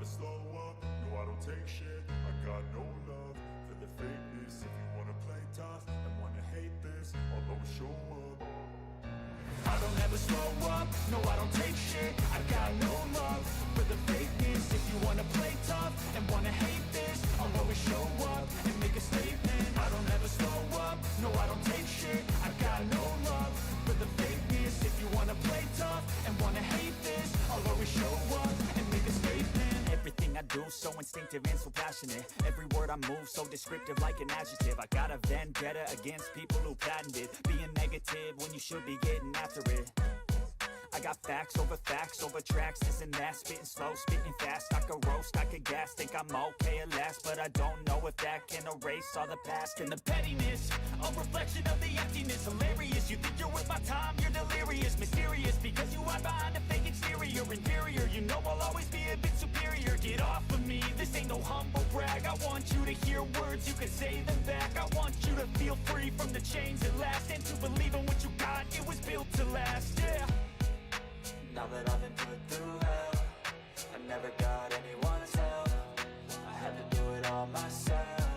never slow up, no I don't take shit. I got no love for the fakeness. If you wanna play tough and wanna hate this, I'll always show up. I don't ever slow up, no I don't take shit. I got no love for the fakeness. If you wanna play tough and wanna hate this, I'll always show up and make a statement. I don't ever slow up, no I don't take shit. I got no love for the fakeness. If you wanna play tough and wanna hate this, I'll always show up and make a statement. Everything I do so instinctive and so passionate. Every word I move so descriptive like an adjective. I got a vendetta against people who patented being negative when you should be getting after it. I got facts over tracks, this and that. Spitting slow, spitting fast. I could roast, I could gas. Think I'm okay at last, but I don't know if that can erase all the past. And the pettiness, a reflection of the emptiness. Hilarious, you think you're worth my time, you're delirious. Mysterious, because you hide behind a fake exterior. Inferior, you know I'll always be a bit superior. Get off of me, this ain't no humble brag. I want you to hear words, you can say them back. I want you to feel free from the chains at last, and to believe in what you got, it was built to last, yeah. Now that I've been put through hell, I never got anyone's help. I had to do it all myself.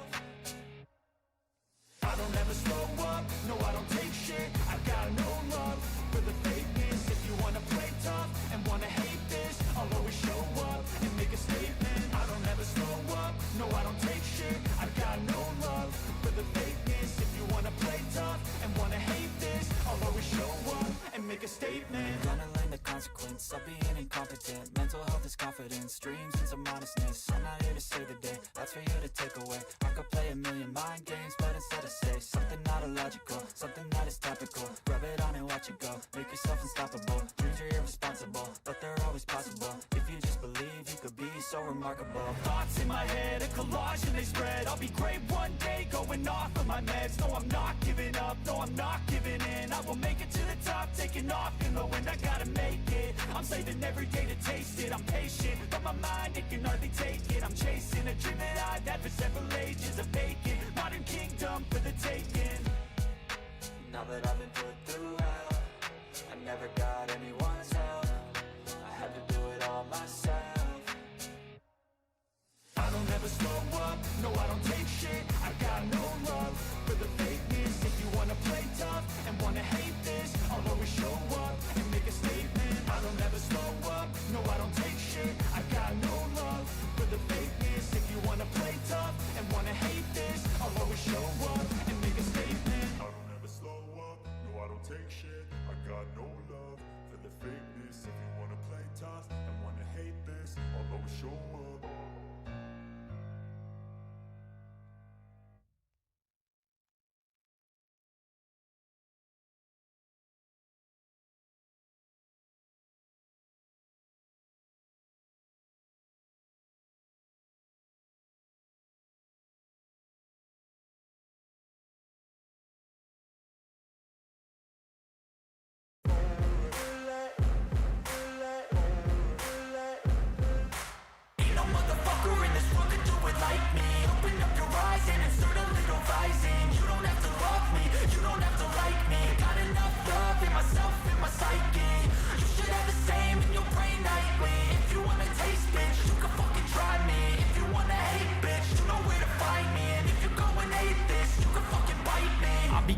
I don't ever slow up, no I don't take shit. I got no love for the fakeness. If you wanna play tough and wanna hate this, I'll always show up and make a statement. I don't ever slow up, no I don't take shit. I got no love for the fakeness. If you wanna play tough and wanna hate this, I'll always show up and make a statement. Gonna learn the consequence of being incompetent. Mental health is confidence, dreams and some honestness. I'm not here to save the day, that's for you to take away. I could play a million mind games, but instead I say something not illogical, something that is topical. Rub it on and watch it go, make yourself unstoppable. Dreams are irresponsible, but they're always possible. If you just believe, you could be so remarkable. Thoughts in my head, a collage and they spread. I'll be great one day, going off of my meds. No, I'm not giving up, no, I'm not giving in. I will make it to the top, taking off in the wind. I gotta make it, I'm saving every day to taste it. I'm patient, but my mind, it can hardly take it. I'm chasing a dream that I've had for several ages. A vacant, modern kingdom for the taking. Now that I've been put through hell, I never got anyone's help. I had to do it all myself. I don't ever slow up, no I don't take shit. I got no love for the fakeness. If you wanna play tough and wanna hate this, I'll always show up and make a statement. I don't ever slow up, no I don't take shit. I got no love for the fakeness. If you wanna play tough and wanna hate this, I'll always show up and make a statement. I don't ever slow up, no I don't take shit. I got no love for the fakeness. If you wanna play tough and wanna hate this, I'll always show up.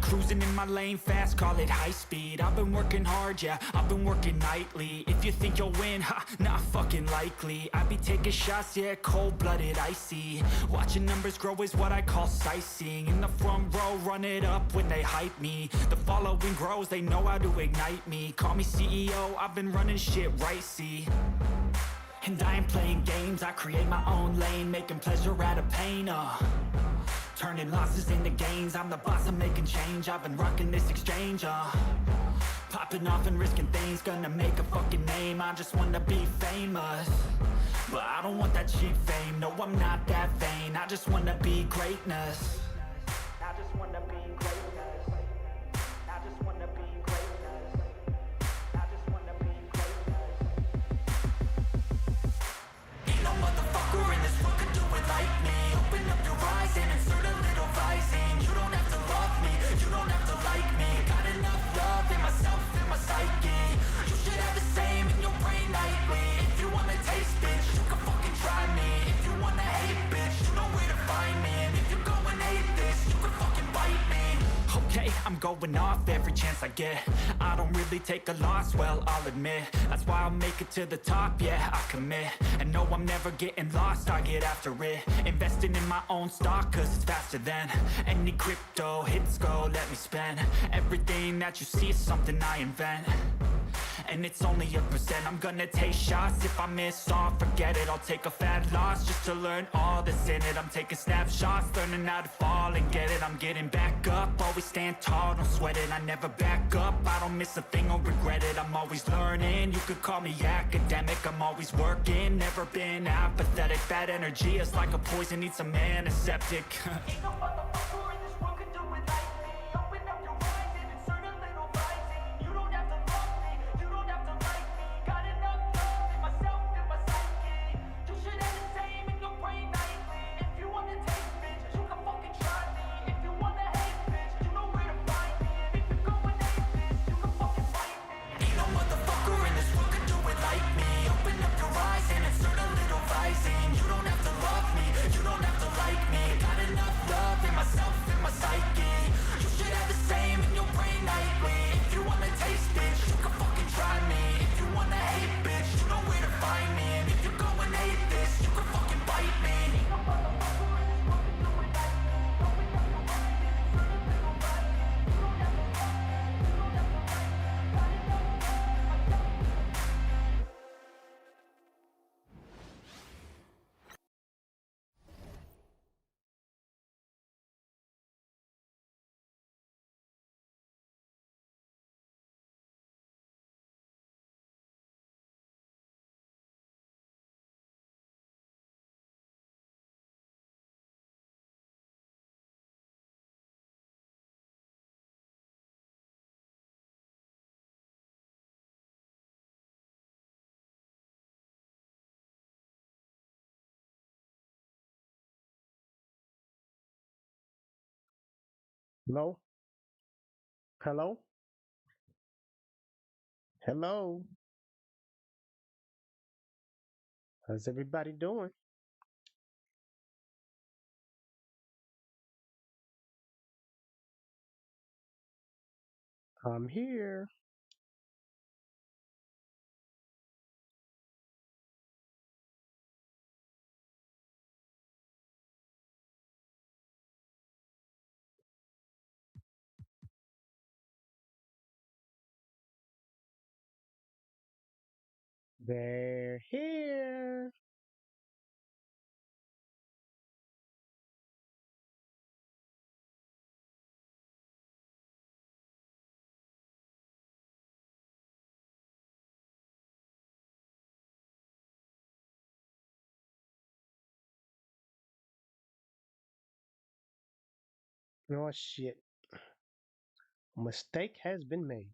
Cruising in my lane fast, call it high speed. I've been working hard, yeah, I've been working nightly. If you think you'll win, ha, not fucking likely. I be taking shots, yeah, cold-blooded, icy. Watching numbers grow is what I call sightseeing. In the front row, run it up when they hype me. The following grows, they know how to ignite me. Call me CEO, I've been running shit right, see. And I ain't playing games, I create my own lane, making pleasure out of pain, turning losses into gains. I'm the boss, I'm making change. I've been rocking this exchange, popping off and risking things. Gonna make a fucking name, I just wanna be famous. But I don't want that cheap fame, no I'm not that vain. I just wanna be greatness. I just wanna be greatness. I just wanna be greatness. I just wanna be greatness. Ain't no motherfucker in this world could do it like me. Open up your eyes and insert a little rising. You don't have to love me, you don't have to like me. Got enough love in myself, in my psyche. You should have the same in your brain nightly. If you wanna taste bitch, you can fucking try me. I'm going off every chance I get. I don't really take a loss, well, I'll admit. That's why I'll make it to the top, yeah, I commit. And no, I'm never getting lost, I get after it. Investing in my own stock, cause it's faster than any crypto hits go, let me spend. Everything that you see is something I invent. And it's only a percent. I'm gonna take shots. If I miss all, forget it. I'll take a fat loss just to learn all that's in it. I'm taking snapshots, learning how to fall and get it. I'm getting back up, always stand tall, don't sweat it. I never back up, I don't miss a thing or regret it. I'm always learning, you could call me academic. I'm always working, never been apathetic. Bad energy is like a poison, needs some antiseptic. Ain't no motherfucker in this world could do it like me. Open up your eyes and insert a little rising. You don't have to love me, you don't have to like me. Got enough love in myself and my psyche. You should have the same in your brain nightly. If you want to taste, bitch, you can fucking try me. If you want to hate, bitch, you know where to find me. And if you're going hate, bitch, you can fucking fight me. Ain't no motherfucker in this world could do it like me. Open up your eyes and insert a little rising. You don't have to love me, you don't have to like me. Got enough love in myself and my psyche. You should have the same in your brain nightly. If you want to taste, bitch, you can fucking try me. If you want to hate, bitch, you know where to find me. And if you're going hate this, you can fucking bite me. Ain't no motherfucker in this world could do it like me. Open up your eyes and insert a little rising. You don't have to love me, you don't have to like me. Got enough love in myself. Hello? Hello? Hello? How's everybody doing? I'm here. They're here. Oh shit. A mistake has been made.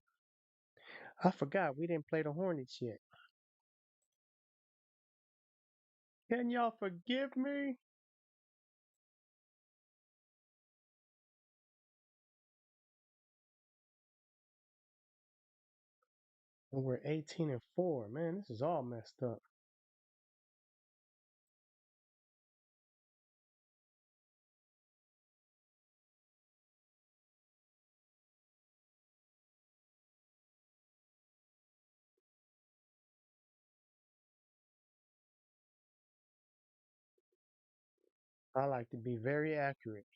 I forgot we didn't play the Hornets yet. Can y'all forgive me? And we're 18-4. Man, this is all messed up. I like to be very accurate.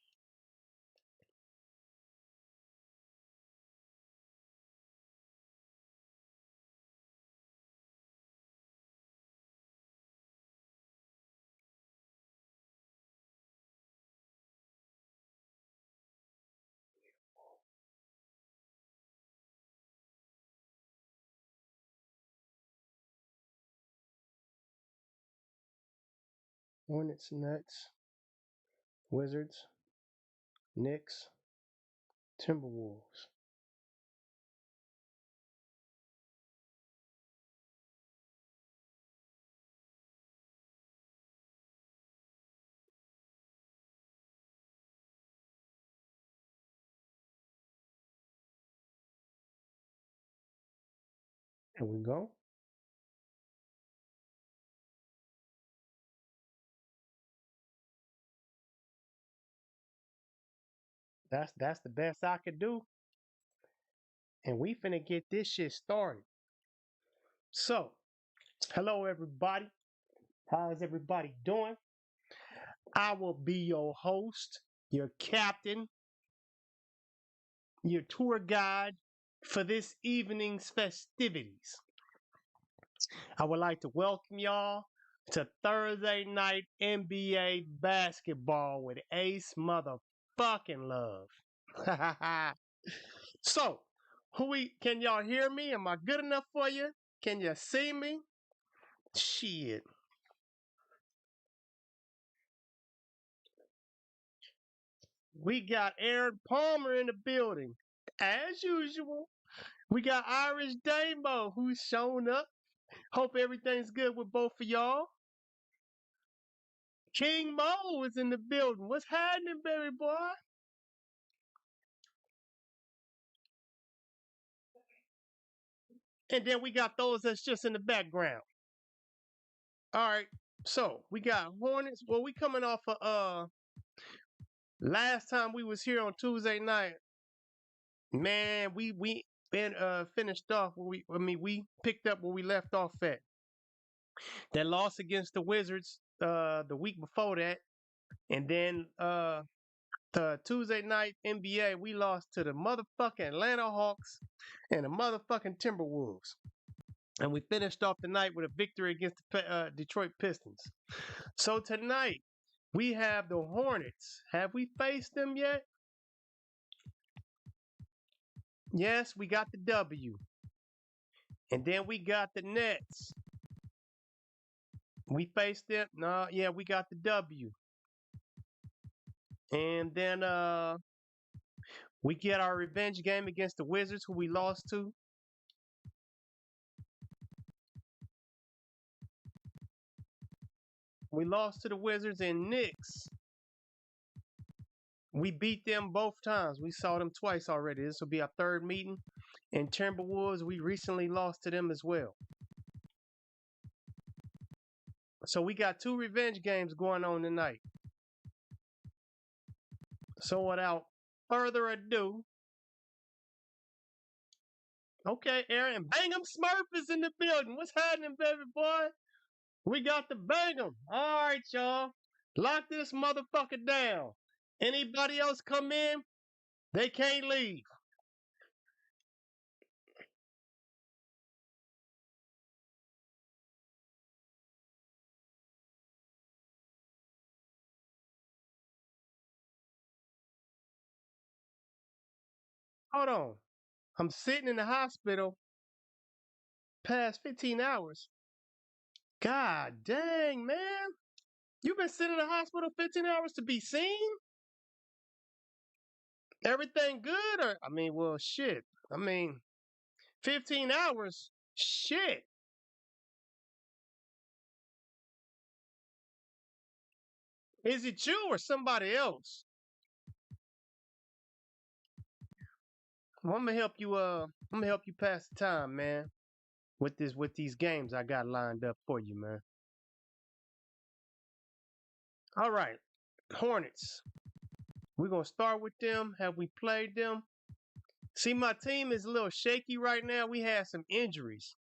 Hornets, Nets, Wizards, Knicks, Timberwolves. Here we go. That's the best I could do. and we finna get this shit started. So, hello everybody. How's everybody doing? I will be your host, your captain, your tour guide for this evening's festivities. I would like to welcome y'all to Thursday night NBA basketball with Ace motherfucking Love. So, can y'all hear me? Am I good enough for you? Can you see me? Shit. We got Aaron Palmer in the building, as usual. We got Irish Damo who's shown up. Hope everything's good with both of y'all. King Mo is in the building. What's happening, baby boy? And then we got those that's just in the background. All right. So we got Hornets. Well, we coming off of last time we was here on Tuesday night. Man, we been finished off where we picked up where we left off at. That loss against the Wizards the week before that. And then the Tuesday night NBA, we lost to the motherfucking Atlanta Hawks and the motherfucking Timberwolves. And we finished off the night with a victory against the Detroit Pistons. So tonight, we have the Hornets. Have we faced them yet? Yes, we got the W. And then we got the Nets. We faced them. No, yeah, we got the W. And then we get our revenge game against the Wizards, who we lost to. We lost to the Wizards and Knicks. We beat them both times. We saw them twice already. This will be our third meeting. And Timberwolves, we recently lost to them as well. So we got 2 revenge games going on tonight. So without further ado, okay, Aaron, Bang'em Smurf is in the building. What's happening, baby boy? We got the Bang'em. All right, y'all. Lock this motherfucker down. Anybody else come in, they can't leave. Hold on. I'm sitting in the hospital past 15 hours. God dang, man. You've been sitting in the hospital 15 hours to be seen? Everything good? Or, well, shit. 15 hours? Shit. Is it you or somebody else? Well, I'm gonna help you pass the time, man. With these games I got lined up for you, man. All right. Hornets. We're gonna start with them. Have we played them? See, my team is a little shaky right now. We had some injuries.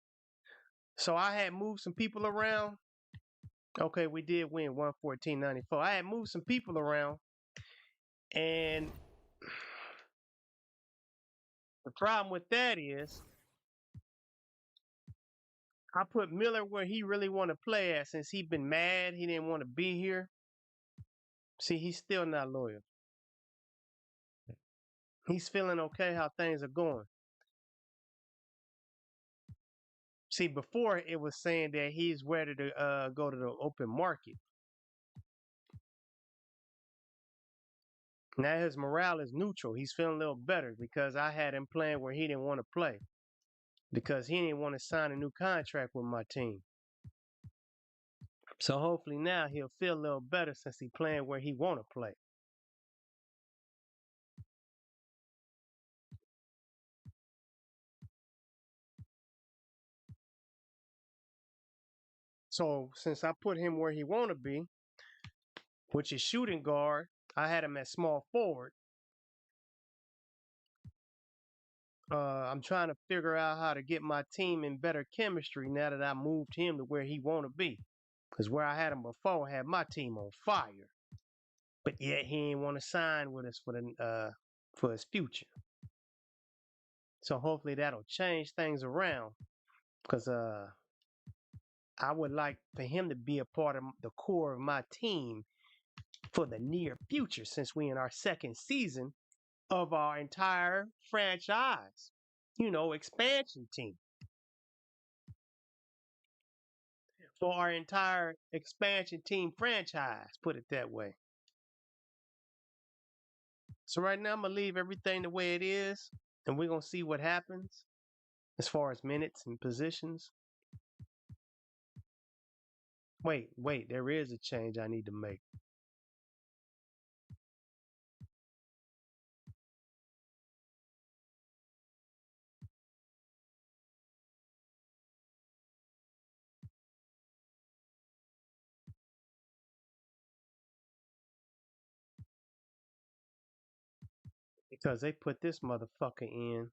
So I had moved some people around. Okay, we did win 114-94. I had moved some people around. And the problem with that is I put Miller where he really want to play at since he been mad. He didn't want to be here. See, he's still not loyal. He's feeling okay how things are going. See, before it was saying that he's ready to go to the open market. Now his morale is neutral. He's feeling a little better because I had him playing where he didn't want to play. Because he didn't want to sign a new contract with my team. So hopefully now he'll feel a little better since he's playing where he want to play. So since I put him where he want to be, which is shooting guard, I had him at small forward. I'm trying to figure out how to get my team in better chemistry now that I moved him to where he want to be. Because where I had him before, I had my team on fire. But yet he ain't want to sign with us for his future. So hopefully that'll change things around. Because I would like for him to be a part of the core of my team for the near future, since we in our second season of our entire franchise, expansion team. For our entire expansion team franchise, put it that way. So right now I'm gonna leave everything the way it is, and we're gonna see what happens as far as minutes and positions. Wait, there is a change I need to make. Because they put this motherfucker in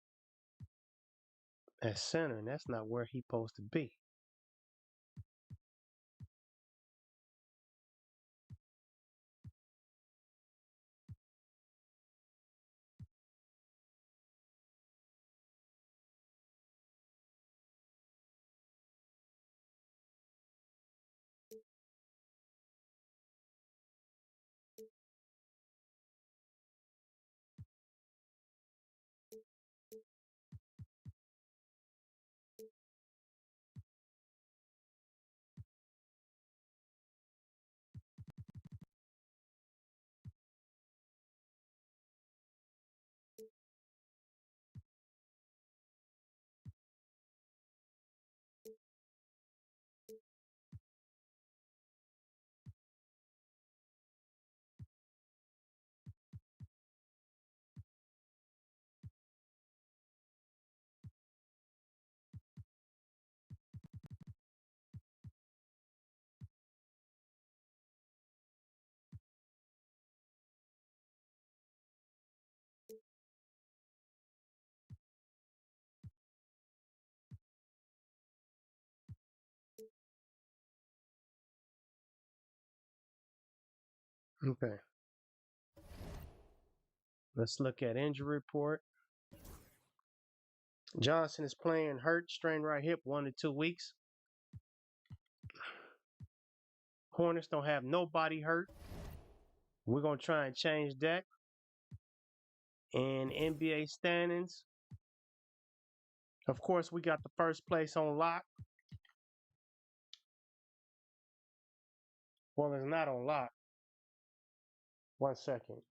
as center, and that's not where he's supposed to be. Okay. Let's look at injury report. Johnson is playing hurt, strained right hip, 1 to 2 weeks. Hornets don't have nobody hurt. We're going to try and change that. And NBA standings. Of course, we got the first place on lock. Well, it's not on lock. 1 second.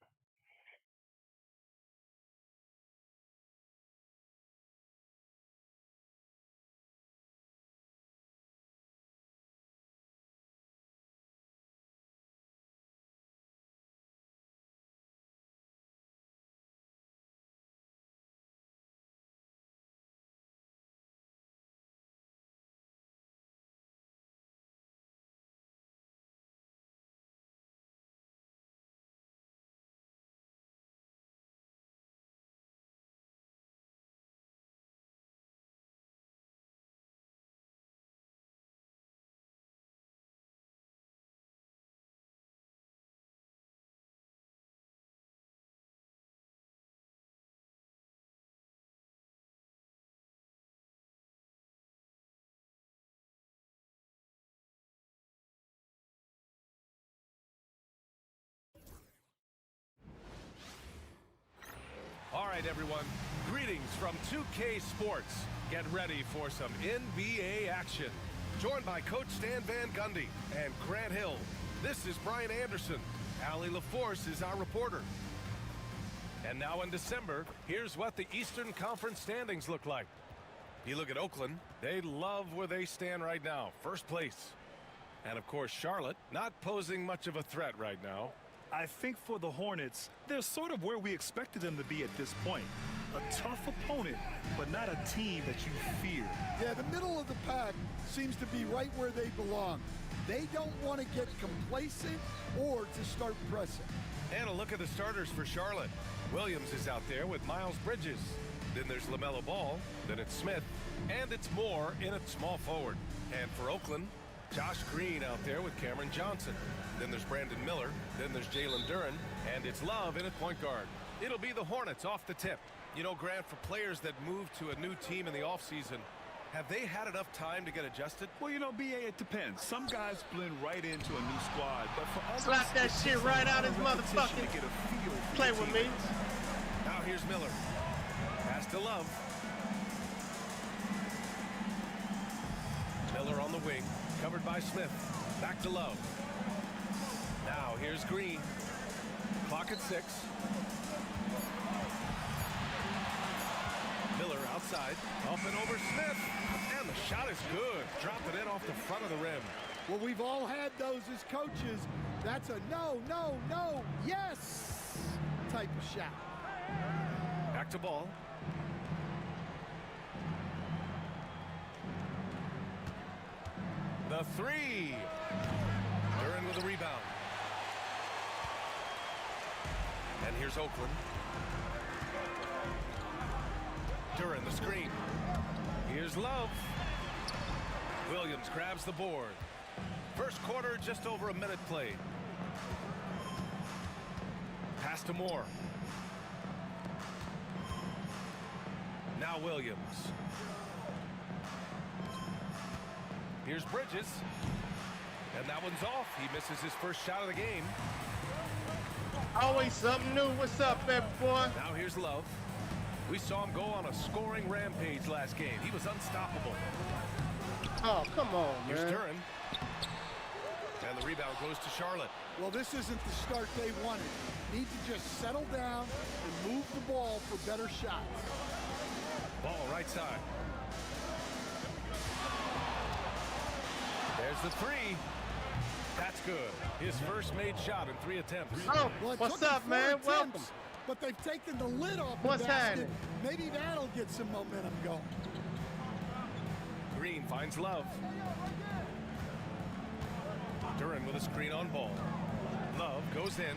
All right, everyone. Greetings from 2K Sports. Get ready for some NBA action. Joined by Coach Stan Van Gundy and Grant Hill. This is Brian Anderson. Allie LaForce is our reporter. And now in December, here's what the Eastern Conference standings look like. You look at Oakland, they love where they stand right now, first place. And of course, Charlotte, not posing much of a threat right now. I think for the Hornets, they're sort of where we expected them to be at this point. A tough opponent, but not a team that you fear. Yeah, the middle of the pack seems to be right where they belong. They don't want to get complacent or to start pressing. And a look at the starters for Charlotte. Williams is out there with Miles Bridges. Then there's LaMelo Ball. Then it's Smith. And it's Moore in at small forward. And for Oakland, Josh Green out there with Cameron Johnson. Then there's Brandon Miller. Then there's Jalen Duren. And it's Love in at point guard. It'll be the Hornets off the tip. You know, Grant, for players that move to a new team in the offseason, have they had enough time to get adjusted? Well, you know, BA, it depends. Some guys blend right into a new squad, but for others, Slap that shit right out his motherfucking. Play with me. Now here's Miller. Pass to Love. Miller on the wing, covered by Smith. Back to Love. Now here's Green. Clock at 6. Miller outside, up and over Smith, and the shot is good. Dropped it in off the front of the rim. Well, we've all had those as coaches. That's a no, no, no, yes type of shot. Back to Ball. The 3. Duren with a rebound. And here's Oakland. Duren the screen. Here's Love. Williams grabs the board. First quarter, just over a minute played. Pass to Moore. Now Williams. Here's Bridges. And that one's off. He misses his first shot of the game. Always something new. What's up, everyone? Now here's Love. We saw him go on a scoring rampage last game. He was unstoppable. Oh, come on, Here's man. Duren. And the rebound goes to Charlotte. Well, this isn't the start they wanted. Need to just settle down and move the ball for better shots. Ball right side. There's the 3. That's good. His first made shot in 3 attempts. Oh, Well, it what's took them up, 4 man? attempts, Welcome. But they've taken the lid off What's the basket. happening? Maybe that'll get some momentum going. Green finds Love. Duren with a screen on Ball. Love goes in.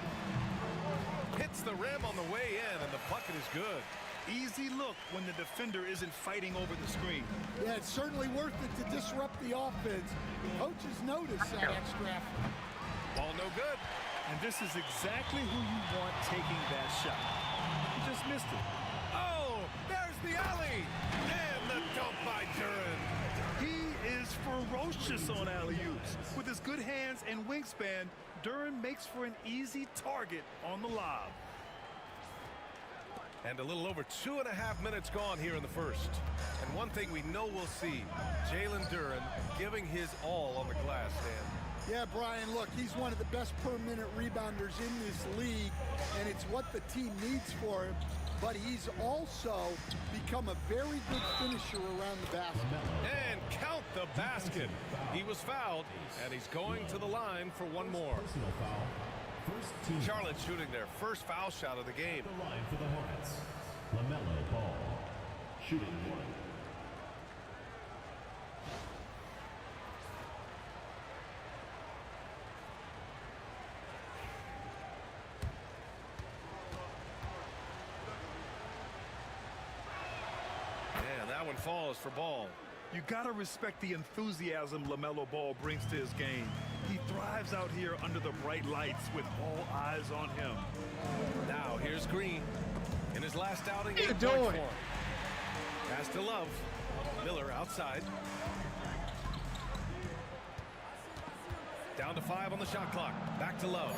Hits the rim on the way in, and the bucket is good. Easy look when the defender isn't fighting over the screen. Yeah, it's certainly worth it to disrupt the offense. Coaches notice that extra effort. Ball no good. And this is exactly who you want taking that shot. He just missed it. Oh, there's the alley. And the dunk by Duren. He is ferocious on alley-oops. With his good hands and wingspan, Duren makes for an easy target on the lob. And a little over 2.5 minutes gone here in the first. And one thing we know we'll see, Jalen Duren giving his all on the glass, Dan. Yeah, Brian, look, he's one of the best per-minute rebounders in this league, and it's what the team needs for him. But he's also become a very good finisher around the basket. And count the basket. He was fouled, and he's going to the line for one more. Personal foul. First team. Charlotte shooting their first foul shot of the game. The line for the Hornets. LaMelo Ball. Shooting 1. And that one falls for Ball. You gotta respect the enthusiasm LaMelo Ball brings to his game. He thrives out here under the bright lights with all eyes on him. Now here's Green. In his last outing, What are you 8 points doing? for him. Pass to Love. Miller outside. Down to 5 on the shot clock. Back to Love.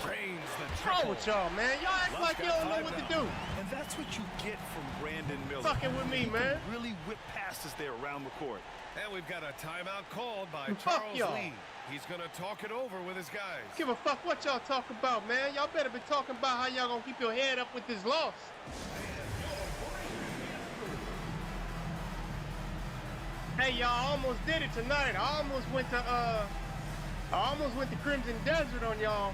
Drains the What's triple. wrong with y'all, man? Y'all act Love's like you got don't know 5 what to now. do. And that's what you get from Brandon Miller. Fucking with me, He man. can really whip passes there around the court. And we've got a timeout called by Fuck Charles y'all. Lee. He's going to talk it over with his guys. Give a fuck what y'all talk about, man. Y'all better be talking about how y'all gonna keep your head up with this loss. Hey, y'all almost did it tonight. I almost went to Crimson Desert on y'all.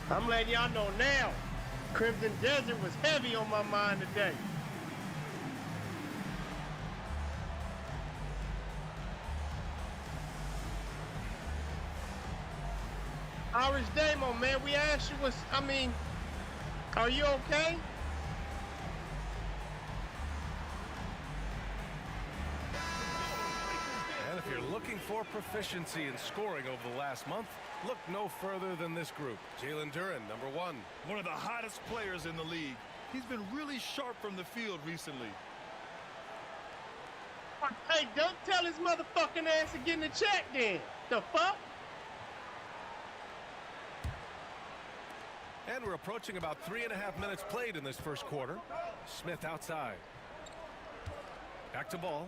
I'm letting y'all know now. Crimson Desert was heavy on my mind today. Irish Damo, man, we asked you are you okay? And if you're looking for proficiency in scoring over the last month, look no further than this group. Jalen Duren, number 1. One of the hottest players in the league. He's been really sharp from the field recently. Hey, don't tell his motherfucking ass to get in the check then. The fuck? And we're approaching about 3.5 minutes played in this first quarter. Smith outside. Back to ball.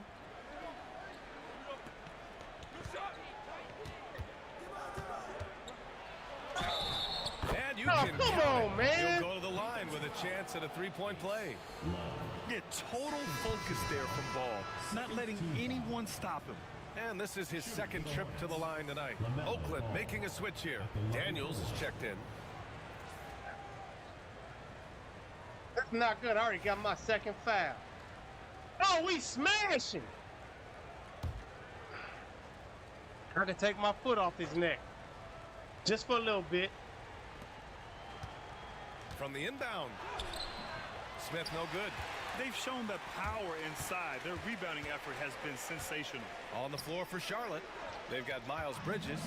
And you can come count on, it. man. He'll go to the line with a chance at a three-point play. Yeah, total focus there from Ball. Not letting anyone stop him. And this is his second trip to the line tonight. Oakland making a switch here. Daniels is checked in. That's not good. I already got my second foul. Oh, we smashing. I can take my foot off his neck. Just for a little bit. From the inbound. Smith no good. They've shown that power inside. Their rebounding effort has been sensational. On the floor for Charlotte. They've got Miles Bridges.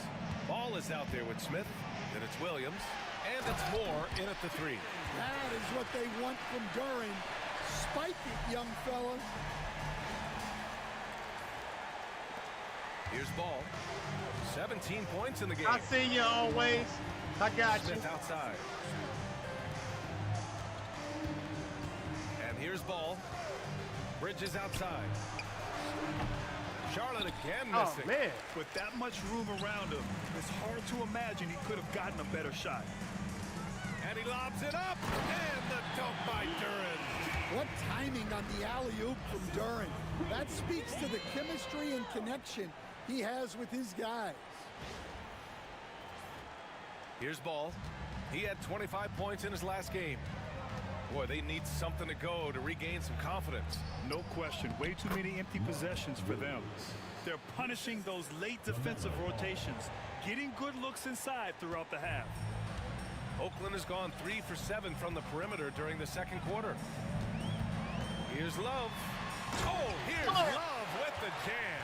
Ball is out there with Smith. Then it's Williams. And it's Moore in at the 3. That is what they want from Duren. Spike it, young fella. Here's Ball. 17 points in the game. I see you always. I got you. Smith outside. And here's Ball. Bridges outside. Charlotte again missing. Oh, man. With that much room around him, it's hard to imagine he could have gotten a better shot. And he lobs it up. And the dunk by Duren. What timing on the alley-oop from Duren. That speaks to the chemistry and connection he has with his guys. Here's Ball. He had 25 points in his last game. Boy, they need something to go to regain some confidence. No question. Way too many empty possessions for them. They're punishing those late defensive rotations, getting good looks inside throughout the half. Oakland has gone 3 for 7 from the perimeter during the second quarter. Here's Love. Oh, here's Love with the jam.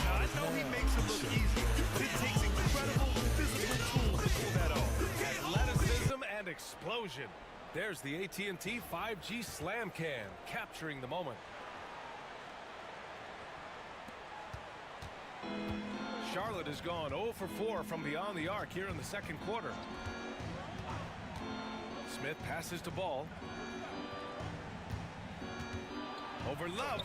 Now, I know he makes it look easy, but it takes incredible physical tools to pull that off. Athleticism and explosion. There's the AT&T 5G Slam Cam, capturing the moment. Charlotte has gone 0 for 4 from beyond the arc here in the second quarter. Smith passes to Ball. Over Love.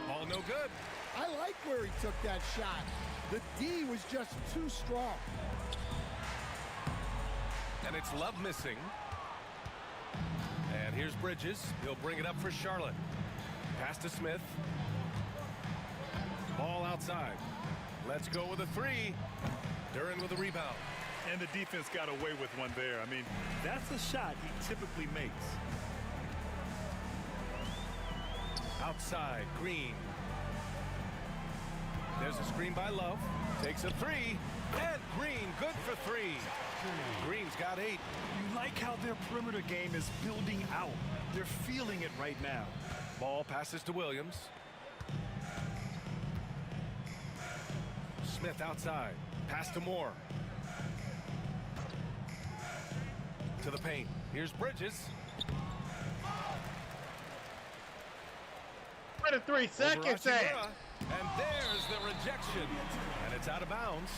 Ball no good. I like where he took that shot. The D was just too strong. And it's Love missing. And here's Bridges. He'll bring it up for Charlotte. Pass to Smith. Ball outside. Let's go with a 3. Duren with a rebound. And the defense got away with one there. I mean, that's a shot he typically makes. Outside, Green. There's a screen by Love. Takes a 3. And Green, good for 3. Green's got 8. You like how their perimeter game is building out. They're feeling it right now. Ball passes to Williams. Smith outside. Pass to Moore. To the paint. Here's Bridges. Where the 3 seconds at? And there's the rejection. And it's out of bounds.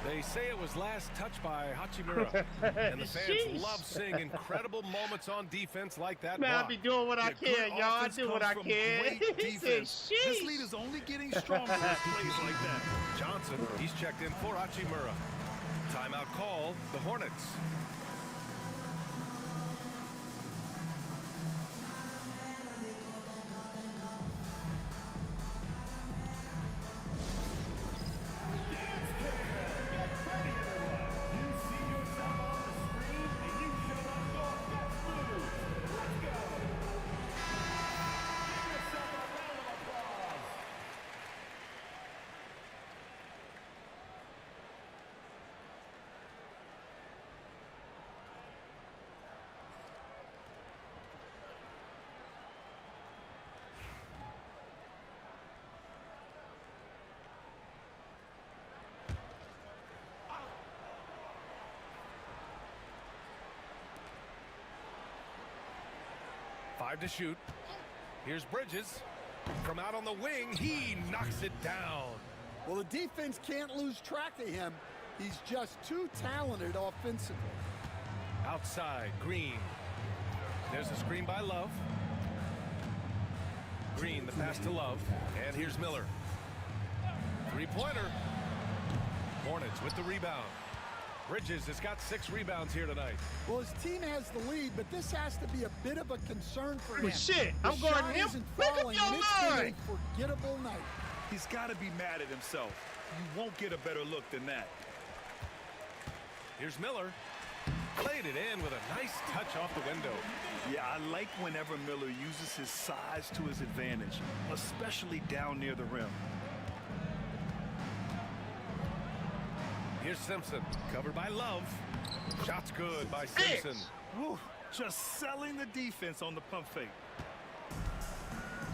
They say it was last touched by Hachimura. And the fans Sheesh. love seeing incredible moments on defense like that. Man, I block. be doing what I Yeah, can, good y'all. I offense do what comes I from can. great He said, defense. This sheesh. lead is only getting stronger with plays like that. Johnson, he's checked in for Hachimura. Timeout call, the Hornets. 5 to shoot. Here's Bridges. From out on the wing, he knocks it down. Well, the defense can't lose track of him. He's just too talented offensively. Outside, Green. There's a screen by Love. Green, the pass to Love. And here's Miller. Three-pointer. Hornets with the rebound. Bridges has got 6 rebounds here tonight. Well, his team has the lead, but this has to be a bit of a concern for him. Shit, The I'm guarding shot him. isn't Pick up falling, your and it's been line. a forgettable night. He's got to be mad at himself. You won't get a better look than that. Here's Miller. Played it in with a nice touch off the window. Yeah, I like whenever Miller uses his size to his advantage, especially down near the rim. Here's Simpson. Covered by Love. Shot's good by Simpson. Whew, just selling the defense on the pump fake.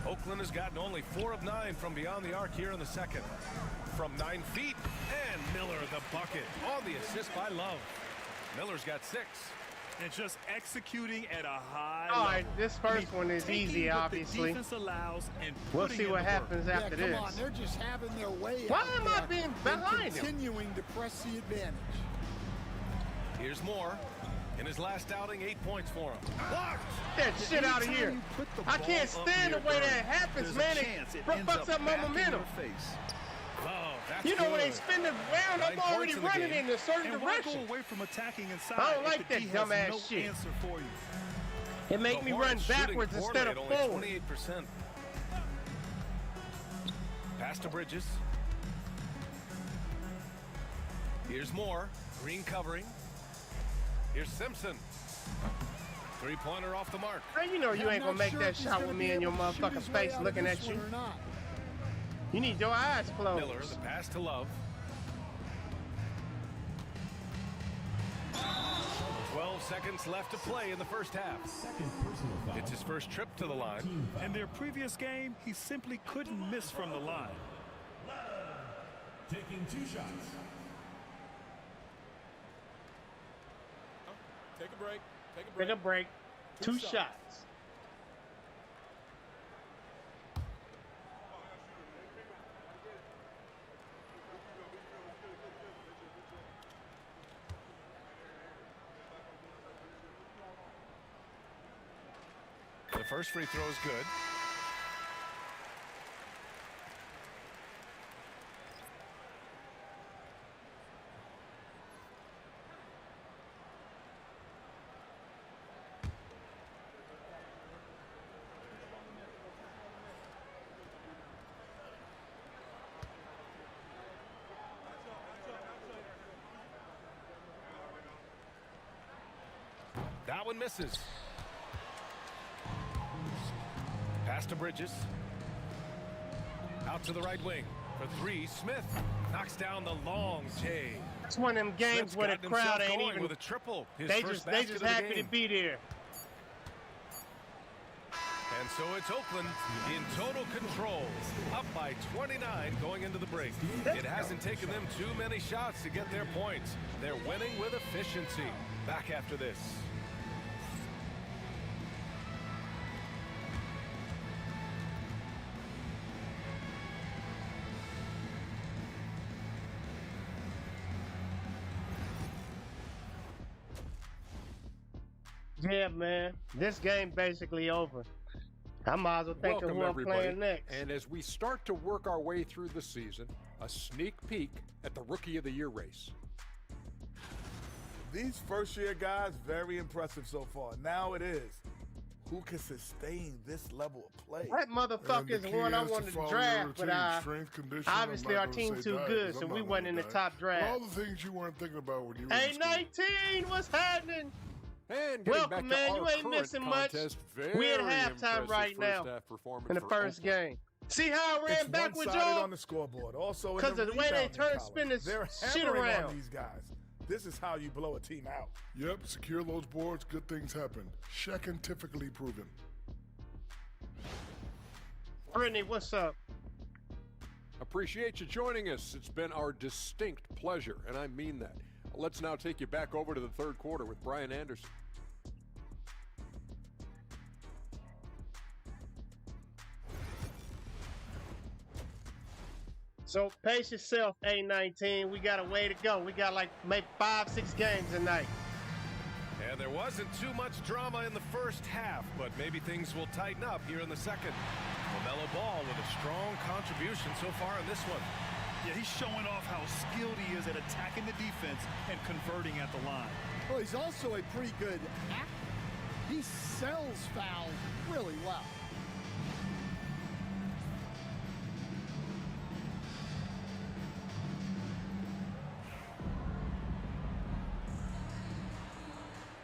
Oakland has gotten only 4 of 9 from beyond the arc here in the second. From 9 feet, and Miller the bucket on the assist by Love. Miller's got 6. And just executing at a high All level. right, this first one is taking easy, what the obviously. defense allows and We'll putting see in what the work. happens after Come this. on, they're just having their way Why out am I there being and behind him? continuing to press the advantage. Here's Moore. In his last outing, 8 points for him. Blocked! Get that shit out of Anytime here. you put the I ball can't up stand the near way Durham, that happens, there's man. a chance It it ends fucks up my back in momentum. your face. Oh, that's You know, when they good. spin the round, I'm 9 already points in the running game. in a certain And why go direction. away from attacking inside I don't if like the that D has dumbass no shit. answer for you? It make The me run Hornets shooting backwards poorly instead of at only forward. 28%. Pass to Bridges. Here's Moore. Green covering. Here's Simpson. Three-pointer off the mark. Man, you know you I'm ain't gonna not make sure that if he's shot gonna with be me in your able to shoot motherfucking his way face out of looking this at you. one or not. You need your eyes closed. Miller, the pass to Love. 12 seconds left to play in the first half. Second personal foul. It's his first trip to the line. Team foul. In their previous game, he simply couldn't miss from the line. Taking 2 shots. Take a break. Take a break. 2 shots. The first free throw is good. That one misses. Pass to Bridges. Out to the right wing. For 3, Smith knocks down the long J. It's one of them games Smith's where the gotten crowd himself ain't going even. with a triple. His They first just basket of the happy game. to be there. And so it's Oakland in total control, up by 29 going into the break. It hasn't taken them too many shots to get their points. They're winning with efficiency. Back after this. Yeah, man. This game basically over. I might as well think of Welcome, who I'm everybody. playing next. And as we start to work our way through the season, a sneak peek at the Rookie of the Year race. These first-year guys, very impressive so far. Now it is, who can sustain this level of play? That motherfucker is the one I wanted to draft, but obviously our team too good, so we wasn't in the top All draft. the things you weren't thinking about when you were Hey, in school. 19, what's happening? And getting Welcome, back to man. our You ain't current missing much. contest, We at very halftime impressive right first now half performance in the for first Oakland. game. See how I ran It's back with one-sided y'all? on the scoreboard. Also, in Because of the way they rebounding turn column. spin this They're shit hammering around. on these guys. This is how you blow a team out. Yep, secure those boards, good things happen. Scientifically proven. Brittany, what's up? Appreciate you joining us. It's been our distinct pleasure, and I mean that. Let's now take you back over to the third quarter with Brian Anderson. So pace yourself, A19. We got a way to go. We got like maybe 5-6 games tonight. And there wasn't too much drama in the first half, but maybe things will tighten up here in the second. LaMelo Ball with a strong contribution so far in this one. Yeah, he's showing off how skilled he is at attacking the defense and converting at the line. Well, he's also a pretty good actor. He sells fouls really well.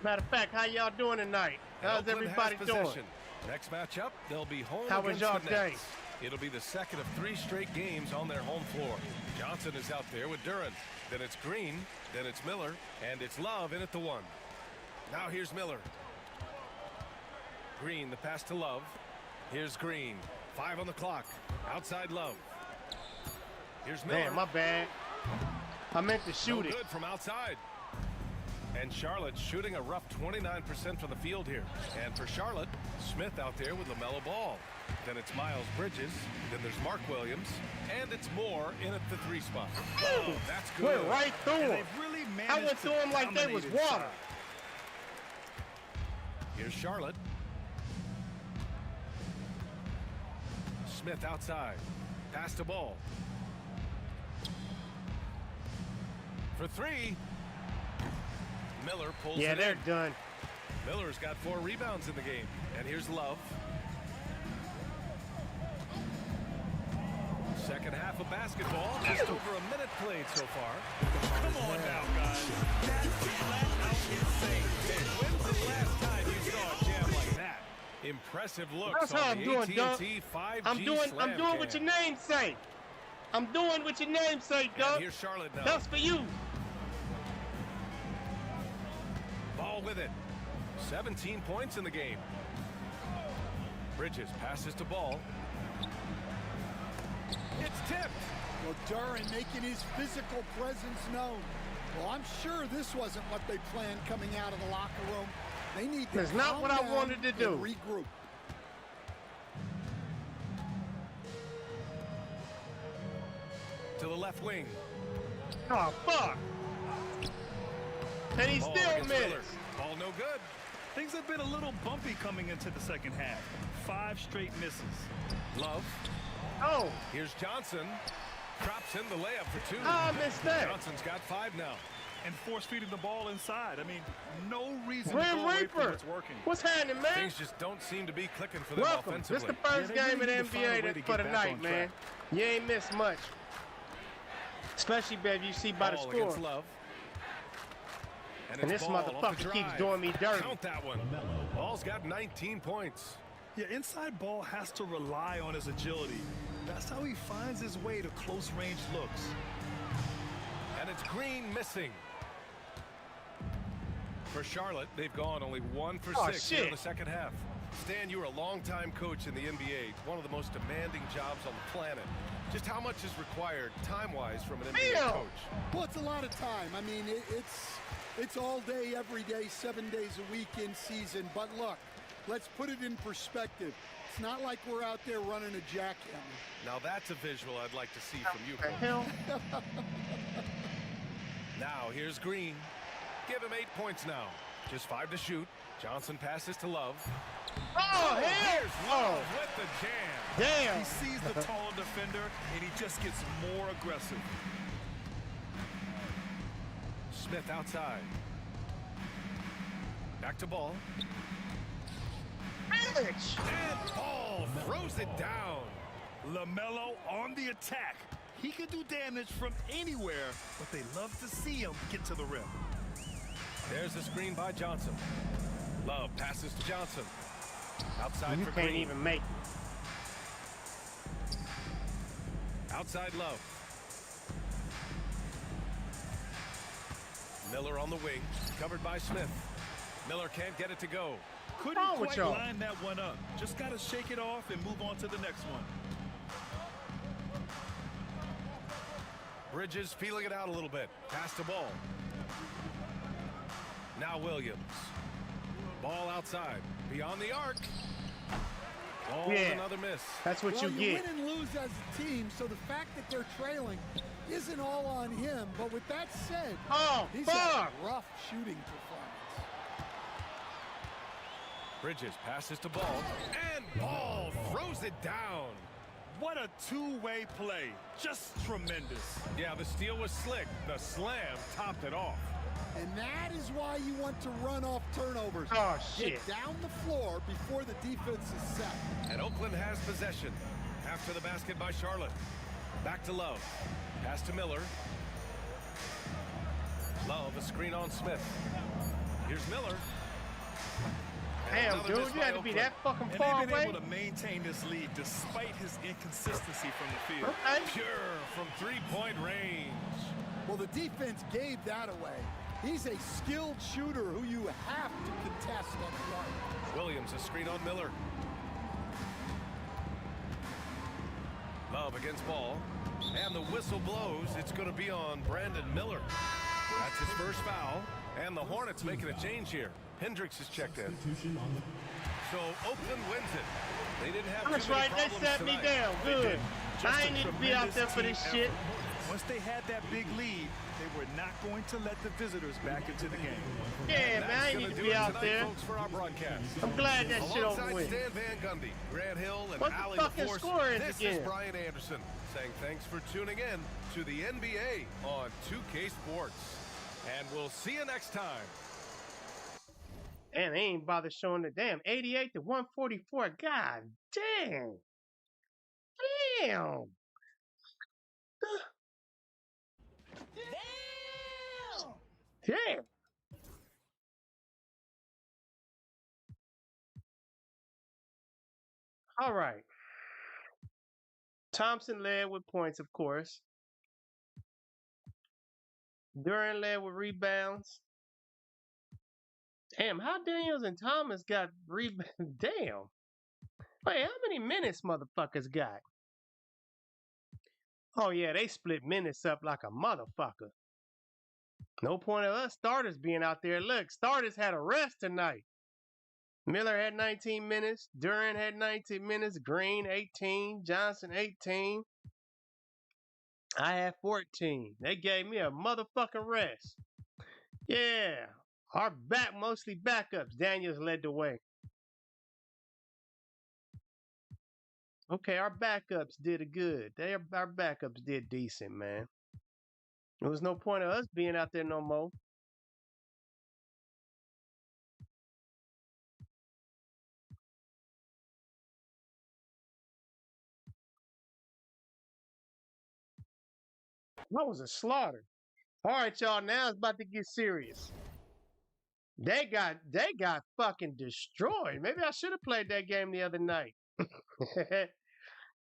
Matter of fact, how y'all doing tonight? How's Oakland everybody has doing? possession. Next matchup, they'll be home How was against y'all the day? Nets. It'll be the second of 3 straight games on their home floor. Johnson is out there with Duran. Then it's Green. Then it's Miller. And it's Love in at the 1. Now here's Miller. Green, the pass to Love. Here's Green. 5 on the clock. Outside Love. Here's Miller. Man, my bad. I meant to shoot No it. good from outside. And Charlotte shooting a rough 29% from the field here. And for Charlotte, Smith out there with LaMelo Ball. Then it's Miles Bridges. Then there's Mark Williams. And it's Moore in at the 3 spot. Oh, that's good. Went right through And him. they've really managed I went to through him like they was dominate water. inside. Here's Charlotte. Smith outside. Pass to Ball. For 3. Miller pulls Yeah, it they're in. done. Miller's got 4 rebounds in the game. And here's Love. Second half of basketball. Just over a minute played so far. Come on now, guys. That's flat out insane. When's the last time you saw a jam like that? Impressive looks That's how on I'm the doing, Doug. AT&T 5G I'm doing slam what your cam. name say. I'm doing what your name say, And Doug. here's Charlotte now. That's for you. Ball with it. 17 points in the game. Bridges passes to Ball. It's tipped. Well, Duran making his physical presence known. Well, I'm sure this wasn't what they planned coming out of the locker room. They need to That's not calm what I down wanted to and do. regroup. To the left wing. Oh, fuck. And he Ball still against Miller. missed. Ball no good. Things have been a little bumpy coming into the second half. 5 straight misses. Love. Oh, Here's Johnson. Drops in the layup for 2. I missed that. Johnson's got 5 now. And force feeding the ball inside. I mean, no reason to Grim go away from Reaper. what's working. What's happening, man? Things just don't seem to be clicking for them Welcome. This offensively. the first Yeah, they game really in need the to find a way NBA to for the get back night, on man. track. You ain't missed much. Especially, baby, you see by the Ball score. against Love. And it's this Ball off the motherfucker keeps drive. doing me dirty. Count that one. Ball's got 19 points. Yeah, inside Ball has to rely on his agility. That's how he finds his way to close-range looks. And it's Green missing. For Charlotte, they've gone only 1 for 6 here in shit. the second half. Stan, you were a longtime coach in the NBA, one of the most demanding jobs on the planet. Just how much is required time-wise from an NBA Damn. coach? Well, it's a lot of time. I mean, it's all day, every day, 7 days a week in season. But look, let's put it in perspective. It's not like we're out there running a jackhammer. Now that's a visual I'd like to see from you, The Coach. hell? Now here's Green. Give him 8 points now. Just 5 to shoot. Johnson passes to Love. Oh, hell! Here's Love Oh, with the jam. damn. He sees the tall defender, and he just gets more aggressive. Smith outside. Back to Ball. Bitch. And Ball throws it down. LaMelo on the attack. He can do damage from anywhere, but they love to see him get to the rim. There's a screen by Johnson. Love passes to Johnson. Outside You for can't Green. even make it. Outside Love. Miller on the wing, covered by Smith. Miller can't get it to go. Couldn't wrong with quite y'all? line that one up. Just got to shake it off and move on to the next one. Bridges feeling it out a little bit. Pass to Ball. Now Williams. Ball outside. Beyond the arc. Oh, Yeah. another miss. That's what Well, you you get. win and lose as a team, so the fact that they're trailing isn't all on him. But with that said, Oh, he's had fuck. a rough shooting performance. Bridges passes to Ball, and Ball throws it down. What a two-way play. Just tremendous. Yeah, the steal was slick. The slam topped it off. And that is why you want to run off turnovers. Oh, shit. Get down the floor before the defense is set. And Oakland has possession. After the basket by Charlotte. Back to Love. Pass to Miller. Love, a screen on Smith. Here's Miller. And Damn, another dude, miss you by had to be Oakland. that fucking And far they've been away. able to maintain this lead despite his inconsistency from the field. Okay. Pure from three-point range. Well, the defense gave that away. He's a skilled shooter who you have to contest at the arc. Williams, a screen on Miller. Love against Ball. And the whistle blows. It's going to be on Brandon Miller. That's his first foul. And the Hornets making a change here. Hendricks is checked in. So Oakland wins it. They didn't have That's too many right, they problems set me tonight. down. They Good. did. Just I a ain't need to be out there for this tremendous shit. team effort. Once they had that big lead, they were not going to let the visitors back into the game. Yeah, man, I That's ain't gonna need to do be it out tonight, there. folks, for our broadcast. I'm glad that shit over Alongside with. Stan Van Gundy, Grant Hill, and What the Allie fucking LaForce, score is this again? is Brian Anderson saying thanks for tuning in to the NBA on 2K Sports. And we'll see you next time. And they ain't bother showing the damn 88 to 144. God damn. Damn. Damn. All right. Thompson led with points, of course. Duran led with rebounds. Damn, how Daniels and Thomas got rebounds? Damn. Wait, how many minutes motherfuckers got? Oh, yeah, they split minutes up like a motherfucker. No point of us starters being out there. Look, starters had a rest tonight. Miller had 19 minutes. Duran had 19 minutes. Green, 18. Johnson, 18. I had 14. They gave me a motherfucking rest. Yeah. Our mostly backups. Daniels led the way. Okay, our backups did it good. Our backups did decent, man. There was no point of us being out there no more. That was a slaughter. All right, y'all. Now it's about to get serious. They got fucking destroyed. Maybe I should have played that game the other night.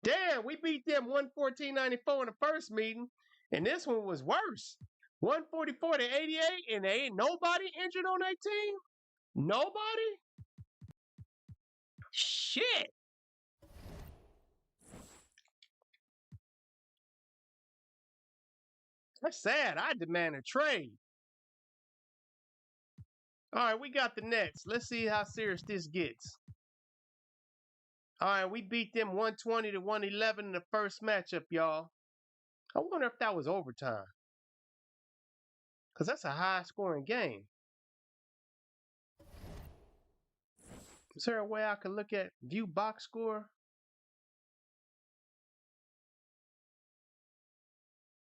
Damn, we beat them 114-94 in the first meeting, and this one was worse. 144 to 88, and there ain't nobody injured on that team? Nobody? Shit. That's sad. I demand a trade. All right, we got the Nets. Let's see how serious this gets. All right, we beat them 120 to 111 in the first matchup, y'all. I wonder if that was overtime. Because that's a high-scoring game. Is there a way I could look at view box score?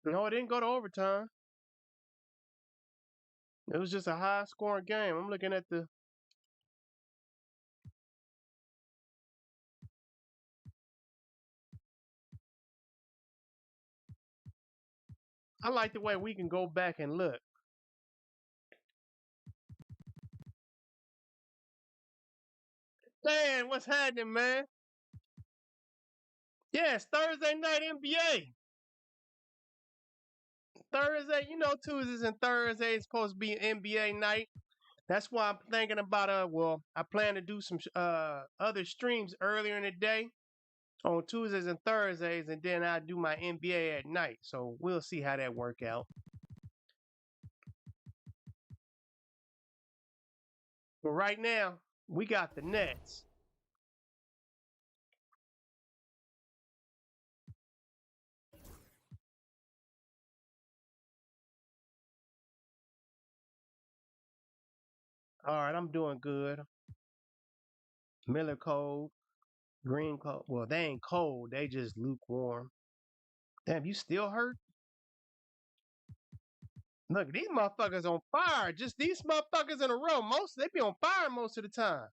No, it didn't go to overtime. It was just a high-scoring game. I'm looking at the... I like the way we can go back and look. Dan, what's happening, man? Yeah, it's Thursday night NBA. Thursday, you know, Tuesdays and Thursdays supposed to be NBA night. That's why I'm thinking about I plan to do some other streams earlier in the day on Tuesdays and Thursdays, and then I do my NBA at night. So we'll see how that work out. But right now, we got the Nets. All right, I'm doing good. Miller cold, green cold. Well, they ain't cold. They just lukewarm. Damn, you still hurt? Look, these motherfuckers on fire. Just these motherfuckers in a row. They be on fire most of the time.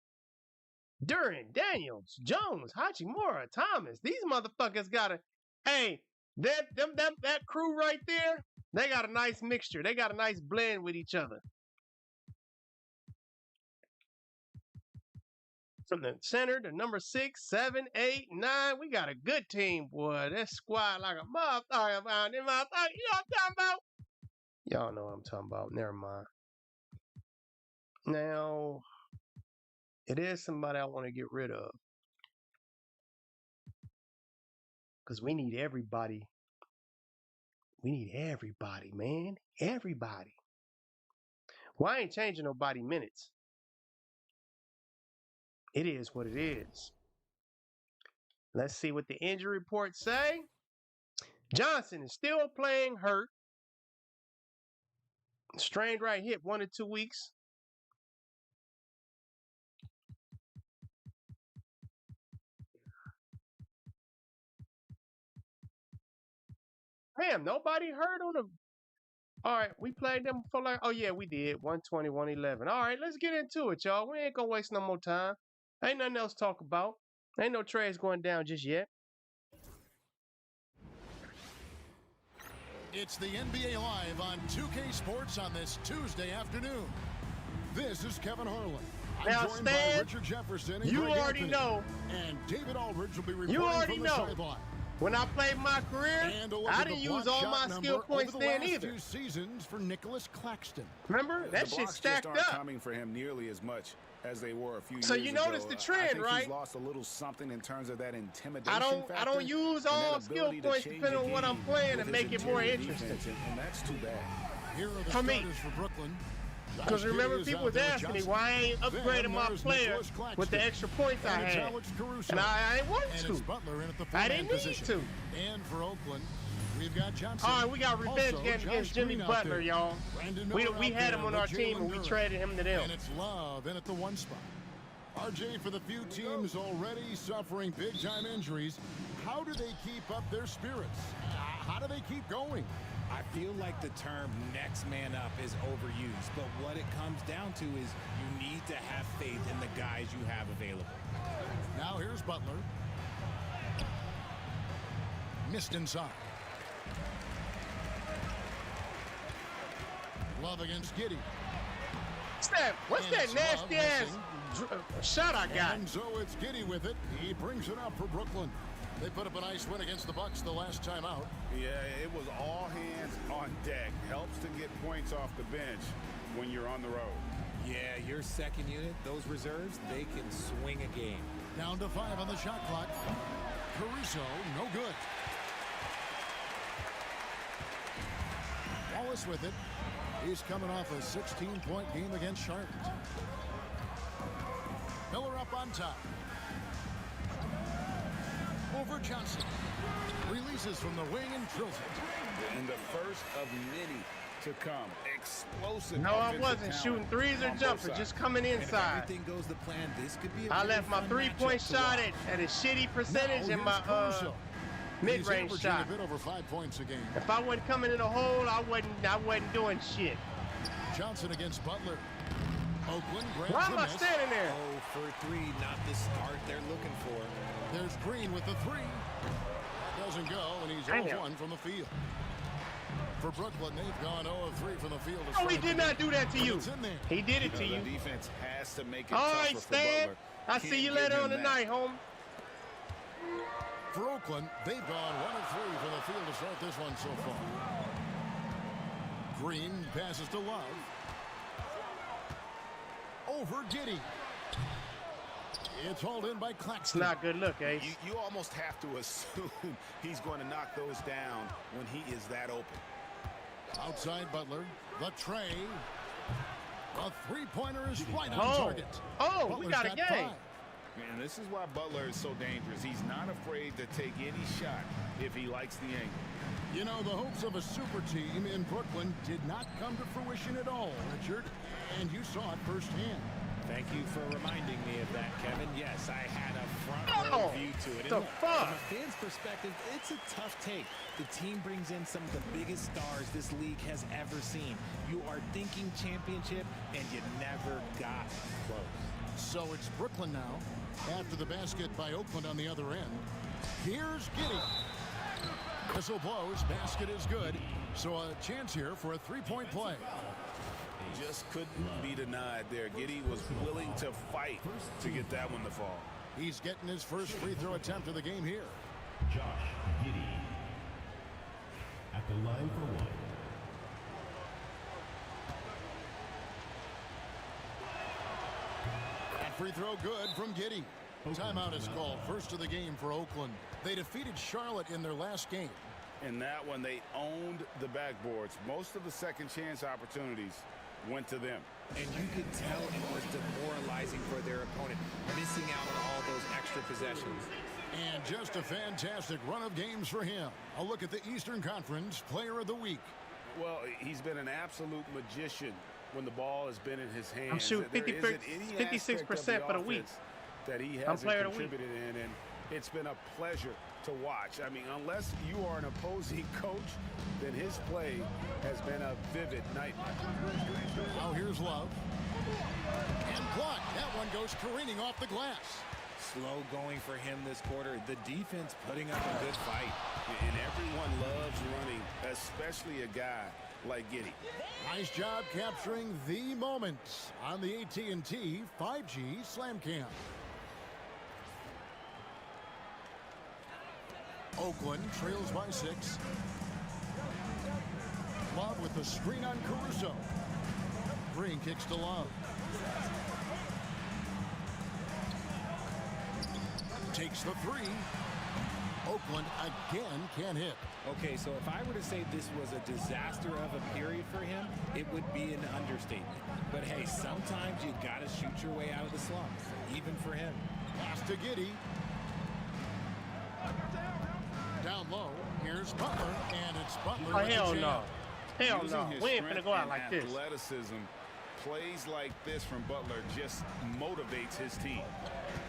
Duran, Daniels, Jones, Hachimura, Thomas. These motherfuckers got a. Hey, that crew right there. They got a nice mixture. They got a nice blend with each other. From the center to number 6, 7, 8, 9, we got a good team, boy. That squad like a motherfucker. You know what I'm talking about? Y'all know what I'm talking about. Never mind. Now, it is somebody I want to get rid of. Because we need everybody. We need everybody, man. Everybody. Well, I ain't changing nobody minutes. It is what it is. Let's see what the injury reports say. Johnson is still playing hurt. Strained right hip, 1 to 2 weeks. Damn, nobody hurt on the. All right, we played them for like. Oh, yeah, we did. 120, 111. All right, let's get into it, y'all. We ain't going to waste no more time. Ain't nothing else to talk about. Ain't no trades going down just yet. It's the NBA Live on 2K Sports on this Tuesday afternoon. This is Kevin Harlan. Now, joined by Stan, Richard Jefferson and you Greg already Anthony. know. And David Aldridge will be reporting You already from the know. sideline. When I played my career, I didn't use all my skill points then either. Few seasons for Nicholas Claxton. Remember? That shit stacked just aren't up. coming for him nearly as much as they were a few years So ago. you notice the trend, I think right? He's lost a little something in terms of that intimidation I don't use all skill points depending on what I'm playing and make it more interesting. And that's too bad. Here are the For me. starters for Brooklyn. Because remember, people was asking me why I ain't upgrading my player with the extra points I had. And I ain't wanted to. I didn't need to. And for Oakland, we've got Johnson. All right, we got revenge against Jimmy Butler, y'all. We had him on our team and we traded him to them. And it's Love in at the 1 spot. RJ, for the few teams already suffering big-time injuries, how do they keep up their spirits? How do they keep going? I feel like the term next man up is overused, but what it comes down to is you need to have faith in the guys you have available. Now here's Butler. Missed inside. Love against Giddey. What's that nasty ass shot I got? And so it's Giddey with it. He brings it up for Brooklyn. They put up a nice win against the Bucks the last time out. Yeah, it was all hands on deck. Helps to get points off the bench when you're on the road. Yeah, your second unit, those reserves, they can swing a game. Down to 5 on the shot clock. Caruso, no good. Wallace with it. He's coming off a 16-point game against Charlotte. Miller up on top. Over Johnson. Releases from the wing and drills it. And the first of many to come. Explosive. No, I wasn't shooting threes or jumpers, just coming inside. If everything goes to plan, this could be a I left my 3-point shot at a shitty percentage in my mid-range shot. A bit over 5 points a game. If I wasn't coming in a hole, I wasn't doing shit. Johnson against Butler. Oakland grabs Why am I standing there? 0 for 3, not the start they're looking for. There's Green with the 3. Doesn't go, and he's 0-1 from the field. For Brooklyn, they've gone 0 of 3 from the field. Oh, he did not do that to you. He did it to you. The defense has to make it all tougher right, for Stan. Butler. I'll see you later on tonight, home. For Oakland, they've gone 1 of 3 from the field to start this one so far. Green passes to Love. Over Giddey. It's hauled in by Claxton. It's not a good look, Ace. You almost have to assume he's going to knock those down when he is that open. Outside Butler. The tray. A three-pointer is right on target. Oh, Butler's we got a game. 5. And this is why Butler is so dangerous. He's not afraid to take any shot if he likes the angle. You know, the hopes of a super team in Brooklyn did not come to fruition at all, Richard, and you saw it firsthand. Thank you for reminding me of that, Kevin. Yes, I had a front row view to it. And look, from a fan's perspective, it's a tough take. The team brings in some of the biggest stars this league has ever seen. You are thinking championship, and you never got close. So it's Brooklyn now, after the basket by Oakland on the other end. Here's Giddey. Whistle blows, basket is good. So a chance here for a three-point play. Just couldn't be denied there. Giddey was willing to fight to get that one to fall. He's getting his first free throw attempt of the game here. Josh Giddey at the line for one. That free throw good from Giddey. Timeout is called. First of the game for Oakland. They defeated Charlotte in their last game. In that one, they owned the backboards. Most of the second chance opportunities went to them. And you could tell it was demoralizing for their opponent, missing out on all those extra possessions. And just a fantastic run of games for him. A look at the Eastern Conference Player of the Week. Well, he's been an absolute magician when the ball has been in his hands. I'm shooting 56% for the week. That he hasn't contributed in, and it's been a pleasure to watch. I mean, unless you are an opposing coach, then his play has been a vivid nightmare. Now here's Love. And blocked. That one goes careening off the glass. Slow going for him this quarter. The defense putting up a good fight. And everyone loves running, especially a guy like Giddey. Nice job capturing the moments on the AT&T 5G Slam Cam. Oakland trails by 6. Love with the screen on Caruso. Green kicks to Love. Takes the 3. Oakland again can't hit. Okay, so if I were to say this was a disaster of a period for him, it would be an understatement. But hey, sometimes you gotta shoot your way out of the slumps, even for him. Pass to Giddey. Down low, here's Butler, and it's Butler. Oh, hell no. Hell no. We ain't finna go out like this. Athleticism, plays like this from Butler just motivates his team.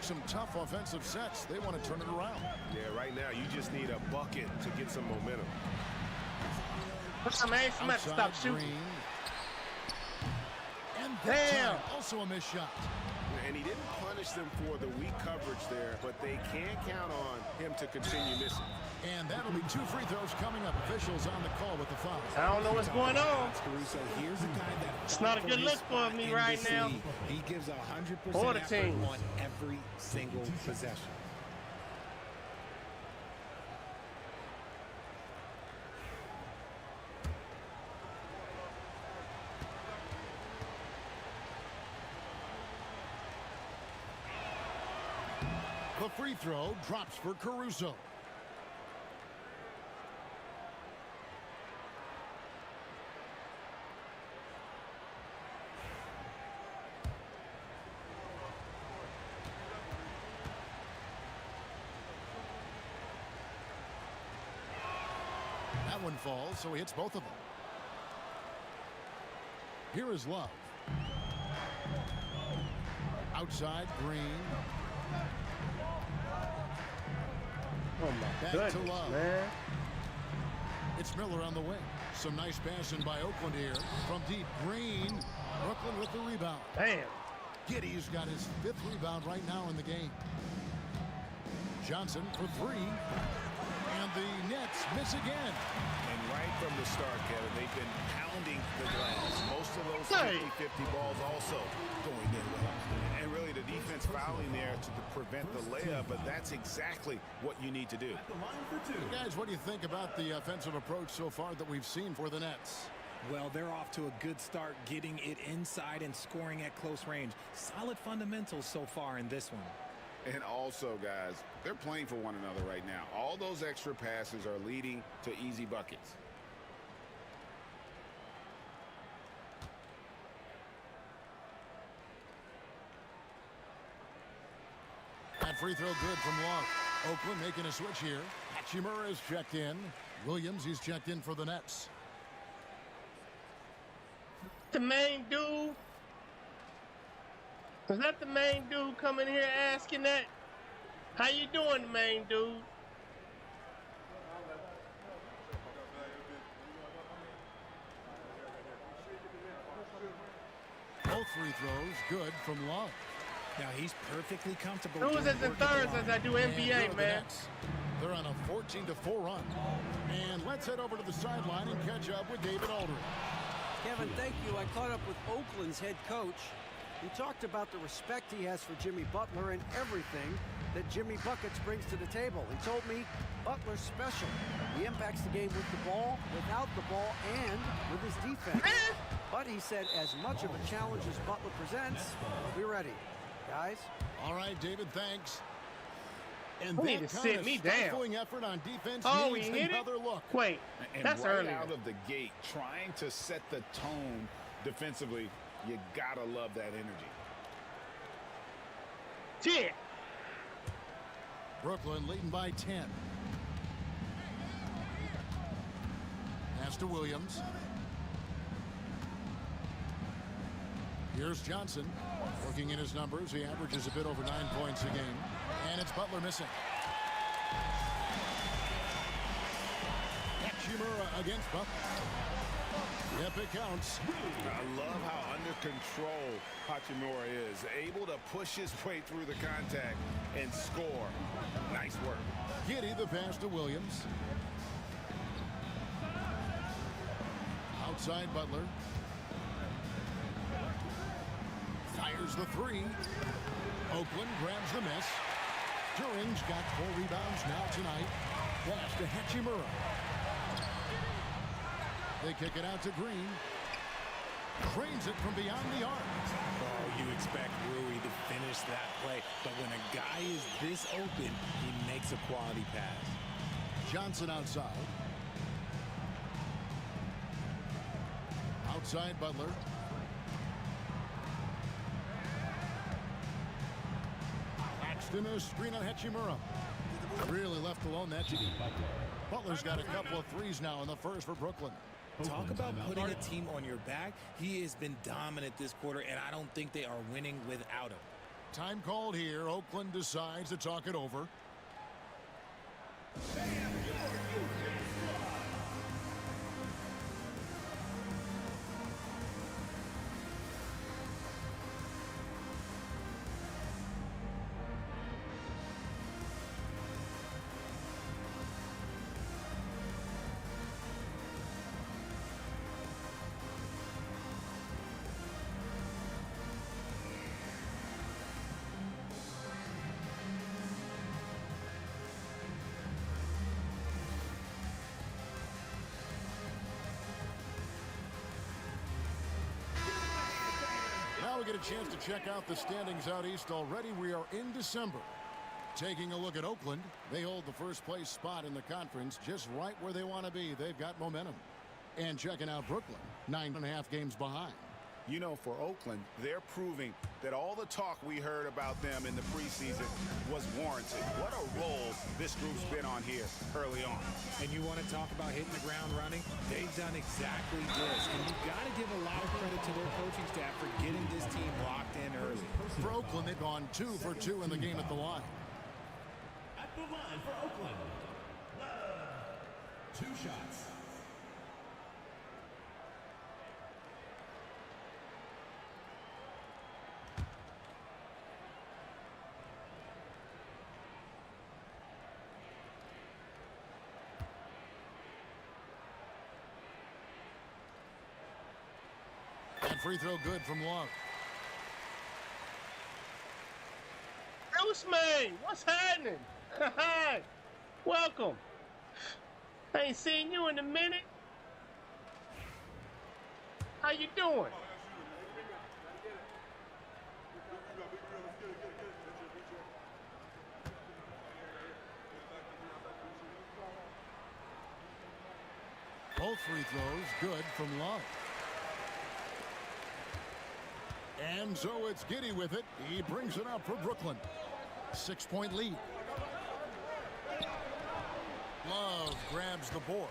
Some tough offensive sets. They want to turn it around. Yeah, right now you just need a bucket to get some momentum. Man, somebody stop shooting. Green. And damn, also a missed shot. And he didn't punish them for the weak coverage there, but they can't count on him to continue missing. And that'll be 2 free throws coming up. Officials on the call with the foul. I don't know what's going on. Caruso, here's a guy that it's not a good look for me right now. He gives 100% for the effort team on every single possession. The free throw drops for Caruso. That one falls, so he hits both of them. Here is Love. Outside, Green. Oh my Back goodness, to Love. man. It's Miller on the wing. Some nice passing by Oakland here. From deep, Green. Brooklyn with the rebound. Damn. Giddey's got his 5th rebound right now in the game. Johnson for 3. And the Nets miss again. And right from the start, Kevin, they've been pounding the glass. Most of those 50-50 balls also going their way. And really the defense fouling there to prevent the layup, but that's exactly what you need to do. Guys, what do you think about the offensive approach so far that we've seen for the Nets? Well, they're off to a good start, getting it inside and scoring at close range. Solid fundamentals so far in this one. And also, guys, they're playing for one another right now. All those extra passes are leading to easy buckets. That free throw good from Love. Oakland making a switch here. Hachimura is checked in. Williams, he's checked in for the Nets. The main dude. Is that the main dude coming here asking that? How you doing, main dude? Both free throws good from Love. Now he's perfectly comfortable. Who's as in thirds as I do NBA, man? They're on a 14-4 run. And let's head over to the sideline and catch up with David Aldridge. Kevin, thank you. I caught up with Oakland's head coach. He talked about the respect he has for Jimmy Butler and everything that Jimmy Buckets brings to the table. He told me Butler's special. He impacts the game with the ball, without the ball, and with his defense. But he said as much of a challenge as Butler presents, we're ready. Guys? All right, David, thanks. And You need to sit me down. stifling effort on defense Oh, needs he hit it? another look. Wait, And that's right early. out of the gate, trying to set the tone defensively, you gotta love that energy. Yeah. Brooklyn leading by 10. Pass to Williams. Here's Johnson. Looking at his numbers, he averages a bit over 9 points a game. And it's Butler missing. Hachimura against Butler. Yep, it counts. I love how under control Hachimura is. Able to push his way through the contact and score. Nice work. Giddey the pass to Williams. Outside Butler. Fires the three. Oakland grabs the miss. Turing's got 4 rebounds now tonight. Pass to Hachimura. They kick it out to Green. Trains it from beyond the arc. Oh, you expect Rui to finish that play, but when a guy is this open, he makes a quality pass. Johnson outside. Outside Butler. Laxton a screen on Hachimura. Really left alone that time. Butler's got a couple of threes now in the first for Brooklyn. Talk about putting a team on your back. He has been dominant this quarter, and I don't think they are winning without him. Time called here. Oakland decides to talk it over. Now we get a chance to check out the standings out east already. We are in December. Taking a look at Oakland, they hold the first place spot in the conference just right where they want to be. They've got momentum. And checking out Brooklyn, 9.5 games behind. You know, for Oakland, they're proving that all the talk we heard about them in the preseason was warranted. What a role this group's been on here early on. And you want to talk about hitting the ground running? They've done exactly this. And you've got to give a lot of credit to their coaching staff for getting this team locked in early. For Oakland, they've gone 2 for 2 in the game at the line. At the line for Oakland. 2 shots. And free throw good from Long. Bruce man, what's happening? Welcome. I ain't seen you in a minute. How you doing? Both free throws good from Long. And so it's Giddey with it. He brings it up for Brooklyn. 6-point lead. Love grabs the board.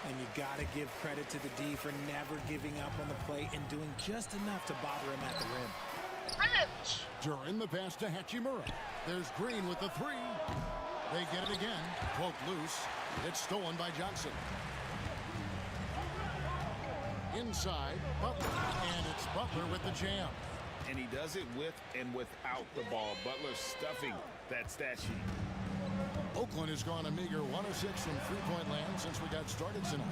And you got to give credit to the D for never giving up on the play and doing just enough to bother him at the rim. During the pass to Hachimura. There's Green with the three. They get it again. Cloak loose. It's stolen by Johnson. Inside, Butler. And it's Butler with the jam. And he does it with and without the ball. Butler stuffing that stat sheet. Oakland has gone a meager 1 of 6 from three-point land since we got started tonight.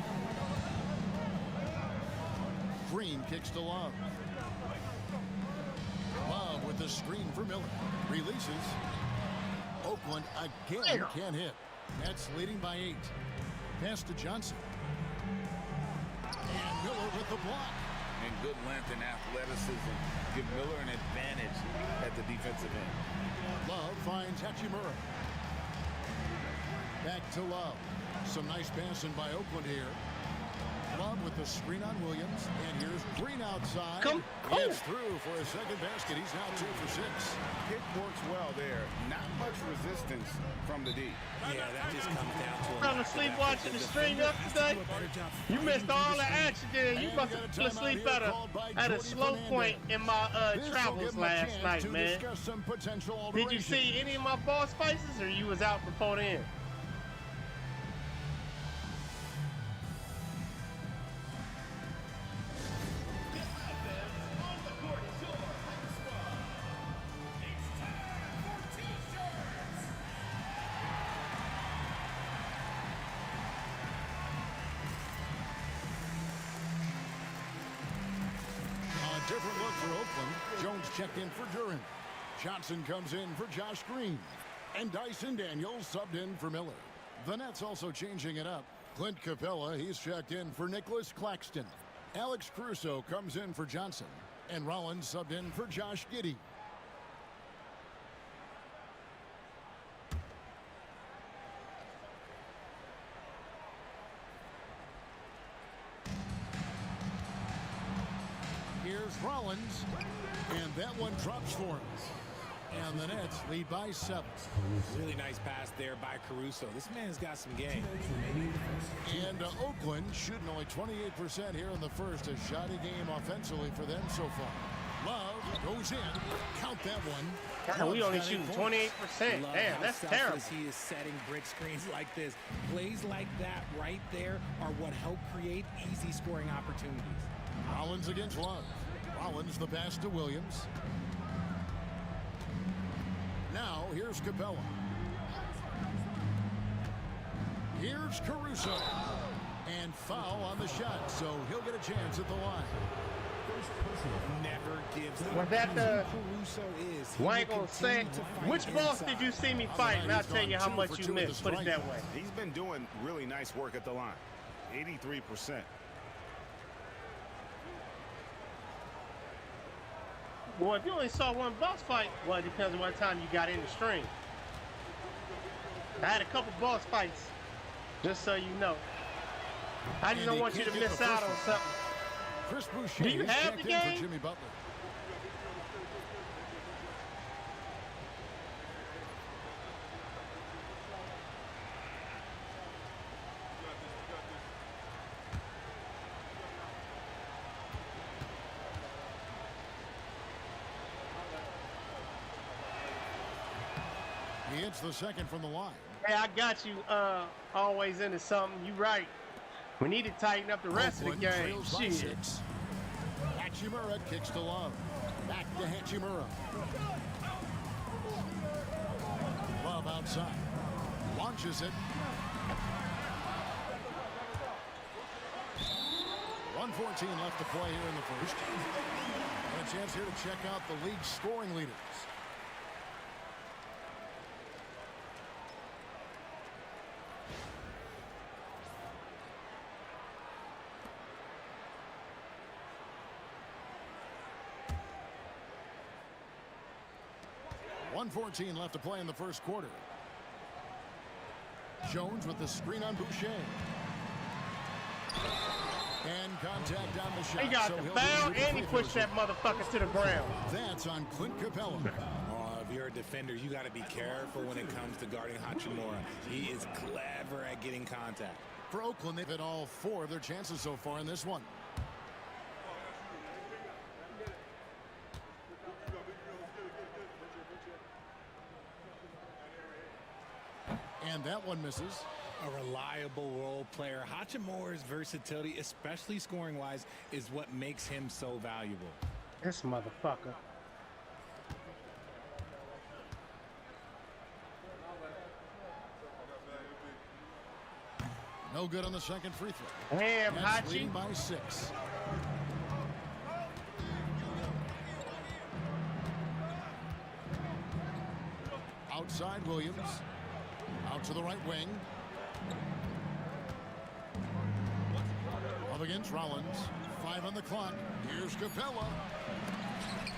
Green kicks to Love. Love with the screen for Miller. Releases. Oakland again can't hit. Nets leading by 8. Pass to Johnson. And Miller with the block. And good length and athleticism give Miller an advantage at the defensive end. Love finds Hachimura. Back to Love. Some nice passing by Oakland here. Love with the screen on Williams. And here's Green outside. It's through for a second basket. He's now 2 for 6. Pick works well there. Not much resistance from the D. Yeah, that just comes down to I'm asleep watching the string up today. You missed all the action there. You must have fell asleep at a slow point in my travels last night, man. Did you see any of my ball spices, or you was out before then? Different look for Oakland. Jones checked in for Duran. Johnson comes in for Josh Green. And Dyson Daniels subbed in for Miller. The Nets also changing it up. Clint Capella, he's checked in for Nicholas Claxton. Alex Caruso comes in for Johnson. And Rollins subbed in for Josh Giddey. Here's Rollins, and that one drops for him. And the Nets lead by 7. Really nice pass there by Caruso. This man's got some game. And Oakland shooting only 28% here in the first. A shoddy game offensively for them so far. Love goes in. Count that one. God, we only shooting 28%. Damn, that's terrible. He is setting brick screens like this. Plays like that right there are what help create easy scoring opportunities. Rollins against Love. Rollins the pass to Williams. Now here's Capella. Here's Caruso. And foul on the shot, so he'll get a chance at the line. Never gives up. Was that the Caruso is? Well, I ain't gonna say which boss did you see me fight, and I'll tell you how much you missed. Put it that way. He's been doing really nice work at the line. 83%. Well, if you only saw one boss fight, well, it depends on what time you got in the stream. I had a couple boss fights, just so you know. I just don't want you to miss out on something. Chris Boucher do you have the game? For Jimmy Butler. He hits the second from the line. Hey, I got you always into something. You right. We need to tighten up the rest of the game. Shit. Hachimura kicks to Love. Back to Hachimura. Love outside. Launches it. 1:14 left to play here in the first. And a chance here to check out the league's scoring leaders. .14 left to play in the first quarter. Jones with the screen on Boucher. And contact on the shot. He got the foul and he pushed that motherfucker to the ground. That's on Clint Capella. If you're you're a defender, you got to be careful when it comes to guarding Hachimura. He is clever at getting contact. For Oakland, they've hit all 4 of their chances so far in this one. And that one misses. A reliable role player. Hachimura's versatility, especially scoring-wise, is what makes him so valuable. This motherfucker. No good on the second free throw. Damn, That's Hachi. leading by 6. Outside Williams. Out to the right wing. Up against Rollins. 5 on the clock. Here's Capella.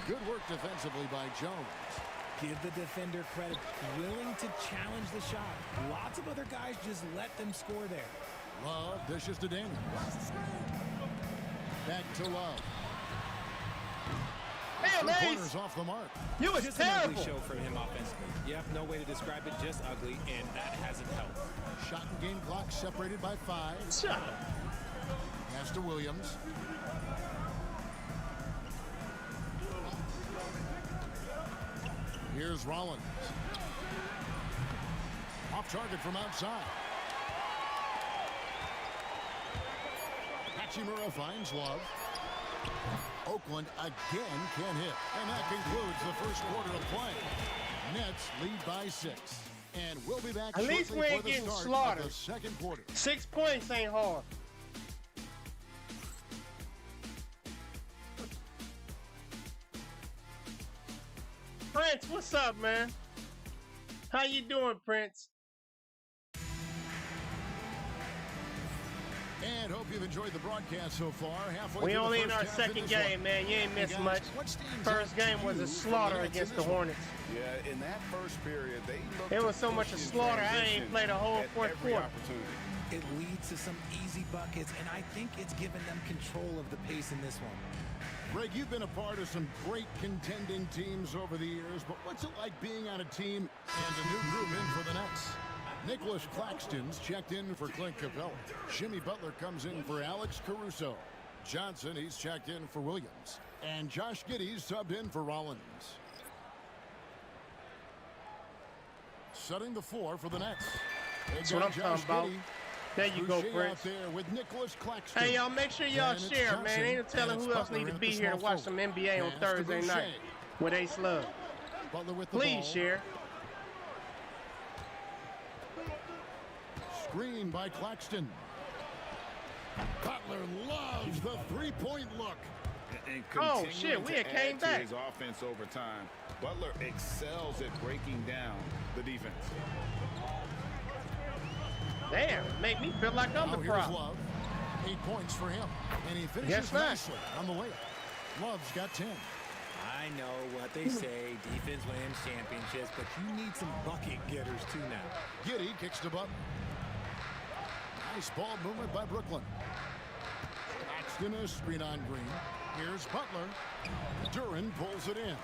Good work defensively by Jones. Give the defender credit. Willing to challenge the shot. Lots of other guys just let them score there. Love dishes to Daniels. Back to Love. Damn, Ace. Corners off the mark. You was Just terrible. an ugly show from him offensively. Yep, no way to describe it, just ugly, and that hasn't helped. Shot and game clock separated by 5. Shut up. Pass to Williams. Here's Rollins. Off target from outside. Hachimura finds Love. Oakland again can't hit. And that concludes the first quarter of play. Nets lead by 6. And we'll be back At least we shortly ain't for the getting start slaughtered. of the second quarter. 6 points ain't hard. Prince, what's up, man? How you doing, Prince? And hope you've enjoyed the broadcast so far. Halfway We through only the in first our half second this one. game, man. You ain't missed Hey guys, much. what stands First out game to was you a from the slaughter Nets in against the this one? Hornets. Yeah, in that first period, they looked It was to so much push a in slaughter, I ain't transition played a whole at fourth every quarter. opportunity. It leads to some easy buckets, and I think it's given them control of the pace in this one. Greg, you've been a part of some great contending teams over the years, but what's it like being on a team and a new group in for the Nets? Nicholas Claxton's checked in for Clint Capella. Jimmy Butler comes in for Alex Caruso. Johnson, he's checked in for Williams. And Josh Giddey's subbed in for Rollins. Setting the floor for the Nets. That's what I'm talking about. There you go, Boucher Prince. out there with Nicholas Claxton. Hey, y'all, make sure y'all And it's share, man. Johnson, Ain't no telling and who it's else Butler need to in be at the here to small watch some forward. NBA on Pass to Thursday Boucher. night with Ace Love. Butler with the Please ball. share. Screen by Claxton. Butler loves the three-point look. And Oh, continuing shit, we to had came add to back. his offense over time. Butler excels at breaking down the defense. Damn, make me feel like I'm Now the here's problem. Love. 8 points for him. And he Guess finishes not. nicely on the layup. Love's got 10. I know what they say, defense wins championships, but you need some bucket getters too now. Giddey kicks to Butler. Nice ball movement by Brooklyn. Claxton a screen on Green. Here's Butler. Duran pulls it in.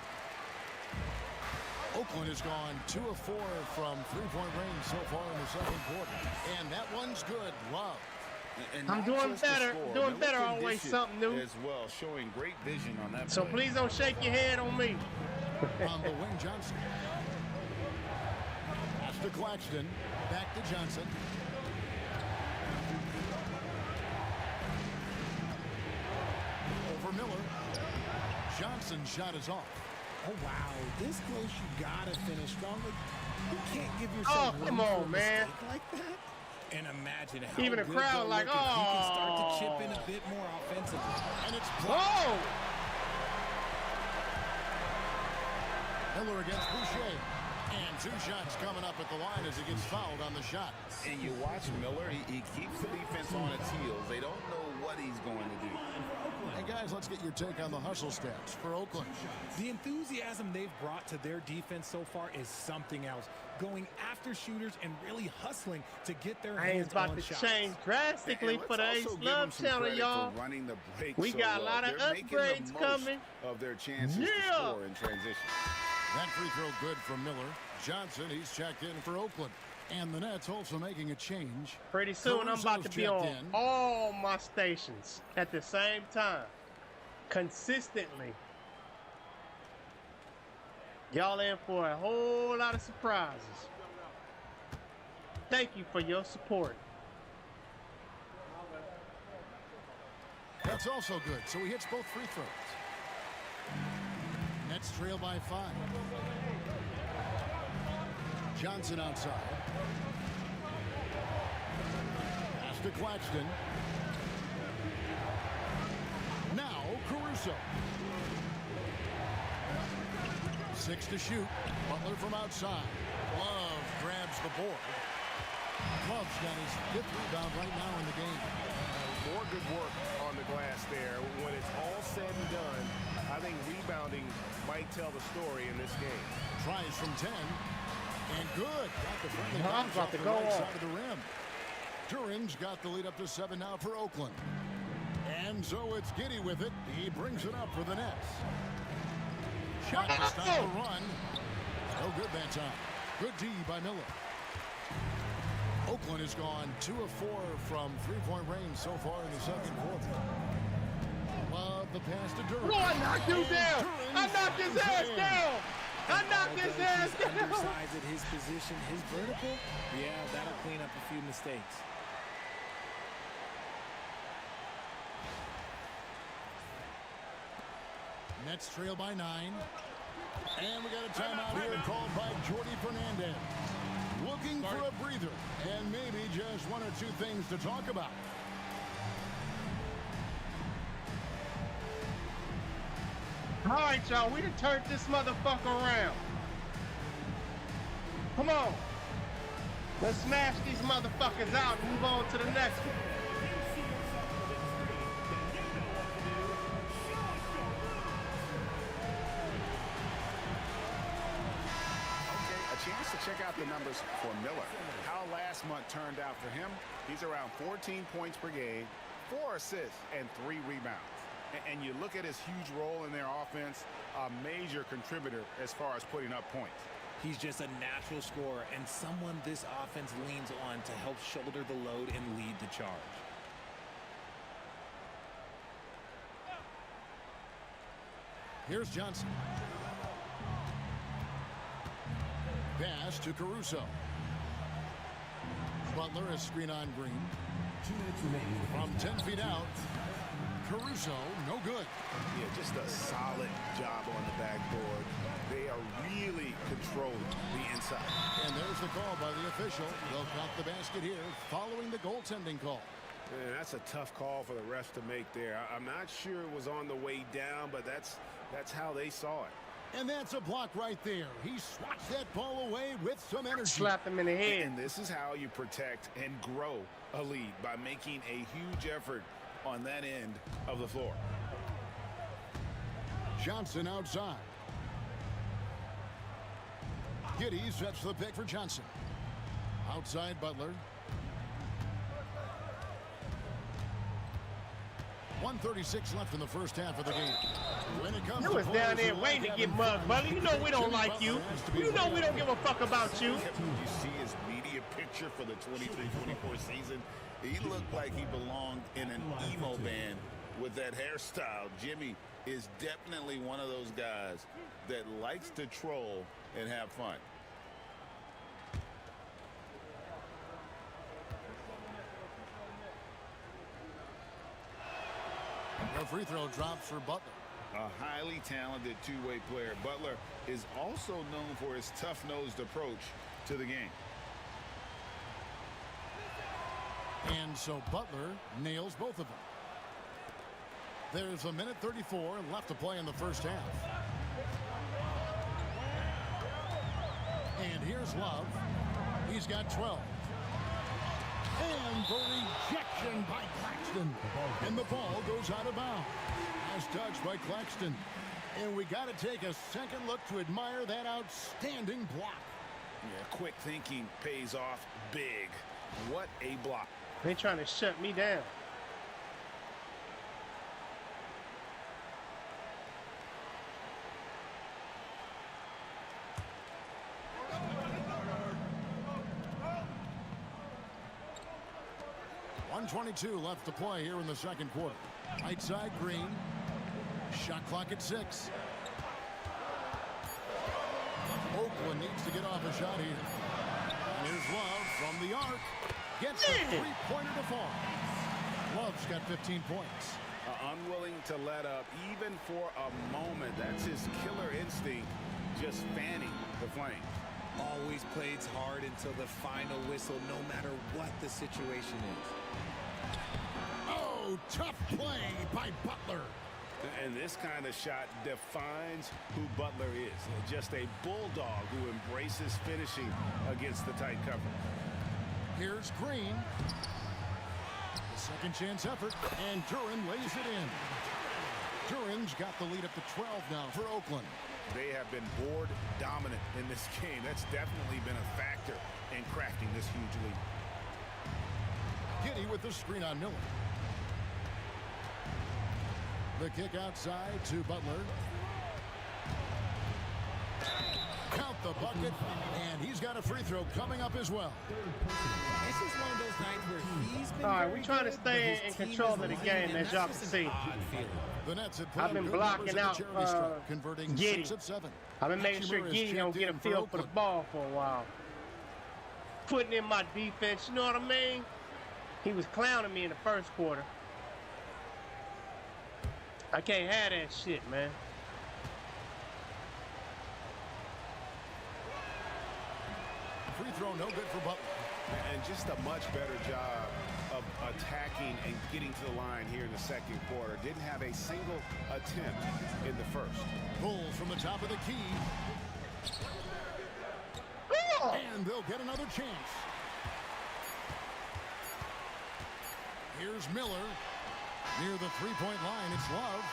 Oakland has gone 2 of 4 from three-point range so far in the second quarter. And that one's good. Love. And I'm not doing just the better. score, Doing but better, look at always this something new. as well, showing great vision on that So play. please don't shake your head on me. On the wing, Johnson. Pass to Claxton. Back to Johnson. Over Miller. Johnson's shot is off. Oh, wow. This close, you got to finish strong. You can't give yourself Oh, room come for on, a man. mistake like that. And imagine how Even the good crowd they'll like, look if you can start to oh. chip in a bit more offensively. And it's Whoa! Miller against Boucher. And 2 shots coming up at the line as he gets fouled on the shot. And you watch Miller, he keeps the defense on its heels. They don't know what he's going to do. Hey, guys, let's get your take on the hustle stats for Oakland. The enthusiasm they've brought to their defense so far is something else. Going after shooters and really hustling to get their I ain't hands about on to shots. change drastically And for the let's Ace also give Love them some channel, credit y'all. for running the break We so got a well. lot of They're making the upgrades most coming. of their chances Yeah. to score in transition. That free throw good from Miller. Johnson, he's checked in for Oakland. And the Nets also making a change. Pretty soon I'm about to be on in. all my stations at the same time. Consistently. Y'all in for a whole lot of surprises. Thank you for your support. That's also good, so he hits both free throws. Nets trail by 5. Johnson outside. Pass to Claxton. Now Caruso. 6 to shoot. Butler from outside. Love grabs the board. Love's got his 5th rebound right now in the game. More good work on the glass there. When it's all said and done, I think rebounding might tell the story in this game. Tries from 10. And good. Got the friendly I'm bounce about off to the go right on. side of the rim. Duran's got the lead up to 7 now for Oakland. And so it's Giddey with it. He brings it up for the Nets. Shot to stop the run. No good that time. Good D by Miller. Oakland has gone 2 of 4 from three-point range so far in the second quarter. Love the pass to Durant. No, I knocked you down. I knocked his ass down. I knocked his ass down. Undersized at his position, his vertical. Yeah, that'll clean up a few mistakes. Nets trail by 9. And we got a timeout here called by Jordi Fernandez. Looking for a breather and maybe just 1 or 2 things to talk about. All right, y'all, we done turned this motherfucker around. Come on. Let's smash these motherfuckers out and move on to the next one. Chance to check out the numbers for Miller. How last month turned out for him. He's around 14 points per game, 4 assists, and 3 rebounds. And you look at his huge role in their offense, a major contributor as far as putting up points. He's just a natural scorer and someone this offense leans on to help shoulder the load and lead the charge. Here's Johnson. Pass to Caruso. Butler is screen on Green. 2 minutes remaining. From 10 feet out. Caruso, no good. Yeah, just a solid job on the backboard. They are really controlling the inside. And there's the call by the official. They'll count the basket here following the goaltending call. Man, that's a tough call for the refs to make there. I'm not sure it was on the way down, but that's how they saw it. And that's a block right there. He swats that ball away with some energy. Slapped him in the head. And this is how you protect and grow a lead, by making a huge effort on that end of the floor. Johnson outside. Giddey sets the pick for Johnson. Outside Butler. 1:36 left in the first half of the game. When it comes You was down there waiting to get mugged, buddy. You know we don't like you. You know we don't give a fuck about you. You see his media picture for the 23-24 season. He looked like he belonged in an emo band with that hairstyle. Jimmy is definitely one of those guys that likes to troll and have fun. The free throw drops for Butler. A highly talented two-way player. Butler is also known for his tough-nosed approach to the game. And so Butler nails both of them. There's 1:34 left to play in the first half. And here's Love. He's got 12. And the rejection by Claxton. And the ball goes out of bounds. As touched by Claxton. And we got to take a second look to admire that outstanding block. Yeah, quick thinking pays off big. What a block. They trying to shut me down. 2:22 left to play here in the second quarter. Right side, Green. Shot clock at 6. Oakland needs to get off a shot here. And here's Love from the arc. Gets the three-pointer to fall. Love's got 15 points. Unwilling to let up even for a moment. That's his killer instinct, just fanning the flames. Always plays hard until the final whistle, no matter what the situation is. Oh, tough play by Butler. And this kind of shot defines who Butler is. Just a bulldog who embraces finishing against the tight cover. Here's Green. The second chance effort, and Duren lays it in. Duren's got the lead up to 12 now for Oakland. They have been board dominant in this game. That's definitely been a factor in crafting this huge lead. Giddey with the screen on Newley. The kick outside to Butler. Count the bucket, and he's got a free throw coming up as well. This is one of those nights where he's been all right, we're trying to stay in control of the game, as y'all can see. The Nets had I've been blocking out converting Giddey. 6 of 7. I've been making sure Giddey don't get a feel for the ball for a while. Putting in my defense, you know what I mean? He was clowning me in the first quarter. I can't have that shit, man. Free throw no good for Butler. And just a much better job of attacking and getting to the line here in the second quarter. Didn't have a single attempt in the first. Bull from the top of the key. And they'll get another chance. Here's Miller. Near the three-point line, it's Love.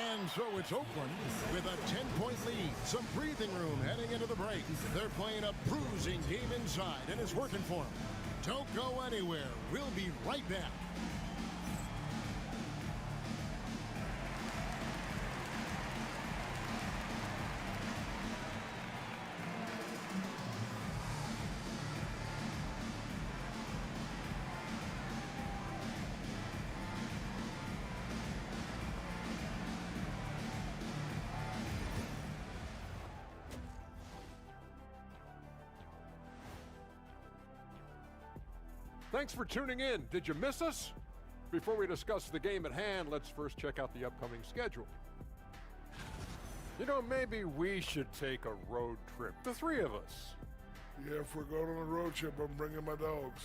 And so it's Oakland with a 10-point lead. Some breathing room heading into the break. They're playing a bruising game inside, and it's working for them. Don't go anywhere. We'll be right back. Thanks for tuning in. Did you miss us? Before we discuss the game at hand, let's first check out the upcoming schedule. You know, maybe we should take a road trip, the three of us. Yeah, if we're going on a road trip, I'm bringing my dogs.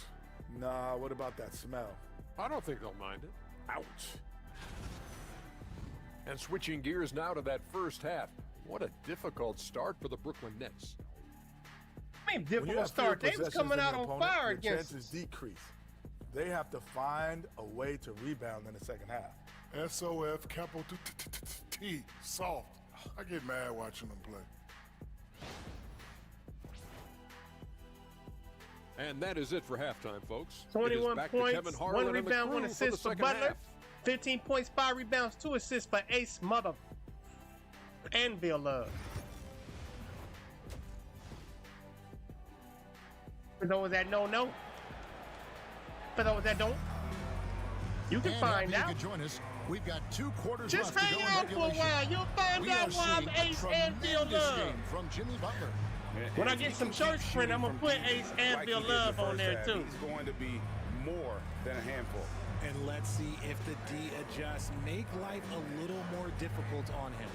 Nah, what about that smell? I don't think they'll mind it. Ouch. And switching gears now to that first half. What a difficult start for the Brooklyn Nets. I mean, difficult start. They was coming out on fire against chances decrease. They have to find a way to rebound in the second half. SOF, capital T, soft. I get mad watching them play. And that is it for halftime, folks. 21 points, 1 rebound, 1 assist for Butler. 15 points, 5 rebounds, 2 assists for Ace Mother Anvil Love. For those that don't know, for those that don't, you can find out. You can join us. We've got 2 quarters just left to go in hang out for a while. You'll find out why I'm Ace Anvil Love. From Jimmy Butler. When I get some shirts print, I'm gonna put Ace Anvil Love on there too. He's going to be more than a handful. And let's see if the D adjusts, make life a little more difficult on him.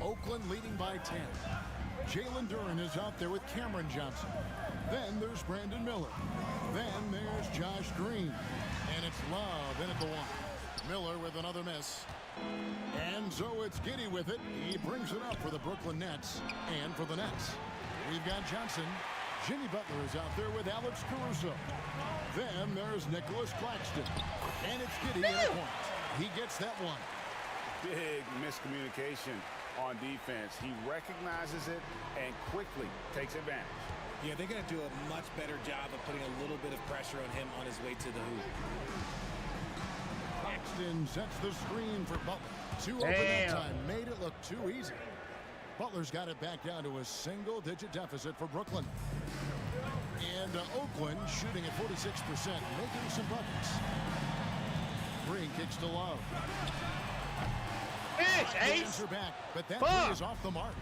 Oakland leading by 10. Jalen Duren is out there with Cameron Johnson. Then there's Brandon Miller. Then there's Josh Green. And it's Love in at the one. Miller with another miss. And so it's Giddey with it. He brings it up for the Brooklyn Nets and for the Nets. We've got Johnson. Jimmy Butler is out there with Alex Caruso. Then there's Nicholas Claxton. And it's Giddey in a point. He gets that one. Big miscommunication on defense. He recognizes it and quickly takes advantage. Yeah, they're going to do a much better job of putting a little bit of pressure on him on his way to the hoop. Claxton sets the screen for Butler. Too open that time. Made it look too easy. Butler's got it back down to a single-digit deficit for Brooklyn. And Oakland shooting at 46%, making some buckets. Green kicks to Love. Ace! Are back, but that three is off the mark.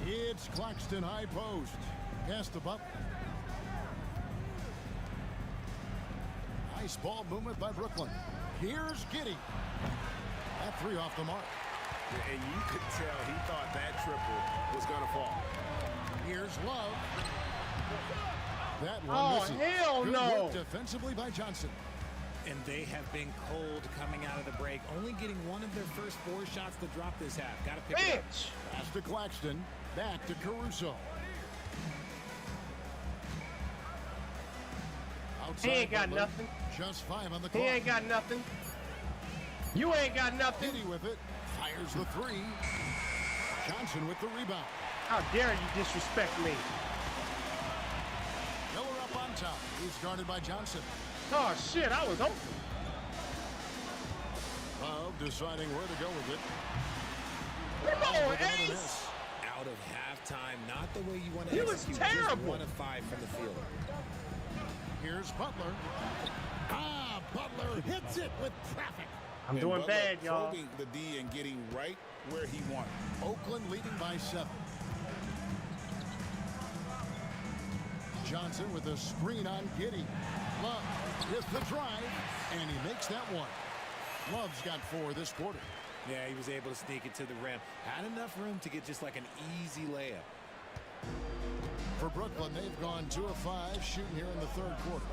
It's Claxton high post. Pass to Butler. Nice ball movement by Brooklyn. Here's Giddey. That three off the mark. And you could tell he thought that triple was going to fall. Here's Love. That one misses. Hell Good no. work defensively by Johnson. And they have been cold coming out of the break, only getting one of their first 4 shots to drop this half. Got to pick it up. Pass to Claxton. Back to Caruso. Outside He ain't got Butler. nothing. Just 5 on the clock. He ain't got nothing. You ain't got nothing. Giddey with it. Fires the three. Johnson with the rebound. How dare you disrespect me? Miller up on top. He's guarded by Johnson. Oh, shit, I was open. Love deciding where to go with it. Come on, Ace! Out of halftime, not the way you want to He execute. was terrible. Just 1 of 5 from the field. Here's Butler. Butler hits it with traffic. I'm doing bad, y'all. Holding the D and getting right where he wanted. Oakland leading by 7. Johnson with a screen on Giddey. Love hits the drive, and he makes that one. Love's got 4 this quarter. Yeah, he was able to sneak it to the rim. Had enough room to get just like an easy layup. For Brooklyn, they've gone 2 of 5 shooting here in the third quarter.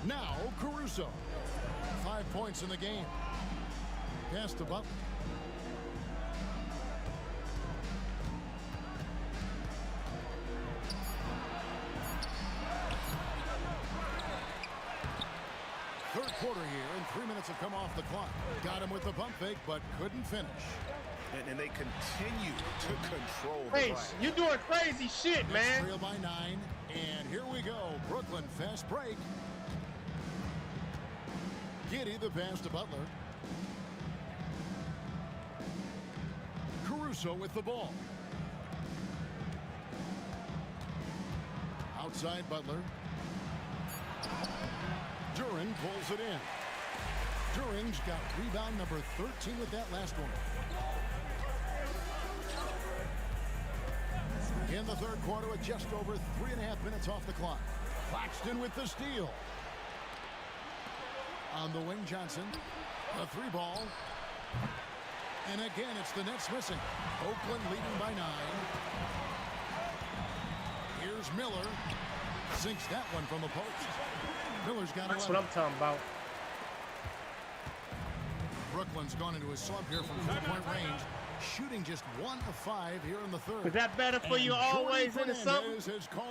Now Caruso. 5 points in the game. Pass to Butler. Third quarter here, and 3 minutes have come off the clock. Got him with the pump fake, but couldn't finish. And they continue to control the Ace, glass. you doing crazy shit, man. Trail by 9, and here we go. Brooklyn fast break. Giddey the pass to Butler. Caruso with the ball. Outside Butler. Duren pulls it in. Duren's got rebound number 13 with that last one. In the third quarter with just over 3.5 minutes off the clock. Claxton with the steal. On the wing, Johnson. A 3 ball. And again, it's the Nets missing. Oakland leading by 9. Here's Miller. Sinks that one from the post. Miller's got 11. That's what I'm talking about. Brooklyn's gone into a slump here from 3-point range. Shooting just 1 of 5 here in the third. Is that better for you always into something?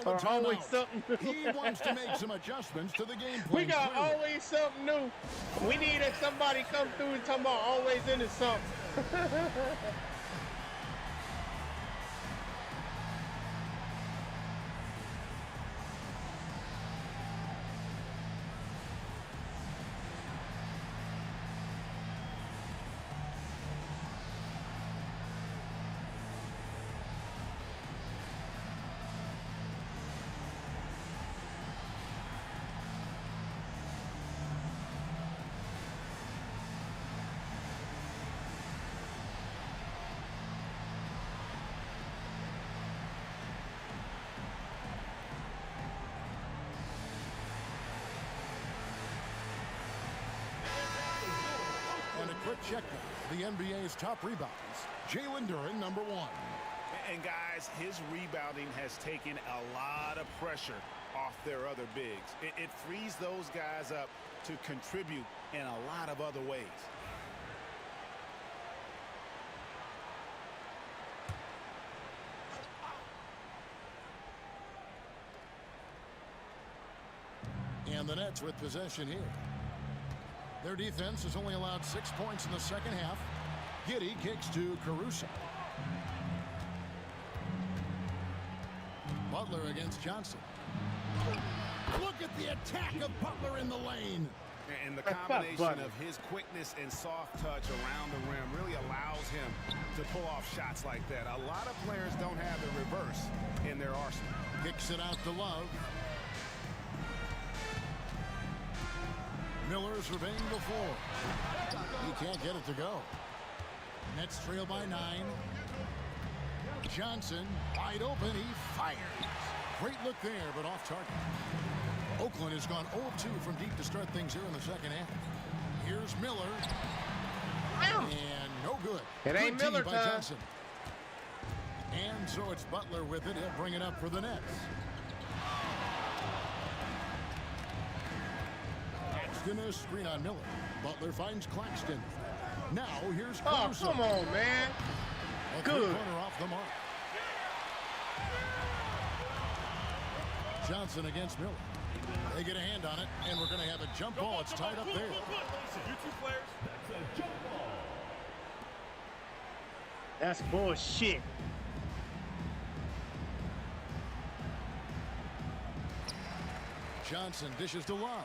Or always something new? He wants to make some adjustments to the game plan. We got always something new. We need somebody come through and talk about always into something. And a quick check now. The NBA's top rebounders. Jalen Duren, number 1. And guys, his rebounding has taken a lot of pressure off their other bigs. It frees those guys up to contribute in a lot of other ways. And the Nets with possession here. Their defense has only allowed 6 points in the second half. Giddey kicks to Caruso. Butler against Johnson. Look at the attack of Butler in the lane. And the combination of his quickness and soft touch around the rim really allows him to pull off shots like that. A lot of players don't have the reverse in their arsenal. Kicks it out to Love. Miller surveying the floor. He can't get it to go. Nets trail by 9. Johnson wide open. He fires. Great look there, but off target. Oakland has gone 0-2 from deep to start things here in the second half. Here's Miller. And no good. It ain't Good Miller by time. Johnson. And so it's Butler with it. He'll bring it up for the Nets. Claxton, a screen on Miller. Butler finds Claxton. Now here's Caruso. Oh, come on, man. A Good. three-pointer off the mark. Johnson against Miller. They get a hand on it, and we're going to have a jump ball. It's tied up there. That's bullshit. Johnson dishes to Love.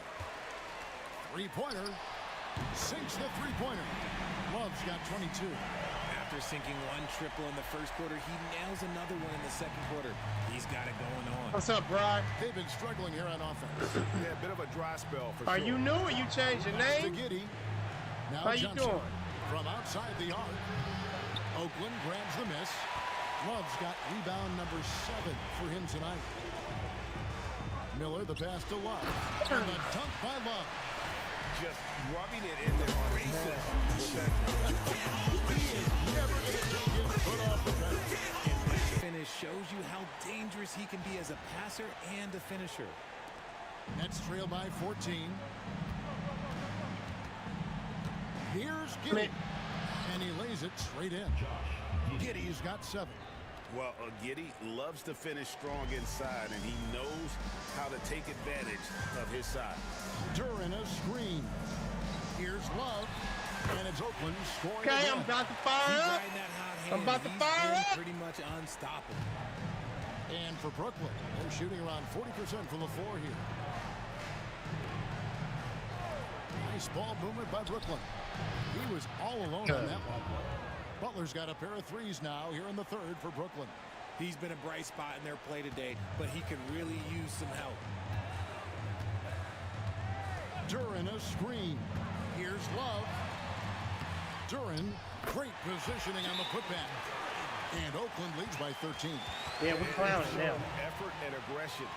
Three-pointer. Sinks the three-pointer. Love's got 22. After sinking one triple in the first quarter, he nails another one in the second quarter. He's got it going on. What's up, Brian? They've been struggling here on offense. Yeah, a bit of a dry spell for Are sure. you new or you changed your To name? Giddey. Now How you Johnson doing? from outside the arc. Oakland grabs the miss. Love's got rebound number 7 for him tonight. Miller, the pass to Love. And the dunk by Love. Just rubbing it in their faces. Finish shows you how dangerous he can be as a passer and a finisher. Nets trail by 14. Here's Giddey. And he lays it straight in. Giddey's got 7. Well, Giddey loves to finish strong inside, and he knows how to take advantage of his size. Duran a screen. Here's Love. And it's Oakland scoring. Okay, I'm about to fire up. I'm about to fire up. Pretty much unstoppable. And for Brooklyn, they're shooting around 40% from the floor here. Nice ball movement by Brooklyn. He was all alone on that one. Butler's got a pair of threes now here in the third for Brooklyn. He's been a bright spot in their play today, but he could really use some help. Duran a screen. Here's Love. Duran, great positioning on the putback. And Oakland leads by 13. Yeah, we're clowning now. Effort and aggression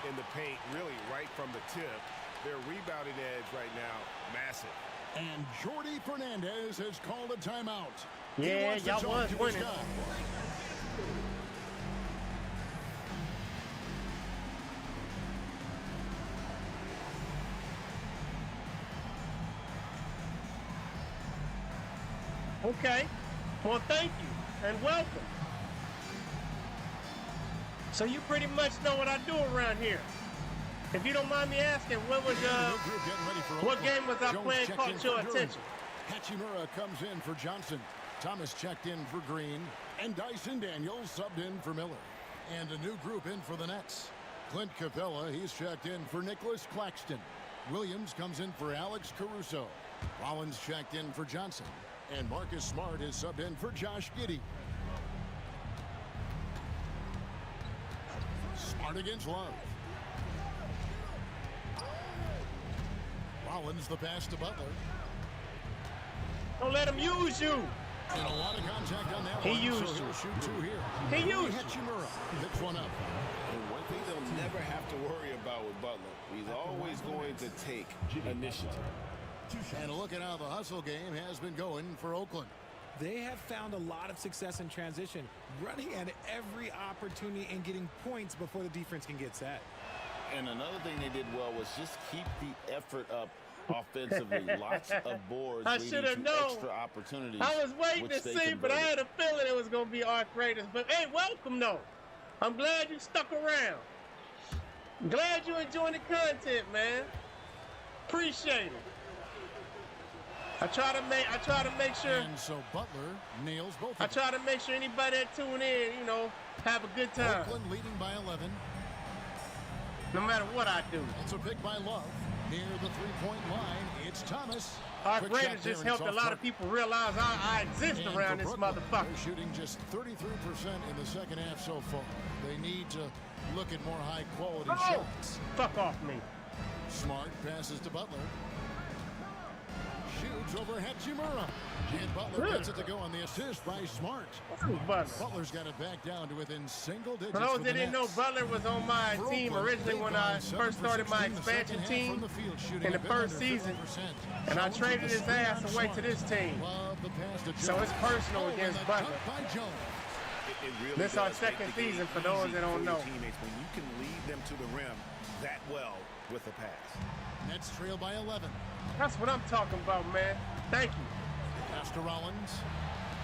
in the paint, really right from the tip. Their rebounding edge right now, massive. And Jordi Fernandez has called a timeout. Yeah, y'all was winning. Okay. Well, thank you and welcome. So you pretty much know what I do around here. If you don't mind me asking, what game was I playing caught your attention? Hachimura comes in for Johnson. Thomas checked in for Green. And Dyson Daniels subbed in for Miller. And a new group in for the Nets. Clint Capella, he's checked in for Nicholas Claxton. Williams comes in for Alex Caruso. Rollins checked in for Johnson. And Marcus Smart is subbed in for Josh Giddey. Smart against Love. Rollins the pass to Butler. Don't let him use you. And a lot of contact on that He one, used so you. he'll shoot 2 here. He used you. Hachimura picks one up. And one thing they'll never have to worry about with Butler, he's always going to take initiative. And a look at how the hustle game has been going for Oakland. They have found a lot of success in transition, running at every opportunity and getting points before the defense can get set. And another thing they did well was just keep the effort up offensively. Lots of boards I leading should have to known. extra opportunities. I was waiting which to they see, but I converted. had a feeling it was going to be Ark Raiders. But hey, welcome though. I'm glad you stuck around. Glad you enjoying the content, man. Appreciate it. I try to make sure. And so Butler nails both I of them. try to make sure anybody that tune in, have a good time. Oakland leading by 11. No matter what I do. It's a pick by Love. Near the three-point line, it's Thomas. Ark Raiders just helped a lot of people realize I exist around this motherfucker. They're shooting just 33% in the second half so far. They need to look at more high-quality shots. Fuck off me. Smart passes to Butler. Shoots over Hachimura. And Butler gets it to go on the assist by Smart. Butler's got it back down to within single digits. For those that didn't know, Butler was on my team originally when I first started my expansion team in the first season. And I traded his ass away to this team. So it's personal against Butler. This is our second season for those that don't know. Teammates, when you can lead them to the rim that well with a pass. Nets trail by 11. That's what I'm talking about, man. Thank you. Pass to Rollins.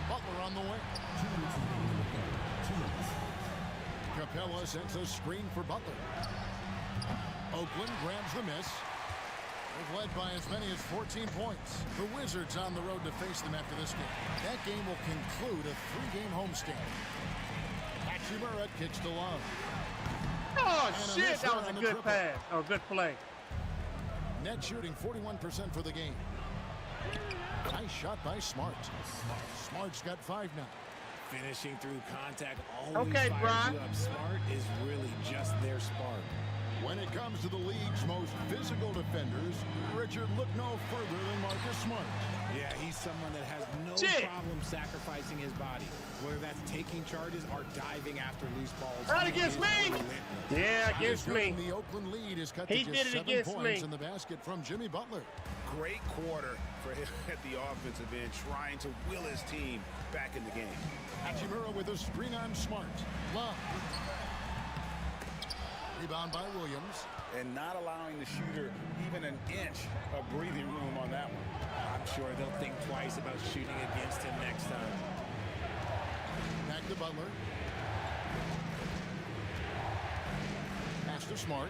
Butler on the way. Capella sends a screen for Butler. Oakland grabs the miss. They've led by as many as 14 points. The Wizards on the road to face them after this game. That game will conclude a 3-game homestand. Hachimura kicks to Love. Oh, shit, that was a good pass. Oh, good play. Net shooting 41% for the game. Nice shot by Smart. Smart's got 5 now. Finishing through contact always okay, fires Brian. you up. Smart is really just their spark. When it comes to the league's most physical defenders, Richard, look no further than Marcus Smart. Yeah, he's someone that has no problem sacrificing his body, whether that's taking charges or diving after loose balls. Not against me. Yeah, against me. The Oakland lead is cut he to did just it 7 against points me. in the basket from Jimmy Butler. Great quarter for him at the offensive end, trying to will his team back in the game. Hachimura with a screen on Smart. Love. Rebound by Williams. And not allowing the shooter even an inch of breathing room on that one. I'm sure they'll think twice about shooting against him next time. Back to Butler. Pass to Smart.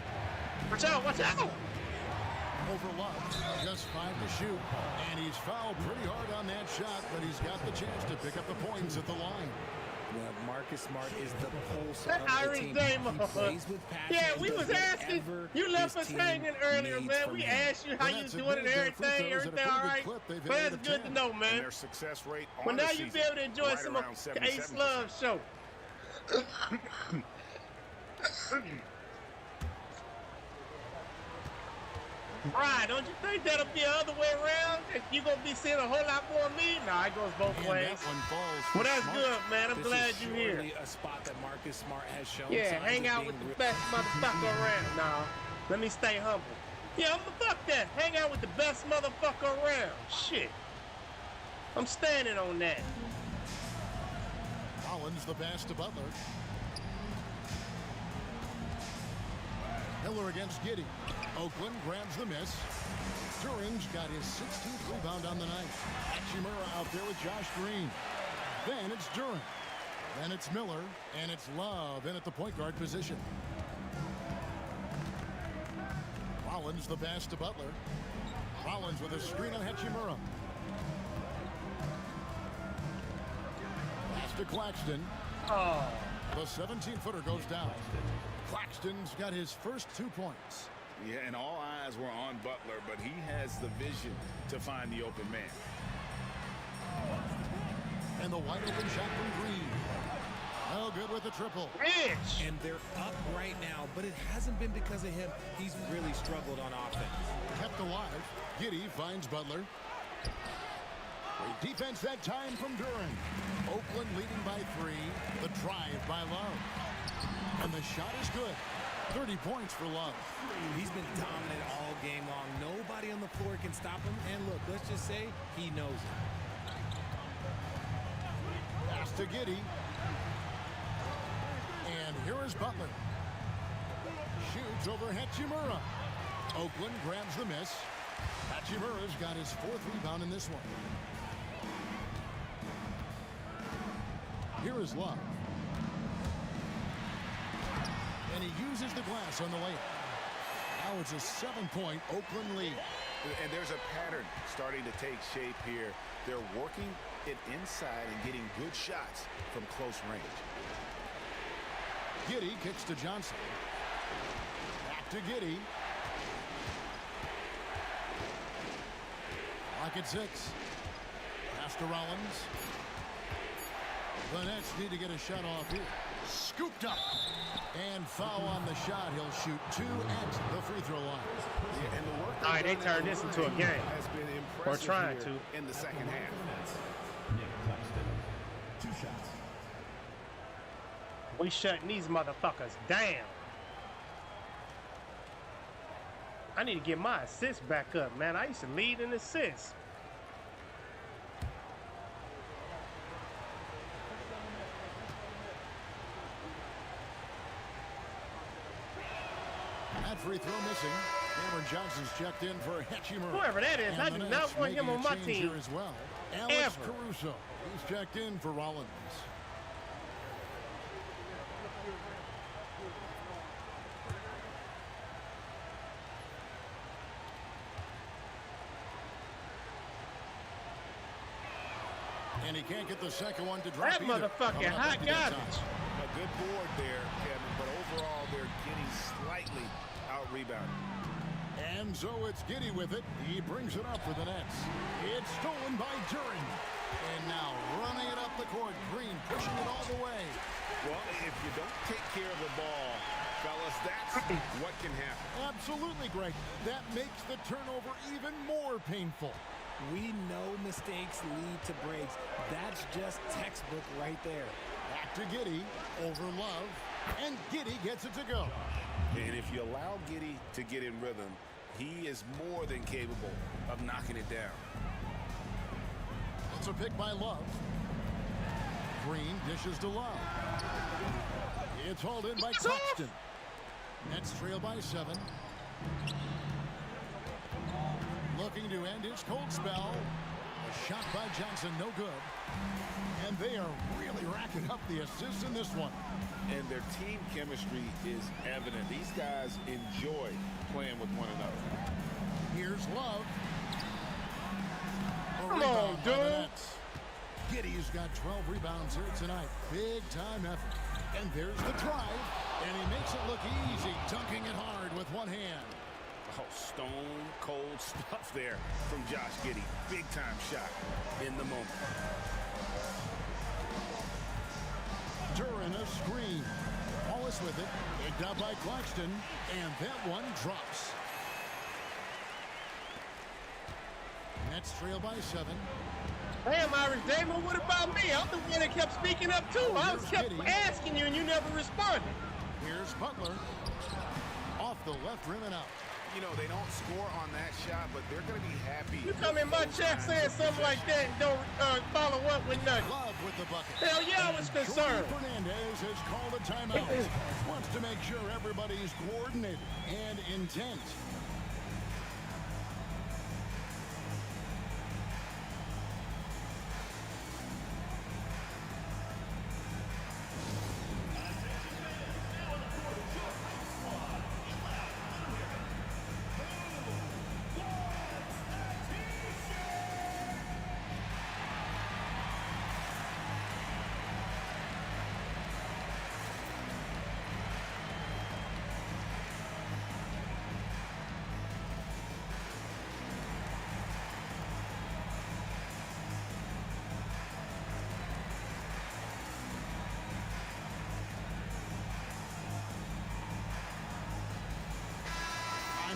Watch out, watch out! Over Love. Just 5 to shoot. And he's fouled pretty hard on that shot, but he's got the chance to pick up the points at the line. Yeah, Marcus Smart is the pulse that of the Irish team. game. He plays with passion. Yeah, we was asking. You left us hanging earlier, man. We asked you how you doing and everything. Everything all right? But that's good to know, man. And their success rate on Well, now the you'll be season, able to enjoy right some of around the Ace 77%. Love show. Right, don't you think that'll be the other way around? You're going to be seeing a whole lot more of me? No, it goes both ways. That one falls Well, that's Smart. good, man. I'm glad you're here. This is surely a spot that Marcus Smart has shown. Yeah, signs hang of out being with the best motherfucker around. Nah, let me stay humble. Yeah, fuck that. Hang out with the best motherfucker around. Shit. I'm standing on that. Rollins the pass to Butler. Miller against Giddey. Oakland grabs the miss. Turing's got his 16th rebound on the night. Hachimura out there with Josh Green. Then it's Durant. Then it's Miller. And it's Love in at the point guard position. Rollins the pass to Butler. Rollins with a screen on Hachimura. Pass to Claxton. Oh. The 17-footer goes down. Claxton's got his first 2 points. Yeah, and all eyes were on Butler, but he has the vision to find the open man. And the wide open shot from Green. Oh, good with the triple. Bitch. And they're up right now, but it hasn't been because of him. He's really struggled on offense. Kept alive. Giddey finds Butler. Great defense that time from Durant. Oakland leading by 3. The drive by Love. And the shot is good. 30 points for Love. He's been dominant all game long. Nobody on the floor can stop him. And look, let's just say he knows it. Pass to Giddey. And here is Butler. Shoots over Hachimura. Oakland grabs the miss. Hachimura's got his 4th rebound in this one. Here is Love. And he uses the glass on the layup. Now it's a 7-point Oakland lead. And there's a pattern starting to take shape here. They're working it inside and getting good shots from close range. Giddey kicks to Johnson. Back to Giddey. Lock at 6. Pass to Rollins. The Nets need to get a shot off here. Scooped up. And foul on the shot. He'll shoot 2 at the free throw line. Yeah, and the work All right, they turned this into a game. has been Or impressive trying here to. in the second half. Two shots. We shutting these motherfuckers down. I need to get my assists back up, man. I used to lead in assists. That free throw missing. Cameron Johnson's checked in for Hechimer. Whoever that is, I do not want him on my team. As well. Alex Caruso. He's checked in for Rollins. And he can't get the second one to drop. That motherfucking hot garbage. A good board there, Kevin, but overall they're getting slightly out-rebounded. And so it's Giddey with it. He brings it up for the Nets. It's stolen by Duran. And now running it up the court. Green pushing it all the way. Well, if you don't take care of the ball, fellas, that's what can happen. Absolutely, Greg. That makes the turnover even more painful. We know mistakes lead to breaks. That's just textbook right there. Back to Giddey. Over Love. And Giddey gets it to go. And if you allow Giddey to get in rhythm, he is more than capable of knocking it down. It's a pick by Love. Green dishes to Love. It's hauled in by Claxton. Nets trail by 7. Looking to end his cold spell. A shot by Johnson, no good. And they are really racking up the assists in this one. And their team chemistry is evident. These guys enjoy playing with one another. Here's Love. Come on, dude. Giddey's got 12 rebounds here tonight. Big time effort. And there's the drive. And he makes it look easy, dunking it hard with one hand. Oh, stone cold stuff there from Josh Giddey. Big time shot in the moment. Duran a screen. Wallace with it. Picked up by Claxton. And that one drops. Nets trail by 7. Damn, Irish Damon, what about me? I'm the one that kept speaking up, too. I was kept asking you, and you never responded. Here's Butler. Off the left rim and out. You know, they don't score on that shot, but they're going to be happy. You come in my chat saying something like that and don't follow up with nothing. Love with the bucket. Hell yeah, I was concerned. Fernandez has called a timeout. Wants to make sure everybody's coordinated and intent.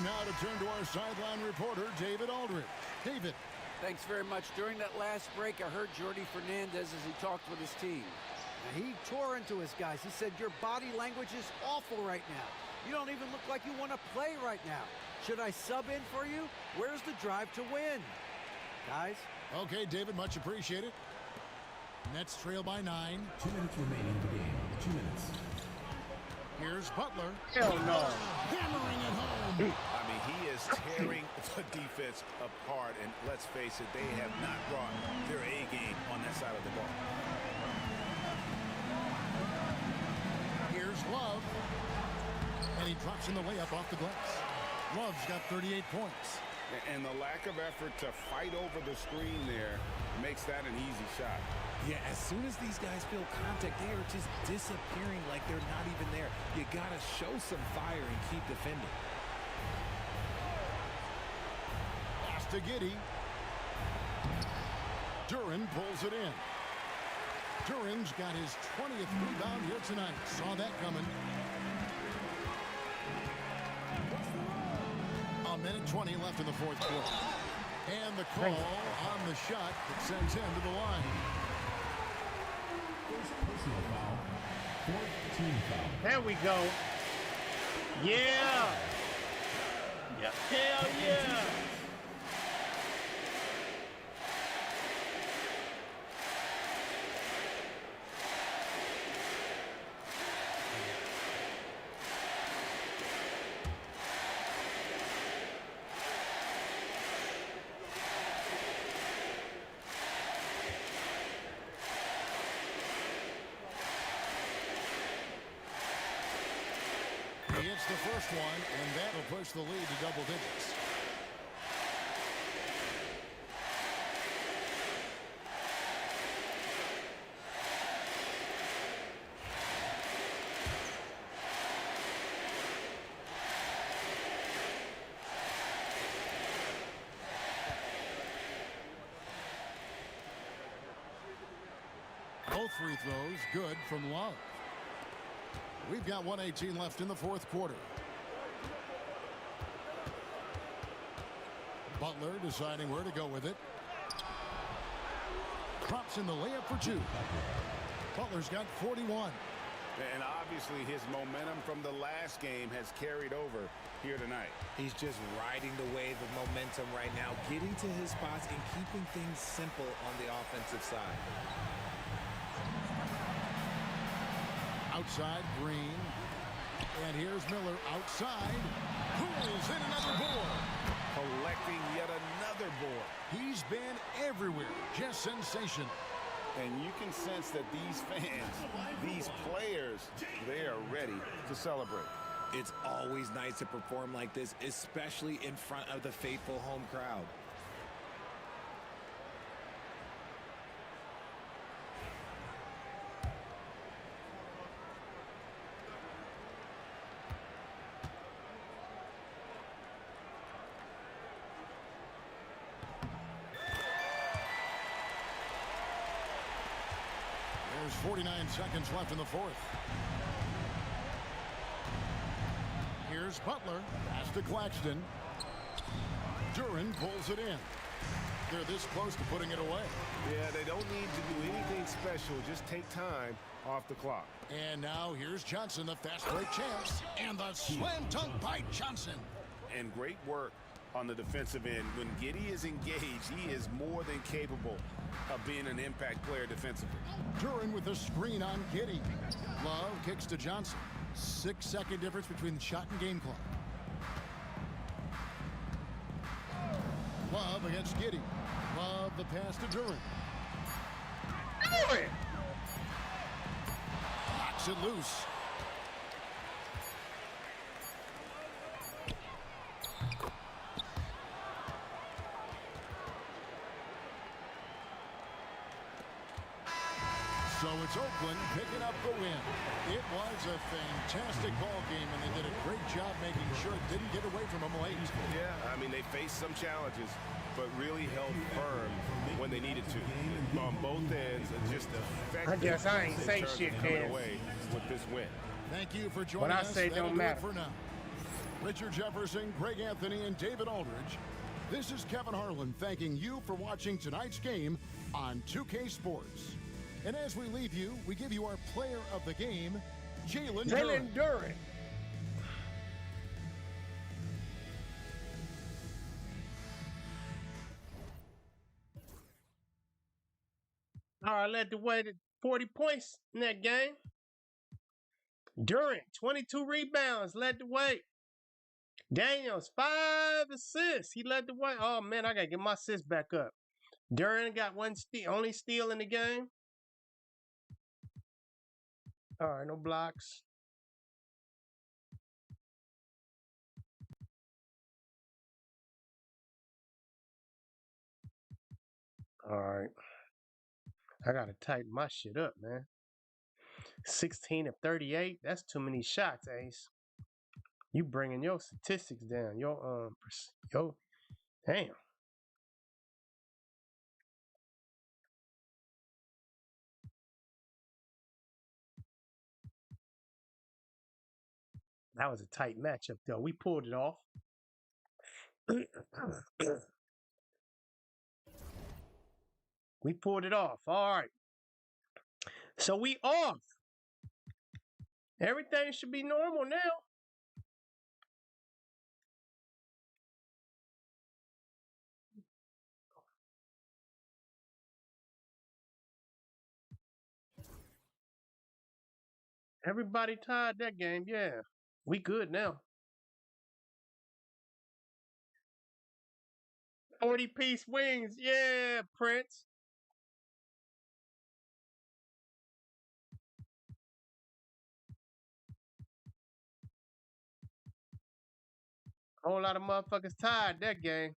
Now to turn to our sideline reporter, David Aldridge. David. Thanks very much. During that last break, I heard Jordi Fernandez as he talked with his team. Now, he tore into his guys. He said, your body language is awful right now. You don't even look like you want to play right now. Should I sub in for you? Where's the drive to win? Guys? Okay, David, much appreciated. Nets trail by 9. 2 minutes remaining in the game. 2 minutes. Here's Butler. Hell no. Hammering it home. I mean, he is tearing the defense apart, and let's face it, they have not brought their A game on that side of the ball. Here's Love. And he drops in the layup off the glass. Love's got 38 points. And the lack of effort to fight over the screen there makes that an easy shot. Yeah, as soon as these guys feel contact, they are just disappearing like they're not even there. You got to show some fire and keep defending. Pass to Giddey. Duran pulls it in. Duran's got his 20th rebound here tonight. Saw that coming. A minute 20 left in the fourth quarter. And the call on the shot that sends him to the line. Personal foul. 14 foul. There we go. Yeah. Yeah. Hell yeah. He hits the first one, and that'll push the lead to double digits. Both free throws good from Love. We've got 1:18 left in the fourth quarter. Butler deciding where to go with it. Drops in the layup for two. Butler's got 41. And obviously his momentum from the last game has carried over here tonight. He's just riding the wave of momentum right now, getting to his spots and keeping things simple on the offensive side. Outside, Green. And here's Miller outside. Pulls in another board. Collecting yet another board. He's been everywhere. Just sensational. And you can sense that these fans, these players, they are ready to celebrate. It's always nice to perform like this, especially in front of the faithful home crowd. There's 49 seconds left in the fourth. Here's Butler. Pass to Claxton. Duran pulls it in. They're this close to putting it away. Yeah, they don't need to do anything special. Just take time off the clock. And now here's Johnson, the fast break chance. And the slam dunk by Johnson. And great work on the defensive end. When Giddey is engaged, he is more than capable of being an impact player defensively. Duran with a screen on Giddey. Love kicks to Johnson. 6-second difference between the shot and game clock. Love against Giddey. Love the pass to Duran. Knocks it loose. So it's Oakland picking up the win. It was a fantastic ball game, and they did a great job making sure it didn't get away from them late. Yeah, I mean, they faced some challenges, but really held firm when they needed to. On both ends, and just effective. I guess I ain't say shit, man. Away with this win. Thank you for joining what I us. say don't matter. For now. Richard Jefferson, Greg Anthony, and David Aldridge. This is Kevin Harlan thanking you for watching tonight's game on 2K Sports. And as we leave you, we give you our player of the game, Jalen Duran. All right, led the way to 40 points in that game. Duran, 22 rebounds, led the way. Daniels, 5 assists. He led the way. Oh, man, I got to get my assists back up. Duran got one steal, only steal in the game. All right, no blocks. All right. I got to tighten my shit up, man. 16 of 38. That's too many shots, Ace. You bringing your statistics down. Yo, damn. That was a tight matchup, though. We pulled it off. We pulled it off. All right. So we off. Everything should be normal now. Everybody tied that game. Yeah. We good now. 40-piece wings. Yeah, Prince. Whole lot of motherfuckers tied that game.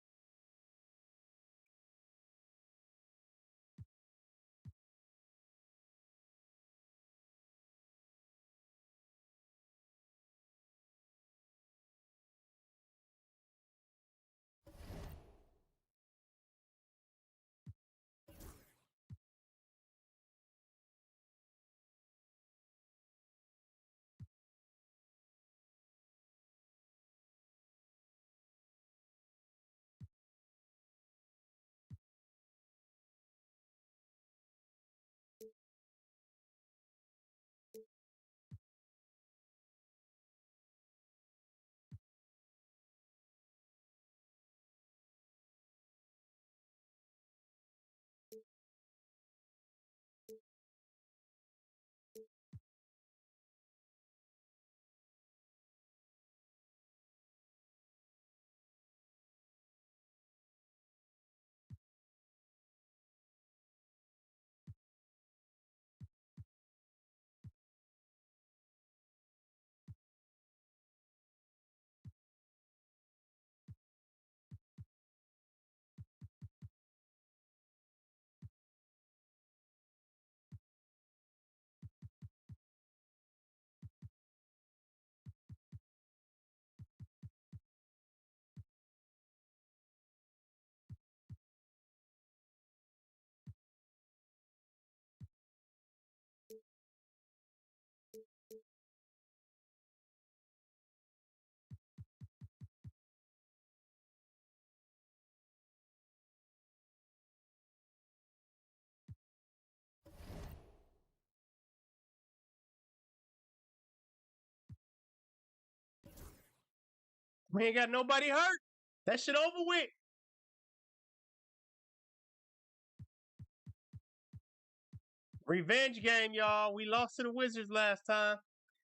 We ain't got nobody hurt. That shit over with. Revenge game, y'all. We lost to the Wizards last time.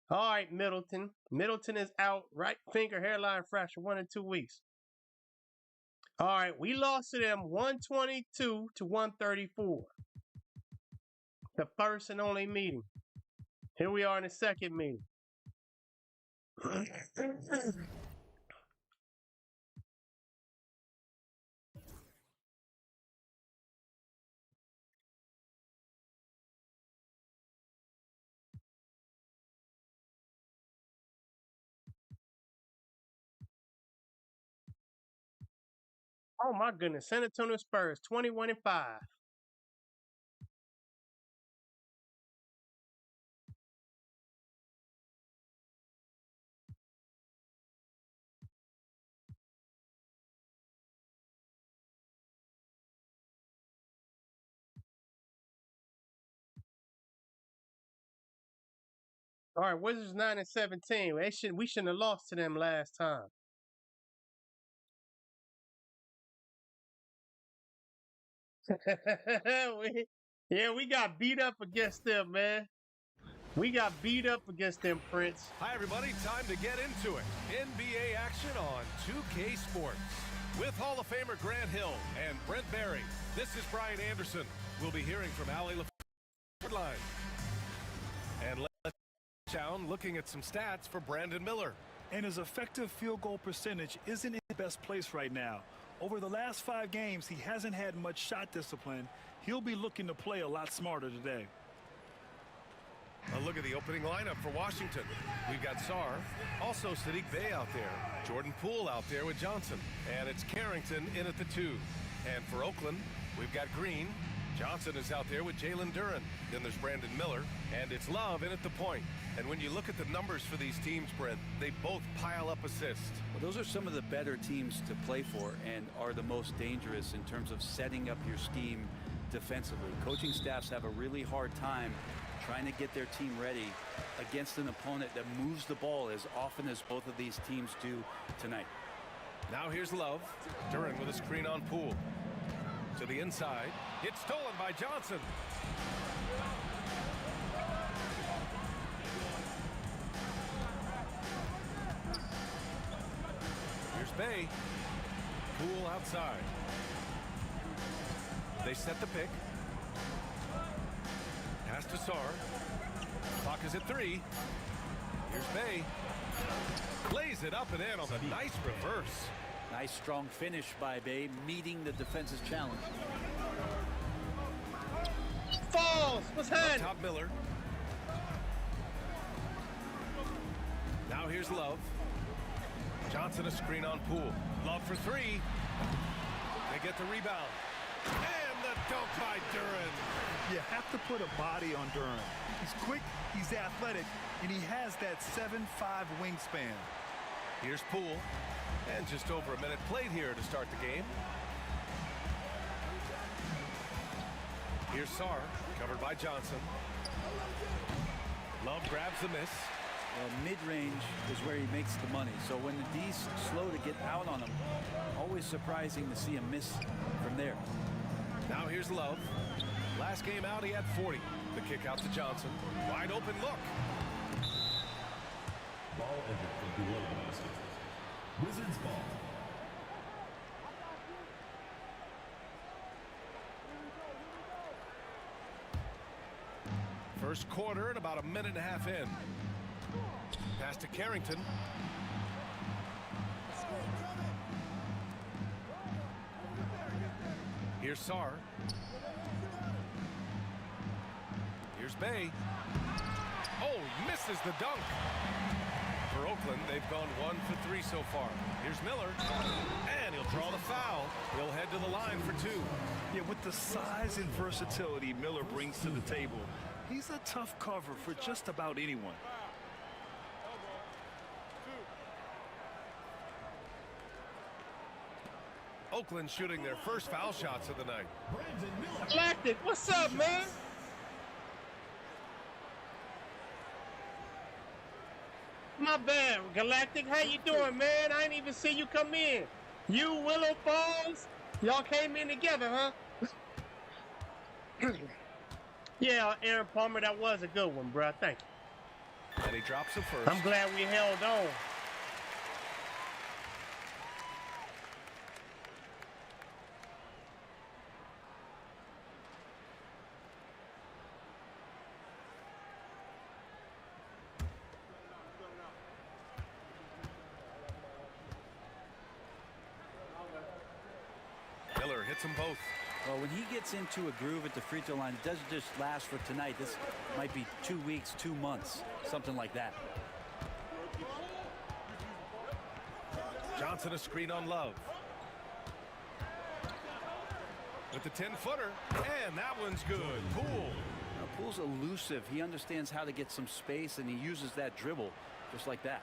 All right, Middleton. Middleton is out. Right finger hairline fracture, 1 or 2 weeks. All right, we lost to them 122 to 134. The first and only meeting. Here we are in the second meeting. Oh my goodness, San Antonio Spurs, 21-5. All right, Wizards 9-17. We shouldn't have lost to them last time. we got beat up against them, man. We got beat up against them, Prince. Hi, everybody. Time to get into it. NBA action on 2K Sports. With Hall of Famer Grant Hill and Brent Barry, this is Brian Anderson. We'll be hearing from Allie LaFleur. And let's down looking at some stats for Brandon Miller. And his effective field goal percentage isn't in the best place right now. Over the last 5 games, he hasn't had much shot discipline. He'll be looking to play a lot smarter today. A look at the opening lineup for Washington. We've got Sarr, also Sadiq Bey out there, Jordan Poole out there with Johnson, and it's Carrington in at the 2. And for Oakland, we've got Green. Johnson is out there with Jalen Duren. Then there's Brandon Miller, and it's Love in at the point. And when you look at the numbers for these teams, Brent, they both pile up assists. Well, those are some of the better teams to play for and are the most dangerous in terms of setting up your scheme defensively. Coaching staffs have a really hard time trying to get their team ready against an opponent that moves the ball as often as both of these teams do tonight. Now here's Love. Duren with a screen on Poole. To the inside. It's stolen by Johnson. Here's Bey. Poole outside. They set the pick. Pass to Sarr. Clock is at 3. Here's Bey. Lays it up and in on the nice reverse. Nice strong finish by Bey, meeting the defense's challenge. Falls! What's happening? Top Miller. Now here's Love. Johnson a screen on Poole. Love for 3. They get the rebound. And the dunk by Duren. You have to put a body on Duren. He's quick, he's athletic, and he has that 7'5" wingspan. Here's Poole. And just over a minute played here to start the game. Here's Sarr, covered by Johnson. Love grabs the miss. Well, mid-range is where he makes the money. So when the D's slow to get out on him, always surprising to see him miss from there. Now here's Love. Last game out, he had 40. The kick out to Johnson. Wide open look. Ball entered from below the basket. Wizards ball. First quarter and about a minute and a half in. Pass to Carrington. Here's Sarr. Here's Bey. Oh, misses the dunk. For Oakland, they've gone 1 for 3 so far. Here's Miller, and he'll draw the foul. He'll head to the line for 2. Yeah, with the size and versatility Miller brings to the table, he's a tough cover for just about anyone. Oakland shooting their first foul shots of the night. Galactic, what's up, man? My bad, Galactic. How you doing, man? I didn't even see you come in. You, Willow Falls, y'all came in together, huh? Yeah, Aaron Palmer, that was a good one, bro. Thank you. And he drops it first. I'm glad we held on. Miller hits them both. Well, when he gets into a groove at the free throw line, it doesn't just last for tonight. This might be 2 weeks, 2 months, something like that. Johnson a screen on Love. With the 10-footer, and that one's good. Poole. Now, Poole's elusive. He understands how to get some space, and he uses that dribble just like that.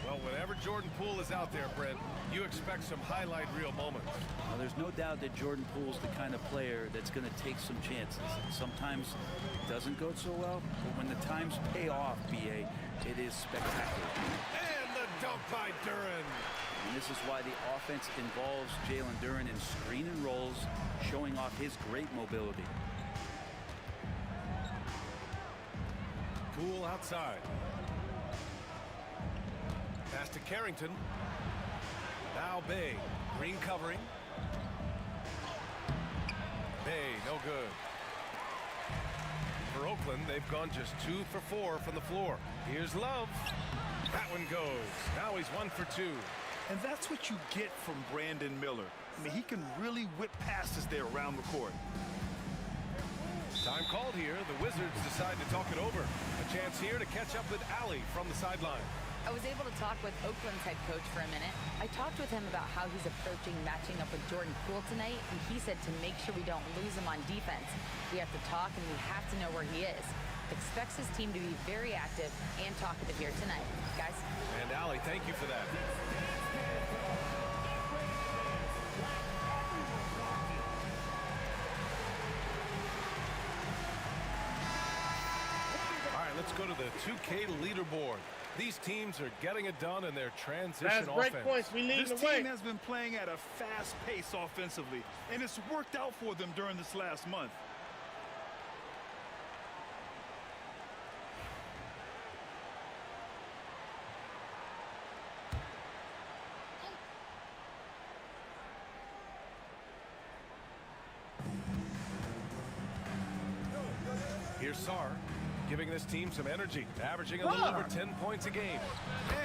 Well, whenever Jordan Poole is out there, Brent, you expect some highlight reel moments. Now, there's no doubt that Jordan Poole's the kind of player that's going to take some chances. Sometimes it doesn't go so well, but when the times pay off, B.A., it is spectacular. And the dunk by Duren. And this is why the offense involves Jalen Duren in screen and rolls, showing off his great mobility. Poole outside. Pass to Carrington. Now Bey. Green covering. Bey, no good. For Oakland, they've gone just 2 for 4 from the floor. Here's Love. That one goes. Now he's 1 for 2. And that's what you get from Brandon Miller. I mean, he can really whip passes there around the court. Time called here. The Wizards decide to talk it over. A chance here to catch up with Allie from the sideline. I was able to talk with Oakland's head coach for a minute. I talked with him about how he's approaching matching up with Jordan Poole tonight, and he said to make sure we don't lose him on defense, we have to talk and we have to know where he is. Expects his team to be very active and talkative here tonight. Guys? And Allie, thank you for that. Let's go to the 2K leaderboard. These teams are getting it done in their transition offense. Points. We lead this the way. team has been playing at a fast pace offensively, and it's worked out for them during this last month. Here's Sar, giving this team some energy, averaging a little over 10 points a game.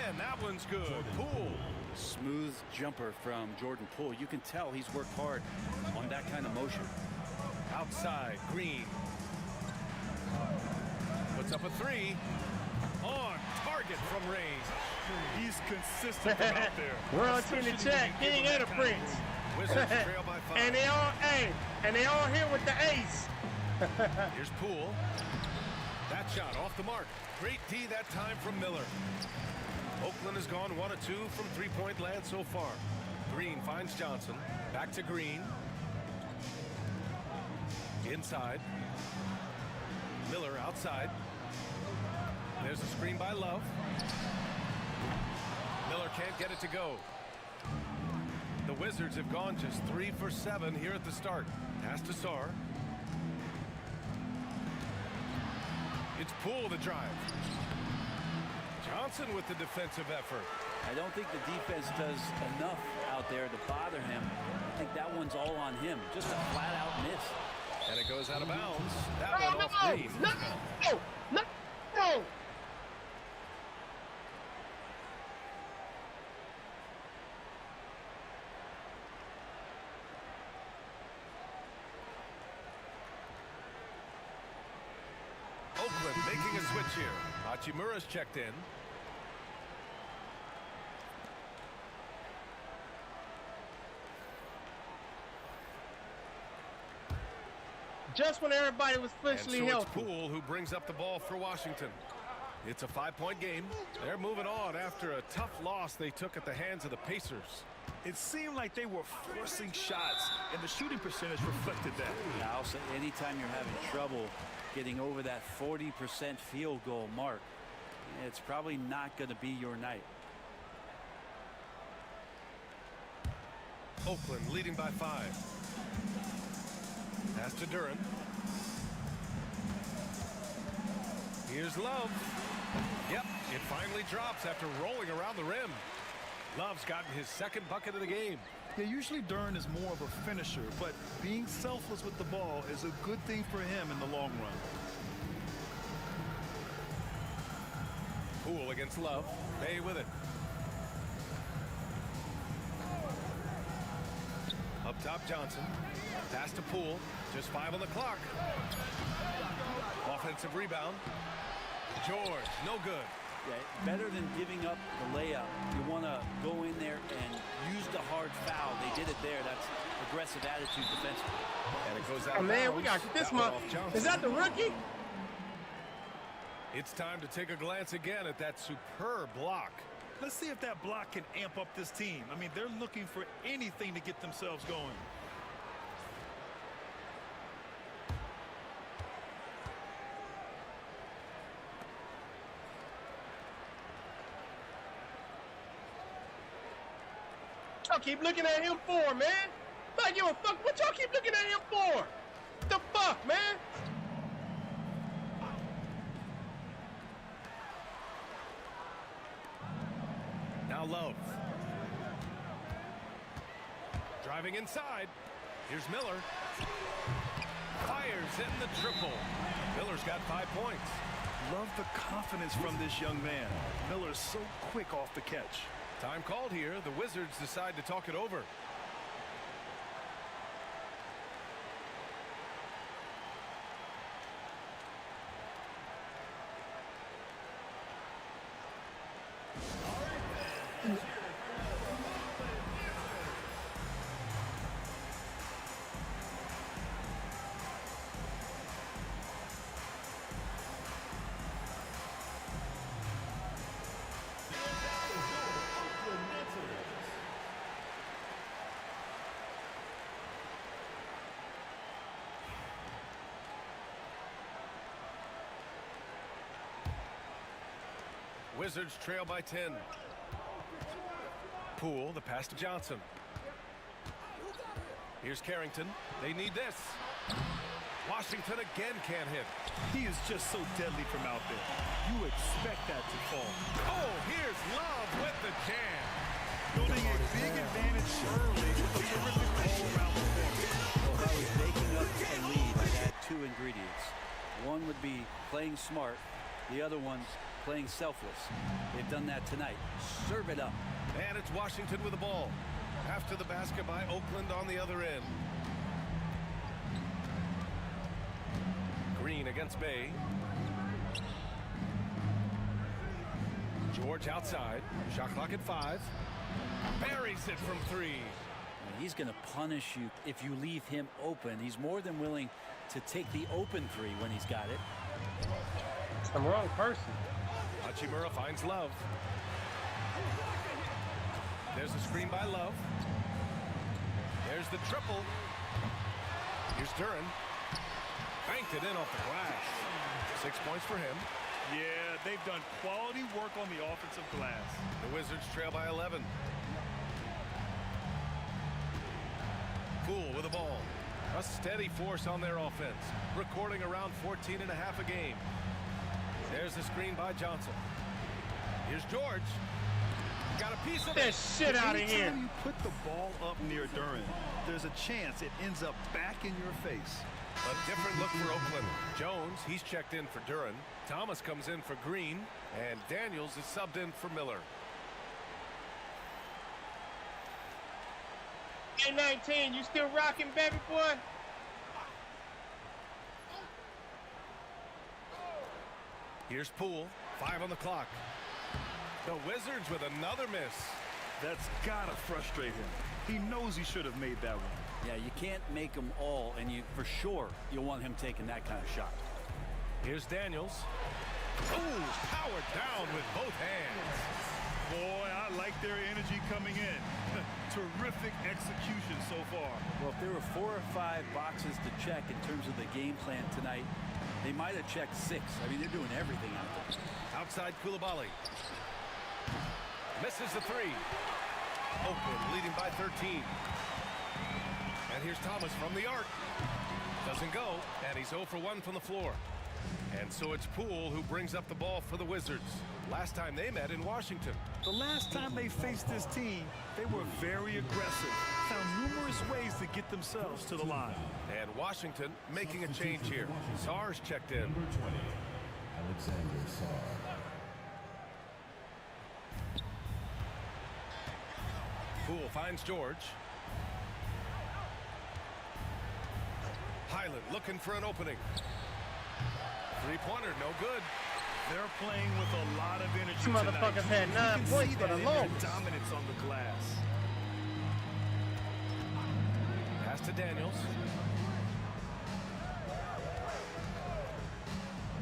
And that one's good. Poole. Smooth jumper from Jordan Poole. You can tell he's worked hard on that kind of motion. Outside, Green. Puts up a three. On target from range. He's consistent from out there. World Team to check. King and a Prince. Wizards trail by 5. And they all here with the ace. Here's Poole. That shot off the mark. Great D that time from Miller. Oakland has gone 1 of 2 from three-point land so far. Green finds Johnson. Back to Green. Inside. Miller outside. There's a screen by Love. Miller can't get it to go. The Wizards have gone just 3 for 7 here at the start. Pass to Sar. It's Poole the drive. Johnson with the defensive effort. I don't think the defense does enough out there to bother him. I think that one's all on him. Just a flat-out miss. And it goes out of bounds. That one off Green. No! Oakland making a switch here. Hachimura's checked in. Just when everybody was officially and so healthy. It's Poole who brings up the ball for Washington. It's a 5-point game. They're moving on after a tough loss they took at the hands of the Pacers. It seemed like they were forcing shots, and the shooting percentage reflected that. Now, so anytime you're having trouble getting over that 40% field goal mark, it's probably not going to be your night. Oakland leading by 5. Pass to Duran. Here's Love. Yep, it finally drops after rolling around the rim. Love's gotten his second bucket of the game. Yeah, usually Duran is more of a finisher, but being selfless with the ball is a good thing for him in the long run. Poole against Love. Bay with it. Up top, Johnson. Pass to Poole. Just 5 on the clock. Offensive rebound. George, no good. Yeah, better than giving up the layup. You want to go in there and use the hard foul. They did it there. That's aggressive attitude defensively. And it goes out. Oh man, we got this month. Is that the rookie? It's time to take a glance again at that superb block. Let's see if that block can amp up this team. I mean, they're looking for anything to get themselves going. Y'all keep looking at him for, man. I give a fuck what y'all keep looking at him for. The fuck, man? Now Love. Driving inside. Here's Miller. Fires in the triple. Miller's got 5 points. Love the confidence from this young man. Miller's so quick off the catch. Time called here. The Wizards decide to talk it over. Wizards trail by 10. Poole, the pass to Johnson. Here's Carrington. They need this. Washington again can't hit. He is just so deadly from out there. You expect that to fall. Oh, here's Love with the jam. Building a big advantage early with a terrific all-around performance. Well, if I was making up a lead, I'd add two ingredients. One would be playing smart. The other one's playing selfless. They've done that tonight. Serve it up. And it's Washington with the ball. After the basket by Oakland on the other end. Green against Bay. George outside. Shot clock at 5. Buries it from 3. He's going to punish you if you leave him open. He's more than willing to take the open 3 when he's got it. It's the wrong person. Hachimura finds Love. There's a screen by Love. There's the triple. Here's Duran. Banked it in off the glass. 6 points for him. Yeah, they've done quality work on the offensive glass. The Wizards trail by 11. Poole with the ball. A steady force on their offense. Recording around 14.5 a game. There's the screen by Johnson. Here's George. Got a piece of that shit out of here. Anytime you put the ball up near Duran, there's a chance it ends up back in your face. A different look for Oakland. Jones, he's checked in for Duran. Thomas comes in for Green. And Daniels is subbed in for Miller. Hey, 19, you still rocking, baby boy? Here's Poole. 5 on the clock. The Wizards with another miss. That's got to frustrate him. He knows he should have made that one. Yeah, you can't make them all, and you for sure you'll want him taking that kind of shot. Here's Daniels. Ooh, powered down with both hands. Boy, I like their energy coming in. Terrific execution so far. Well, if there were 4 or 5 boxes to check in terms of the game plan tonight, they might have checked 6. I mean, they're doing everything out there. Outside Koulibaly. Misses the 3. Oakland leading by 13. And here's Thomas from the arc. Doesn't go, and he's 0 for 1 from the floor. And so it's Poole who brings up the ball for the Wizards. Last time they met in Washington. The last time they faced this team, they were very aggressive. Found numerous ways to get themselves to the line. And Washington making a change here. Sarr's checked in. Number 20, Alexander Sarr. Poole finds George. Highland looking for an opening. Three-pointer, no good. They're playing with a lot of energy These motherfuckers had 9 points for the longest. Dominance on the glass. Pass to Daniels.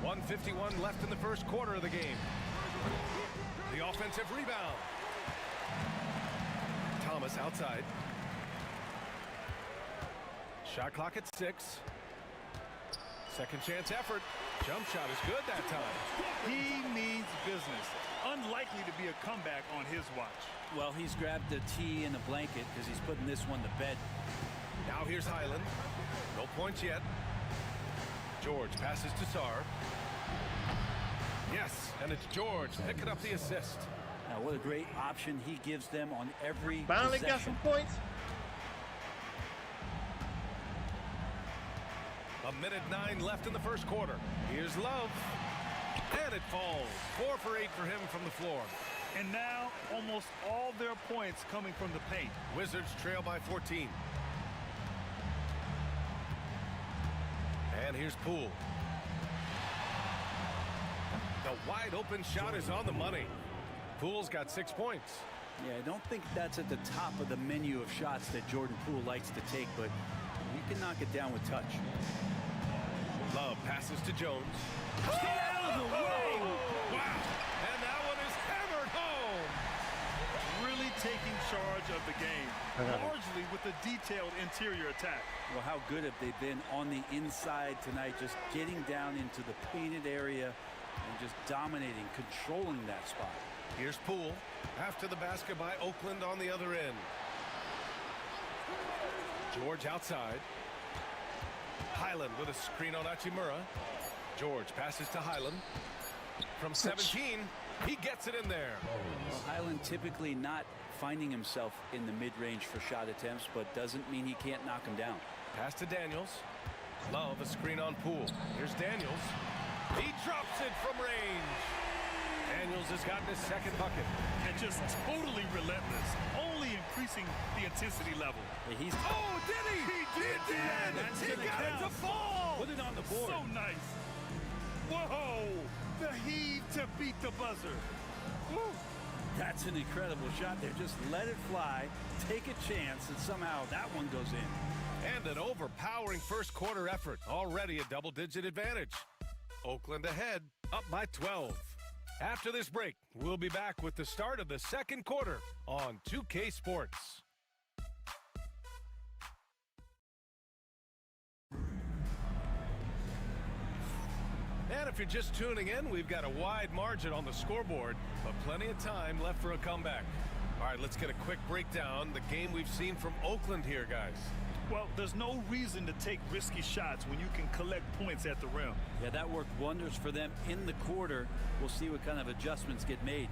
1:51 left in the first quarter of the game. The offensive rebound. Thomas outside. Shot clock at 6. Second chance effort. Jump shot is good that time. He needs business. Unlikely to be a comeback on his watch. Well, he's grabbed the tee and the blanket because he's putting this one to bed. Now here's Highland. No points yet. George passes to Sarr. Yes, and it's George picking up the assist. Now, what a great option he gives them on every Finally possession. got some points. A minute 9 left in the first quarter. Here's Love. And it falls. 4 for 8 for him from the floor. And now almost all their points coming from the paint. Wizards trail by 14. And here's Poole. The wide open shot is on the money. Poole's got 6 points. Yeah, I don't think that's at the top of the menu of shots that Jordan Poole likes to take, but you can knock it down with touch. Love passes to Jones. Get out of the way! Wow! And that one is hammered home. Really taking charge of the game, largely with a detailed interior attack. Well, how good have they been on the inside tonight, just getting down into the painted area and just dominating, controlling that spot. Here's Poole. After the basket by Oakland on the other end. George outside. Highland with a screen on Hachimura. George passes to Highland. From 17, he gets it in there. Well, Highland typically not finding himself in the mid-range for shot attempts, but doesn't mean he can't knock him down. Pass to Daniels. Love a screen on Poole. Here's Daniels. He drops it from range. Daniels has gotten his second bucket. And just totally relentless, only increasing the intensity level. Yeah, he's oh, did he? He did! He got it to fall! Put it on the board. So nice. Whoa! The heave to beat the buzzer. Woo. That's an incredible shot there. Just let it fly, take a chance, and somehow that one goes in. And an overpowering first quarter effort. Already a double-digit advantage. Oakland ahead, up by 12. After this break, we'll be back with the start of the second quarter on 2K Sports. And if you're just tuning in, we've got a wide margin on the scoreboard, but plenty of time left for a comeback. All right, let's get a quick breakdown. The game we've seen from Oakland here, guys. Well, there's no reason to take risky shots when you can collect points at the rim. Yeah, that worked wonders for them in the quarter. We'll see what kind of adjustments get made.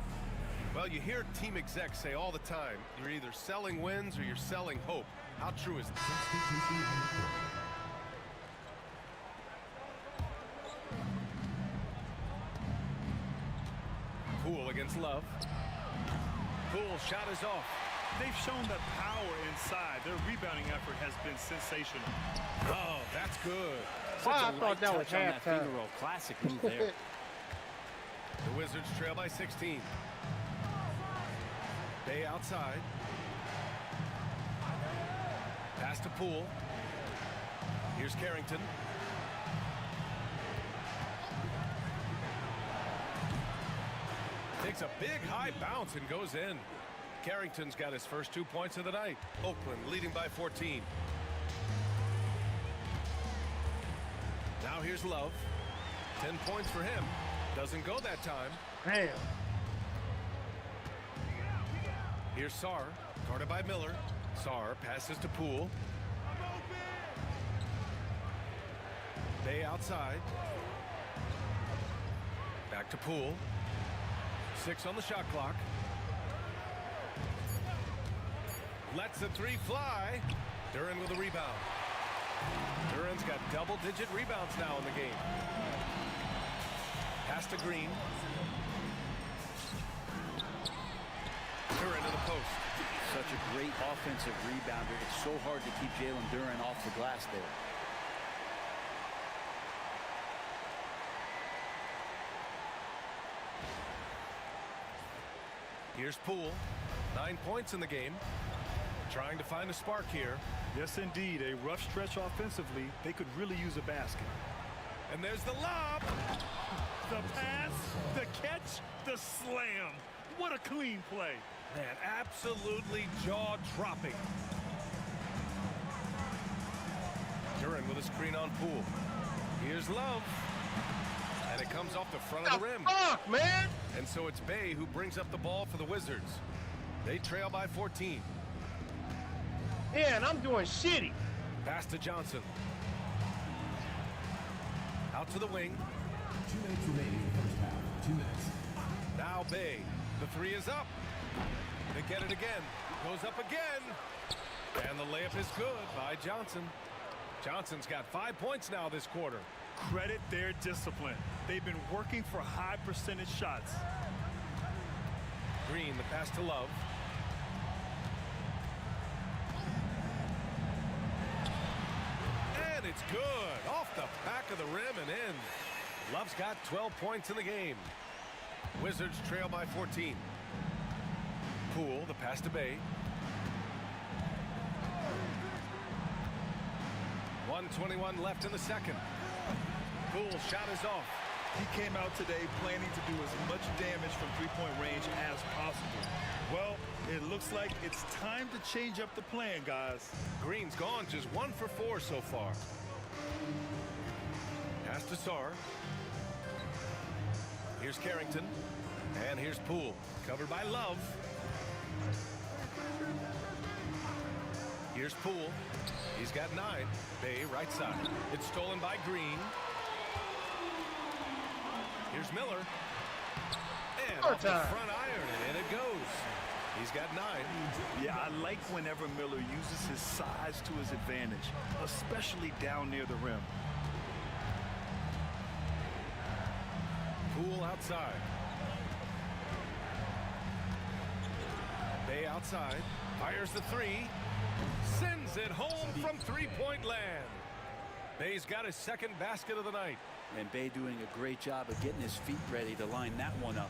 Well, you hear team execs say all the time, you're either selling wins or you're selling hope. How true is that? Poole against Love. Poole shot is off. They've shown that power inside. Their rebounding effort has been sensational. Oh, that's good. Wow, I thought that was halftime. Classic move there. The Wizards trail by 16. Bay outside. Pass to Poole. Here's Carrington. Takes a big high bounce and goes in. Carrington's got his first 2 points of the night. Oakland leading by 14. Now here's Love. 10 points for him. Doesn't go that time. Damn. Here's Sarr, guarded by Miller. Sarr passes to Poole. Bay outside. Back to Poole. 6 on the shot clock. Lets the three fly. Duren with a rebound. Duren's got double-digit rebounds now in the game. Pass to Green. Duren to the post. Such a great offensive rebounder. It's so hard to keep Jalen Duren off the glass there. Here's Poole. 9 points in the game. Trying to find a spark here. Yes, indeed. A rough stretch offensively. They could really use a basket. And there's the lob. The pass, the catch, the slam. What a clean play. Man, absolutely jaw-dropping. Duren with a screen on Poole. Here's Love. And it comes off the front of the rim. Fuck, man! And so it's Bay who brings up the ball for the Wizards. They trail by 14. Yeah, and I'm doing shitty. Pass to Johnson. Out to the wing. 2 minutes remaining in the first half. 2 minutes. Now Bay. The three is up. They get it again. Goes up again. And the layup is good by Johnson. Johnson's got 5 points now this quarter. Credit their discipline. They've been working for high percentage shots. Green, the pass to Love. And it's good. Off the back of the rim and in. Love's got 12 points in the game. Wizards trail by 14. Poole, the pass to Bay. 1:21 left in the second. Poole's shot is off. He came out today planning to do as much damage from three-point range as possible. Well, it looks like it's time to change up the plan, guys. Green's gone, just 1 for 4 so far. Pass to Sarr. Here's Carrington. And here's Poole. Covered by Love. Here's Poole. He's got 9. Bay right side. It's stolen by Green. Here's Miller. And off the front iron, and it goes. He's got 9. Yeah, I like whenever Miller uses his size to his advantage, especially down near the rim. Poole outside. Bay outside. Fires the 3. Sends it home from three-point land. Bay's got his second basket of the night. And Bay doing a great job of getting his feet ready to line that one up.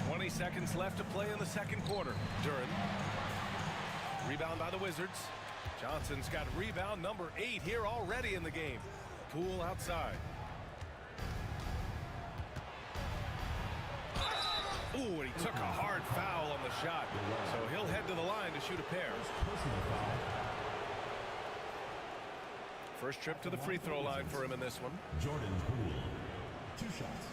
20 seconds left to play in the second quarter. Duren. Rebound by the Wizards. Johnson's got rebound number 8 here already in the game. Poole outside. Ooh, and he took a hard foul on the shot. So he'll head to the line to shoot a pair. First trip to the free throw line for him in this one. Jordan Poole, 2 shots.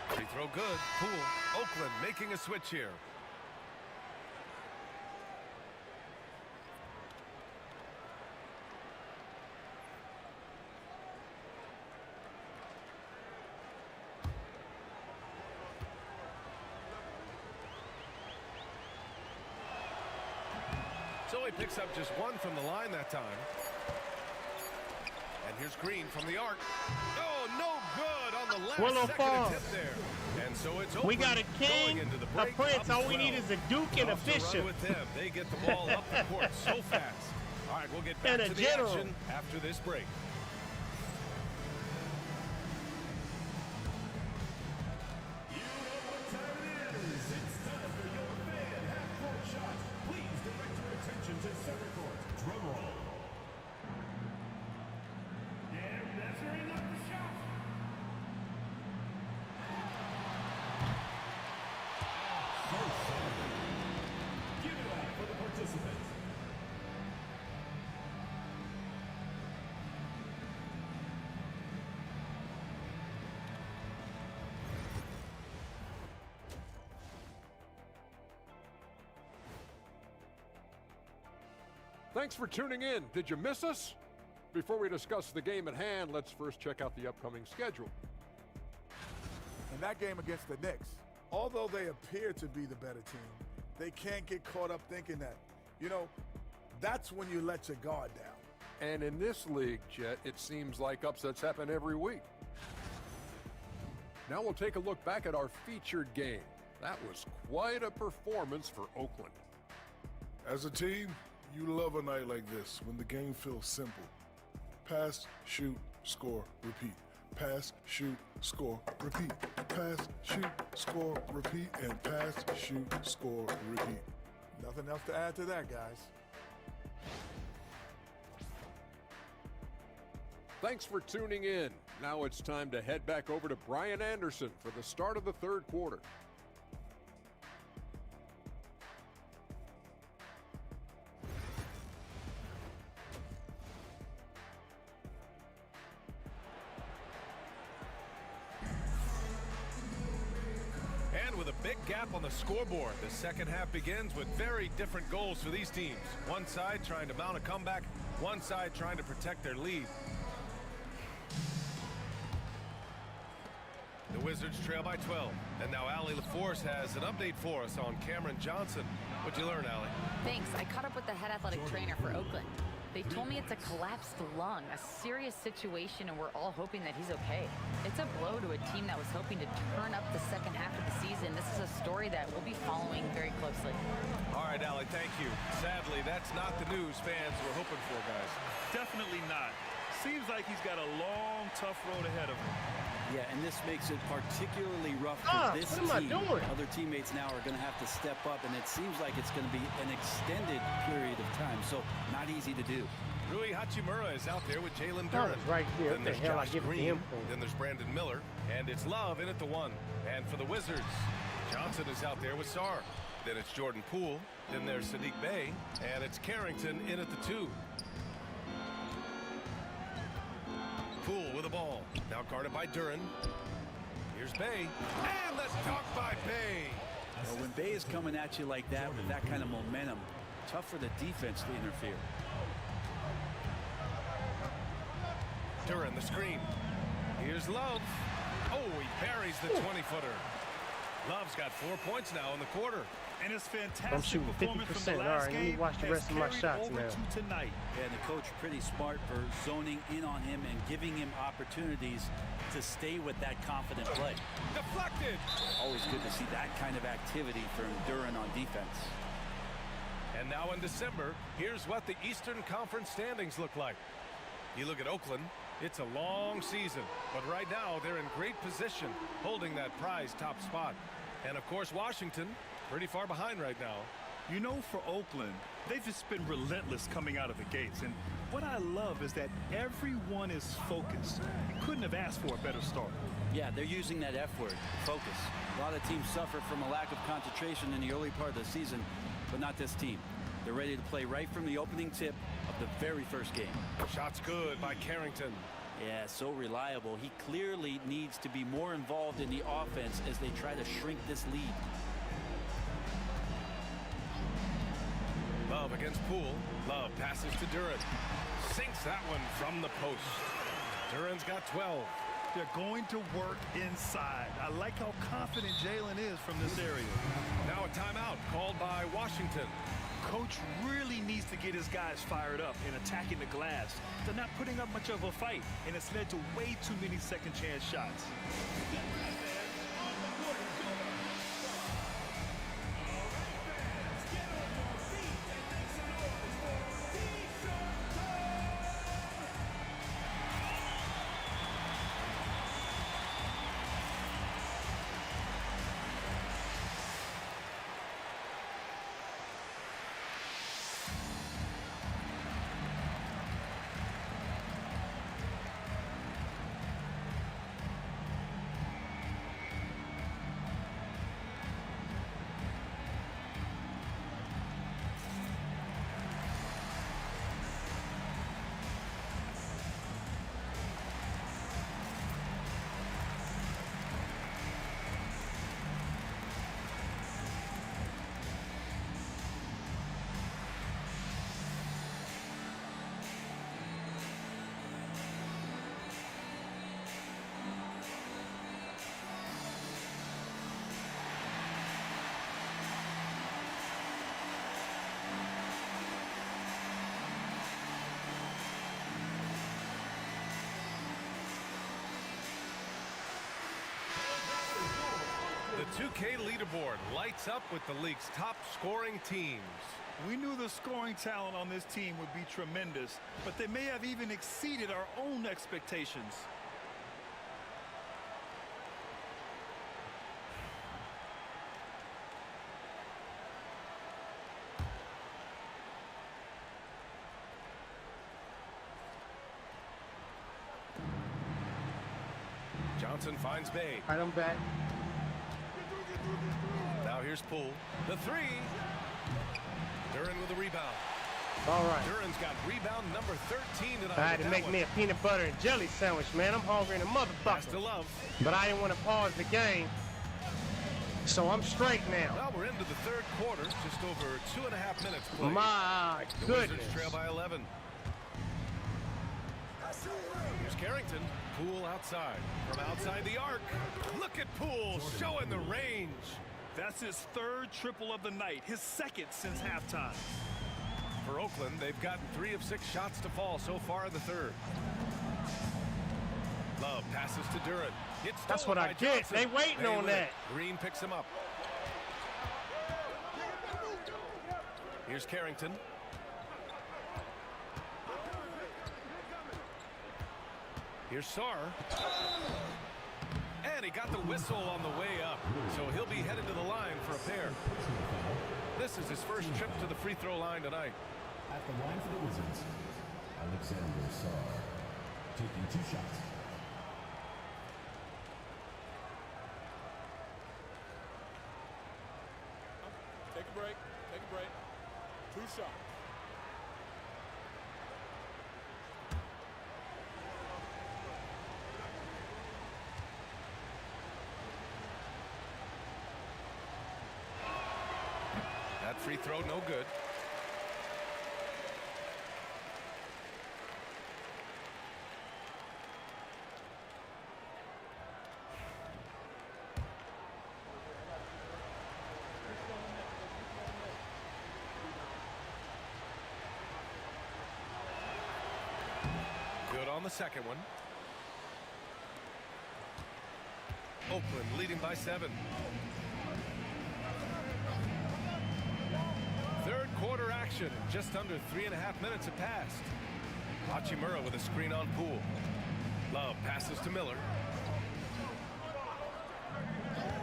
Free throw good. Poole. Oakland making a switch here. So he picks up just 1 from the line that time. And here's Green from the arc. Oh, no good on the last second attempt there. And so it's over. We got a king, a prince. All we need is a duke and a bishop. With them. They get the ball up the court so fast. All right, we'll get back to the action after this break. Thanks for tuning in. Did you miss us? Before we discuss the game at hand, let's first check out the upcoming schedule. In that game against the Knicks, although they appear to be the better team, they can't get caught up thinking that. You know, that's when you let your guard down. And in this league, Jet, it seems like upsets happen every week. Now we'll take a look back at our featured game. That was quite a performance for Oakland. As a team, you love a night like this when the game feels simple. Pass, shoot, score, repeat. Pass, shoot, score, repeat. Pass, shoot, score, repeat. And pass, shoot, score, repeat. Nothing else to add to that, guys. Thanks for tuning in. Now it's time to head back over to Brian Anderson for the start of the third quarter. With a big gap on the scoreboard, the second half begins with very different goals for these teams. One side trying to mount a comeback, one side trying to protect their lead. The The Wizards trail by 12. And now Allie LaForce has an update for us on Cameron Johnson. What'd you learn, Allie? Thanks. I caught up with the head athletic trainer for Oakland. They told me it's a collapsed lung, a serious situation, and we're all hoping that he's okay. It's a blow to a team that was hoping to turn up the second half of the season. This is a story that we'll be following very closely. All right, Allie, thank you. Sadly, that's not the news fans were hoping for, guys. Definitely not. Seems like he's got a long, tough road ahead of him. Yeah, and this makes it particularly rough for this team. What am I doing? Other teammates now are going to have to step up, and it seems like it's going to be an extended period of time, so not easy to do. Rui Hachimura is out there with Jalen That Duren. was right here. Then What the there's hell? I Josh give it to Green. him for? Then there's Brandon Miller. And it's Love in at the 1. And for the Wizards, Johnson is out there with Sarr. Then it's Jordan Poole. Then there's Sadiq Bey. And it's Carrington in at the 2. Poole with the ball. Now guarded by Duren. Here's Bey. And let's talk by Bey. Well, when Bey is coming at you like that with that kind of momentum, tough for the defense to interfere. Duren the screen. Here's Love. Oh, he buries the 20-footer. Love's got 4 points now in the quarter. And it's fantastic. I'm shooting 50%. All right, let me watch the rest of my shots now. Tonight. And the coach pretty smart for zoning in on him and giving him opportunities to stay with that confident play. Deflected. Always good to see that kind of activity from Duren on defense. And now in December, here's what the Eastern Conference standings look like. You look at Oakland, it's a long season, but right now they're in great position, holding that prize top spot. And of course, Washington, pretty far behind right now. You know, for Oakland, they've just been relentless coming out of the gates. And what I love is that everyone is focused. You couldn't have asked for a better start. Yeah, they're using that F word, focus. A lot of teams suffer from a lack of concentration in the early part of the season, but not this team. They're ready to play right from the opening tip of the very first game. Shots good by Carrington. Yeah, so reliable. He clearly needs to be more involved in the offense as they try to shrink this lead. Love against Poole. Love passes to Duren. Sinks that one from the post. Duren's got 12. They're going to work inside. I like how confident Jalen is from this area. Now a timeout called by Washington. Coach really needs to get his guys fired up and attacking the glass. They're not putting up much of a fight, and it's led to way too many second chance shots. The 2K leaderboard lights up with the league's top scoring teams. We knew the scoring talent on this team would be tremendous, but they may have even exceeded our own expectations. Johnson finds Bey. All right, I'm back. Now here's Poole. The 3. Duren with a rebound. All right. Duren's got rebound number 13 tonight. I had to make me a peanut butter and jelly sandwich, man. I'm hungry in a Pass to motherfucker. Love. But I didn't want to pause the game, so I'm straight now. Well, we're into the third quarter. Just over 2.5 minutes played. My The goodness. Wizards trail by 11. Here's Carrington. Poole outside. From outside the arc. Look at Poole showing the range. That's his third triple of the night, his second since halftime. For Oakland, they've gotten 3 of 6 shots to fall so far in the third. Love passes to Durant. That's what I get. They waiting on that. Green picks him up. Here's Carrington. Here's Sarr. And he got the whistle on the way up. So he'll be headed to the line for a pair. This is his first trip to the free throw line tonight. At the line for the Wizards, Alexander Sarr, taking 2 shots. Take a break. Take a break. 2 shots. That free throw, no good. Good on the second one. Oakland leading by 7. Third quarter action. Just under 3.5 minutes have passed. Hachimura with a screen on Poole. Love passes to Miller.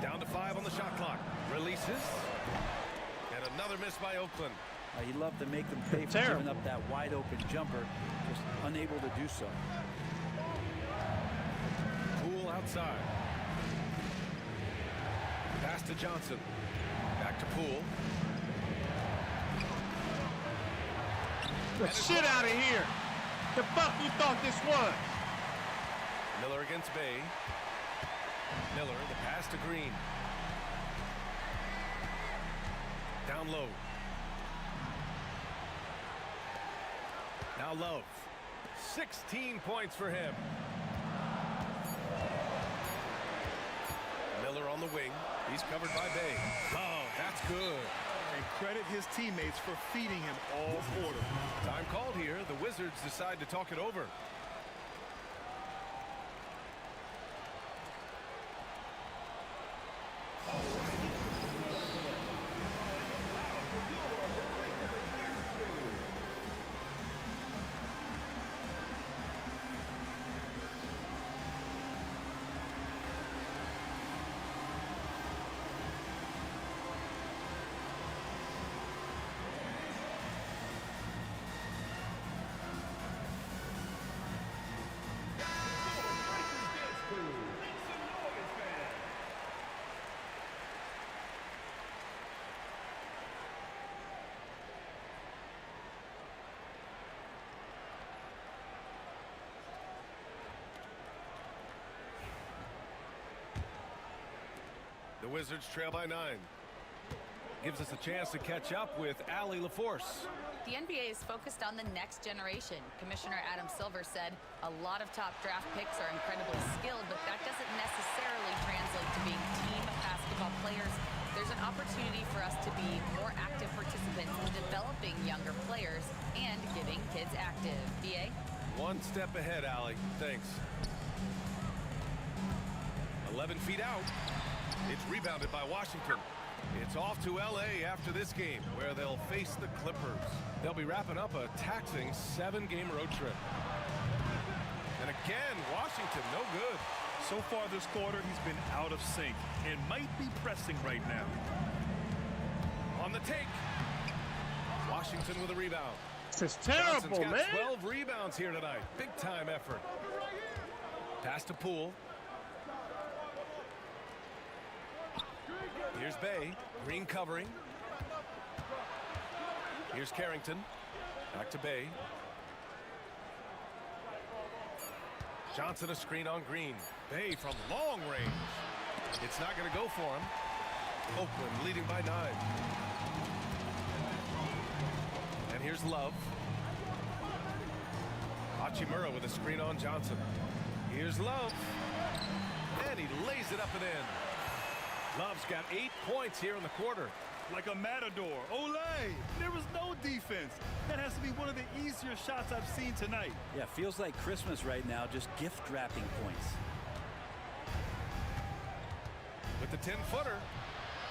Down to 5 on the shot clock. Releases. And another miss by Oakland. He'd love to make them pay for giving up that wide open jumper. Just unable to do so. Poole outside. Pass to Johnson. Back to Poole. The shit out of here. The fuck you thought this was? Miller against Bay. Miller, the pass to Green. Down low. Now Love. 16 points for him. Miller on the wing. He's covered by Bay. Oh, that's good. And credit his teammates for feeding him all quarter. Time called here. The Wizards decide to talk it over. The Wizards trail by 9. Gives us a chance to catch up with Allie LaForce. The NBA is focused on the next generation. Commissioner Adam Silver said a lot of top draft picks are incredibly skilled, but that doesn't necessarily translate to being team basketball players. There's an opportunity for us to be more active participants in developing younger players and getting kids active. BA? One step ahead, Allie. Thanks. 11 feet out. It's rebounded by Washington. It's off to L.A. after this game, where they'll face the Clippers. They'll be wrapping up a taxing 7-game road trip. And again, Washington, no good. So far this quarter, he's been out of sync and might be pressing right now. On the take. Washington with a rebound. This is terrible, Johnson's got man. 12 rebounds here tonight. Big time effort. Pass to Poole. Here's Bay. Green covering. Here's Carrington. Back to Bay. Johnson a screen on Green. Bay from long range. It's not going to go for him. Oakland leading by 9. And here's Love. Hachimura with a screen on Johnson. Here's Love. And he lays it up and in. Love's got 8 points here in the quarter. Like a matador. Olay! There was no defense. That has to be one of the easier shots I've seen tonight. Yeah, feels like Christmas right now, just gift wrapping points. With the 10-footer.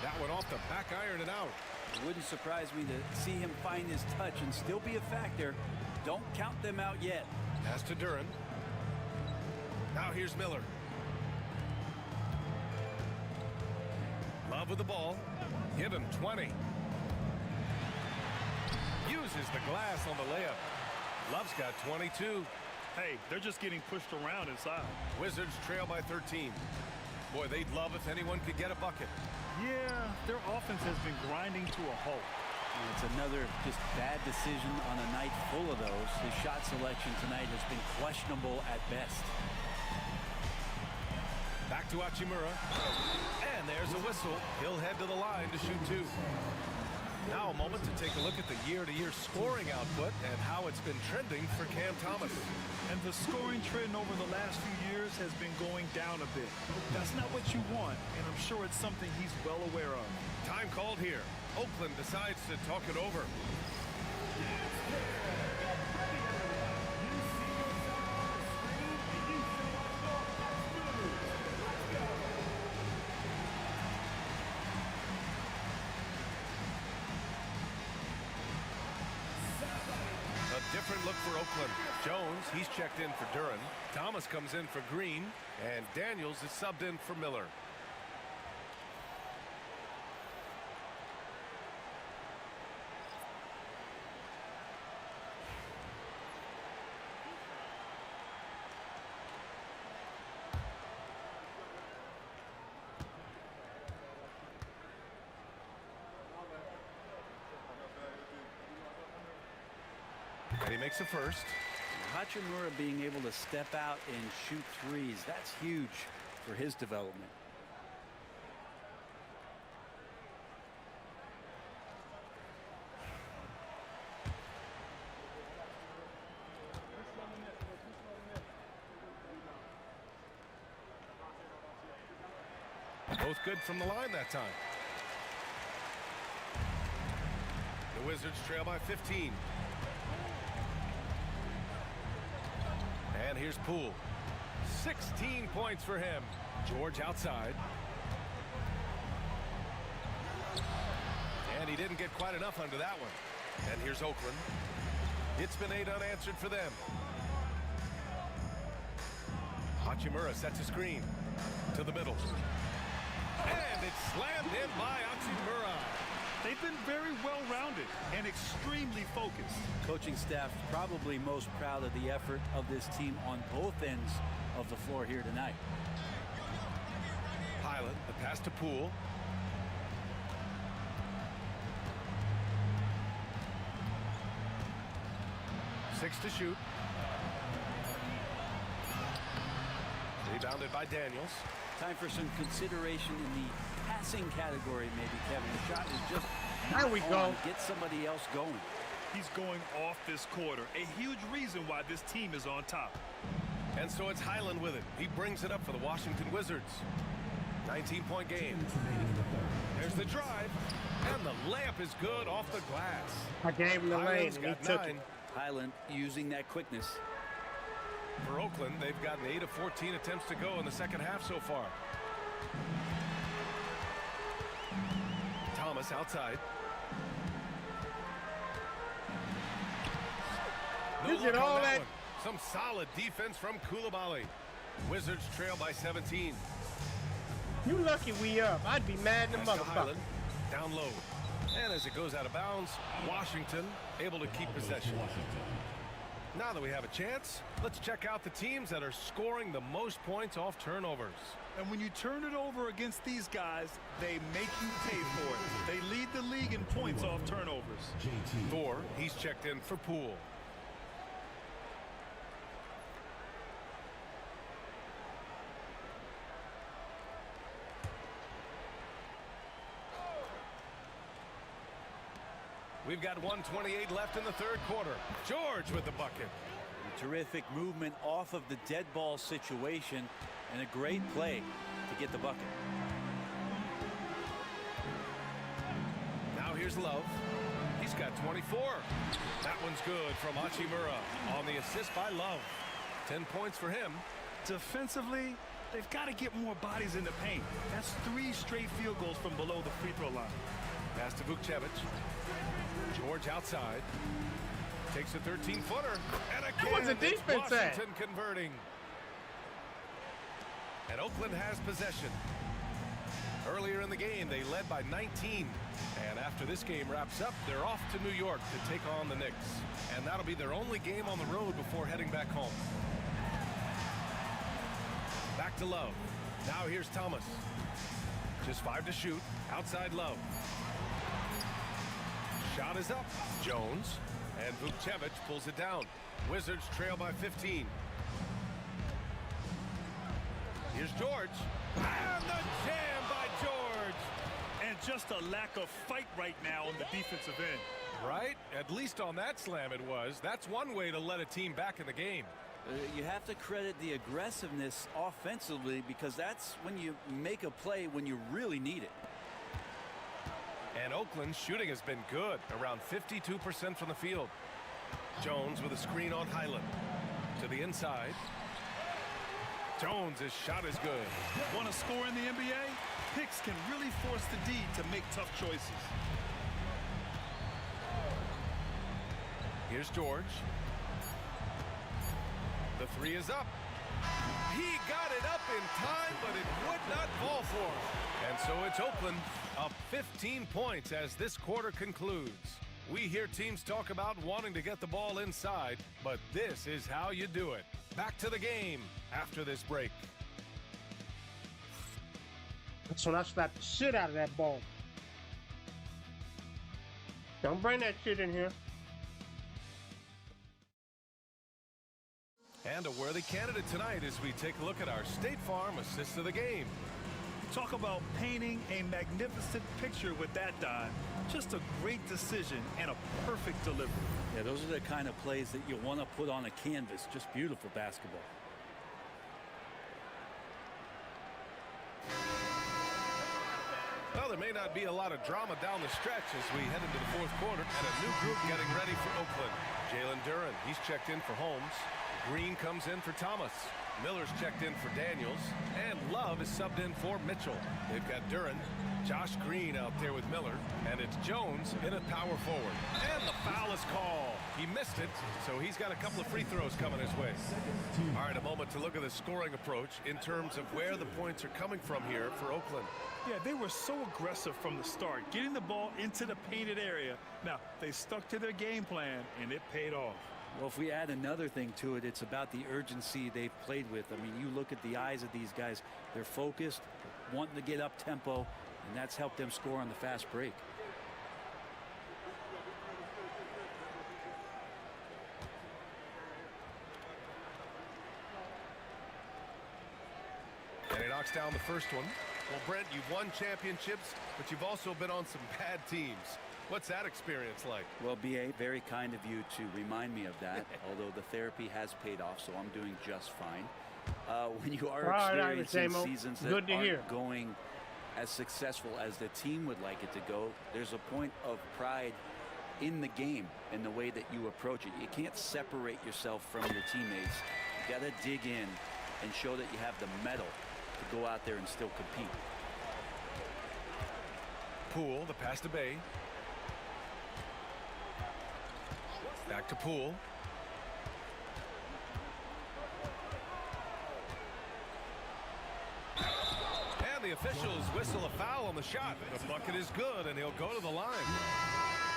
That one off the back iron and out. It wouldn't surprise me to see him find his touch and still be a factor. Don't count them out yet. Pass to Duran. Now here's Miller. Love with the ball. Give him 20. Uses the glass on the layup. Love's got 22. Hey, they're just getting pushed around inside. Wizards trail by 13. Boy, they'd love if anyone could get a bucket. Yeah, their offense has been grinding to a halt. And it's another just bad decision on a night full of those. His shot selection tonight has been questionable at best. Back to Hachimura. And there's a whistle. He'll head to the line to shoot 2. Now a moment to take a look at the year-to-year scoring output and how it's been trending for Cam Thomas. And the scoring trend over the last few years has been going down a bit. That's not what you want, and I'm sure it's something he's well aware of. Time called here. Oakland decides to talk it over. Different look for Oakland. Jones, he's checked in for Duran. Thomas comes in for Green. And Daniels is subbed in for Miller. And he makes a first. Hachimura being able to step out and shoot threes, that's huge for his development. Both good from the line that time. The Wizards trail by 15. And here's Poole. 16 points for him. George outside. And he didn't get quite enough under that one. And here's Oakland. It's been 8 unanswered for them. Hachimura sets a screen to the middle. And it's slammed in by Hachimura. They've been very well-rounded and extremely focused. Coaching staff probably most proud of the effort of this team on both ends of the floor here tonight. Highland, the pass to Poole. Six to shoot. Rebounded by Daniels. Time for some consideration in the passing category, maybe, Kevin. The shot is just there we go. Get somebody else going. He's going off this quarter. A huge reason why this team is on top. And so it's Highland with it. He brings it up for the Washington Wizards. 19-point game. There's the drive. And the layup is good off the glass. I gave him the lane and he took 9. it. Highland using that quickness. For Oakland, they've gotten 8 of 14 attempts to go in the second half so far. Thomas outside. No Look look at on all that that. one. Some solid defense from Koulibaly. Wizards trail by 17. You lucky we up. I'd be mad in the Pass to motherfucker. Highland, down low. And as it goes out of bounds, Washington able to keep possession. Now that we have a chance, let's check out the teams that are scoring the most points off turnovers. And when you turn it over against these guys, they make you pay for it. They lead the league in points off turnovers. Thor, he's checked in for Poole. We've got 1:28 left in the third quarter. George with the bucket. Terrific movement off of the dead ball situation and a great play to get the bucket. Now here's Love. He's got 24. That one's good from Hachimura on the assist by Love. 10 points for him. Defensively, they've got to get more bodies in the paint. That's 3 straight field goals from below the free throw line. Pass to Vukcevic. George outside. Takes a 13-footer. And again, That was a defense Washington converting. And Oakland has possession. Earlier in the game, they led by 19. And after this game wraps up, they're off to New York to take on the Knicks. And that'll be their only game on the road before heading back home. Back to Love. Now here's Thomas. Just 5 to shoot. Outside Love. Shot is up. Jones. And Vukcevic pulls it down. Wizards trail by 15. Here's George. And the jam by George. And just a lack of fight right now on the defensive end. Right? At least on that slam it was. That's one way to let a team back in the game. You have to credit the aggressiveness offensively because that's when you make a play when you really need it. And Oakland's shooting has been good, around 52% from the field. Jones with a screen on Highland. To the inside. Jones' shot is good. Want to score in the NBA? Picks can really force the D to make tough choices. Here's George. The 3 is up. He got it up in time, but it would not fall for him. And so it's Oakland up 15 points as this quarter concludes. We hear teams talk about wanting to get the ball inside, but this is how you do it. Back to the game after this break. That's when I slapped the shit out of that ball. Don't bring that shit in here. And a worthy candidate tonight as we take a look at our State Farm assist of the game. Talk about painting a magnificent picture with that dive. Just a great decision and a perfect delivery. Yeah, those are the kind of plays that you want to put on a canvas. Just beautiful basketball. Well, there may not be a lot of drama down the stretch as we head into the fourth quarter. And a new group getting ready for Oakland. Jalen Duren, he's checked in for Holmes. Green comes in for Thomas. Miller's checked in for Daniels. And Love is subbed in for Mitchell. They've got Duren, Josh Green out there with Miller. And it's Jones in at power forward. And the foul is called. He missed it, so he's got a couple of free throws coming his way. All right, a moment to look at the scoring approach in terms of where the points are coming from here for Oakland. Yeah, they were so aggressive from the start, getting the ball into the painted area. Now, they stuck to their game plan, and it paid off. Well, if we add another thing to it, it's about the urgency they've played with. I mean, you look at the eyes of these guys. They're focused, wanting to get up tempo, and that's helped them score on the fast break. And he knocks down the first one. Well, Brent, you've won championships, but you've also been on some bad teams. What's that experience like? Well, B.A., very kind of you to remind me of that, although the therapy has paid off, so I'm doing just fine. When you are experiencing seasons that aren't going as successful as the team would like it to go, there's a point of pride in the game and the way that you approach it. You can't separate yourself from your teammates. You got to dig in and show that you have the mettle to go out there and still compete. Poole, the pass to Bay. Back to Poole. And the officials whistle a foul on the shot. The bucket is good, and he'll go to the line.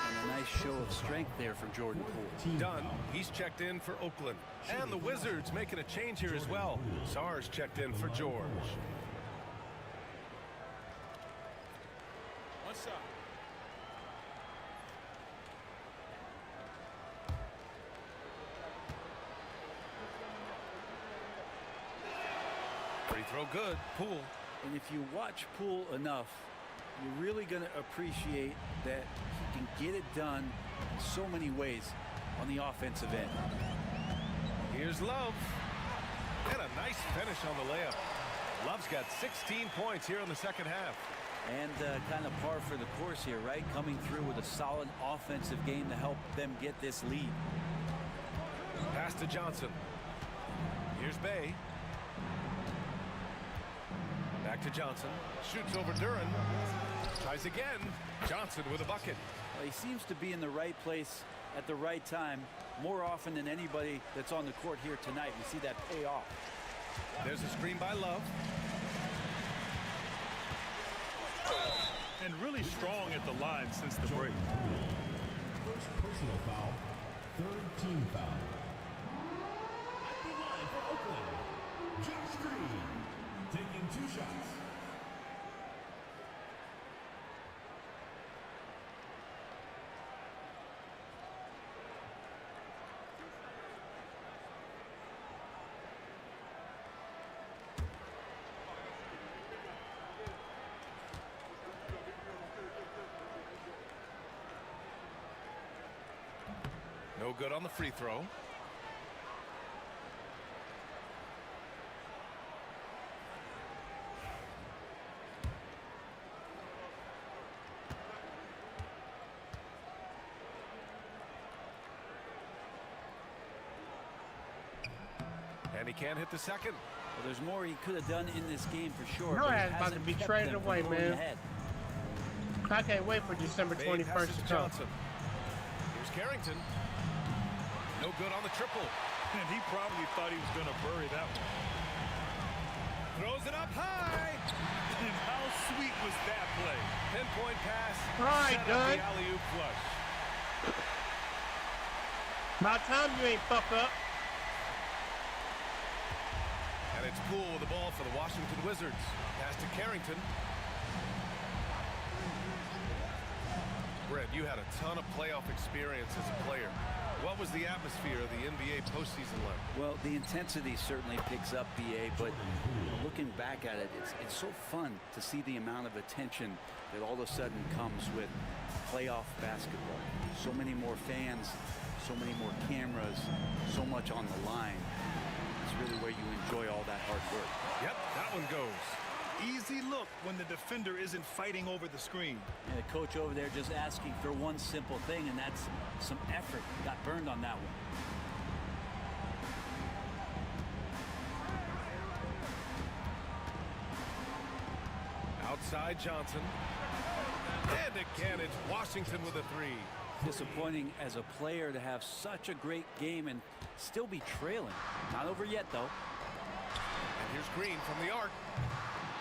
And a nice show of strength there from Jordan Poole. Dunn, he's checked in for Oakland. And the Wizards making a change here as well. Sarr's checked in for George. What's up? Free throw good. Poole. And if you watch Poole enough, you're really going to appreciate that he can get it done in so many ways on the offensive end. Here's Love. And a nice finish on the layup. Love's got 16 points here in the second half. And kind of par for the course here, right? Coming through with a solid offensive game to help them get this lead. Pass to Johnson. Here's Bay. Back to Johnson. Shoots over Duran. Tries again. Johnson with a bucket. Well, he seems to be in the right place at the right time more often than anybody that's on the court here tonight. We see that pay off. There's a screen by Love. And really strong at the line since the break. First personal foul, third team foul. At the line for Oakland, Josh Green, taking 2 shots. No good on the free throw. And he can't hit the second. Well, there's more he could have done in this game for sure. No, it's about to be traded away, man. I can't wait for December 21st to come. Johnson. Here's Carrington. No good on the triple. And he probably thought he was going to bury that one. Throws it up high. And how sweet was that play? Pinpoint pass. All right, done. The alley-oop flush. About time you ain't fuck up. And it's Poole with the ball for the Washington Wizards. Pass to Carrington. Brett, you had a ton of playoff experience as a player. What was the atmosphere of the NBA postseason like? Well, the intensity certainly picks up, BA, but looking back at it, it's so fun to see the amount of attention that all of a sudden comes with playoff basketball. So many more fans, so many more cameras, so much on the line. It's really where you enjoy all that hard work. Yep, that one goes. Easy look when the defender isn't fighting over the screen. And the coach over there just asking for one simple thing, and that's some effort. Got burned on that one. Outside Johnson. And again, it's Washington with a three. Disappointing as a player to have such a great game and still be trailing. Not over yet, though. And here's Green from the arc.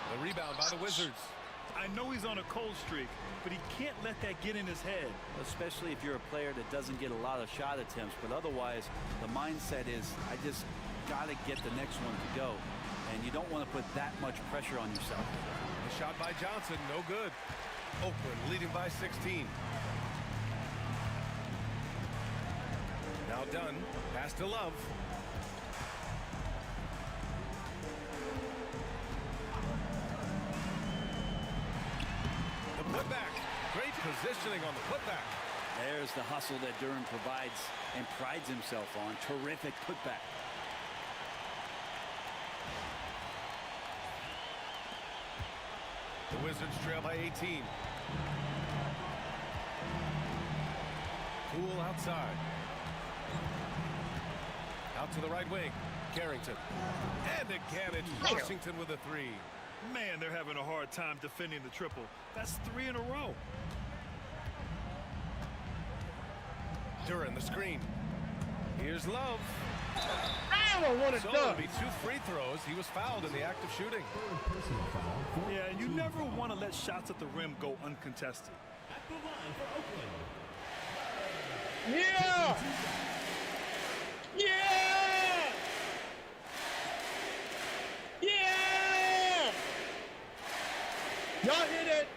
The rebound by the Wizards. I know he's on a cold streak, but he can't let that get in his head. Especially if you're a player that doesn't get a lot of shot attempts, but otherwise the mindset is I just got to get the next one to go, and you don't want to put that much pressure on yourself. The shot by Johnson, no good. Oakland leading by 16. Now Dunn, pass to Love. Putback. Great positioning on the putback. There's the hustle that Duran provides and prides himself on. Terrific putback. The Wizards trail by 18. Poole outside. Out to the right wing. Carrington. And again, it's Washington with a three. Man, they're having a hard time defending the triple. That's 3 in a row. Duran the screen. Here's Love. I don't want to so dunk. It'll be 2 free throws. He was fouled in the act of shooting. Yeah, you never want to let shots at the rim go uncontested. At the line for Oakland. Yeah! Yeah! Yeah! Y'all hit it.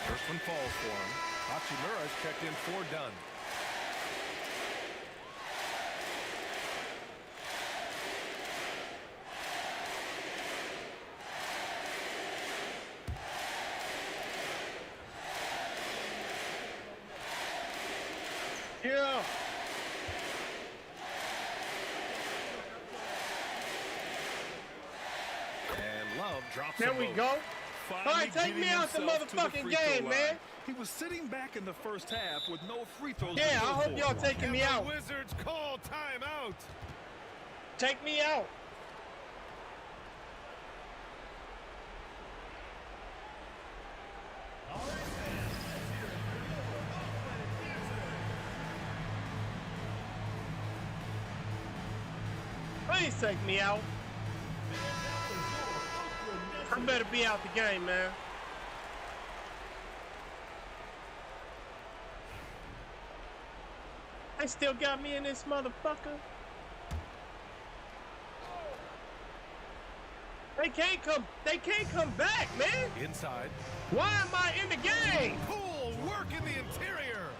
First one falls for him. Hachimura's checked in for Dunn. Yeah. And Love drops There them we both. go. All Finally right, take getting me out the himself to motherfucking free throw game, line. man. He was sitting back in the first half with no free throws. Yeah, to I go hope for. y'all taking me out. The Wizards call timeout. Take me out. Please take me out. I better be out the game, man. They still got me in this motherfucker. They can't come back, man. Inside. Why am I in the game? Poole work in the interior.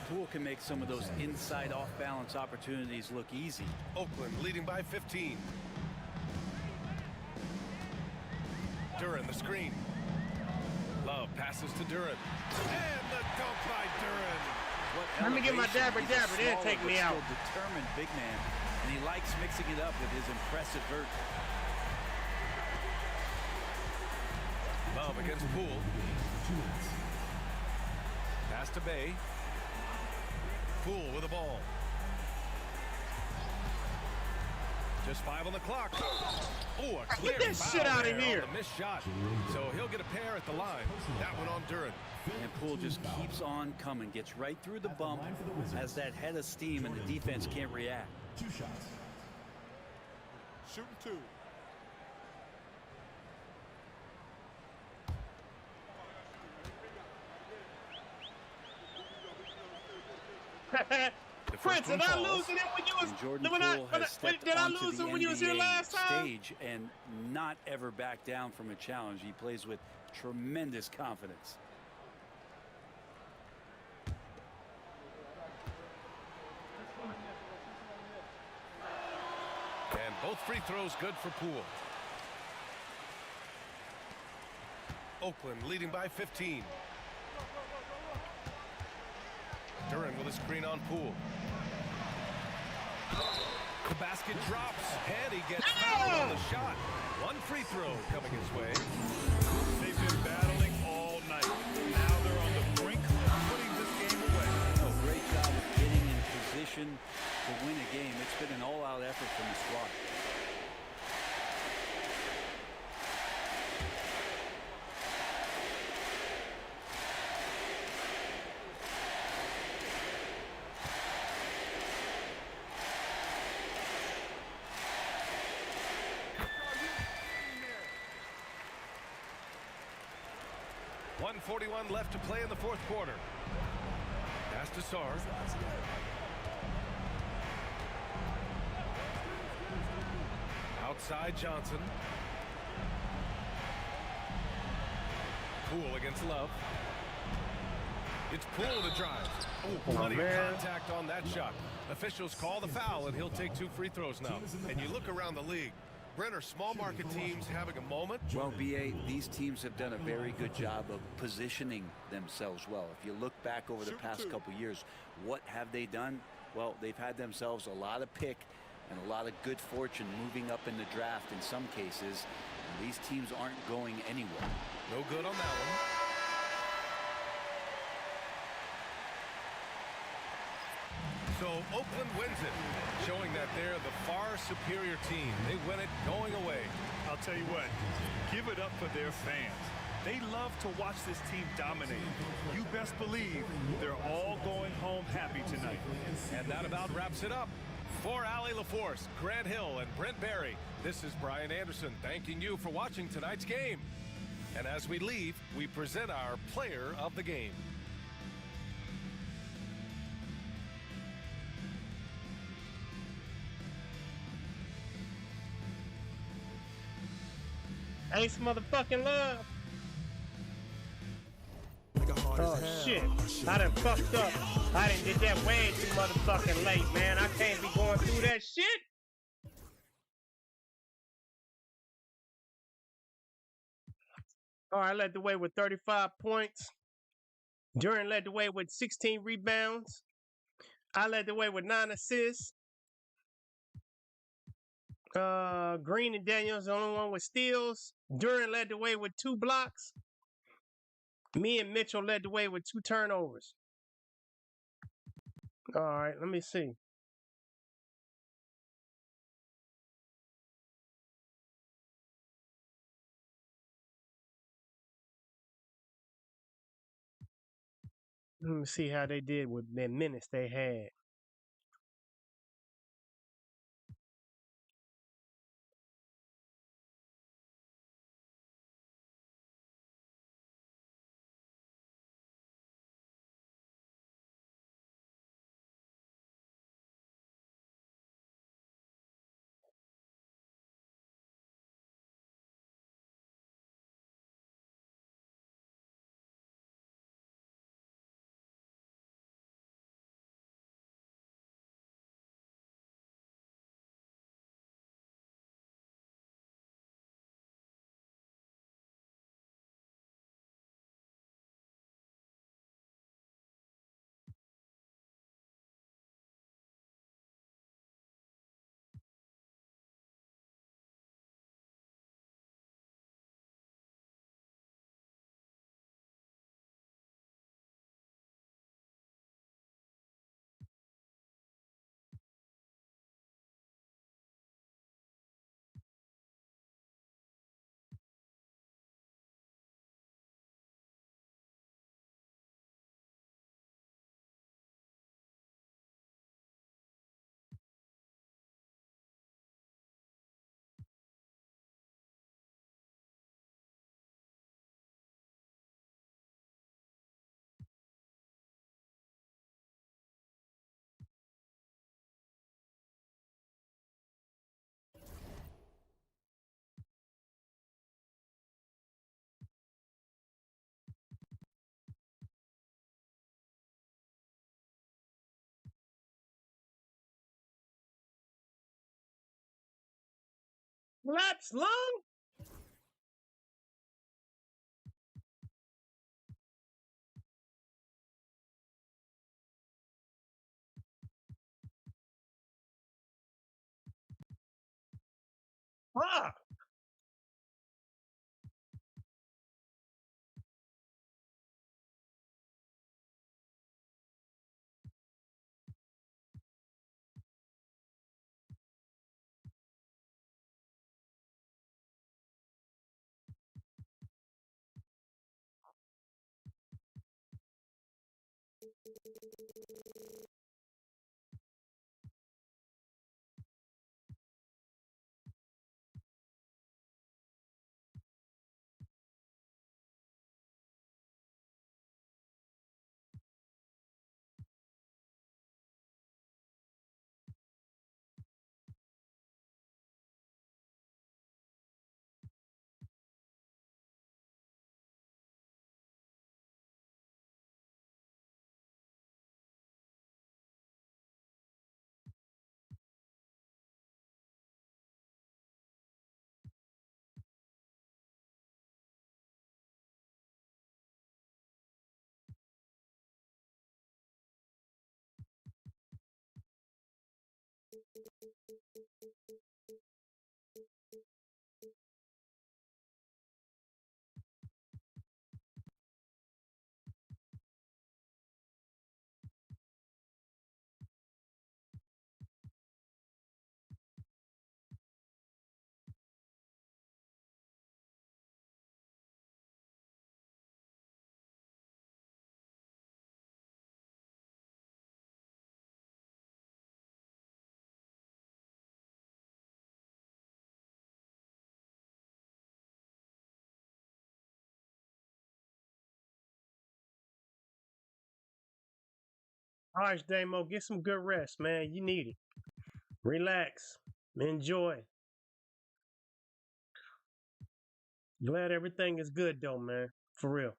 Poole can make some of those inside off-balance opportunities look easy. Oakland leading by 15. Duran the screen. Love passes to Duran. And the dunk by Duran. Let me get my dabber, then take me out. Determined big man, and he likes mixing it up with his impressive vert. Love against Poole. Pass to Bay. Poole with the ball. Just 5 on the clock. Oh, a clear Get this foul shit out of there here. on the missed shot. So he'll get a pair at the line. That one on Duran. And Poole just keeps on coming, gets right through the bump, has that head of steam, and the defense can't react. 2 shots. Shooting 2. Prince, did I lose it when you was Jordan when Poole I, has stepped did I onto lose the it when you was here NBA last time? stage and not ever back down from a challenge. He plays with tremendous confidence. And both free throws good for Poole. Oakland leading by 15. Duran with a screen on Poole. The basket drops, and he gets fouled on the shot. One free throw coming his way. They've been battling all night. Now they're on the brink of putting this game away. Oh, great job of getting in position to win a game. It's been an all-out effort from the squad. .41 left to play in the fourth quarter. Pass to Sarr. Outside Johnson. Poole against Love. It's Poole to drive. Oh, plenty of contact on that shot. Officials call the foul, and he'll take 2 free throws now. And you look around the league. Brenner, small market teams having a moment. Well, BA, these teams have done a very good job of positioning themselves well. If you look back over the past couple years, what have they done? Well, they've had themselves a lot of pick and a lot of good fortune moving up in the draft in some cases. And these teams aren't going anywhere. No good on that one. So Oakland wins it, showing that they're the far superior team. They win it going away. I'll tell you what, give it up for their fans. They love to watch this team dominate. You best believe they're all going home happy tonight. And that about wraps it up. For Allie LaForce, Grant Hill, and Brent Barry, this is Brian Anderson thanking you for watching tonight's game. And as we leave, we present our player of the game. Ace motherfucking Love. Oh shit, I done fucked up. I done did that way too motherfucking late, man. I can't be going through that shit. All right, led the way with 35 points. Duran led the way with 16 rebounds. I led the way with 9 assists. Green and Daniels, the only one with steals. Duran led the way with 2 blocks. Me and Mitchell led the way with 2 turnovers. All right, let me see. Let me see how they did with the minutes they had. That's long? Fuck. All right, Damo, get some good rest, man. You need it. Relax. Enjoy. Glad everything is good, though, man. For real.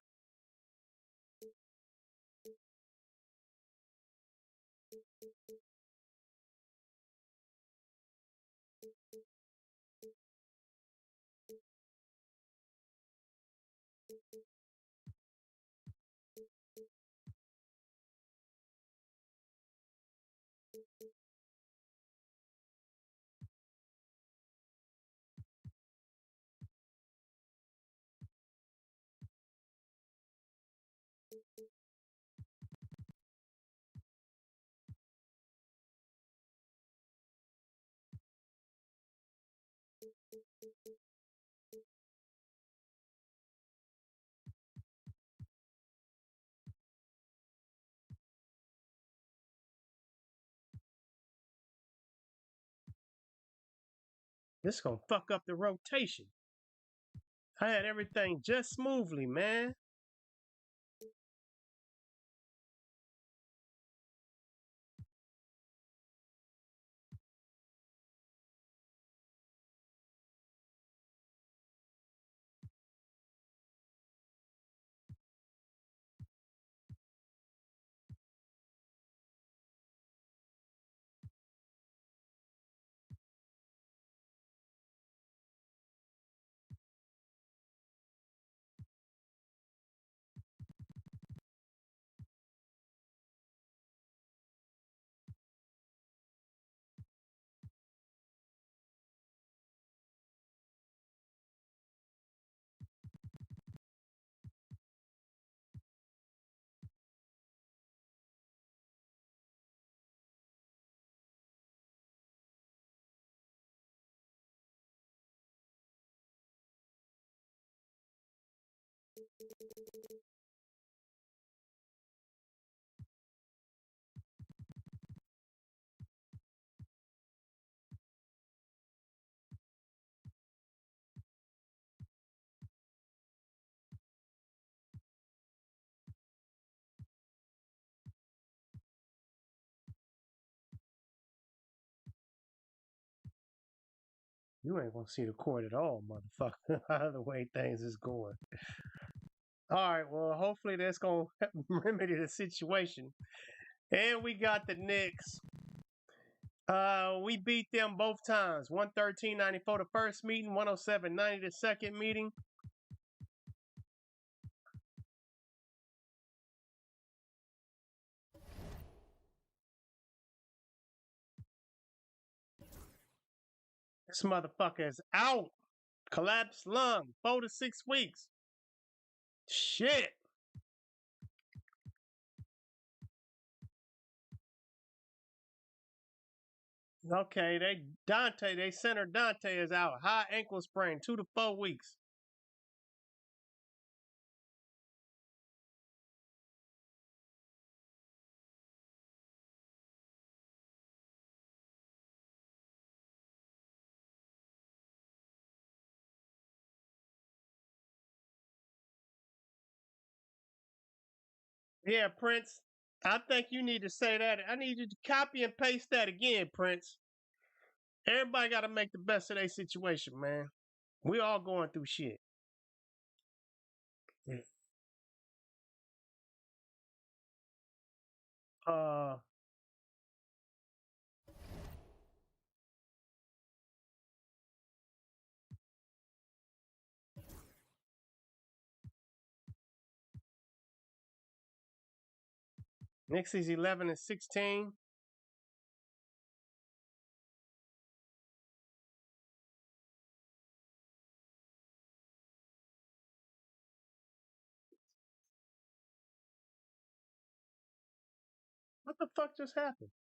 This gonna fuck up the rotation. I had everything just smoothly, man. You ain't gonna see the court at all, motherfucker. The way things is going. All right, well, hopefully that's gonna remedy the situation. And we got the Knicks. We beat them both times. 113-94 the first meeting, 107-90 the second meeting. This motherfucker is out. Collapsed lung, 4 to 6 weeks. Shit. Okay, they center Dante is out. High ankle sprain, 2 to 4 weeks. Yeah, Prince. I think you need to say that. I need you to copy and paste that again, Prince. Everybody got to make the best of their situation, man. We all going through shit. Knicks is 11-16. What the fuck just happened?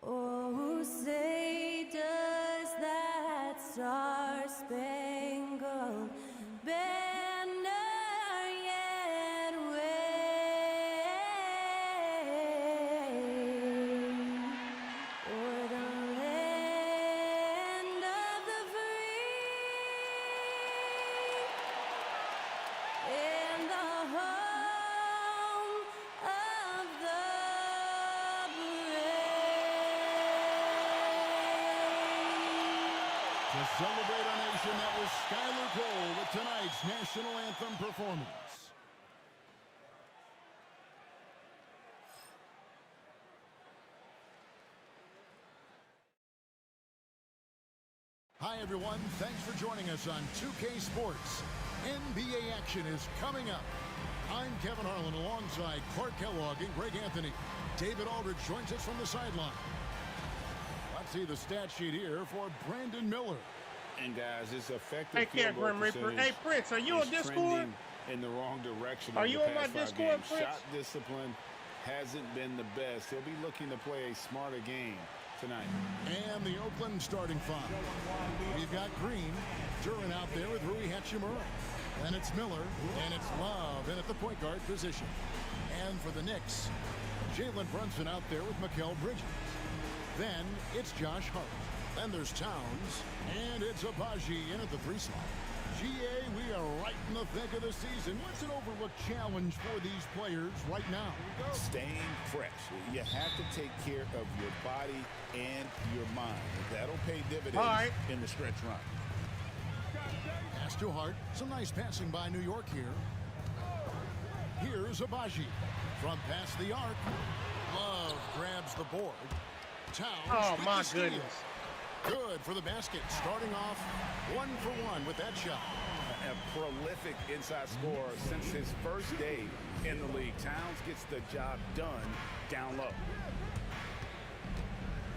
Oh, say does that star-spangled banner yet wave o'er the land of the free and the home of the To celebrate our nation, that was Skylar Cole with tonight's national anthem performance. Hi, everyone. Thanks for joining us on 2K Sports. NBA action is coming up. I'm Kevin Harlan alongside Clark Kellogg and Greg Anthony. David Aldridge joins us from the sideline. Let's see the stat sheet here for Brandon Miller. And guys, his effective Hey, field goal Grim Reaper. percentage Hey, Prince, are you is on Discord? trending in the wrong direction. Are over you the on my past 5 Discord, games. Prince? Shot discipline hasn't been the best. He'll be looking to play a smarter game tonight. And the Oakland starting five. We've got Green, Duran out there with Rui Hachimura. Then it's Miller, and it's Love in at the point guard position. And for the Knicks, Jalen Brunson out there with Mikal Bridges. Then it's Josh Hart. Then there's Towns, and it's Abaji in at the 3 slot. GA, we are right in the thick of the season. What's an overlooked challenge for these players right now? Staying fresh. You have to take care of your body and your mind. That'll pay dividends in the stretch run. Pass to Hart. Some nice passing by New York here. Here's Abaji. From past the arc. Love grabs the board. Towns. Oh, with my the steal. goodness. Good for the basket. Starting off 1 for 1 with that shot. A prolific inside scorer since his first day in the league. Towns gets the job done down low.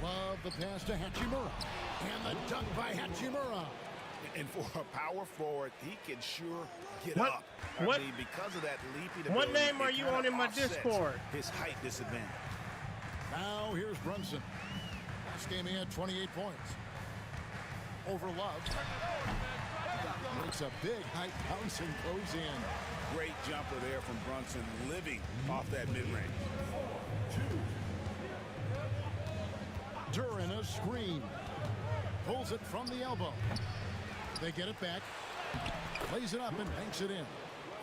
Love the pass to Hachimura. And the dunk by Hachimura. And for a power forward, he can sure get What- up. what- I mean, because of that leaping What ability, name are it you kinda on in my offsets Discord? His height disadvantage. Now here's Brunson. This game he had 28 points. Over Love. Makes a big height bounce and goes in. Great jumper there from Brunson, living off that mid-range. Duran a screen. Pulls it from the elbow. They get it back. Plays it up and banks it in.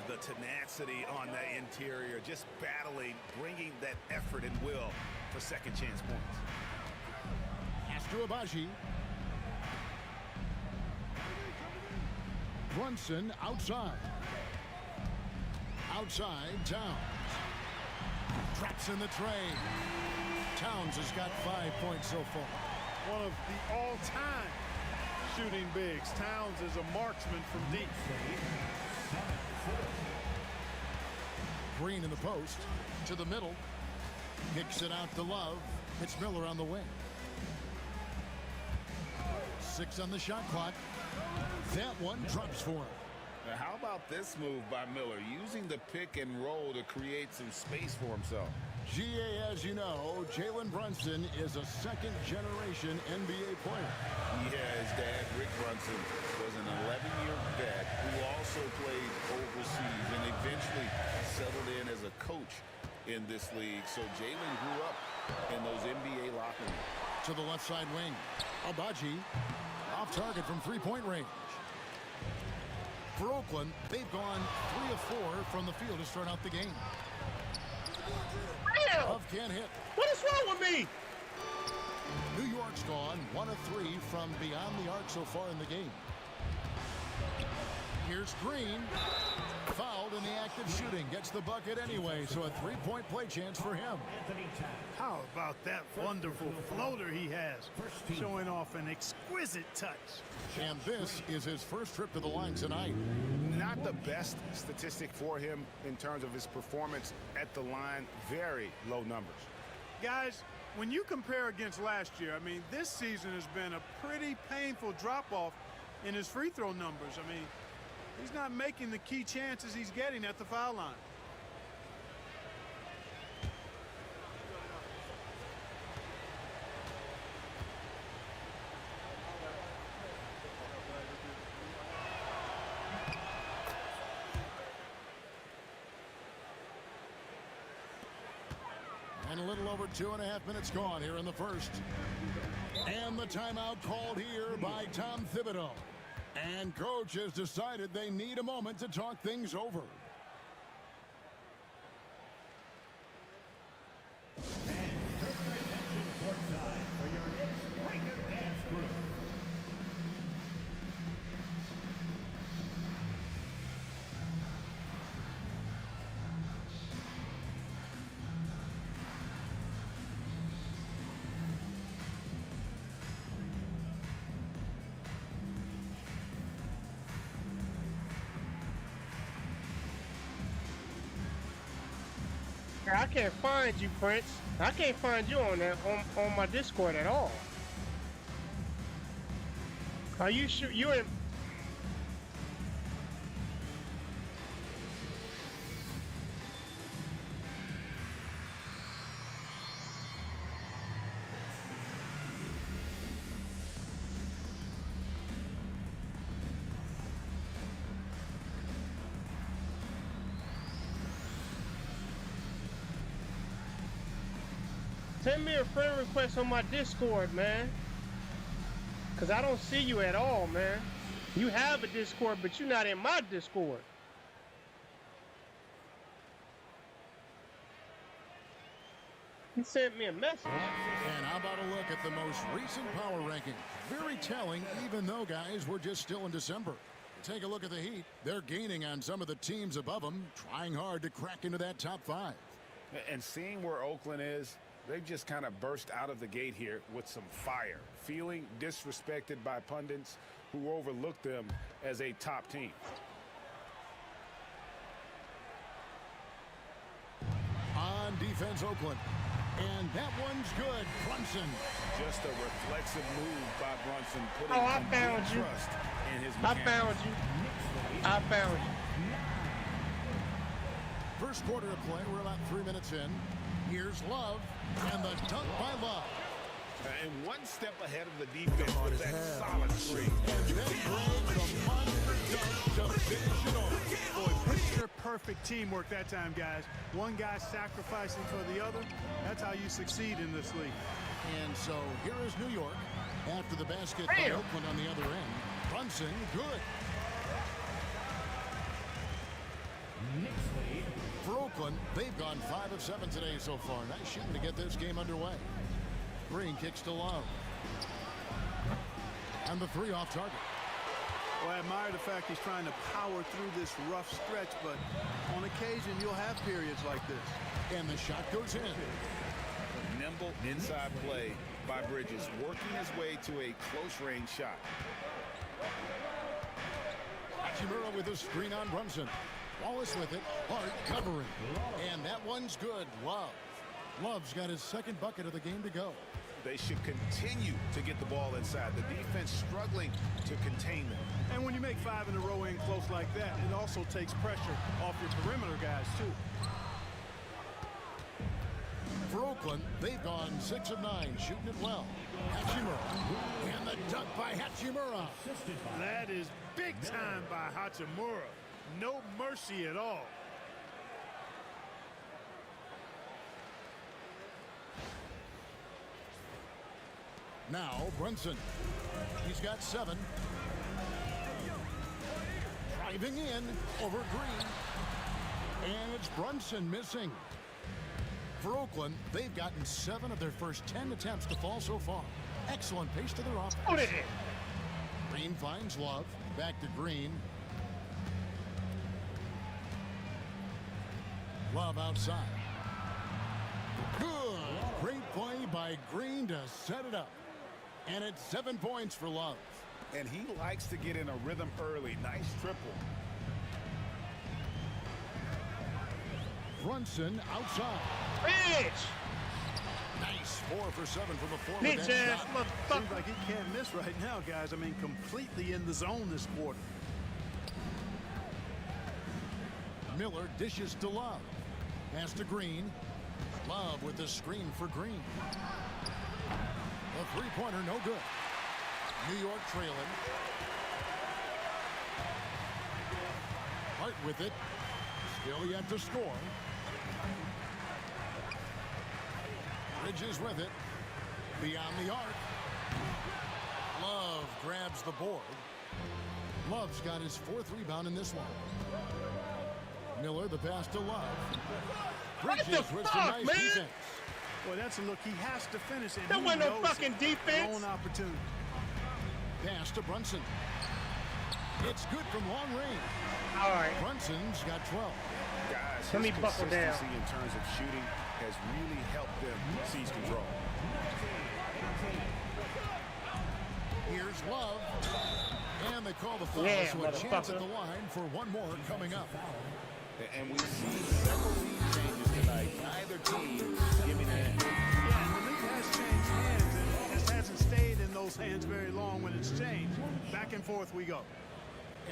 The tenacity on the interior, just battling, bringing that effort and will for second chance points. Pass to Abaji. Brunson outside. Outside, Towns. Drops in the tray. Towns has got 5 points so far. One of the all-time shooting bigs. Towns is a marksman from deep. Green in the post. To the middle. Kicks it out to Love. It's Miller on the wing. 6 on the shot clock. That one drops for him. Now, how about this move by Miller, using the pick and roll to create some space for himself? GA, as you know, Jalen Brunson is a second-generation NBA player. Yeah, his dad, Rick Brunson, was an 11-year vet who also played overseas and eventually settled in as a coach in this league. So Jalen grew up in those NBA locker rooms. To the left side wing. Abaji off target from three-point range. For Oakland, they've gone 3 of 4 from the field to start out the game. Love can't hit. What is wrong with me? New York's gone 1 of 3 from beyond the arc so far in the game. Here's Green. Fouled in the act of shooting. Gets the bucket anyway, so a 3-point play chance for him. How about that wonderful floater he has, showing off an exquisite touch. And this is his first trip to the line tonight. Not the best statistic for him in terms of his performance at the line. Very low numbers. Guys, when you compare against last year, I mean, this season has been a pretty painful drop-off in his free throw numbers. I mean, he's not making the key chances he's getting at the foul line. And a little over 2.5 minutes gone here in the first. And the timeout called here by Tom Thibodeau. And coach has decided they need a moment to talk things over. I can't find you, Prince. I can't find you on that on my Discord at all. Are you sure you're in? Send me a friend request on my Discord, man. Cause I don't see you at all, man. You have a Discord, but you're not in my Discord. He sent me a message. And how about a look at the most recent power rankings? Very telling, even though, guys, we're just still in December. Take a look at the Heat. They're gaining on some of the teams above them, trying hard to crack into that top 5. And seeing where Oakland is, they've just kind of burst out of the gate here with some fire, feeling disrespected by pundits who overlook them as a top team. On defense, Oakland. And that one's good. Brunson. Just a reflexive move by Brunson, putting I found you. trust in his I mechanics. found you. I found you. First quarter of play, we're about 3 minutes in. Here's Love, and the dunk by Love. And one step ahead of the defense with that solid screen. And then Greg, the monster dunk to finish it off. Boy, picture perfect teamwork that time, guys. One guy sacrificing for the other. That's how you succeed in this league. And so here is New York. After the basket by Oakland on the other end. Brunson, good. For Oakland, they've gone 5 of 7 today so far. Nice shooting to get this game underway. Green kicks to Love. And the 3 off target. Well, I admire the fact he's trying to power through this rough stretch, but on occasion you'll have periods like this. And the shot goes in. Nimble inside play by Bridges, working his way to a close-range shot. Hachimura with a screen on Brunson. Wallace with it, Hart covering. And that one's good. Love. Love's got his second bucket of the game to go. They should continue to get the ball inside. The defense struggling to contain them. And when you make 5 in a row in close like that, it also takes pressure off your perimeter guys, too. For Oakland, they've gone 6 of 9, shooting it well. Hachimura. And the dunk by Hachimura. That is big time by Hachimura. No mercy at all. Now Brunson. He's got 7. Driving in over Green. And it's Brunson missing. For Oakland, they've gotten 7 of their first 10 attempts to fall so far. Excellent pace to their offense. Green finds Love. Back to Green. Love outside. Good. Great play by Green to set it up. And it's 7 points for Love. And he likes to get in a rhythm early. Nice triple. Brunson outside. Bitch! Nice 4 for 7 from a forward. Bitch ass motherfucker. Seems like he can't miss right now, guys. I mean, completely in the zone this quarter. Miller dishes to Love. Pass to Green. Love with the screen for Green. A 3-pointer, no good. New York trailing. Hart with it. Still yet to score. Bridges with it. Beyond the arc. Love grabs the board. Love's got his 4th rebound in this one. Miller, the pass to Love. Bridges with some nice defense. Boy, that's a look he has to finish. And that wasn't no fucking defense. Own opportunity. Pass to Brunson. It's good from long range. All right. Brunson's got 12. Guys, let me his buckle down. consistency in terms of shooting has really helped them seize control. Here's Love. And they call the foul, Yeah, so a chance at the line for one more coming up. And we've seen several lead changes tonight. Neither team giving an edge. Yeah, and the league has changed hands, and it just hasn't stayed in those hands very long when it's changed. Back and forth we go.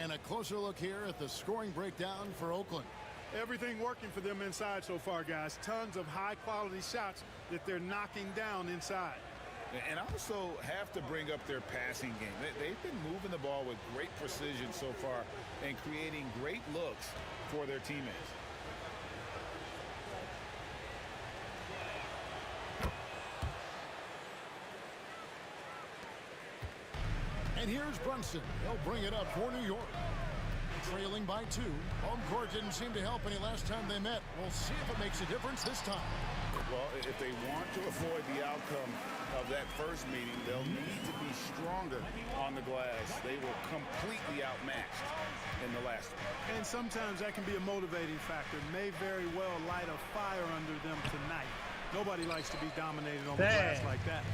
And a closer look here at the scoring breakdown for Oakland. Everything working for them inside so far, guys. Tons of high-quality shots that they're knocking down inside. And also have to bring up their passing game. They've been moving the ball with great precision so far and creating great looks for their teammates. And here's Brunson. He'll bring it up for New York. Trailing by 2. Home court didn't seem to help any last time they met. We'll see if it makes a difference this time. Well, if they want to avoid the outcome of that first meeting, they'll need to be stronger on the glass. They were completely outmatched in the last one. And sometimes that can be a motivating factor. May very well light a fire under them tonight. Nobody likes to be dominated on the glass like that.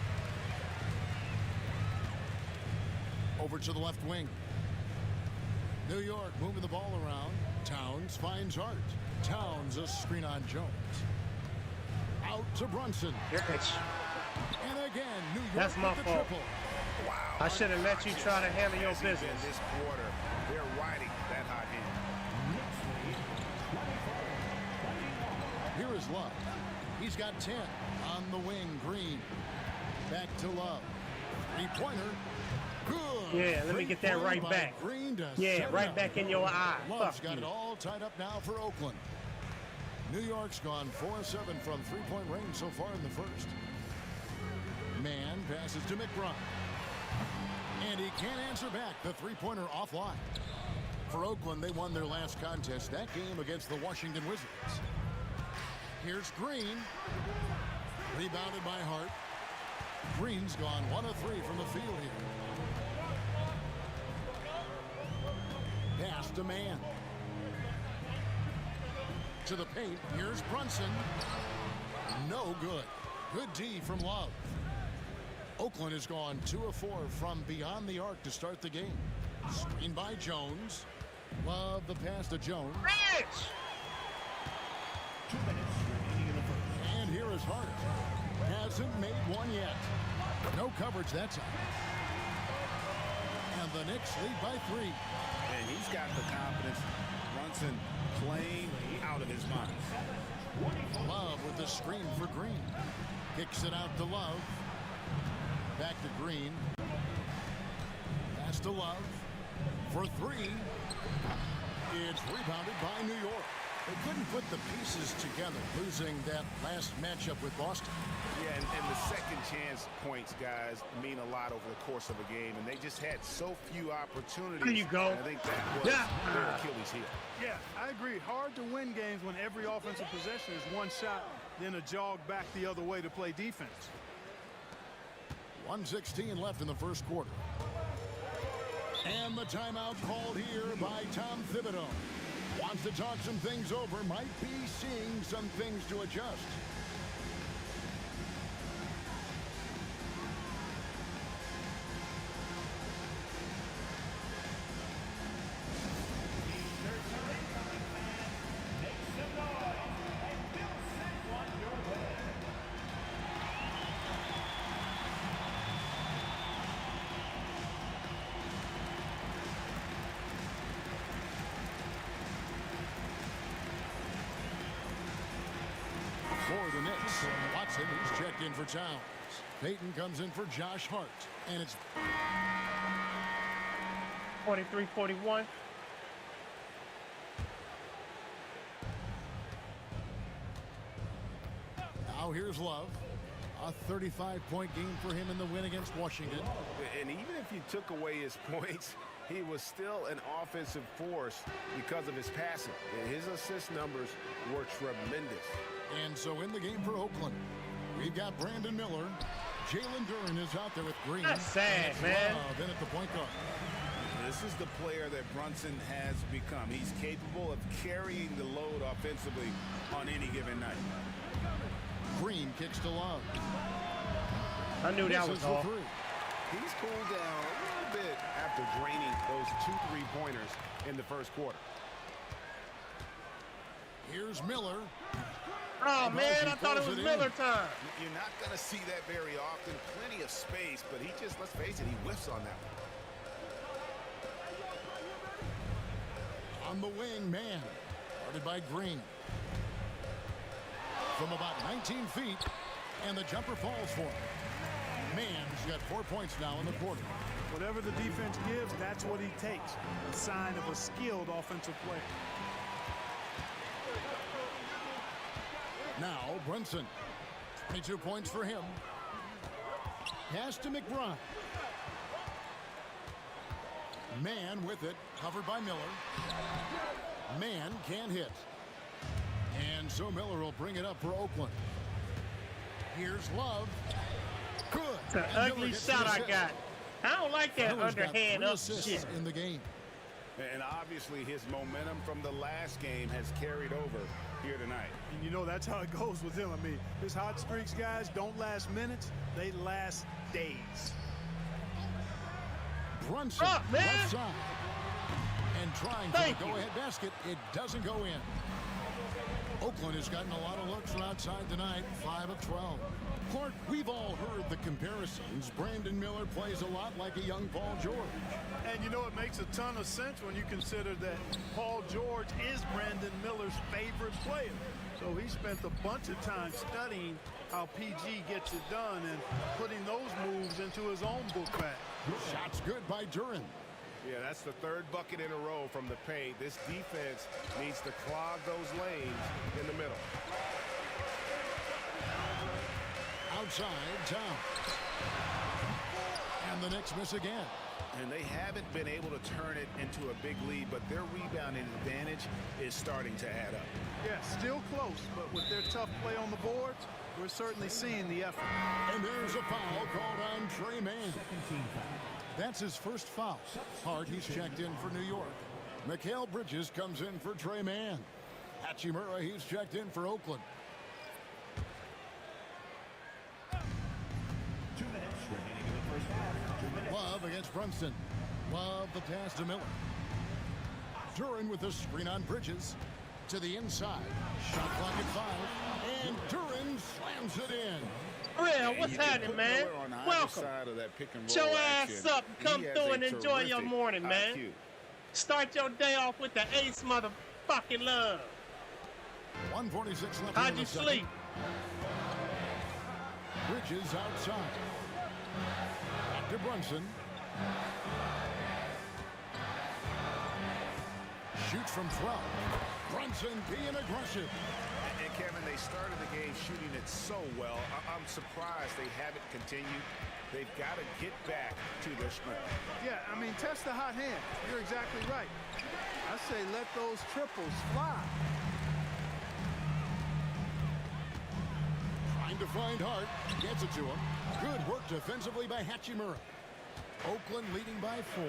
Over to the left wing. New York moving the ball around. Towns finds Hart. Towns a screen on Jones. Out to Brunson. And again, New York. That's my fault. Wow. I should have let you try to handle your business. This quarter, they're riding that hot hand. Here is Love. He's got 10 on the wing. Green. Back to Love. 3-pointer. Good. Yeah, let me get that right back. Yeah, right back in your eye. Love's got it all tied up now for Oakland. New York's gone 4-7 from three-point range so far in the first. Man passes to McBride. And he can't answer back. The three-pointer offline. For Oakland, they won their last contest, that game against the Washington Wizards. Here's Green. Rebounded by Hart. Green's gone 1 of 3 from the field here. Pass to Man. To the paint. Here's Brunson. No good. Good D from Love. Oakland has gone 2 of 4 from beyond the arc to start the game. Screen by Jones. Love the pass to Jones. And here is Hart. Hasn't made one yet. No coverage that time. And the Knicks lead by 3. And he's got the confidence. Brunson playing out of his mind. Love with the screen for Green. Kicks it out to Love. Back to Green. Pass to Love. For 3. It's rebounded by New York. They couldn't put the pieces together, losing that last matchup with Boston. Yeah, and the second chance points, guys, mean a lot over the course of a game, and they just had so few opportunities. There you go. I think that was their Achilles heel. Yeah, I agree. Hard to win games when every offensive possession is one shot, then a jog back the other way to play defense. 1:16 left in the first quarter. And the timeout called here by Tom Thibodeau. Wants to talk some things over, might be seeing some things to adjust. For the Knicks, Watson, he's checked in for Towns. Payton comes in for Josh Hart. And it's 43-41. Now here's Love. A 35-point game for him in the win against Washington. And even if you took away his points, he was still an offensive force because of his passing. His assist numbers were tremendous. And so in the game for Oakland, we've got Brandon Miller. Jalen Duren is out there with Green. That's sad, man. Love in at the point guard. This is the player that Brunson has become. He's capable of carrying the load offensively on any given night. Green kicks to Love. I knew that was off. He's cooled down a little bit after draining those 2 3-pointers in the first quarter. Here's Miller. Oh, man, I thought it was Miller time. You're not going to see that very often. Plenty of space, but he just, let's face it, he whiffs on that one. On the wing, man. Guarded by Green. From about 19 feet, and the jumper falls for him. Man's got 4 points now in the quarter. Whatever the defense gives, that's what he takes. A sign of a skilled offensive player. Now, Brunson. 22 points for him. Pass to McBride. Man with it, covered by Miller. Man can't hit. And so Miller will bring it up for Oakland. Here's Love. Good. It's an ugly shot I got. I don't like that underhand up shit in the game. And obviously his momentum from the last game has carried over here tonight. And you know that's how it goes with him. I mean, his hot streaks, guys, don't last minutes. They last days. Brunson, left side. And trying for the go-ahead basket. It doesn't go in. Oakland has gotten a lot of looks from outside tonight, 5 of 12. Clark, we've all heard the comparisons. Brandon Miller plays a lot like a young Paul George. And you know, it makes a ton of sense when you consider that Paul George is Brandon Miller's favorite player. So he spent a bunch of time studying how PG gets it done and putting those moves into his own book bag. Shots good by Duran. Yeah, that's the third bucket in a row from the paint. This defense needs to clog those lanes in the middle. Outside, Town. And the Knicks miss again. And they haven't been able to turn it into a big lead, but their rebounding advantage is starting to add up. Yeah, still close, but with their tough play on the boards, we're certainly seeing the effort. And there's a foul called on Trey Mann. That's his first foul. Hart, he's checked in for New York. Mikal Bridges comes in for Trey Mann. Hachimura, he's checked in for Oakland. 2 minutes remaining in the first half. Love against Brunson. Love the pass to Miller. Duran with the screen on Bridges. To the inside. Shot clock at 5. And Duran slams it in. Real, what's happening, man? Welcome. Get your ass up and come through and enjoy your morning, man. Start your day off with the ace motherfucking love. 1:46 left. How'd you sleep? Bridges outside. Back to Brunson. Shoots from 12. Brunson being aggressive. And Kevin, they started the game shooting it so well. I'm surprised they haven't continued. They've got to get back to their strength. Yeah, I mean, test the hot hand. You're exactly right. I say let those triples fly. Trying to find Hart. Gets it to him. Good work defensively by Hachimura. Oakland leading by 4.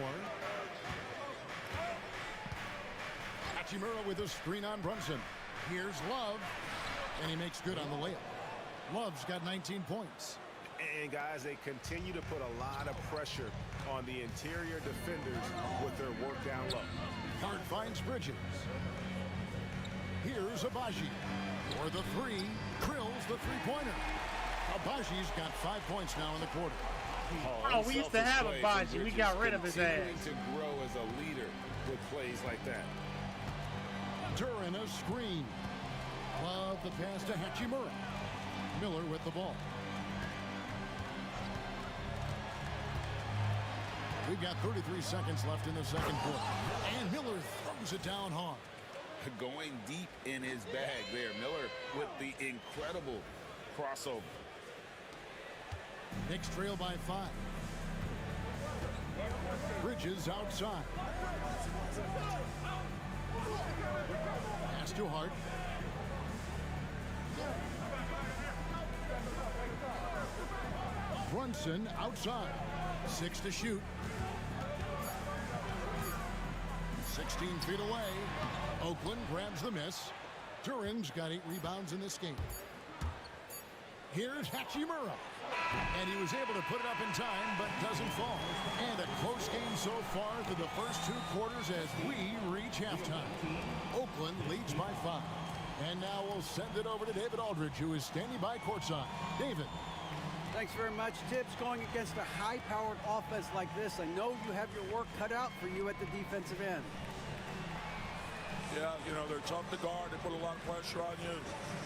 Hachimura with a screen on Brunson. Here's Love. And he makes good on the layup. Love's got 19 points. And guys, they continue to put a lot of pressure on the interior defenders with their work down low. Hart finds Bridges. Here's Abaji. For the 3, drills the three-pointer. Abaji's got 5 points now in the quarter. Oh, we used to have Abaji. We got rid of his ass. To grow as a leader with plays like that. Duran a screen. Love the pass to Hachimura. Miller with the ball. We've got 33 seconds left in the second quarter. And Miller throws it down hard. Going deep in his bag there. Miller with the incredible crossover. Knicks trail by 5. Bridges outside. Pass to Hart. Brunson outside. 6 to shoot. 16 feet away. Oakland grabs the miss. Duran's got 8 rebounds in this game. Here's Hachimura. And he was able to put it up in time, but doesn't fall. And a close game so far through the first 2 quarters as we reach halftime. Oakland leads by 5. And now we'll send it over to David Aldridge, who is standing by courtside. David. Thanks very much, Tibbs. Going against a high-powered offense like this, I know you have your work cut out for you at the defensive end. Yeah, you know, they're tough to guard. They put a lot of pressure on you.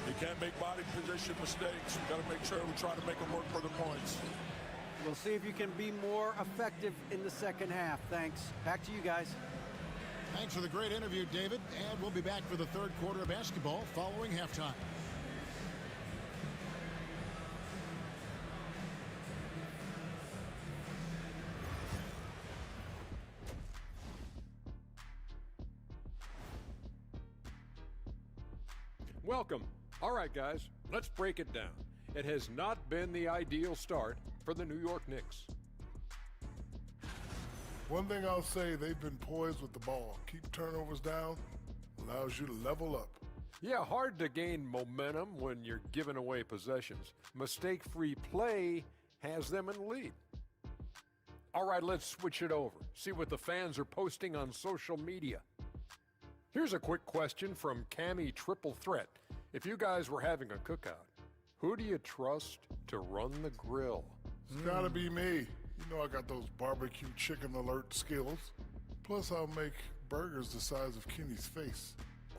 You can't make body position mistakes. We've got to make sure we try to make them work for the points. We'll see if you can be more effective in the second half. Thanks. Back to you guys. Thanks for the great interview, David. And we'll be back for the third quarter of basketball following halftime. Welcome. All right, guys, let's break it down. It has not been the ideal start for the New York Knicks. One thing I'll say, they've been poised with the ball. Keep turnovers down, allows you to level up. Yeah, hard to gain momentum when you're giving away possessions. Mistake-free play has them in the lead. All right, let's switch it over. See what the fans are posting on social media. Here's a quick question from Cammy Triple Threat. If you guys were having a cookout, who do you trust to run the grill? It's gotta be me. You know I got those barbecue chicken alert skills. Plus I'll make burgers the size of Kenny's face.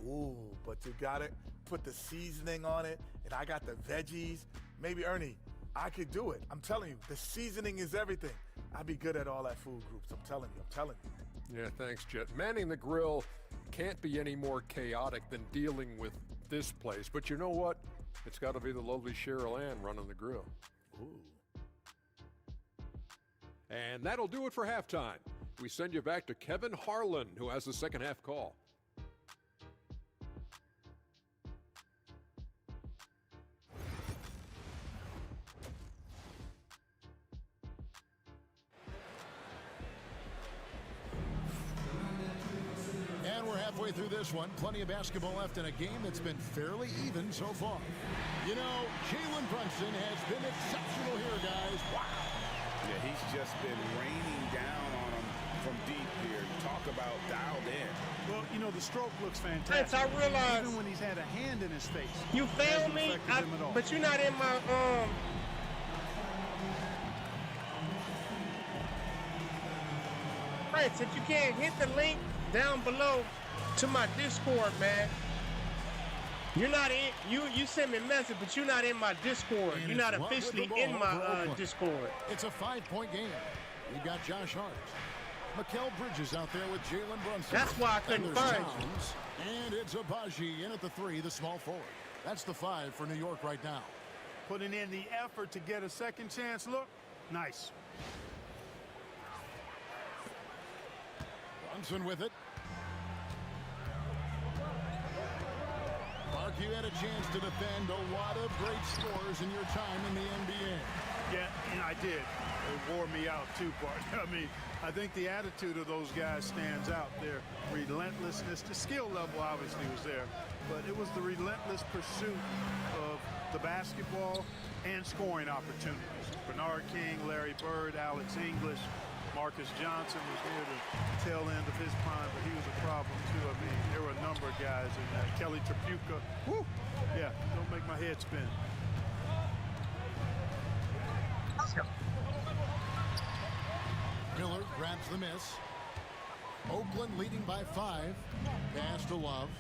Ooh, but you gotta put the seasoning on it, and I got the veggies. Maybe, Ernie, I could do it. I'm telling you, the seasoning is everything. I'd be good at all that food groups. I'm telling you. Yeah, thanks, Jet. Manning the grill can't be any more chaotic than dealing with this place. But you know what? It's got to be the lovely Cheryl Ann running the grill. Ooh. And that'll do it for halftime. We send you back to Kevin Harlan, who has the second half call. And we're halfway through this one. Plenty of basketball left in a game that's been fairly even so far. You know, Jalen Brunson has been exceptional here, guys. Wow. Yeah, he's just been raining down on him from deep here. Talk about dialed in. Well, you know, the stroke looks fantastic. I realize even when he's had a hand in his face. You failed me, but you're not in my Right, if you can't hit the link down below to my Discord, man. You're not in. You send me a message, but you're not in my Discord. And you're not officially in my Discord. It's a 5-point game. We've got Josh Hart. Mikal Bridges out there with Jalen Brunson. That's why I couldn't find you. And it's Abaji in at the 3, the small forward. That's the 5 for New York right now. Putting in the effort to get a second chance look. Nice. Brunson with it. Mark, you had a chance to defend a lot of great scores in your time in the NBA. Yeah, and I did. It wore me out too, partner. I mean, I think the attitude of those guys stands out. Their relentlessness, the skill level obviously was there, but it was the relentless pursuit of the basketball and scoring opportunities. Bernard King, Larry Bird, Alex English, Marcus Johnson was near the tail end of his prime, but he was a problem too. I mean, there were a number of guys in that. Kelly Tripucka, whoo, yeah, don't make my head spin. Miller grabs the miss. Oakland leading by 5. Pass to Love.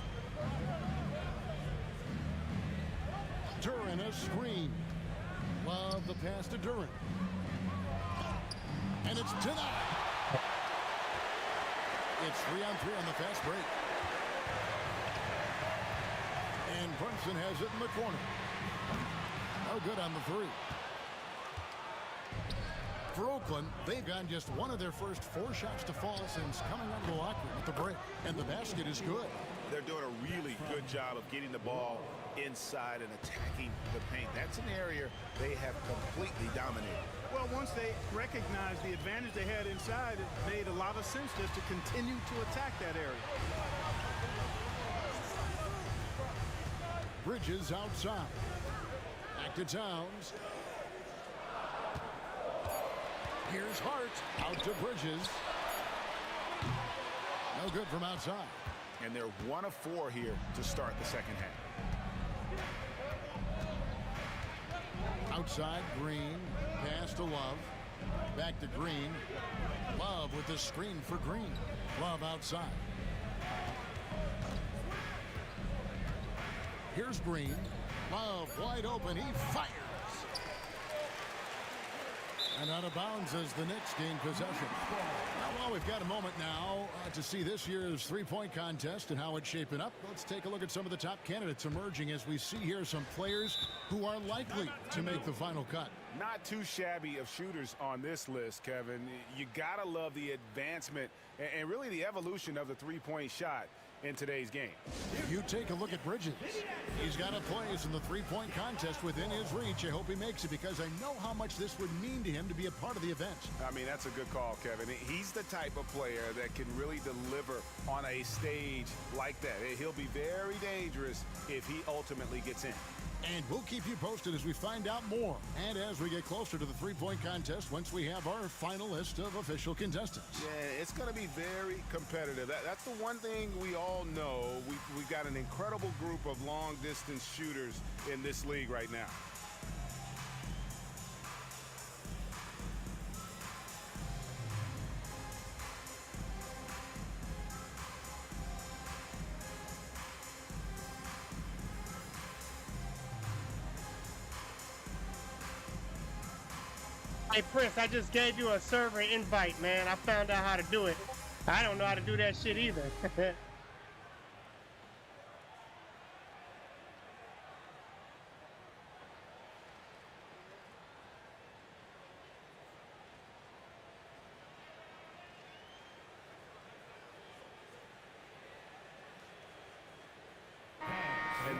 Duran a screen. Love the pass to Duran. And it's denied. It's 3-on-3 on the fast break. And Brunson has it in the corner. No good on the 3. For Oakland, they've gotten just one of their first 4 shots to fall since coming under the locker room at the break. And the basket is good. They're doing a really good job of getting the ball inside and attacking the paint. That's an area they have completely dominated. Well, once they recognized the advantage they had inside, it made a lot of sense just to continue to attack that area. Bridges outside. Back to Towns. Here's Hart. Out to Bridges. No good from outside. And they're 1 of 4 here to start the second half. Outside, Green. Pass to Love. Back to Green. Love with the screen for Green. Love outside. Here's Green. Love wide open. He fires. And out of bounds as the Knicks gain possession. Well, we've got a moment now to see this year's three-point contest and how it's shaping up. Let's take a look at some of the top candidates emerging as we see here some players who are likely to make the final cut. Not too shabby of shooters on this list, Kevin. You gotta love the advancement and really the evolution of the three-point shot in today's game. You take a look at Bridges. He's got a place in the three-point contest within his reach. I hope he makes it because I know how much this would mean to him to be a part of the event. I mean, that's a good call, Kevin. He's the type of player that can really deliver on a stage like that. He'll be very dangerous if he ultimately gets in. And we'll keep you posted as we find out more and as we get closer to the three-point contest once we have our final list of official contestants. Yeah, it's going to be very competitive. That's the one thing we all know. We've got an incredible group of long-distance shooters in this league right now. Hey, Prince, I just gave you a server invite, man. I found out how to do it. I don't know how to do that shit either. And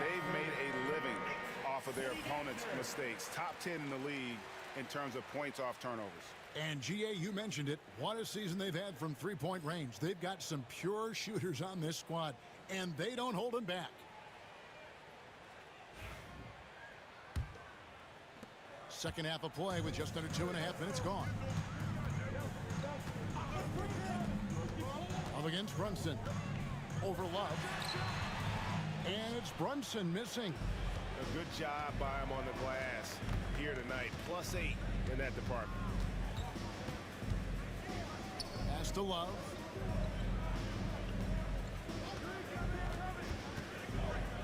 they've made a living off of their opponent's mistakes. Top 10 in the league in terms of points off turnovers. And GA, you mentioned it. What a season they've had from three-point range. They've got some pure shooters on this squad, and they don't hold them back. Second half of play with just under 2.5 minutes gone. Up against Brunson. Over Love. And it's Brunson missing. A good job by him on the glass here tonight. +8 in that department. Pass to Love.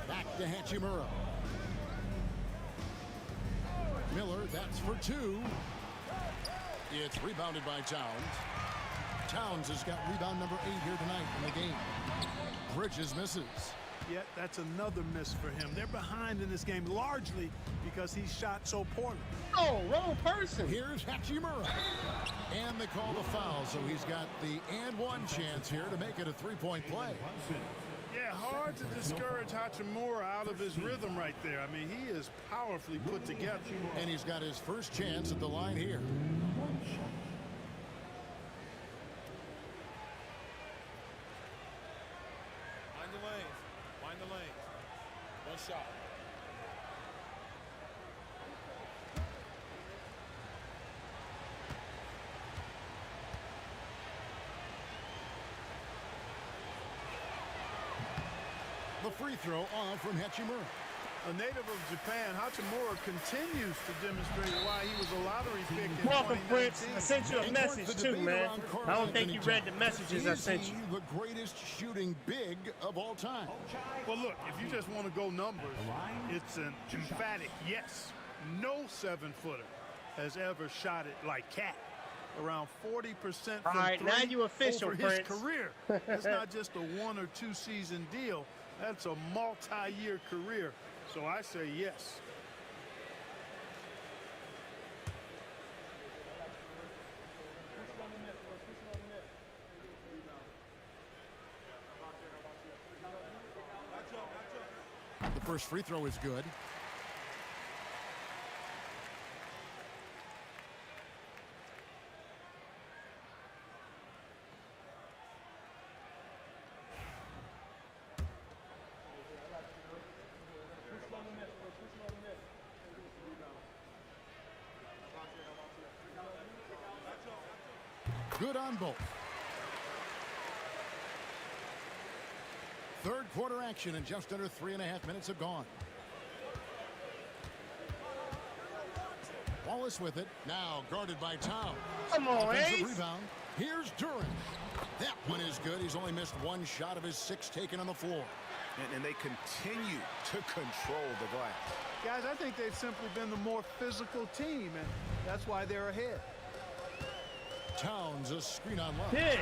Back to Hachimura. Miller, that's for 2. It's rebounded by Towns. Towns has got rebound number 8 here tonight in the game. Bridges misses. Yet that's another miss for him. They're behind in this game largely because he shot so poorly. Oh, wrong person. Here's Hachimura. And they call the foul, so he's got the and one chance here to make it a three-point play. Yeah, hard to discourage Hachimura out of his rhythm right there. I mean, he is powerfully put together. And he's got his first chance at the line here. Find the lanes. Find the lanes. One shot. The free throw off from Hachimura. A native of Japan, Hachimura continues to demonstrate why he was a lottery pick in Welcome, 2019. Prince. I sent you a message too, man. I don't think you read the messages I sent you. The greatest shooting big of all time. Well, look, if you just want to go numbers, it's an emphatic yes. No 7-footer has ever shot it like Cat. Around 40% from All right, three now you official, over his Prince. career. It's not just a 1 or 2 season deal. That's a multi-year career. So I say yes. The first free throw is good. Good on both. Third quarter action, and just under 3.5 minutes have gone. Wallace with it. Now guarded by Towns. Come on, Offensive Ace. rebound. Here's Duran. That one is good. He's only missed one shot of his 6 taken on the floor. And they continue to control the glass. Guys, I think they've simply been the more physical team, and that's why they're ahead. Towns, a screen on Love. Pitch.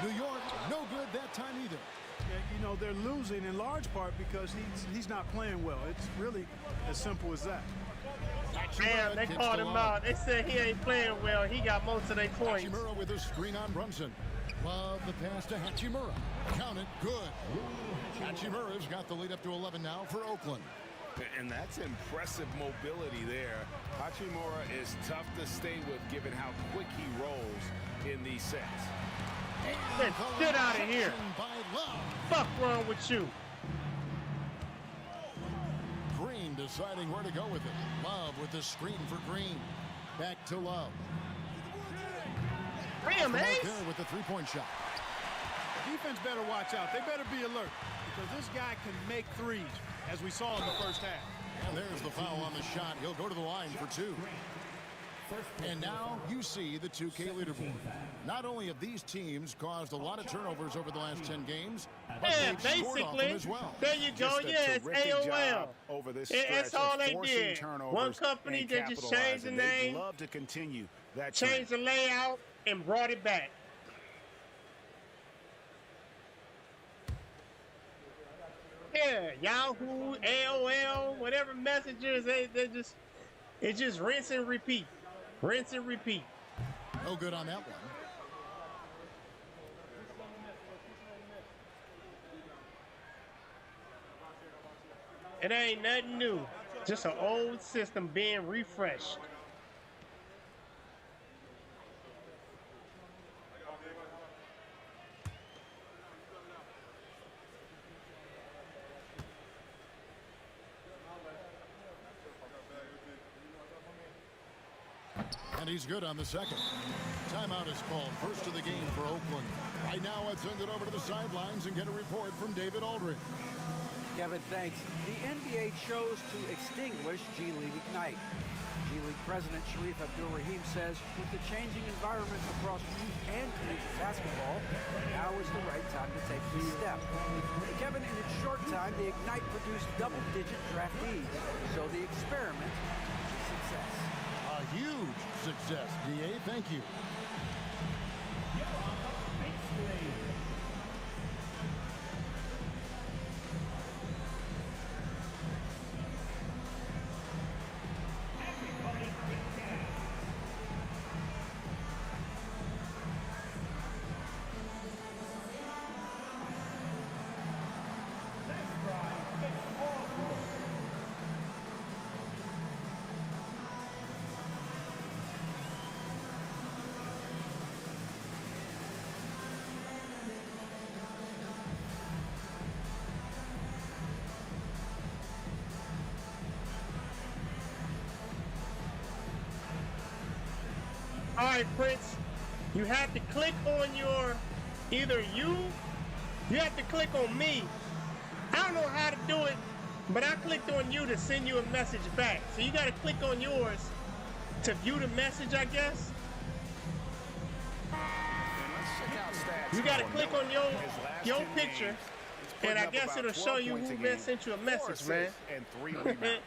New York, no good that time either. Yeah, you know, they're losing in large part because he's not playing well. It's really as simple as that. Damn, they called him out. They said he ain't playing well. He got most of their points. Hachimura with a screen on Brunson. Love the pass to Hachimura. Count it, good. Hachimura's got the lead up to 11 now for Oakland. And that's impressive mobility there. Hachimura is tough to stay with given how quick he rolls in these sets. Get out of here. Fuck wrong with you? Green deciding where to go with it. Love with the screen for Green. Back to Love. Damn, Ace. There with the three-point shot. Defense better watch out. They better be alert because this guy can make threes, as we saw in the first half. And there's the foul on the shot. He'll go to the line for 2. And now you see the 2K leaderboard. Not only have these teams caused a lot of turnovers over the last 10 games, but they've scored off them as well. There you go. Yeah, it's AOL. Over this That's all they did. One company that just changed the name, love to continue that changed the layout, and brought it back. Yeah, Yahoo, AOL, whatever messengers, it just rinse and repeat. Rinse and repeat. No good on that one. It ain't nothing new. Just an old system being refreshed. And he's good on the second. Timeout is called. First of the game for Oakland. Right now, let's send it over to the sidelines and get a report from David Aldridge. Kevin, thanks. The NBA chose to extinguish G League Ignite. G League President Sharif Abdul-Rahim says with the changing environment across youth and collegiate basketball, now is the right time to take this step. Kevin, in its short time, the Ignite produced double-digit draftees, so the experiment is a success. A huge success, DA. Thank you. All right, Prince, you have to click on your, you have to click on me. I don't know how to do it, but I clicked on you to send you a message back. So you got to click on yours to view the message, I guess. You got to click on your picture, and I guess it'll show you who been sent you a message, man. And 3 rebounds.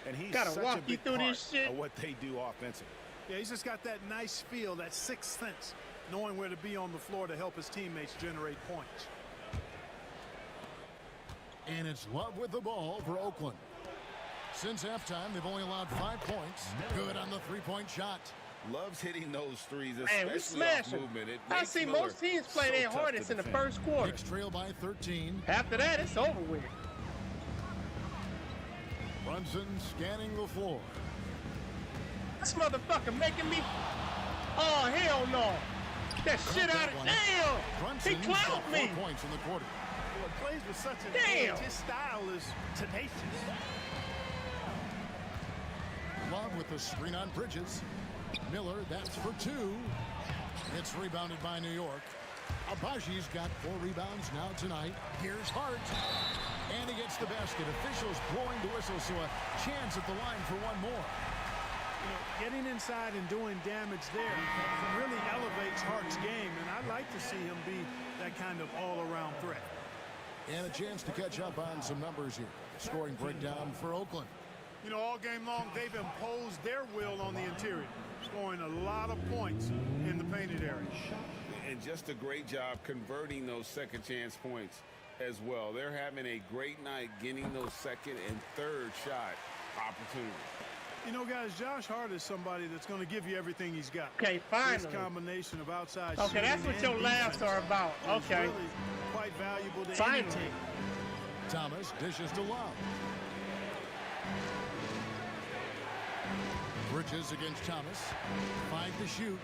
And he's Gotta such walk a you big through part this shit. of what they do offensively. Yeah, he's just got that nice feel, that sixth sense, knowing where to be on the floor to help his teammates generate points. And it's Love with the ball for Oakland. Since halftime, they've only allowed 5 points. Good on the three-point shot. Loves hitting those threes, Man, we especially off smashing. movement. It I makes see Miller most teams play so their tough to hardest in the defend. first quarter. Knicks trail by 13. After that, it's over with. Brunson scanning the floor. This motherfucker making me. Oh, hell no. That shit out of. Damn! Brunson He clowned me. 4 points in the quarter. Well, it plays with such an Damn. edge. His style is tenacious. Love with the screen on Bridges. Miller, that's for 2. It's rebounded by New York. Abaji's got 4 rebounds now tonight. Here's Hart. And he gets the basket. Officials blowing the whistle, so a chance at the line for one more. You know, getting inside and doing damage there really elevates Hart's game, and I'd like to see him be that kind of all-around threat. And a chance to catch up on some numbers here. Scoring breakdown for Oakland. You know, all game long, they've imposed their will on the interior, scoring a lot of points in the painted area. And just a great job converting those second chance points as well. They're having a great night getting those second and third shot opportunities. You know, guys, Josh Hart is somebody that's going to give you everything he's got. Okay, finally. This combination of outside Okay, that's what your laughs are about. Okay. Really quite valuable to Finally. any team. Thomas dishes to Love. Bridges against Thomas. 5 to shoot.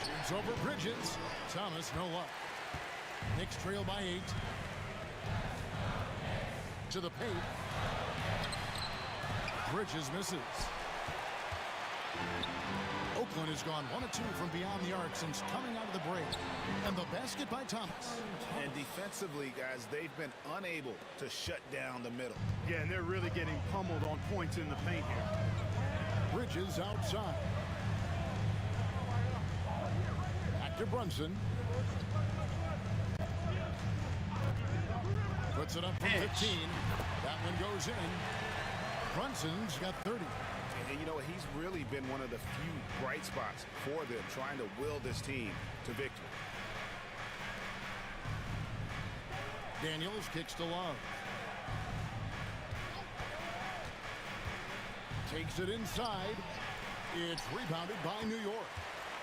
Shoots over Bridges. Thomas, no luck. Knicks trail by 8. To the paint. Bridges misses. Oakland has gone 1 of 2 from beyond the arc since coming out of the break. And the basket by Thomas. And defensively, guys, they've been unable to shut down the middle. Yeah, and they're really getting pummeled on points in the paint here. Bridges outside. Back to Brunson. Puts it up from 15. That one goes in. Brunson's got 30. And you know, he's really been one of the few bright spots for them, trying to will this team to victory. Daniels kicks to Love. Takes it inside. It's rebounded by New York.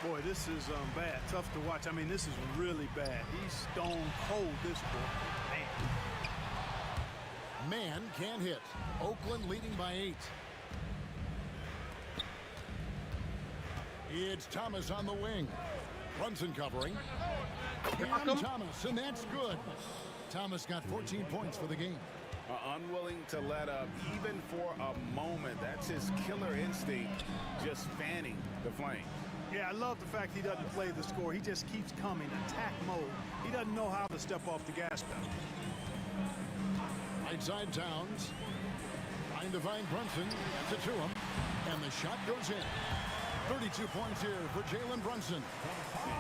Boy, this is bad. Tough to watch. I mean, this is really bad. He's stone cold, this boy. Man. Man can hit. Oakland leading by 8. It's Thomas on the wing. Brunson covering. And Thomas, and that's good. Thomas got 14 points for the game. Unwilling to let up even for a moment. That's his killer instinct, just fanning the flames. Yeah, I love the fact he doesn't play the score. He just keeps coming, attack mode. He doesn't know how to step off the gas pedal. Right side Towns. Trying to find Brunson. Gets it to him. And the shot goes in. 32 points here for Jalen Brunson.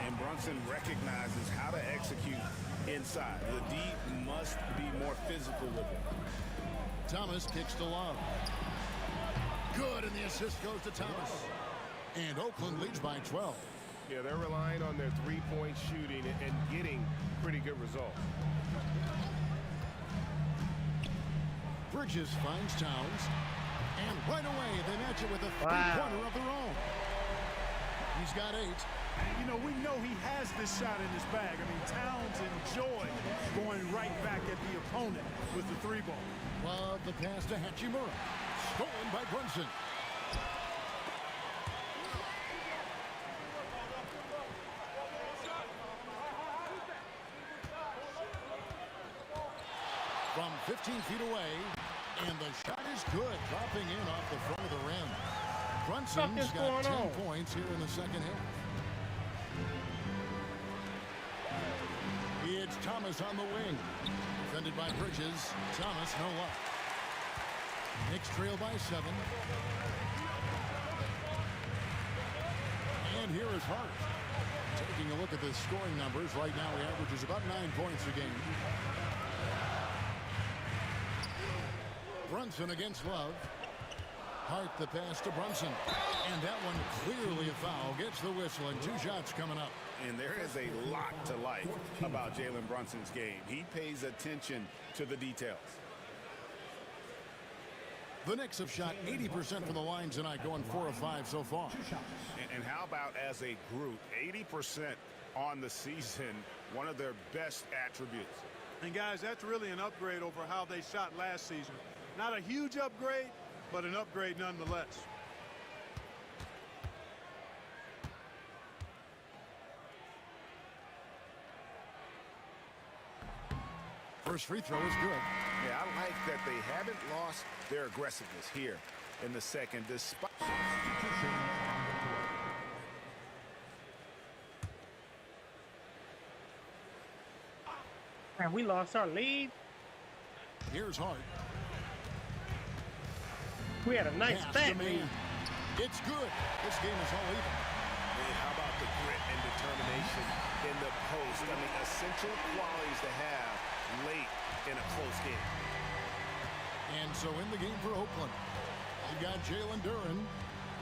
And Brunson recognizes how to execute inside. The D must be more physical with it. Thomas kicks to Love. Good, and the assist goes to Thomas. And Oakland leads by 12. Yeah, they're relying on their three-point shooting and getting pretty good results. Bridges finds Towns. And right away, they match it with a three-pointer of their own. He's got 8. You know, we know he has this shot in his bag. I mean, Towns enjoys going right back at the opponent with the 3-ball. Love the pass to Hachimura. Stolen by Brunson. From 15 feet away, and the shot is good, dropping in off the front of the rim. Brunson's got 10 points here in the second half. It's Thomas on the wing. Defended by Bridges. Thomas, no luck. Knicks trail by 7. And here is Hart. Taking a look at the scoring numbers. Right now he averages about 9 points a game. Brunson against Love. Hart the pass to Brunson. And that one clearly a foul. Gets the whistle and 2 shots coming up. And there is a lot to like about Jalen Brunson's game. He pays attention to the details. The Knicks have shot 80% from the line tonight, going 4 of 5 so far. And how about as a group, 80% on the season, one of their best attributes. And guys, that's really an upgrade over how they shot last season. Not a huge upgrade, but an upgrade nonetheless. First free throw is good. Yeah, I like that they haven't lost their aggressiveness here in the second, despite... Damn, we lost our lead. Here's Hart. We had a nice Pass to back lead. man. It's good. This game is all even. Hey, how about the grit and determination in the post? I mean, essential qualities to have late in a close game. And so in the game for Oakland, you got Jalen Duren.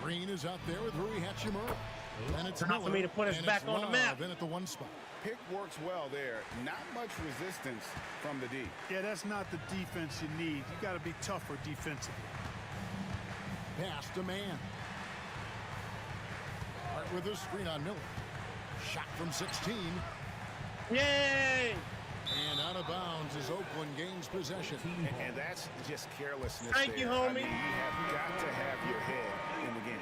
Green is out there with Rui Hachimura. And it's Enough for me to put us and back it's on the map. Love in at the one spot. Pick works well there. Not much resistance from the D. Yeah, that's not the defense you need. You got to be tougher defensively. Pass to man. Hart with a screen on Miller. Shot from 16. Yay! And out of bounds as Oakland gains possession. And that's just carelessness. Thank you, there. homie. I mean, you have got to have your head in the game.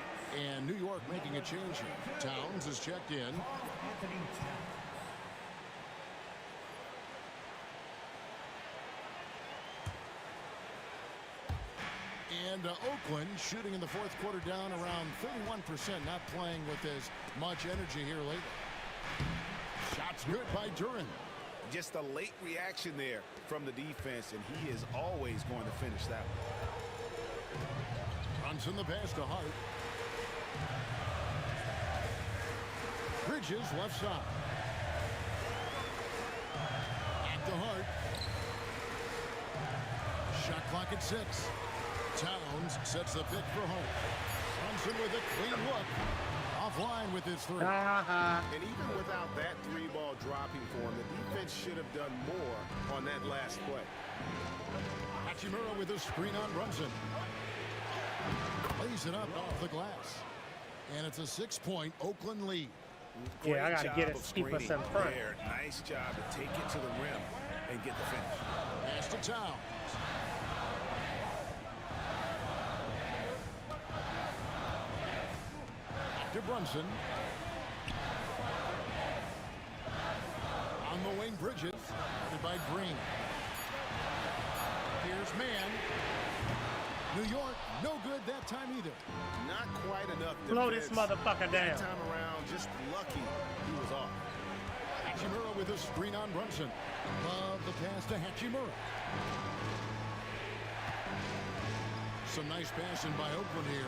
And New York making a change here. Towns is checked in. And Oakland shooting in the fourth quarter down around 31%, not playing with as much energy here lately. Shots good by Duren. Just a late reaction there from the defense, and he is always going to finish that one. Brunson the pass to Hart. Bridges left side. Back to Hart. Shot clock at 6. Towns sets the pick for Hart. Brunson with a clean look. Offline with his three. And even without that three-ball dropping for him, the defense should have done more on that last play. Hachimura with a screen on Brunson. Lays it up off the glass. And it's a 6-point Oakland lead. Great Yeah, I got to job get of us keep us in screening front. there. Nice job to take it to the rim and get the finish. Pass to Towns. To Brunson. On the wing, Bridges. Guarded by Green. Here's man. New York, no good that time either. Not quite enough Blow this defense. motherfucker That down. time around, just lucky he was off. Hachimura with a screen on Brunson. Love the pass to Hachimura. Some nice passing by Oakland here.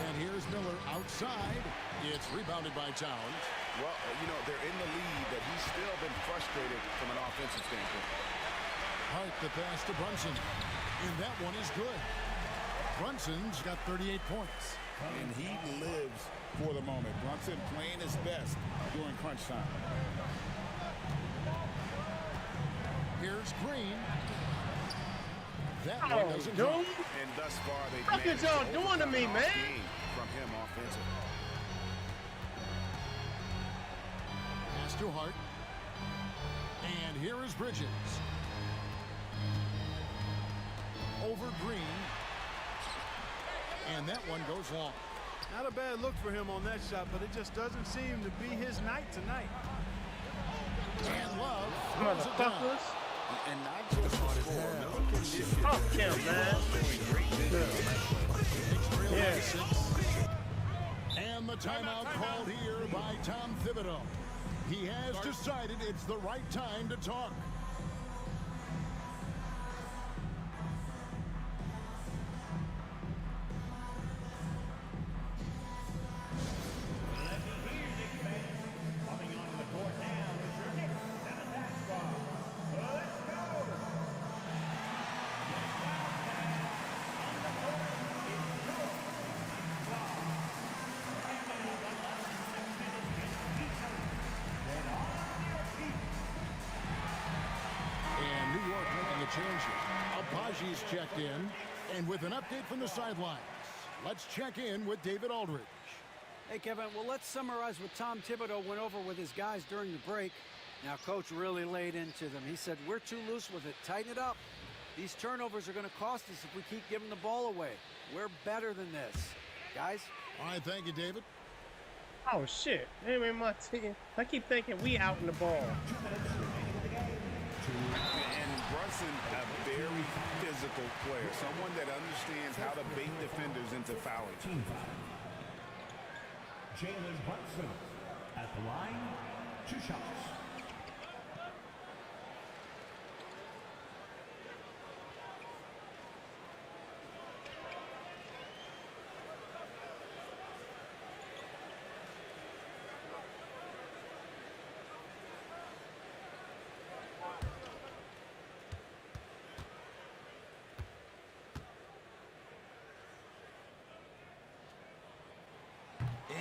And here's Miller outside. It's rebounded by Towns. Well, you know, they're in the lead, but he's still been frustrated from an offensive standpoint. Hart the pass to Brunson. And that one is good. Brunson's got 38 points. And he lives for the moment. Brunson playing his best during crunch time. Here's Green. That Oh, one doesn't dude. go. And thus far, they've What managed y'all to doing to me, overcome man? off game from him offensively. Pass to Hart. And here is Bridges. Over Green. And that one goes long. Not a bad look for him on that shot, but it just doesn't seem to be his night tonight. And Love throws it down. Motherfuckers. And not just the score. Miller can dish it. Fuck him, man. Yeah. And the timeout called here by Tom Thibodeau. He has decided it's the right time to talk. Coming onto the court now is your Knicks and the basketball. Let's go! And New York making the change here. Alpagi's checked in. And with an update from the sidelines, let's check in with David Aldridge. Hey, Kevin, well, let's summarize what Tom Thibodeau went over with his guys during the break. Now, Coach really laid into them. He said, we're too loose with it. Tighten it up. These turnovers are going to cost us if we keep giving the ball away. We're better than this. Guys? All right, thank you, David. Oh, shit. Anyway, my team. I keep thinking we out in the ball. And Brunson, a very physical player, someone that understands how to bait defenders into fouling. Jalen Brunson at the line, 2 shots.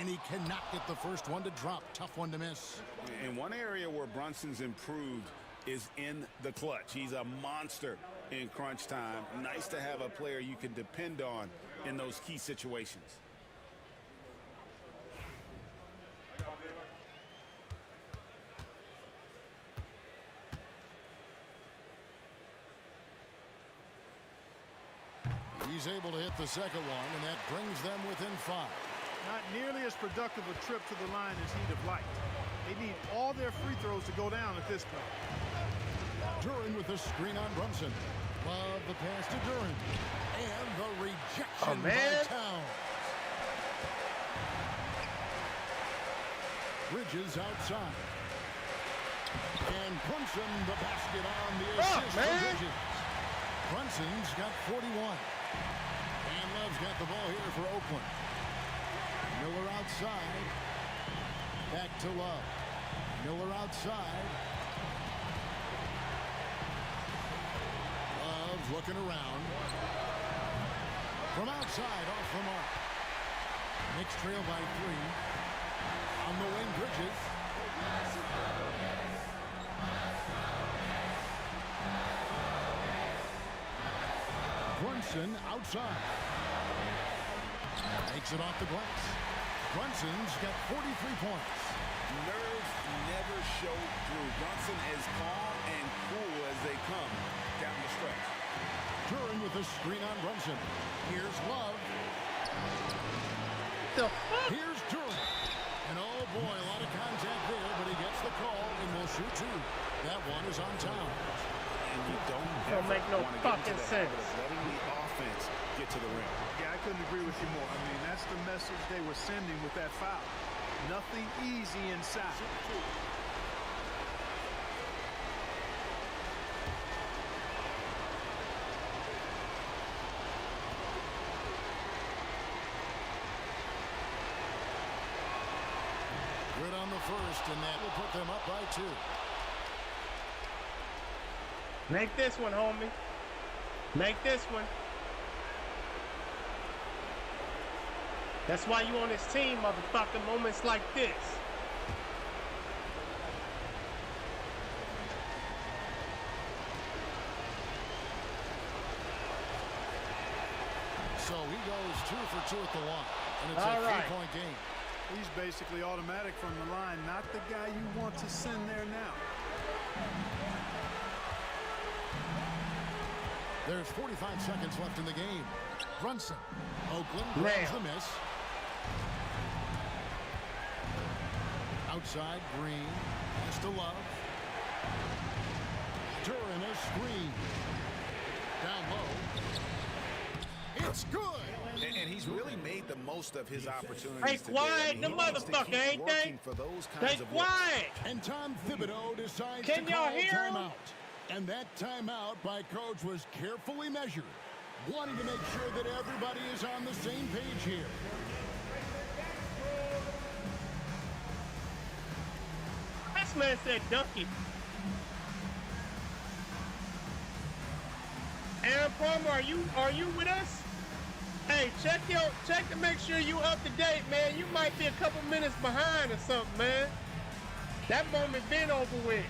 And he cannot get the first one to drop. Tough one to miss. And one area where Brunson's improved is in the clutch. He's a monster in crunch time. Nice to have a player you can depend on in those key situations. He's able to hit the second one, and that brings them within 5. Not nearly as productive a trip to the line as he'd have liked. They need all their free throws to go down at this point. Duran with the screen on Brunson. Love the pass to Duran. And the rejection by Towns. Bridges outside. And Brunson the basket on the assist for Bridges. Brunson's got 41. And Love's got the ball here for Oakland. Miller outside. Back to Love. Miller outside. Love's looking around. From outside, off the mark. Knicks trail by 3. On the wing, Bridges. Brunson outside. Takes it off the glass. Brunson's got 43 points. Nerves never show through. Brunson as calm and cool as they come down the stretch. Duran with the screen on Brunson. Here's Love. Here's Duran. And oh boy, a lot of contact there, but he gets the call and will shoot 2. That one is on Towns. And you don't make no fucking sense. Letting the offense get to the rim. Yeah, I couldn't agree with you more. I mean, that's the message they were sending with that foul. Nothing easy inside. Good on the first, and that will put them up by 2. Make this one, homie. Make this one. That's why you on this team, motherfucker. Moments like this. So he goes 2 for 2 at the line, and it's All a right. 3-point game. He's basically automatic from the line, not the guy you want to send there now. There's 45 seconds left in the game. Brunson. Oakland grabs the miss. Outside, Green. Pass to Love. Duran a screen. Down low. It's good. And he's really made the most of his opportunities. Hey, quiet, the motherfucker, ain't they? Hey, quiet. And Tom Thibodeau decides Can to y'all call hear him? timeout. And that timeout by coach was carefully measured, wanting to make sure that everybody is on the same page here. This man said ducky. Aaron Palmer, are you with us? Hey, check to make sure you up to date, man. You might be a couple minutes behind or something, man. That moment been over with.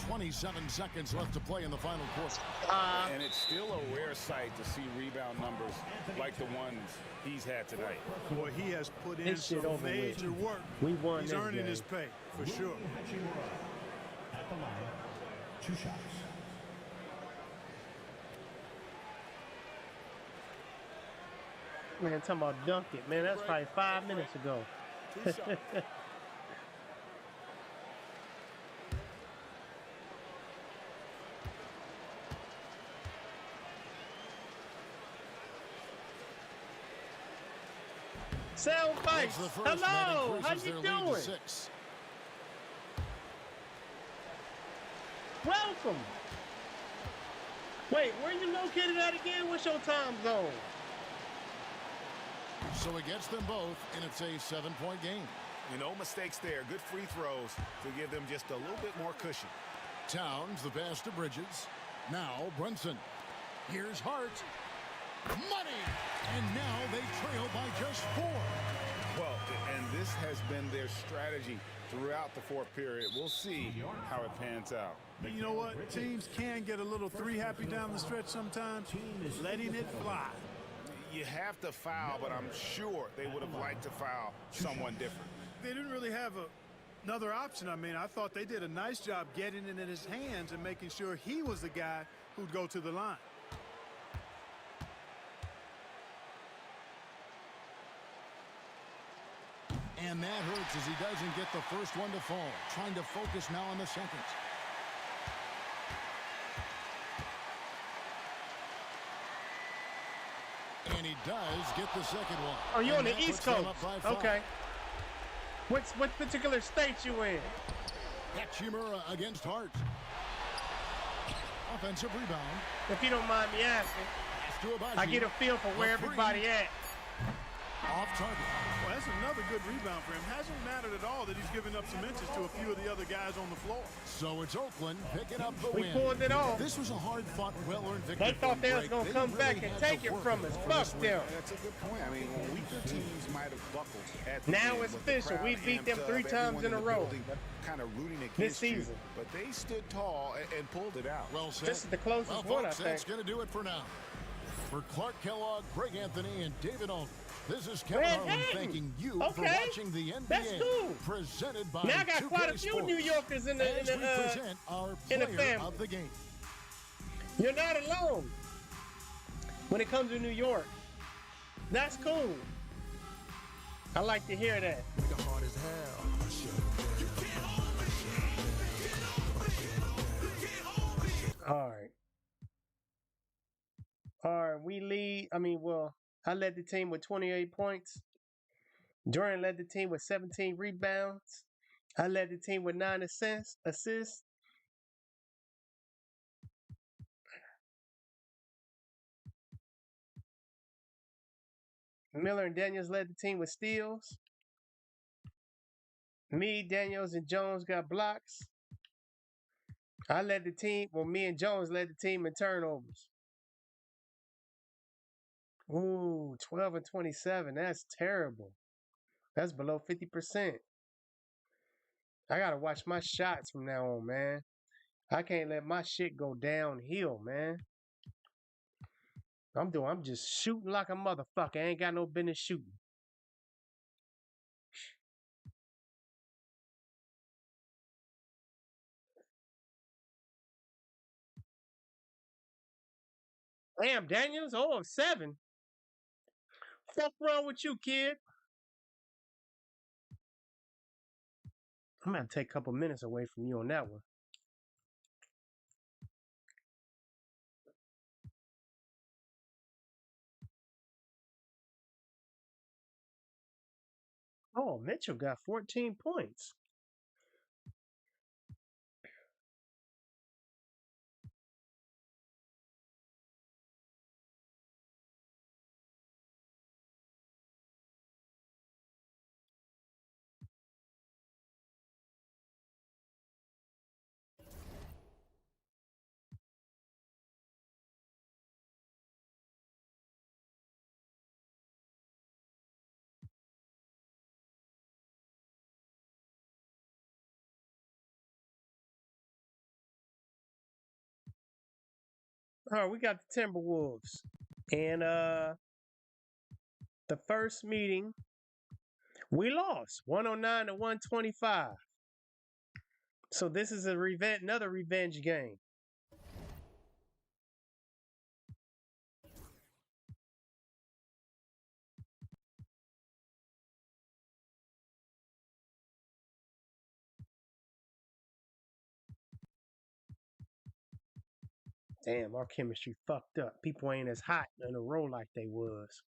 .27 seconds left to play in the final quarter. And it's still a rare sight to see rebound numbers like the ones he's had tonight. Boy, he has put in This shit some over with. major work. We won He's this earning game. his pay, for sure. At the line, 2 shots. Man, talking about dunk it, man. That's probably 5 minutes ago. Sound bites. The first, Hello, that how increases you their lead to doing? 6. Welcome. Wait, where you located at again? What's your time zone? So it gets them both, and it's a 7-point game. No mistakes there. Good free throws to give them just a little bit more cushion. Towns, the pass to Bridges. Now Brunson. Here's Hart. Money! And now they trail by just 4. Well, and this has been their strategy throughout the fourth period. We'll see how it pans out. You know what? Teams can get a little 3-happy down the stretch sometimes, letting it fly. You have to foul, but I'm sure they would have liked to foul someone different. They didn't really have another option. I mean, I thought they did a nice job getting it in his hands and making sure he was the guy who'd go to the line. And that hurts as he doesn't get the first one to fall. Trying to focus now on the second. And he does get the second one. Oh, you're on And the that East puts them Coast. up by 5. Okay. What particular state you in? Hachimura against Hart. Offensive rebound. If you don't mind me asking, I get a feel for where everybody at. Off target. Well, that's another good rebound for him. Hasn't mattered at all that he's given up some inches to a few of the other guys on the floor. So it's Oakland picking up the We win. pulled it off. This was a hard-fought, well-earned victory. They thought they was going to come back and take it from us. Fuck them. That's a good point. I mean, weaker teams might have buckled at the Now end it's with the official. crowd We beat them amped 3 up, times everyone in a the row. building kind of rooting against This season. you. But they stood tall and pulled it out. Well said. This is the closest well, one, folks, I think. that's going to do it for now. For Clark Kellogg, Greg Anthony, and David Alton, this is Kevin Red Harlan Hatton. thanking you for Okay. watching the NBA. That's cool. Presented by Now I got 2K quite a few Sports. New Yorkers in the As we present our in the player family. of the game. You're not alone when it comes to New York. That's cool. I like to hear that. All right, we lead. I led the team with 28 points. Jordan led the team with 17 rebounds. I led the team with 9 assists. Miller and Daniels led the team with steals. Me, Daniels, and Jones got blocks. I led the team. Well, me and Jones led the team in turnovers. Ooh, 12 and 27. That's terrible. That's below 50%. I got to watch my shots from now on, man. I can't let my shit go downhill, man. I'm just shooting like a motherfucker. I ain't got no business shooting. Damn, Daniels, 0 of 7. Fuck wrong with you, kid? I'm gonna take a couple minutes away from you on that one. Oh, Mitchell got 14 points. All right, we got the Timberwolves. And the first meeting, we lost 109 to 125. So this is another revenge game. Damn, our chemistry fucked up. People ain't as hot in a row like they was.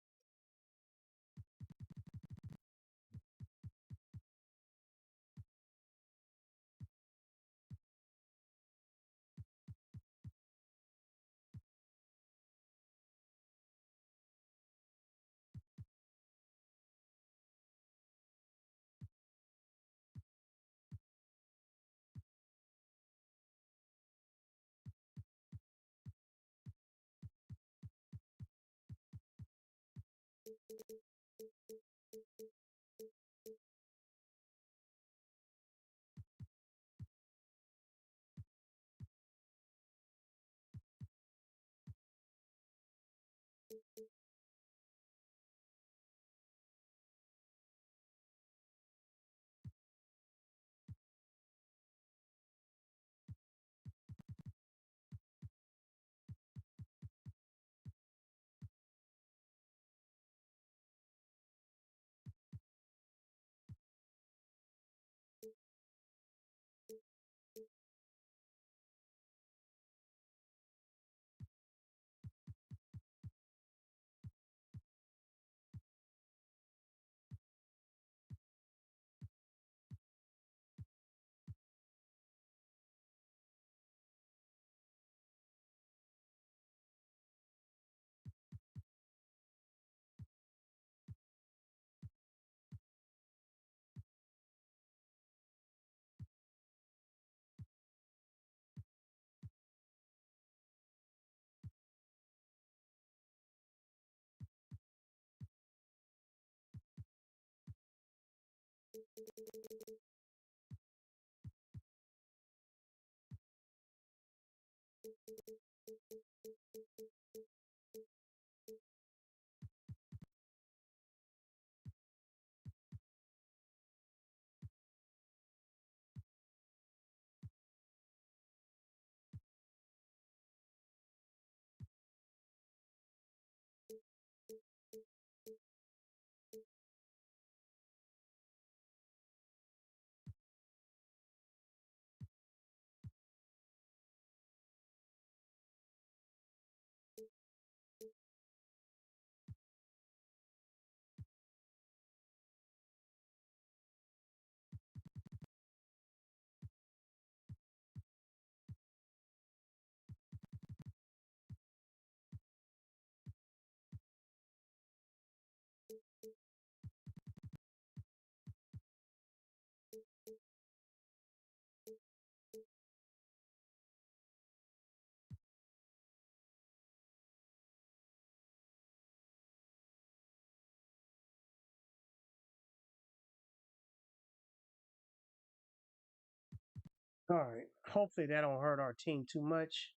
All right. Hopefully that don't hurt our team too much.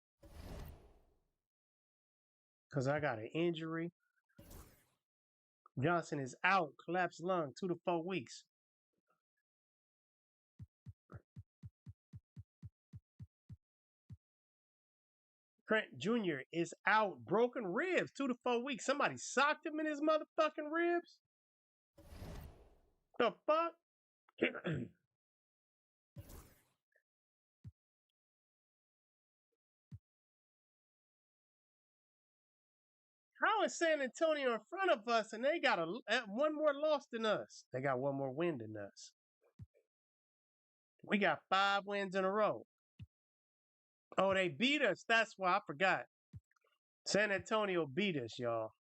Because I got an injury. Johnson is out. Collapsed lung, 2 to 4 weeks. Trent Jr. is out. Broken ribs, 2 to 4 weeks. Somebody socked him in his motherfucking ribs? The fuck? How is San Antonio in front of us and they got one more loss than us? They got one more win than us. We got 5 wins in a row. Oh, they beat us. That's why I forgot. San Antonio beat us, y'all.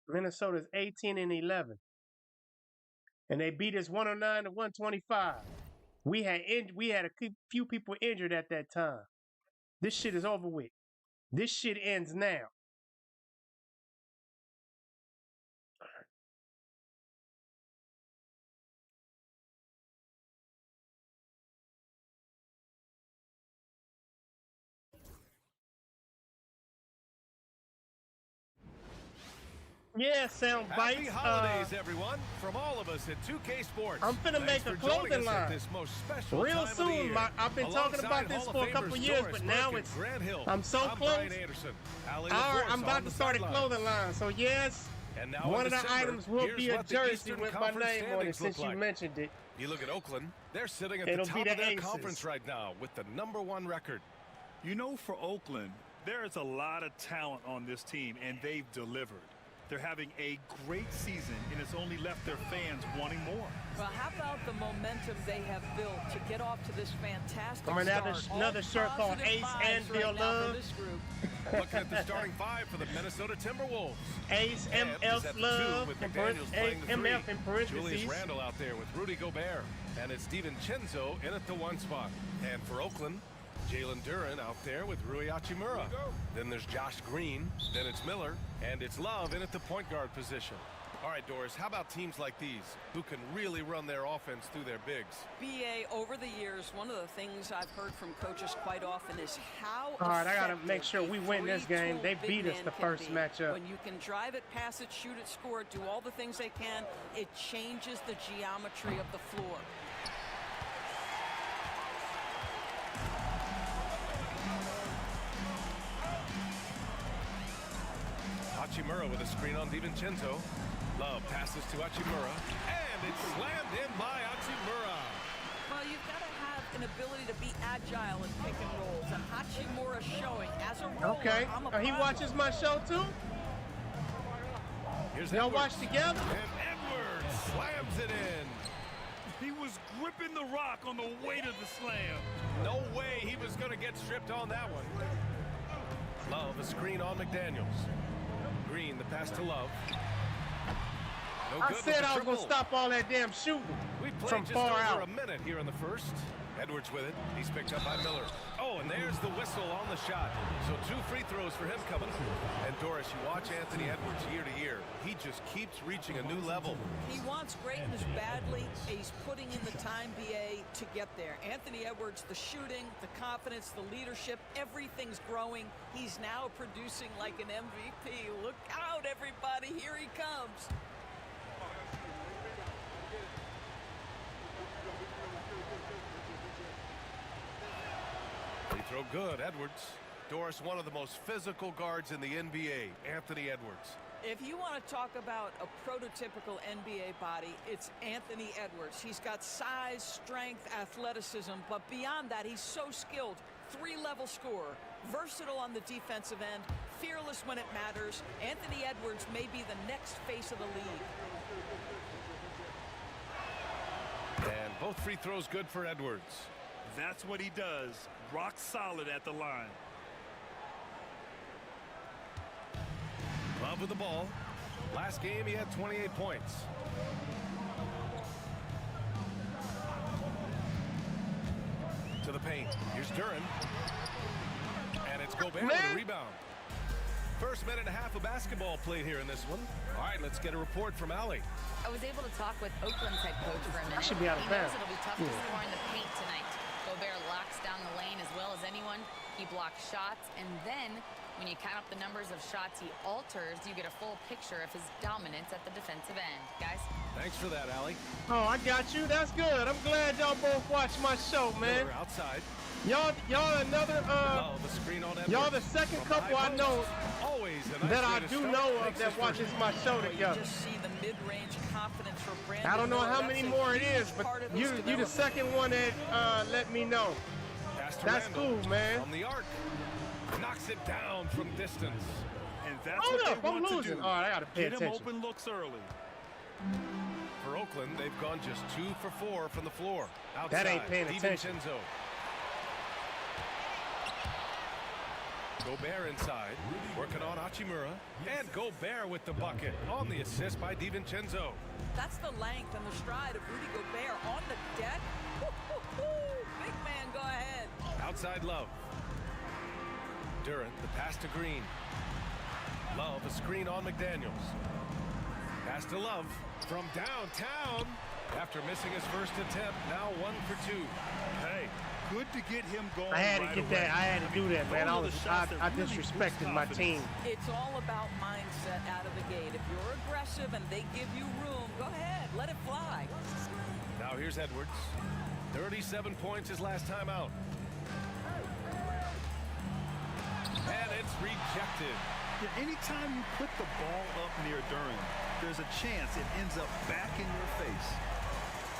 Minnesota's 18-11. And they beat us 109 to 125. We had a few people injured at that time. This shit is over with. This shit ends now. Yeah, sound bites. Happy holidays, everyone, from all of us at 2K Sports. I'm finna make a clothing line this most special real time soon. of the year. I've been talking about this for a couple years, but now it's I'm so close. All right, I'm about to start a clothing line. So yes, one of the items will be a jersey with my name on it. Since you mentioned it, you look at Oakland; they're sitting at the top of their conference right now with the #1 record. You know, for Oakland, there is a lot of talent on this team, and they've delivered. They're having a great season, and it's only left their fans wanting more. Well, how about the momentum they have built to get off to this fantastic start? Another shirt called Ace and Bill Love. Looking at the starting 5 for the Minnesota Timberwolves. Ace, MF Love, MF in parentheses. Julius Randle out there with Rudy Gobert. And it's DiVincenzo in at the 1 spot. And for Oakland, Jalen Duren out there with Rui Hachimura. Then there's Josh Green. Then it's Miller. And it's Love in at the point guard position. All right, Doris, how about teams like these who can really run their offense through their bigs? BA, over the years, one of the things I've heard from coaches quite often is how all right, I got to make sure we win this game. They beat us the first matchup. When you can drive it, pass it, shoot it, score it, do all the things they can, it changes the geometry of the floor. Hachimura with a screen on DiVincenzo. Love passes to Hachimura, and it's slammed in by Hachimura. Well, you've got to have an ability to be agile in pick and rolls, and Hachimura showing as a roller. Okay, he watches my show too? Y'all watch together? And Edwards slams it in. He was gripping the rock on the way to the slam. No way he was going to get stripped on that one. Love a screen on McDaniels. Green, the pass to Love. No I good with said the I was going to triple. stop all that damn shooting We played from just far over out. a minute here in the first. Edwards with it. He's picked up by Miller. Oh, and there's the whistle on the shot. So 2 free throws for him coming up. And Doris, you watch Anthony Edwards year to year. He just keeps reaching a new level. He wants greatness badly. He's putting in the time, BA, to get there. Anthony Edwards, the shooting, the confidence, the leadership, everything's growing. He's now producing like an MVP. Look out, everybody. Here he comes. Free throw good, Edwards. Doris, one of the most physical guards in the NBA, Anthony Edwards. If you want to talk about a prototypical NBA body, it's Anthony Edwards. He's got size, strength, athleticism, but beyond that, he's so skilled. 3-level scorer, versatile on the defensive end, fearless when it matters. Anthony Edwards may be the next face of the league. And both free throws good for Edwards. That's what he does. Rock solid at the line. Love with the ball. Last game, he had 28 points. To the paint. Here's Duran. And it's Gobert with a rebound. First minute and a half of basketball played here in this one. All right, let's get a report from Allie. I was able to talk with Oakland's head coach for a minute. should be out of He knows bounds. it'll be tough to score in the paint tonight. Gobert locks down the lane as well as anyone. He blocks shots, and then when you count up the numbers of shots he alters, you get a full picture of his dominance at the defensive end. Guys? Thanks for that, Allie. Oh, I got you. That's good. I'm glad y'all both watched my show, man. Miller outside. Y'all another Oh, the screen on Edwards. y'all the second From the couple high I know post. Always a nice that I way to do start. know of Makes that his watches first my show You together. just see the mid-range confidence for Brandon. I don't know Miller. how many That's a more it huge is, but part of you his the development. second one that let me know. Pass to That's Randall. cool, man. From the arc. Knocks it down from distance. And that's Hold what up, they I'm want losing. to do. All right, I gotta pay Get him attention. open looks early. For Oakland, they've gone just 2 for 4 from the floor. Outside, That ain't paying attention. DiVincenzo. Gobert inside, working on Hachimura. And Gobert with the bucket on the assist by DiVincenzo. That's the length and the stride of Rudy Gobert on the deck. Woo-hoo-hoo. Big man, go ahead. Outside Love. Duran, the pass to Green. Love, a screen on McDaniels. Pass to Love from downtown. After missing his first attempt, now 1 for 2. Hey, good to get him going. I had to right get away. that. I had to do that, man. Those are the shots that I really disrespected boost my confidence. team. It's all about mindset out of the gate. If you're aggressive and they give you room, go ahead, let it fly. Now here's Edwards. 37 points his last time out. And it's rejected. Yeah, anytime you put the ball up near Duran, there's a chance it ends up back in your face.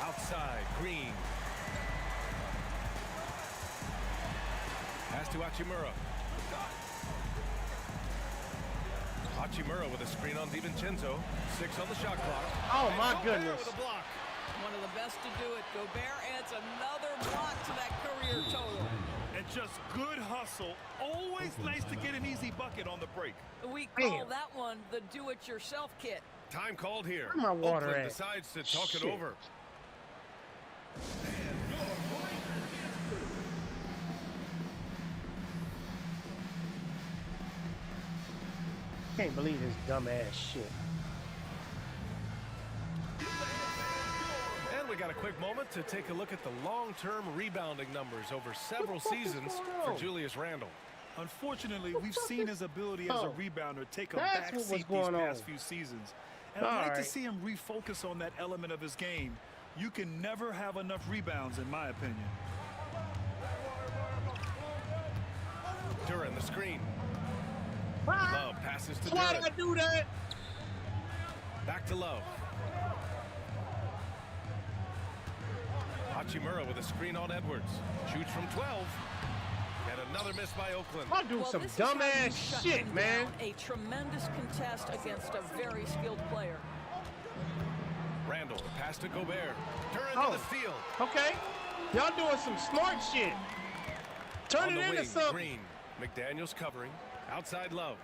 Outside, Green. Pass to Hachimura. Hachimura with a screen on DiVincenzo. 6 on the shot clock. Oh, And my Gobert goodness. with a block. One of the best to do it. Gobert adds another block to that career total. And just good hustle. Always nice to get an easy bucket on the break. We call Damn. that one the do-it-yourself kit. Time called here. Where my water Oakland at? decides to talk Shit. it over. Can't believe this dumbass shit. And we got a quick moment to take a look at the long-term rebounding numbers over several seasons for Julius Randle. Unfortunately, we've seen his ability as a rebounder take a That's what was backseat these going past on. few seasons. And I'd All like to right. see him refocus on that element of his game. You can never have enough rebounds, in my opinion. Duran, the screen. Love passes to Why did I Duran. do that? Back to Love. Hachimura with a screen on Edwards. Shoots from 12. And another miss by Oakland. I'll do some this is how you dumbass shut shit, him man. down. A tremendous contest against a very skilled player. Randall, pass to Gobert. Duran Oh. to the steal. Okay. Y'all doing some smart shit. Turn On it the into wing, something. Green. McDaniels covering. Outside Love.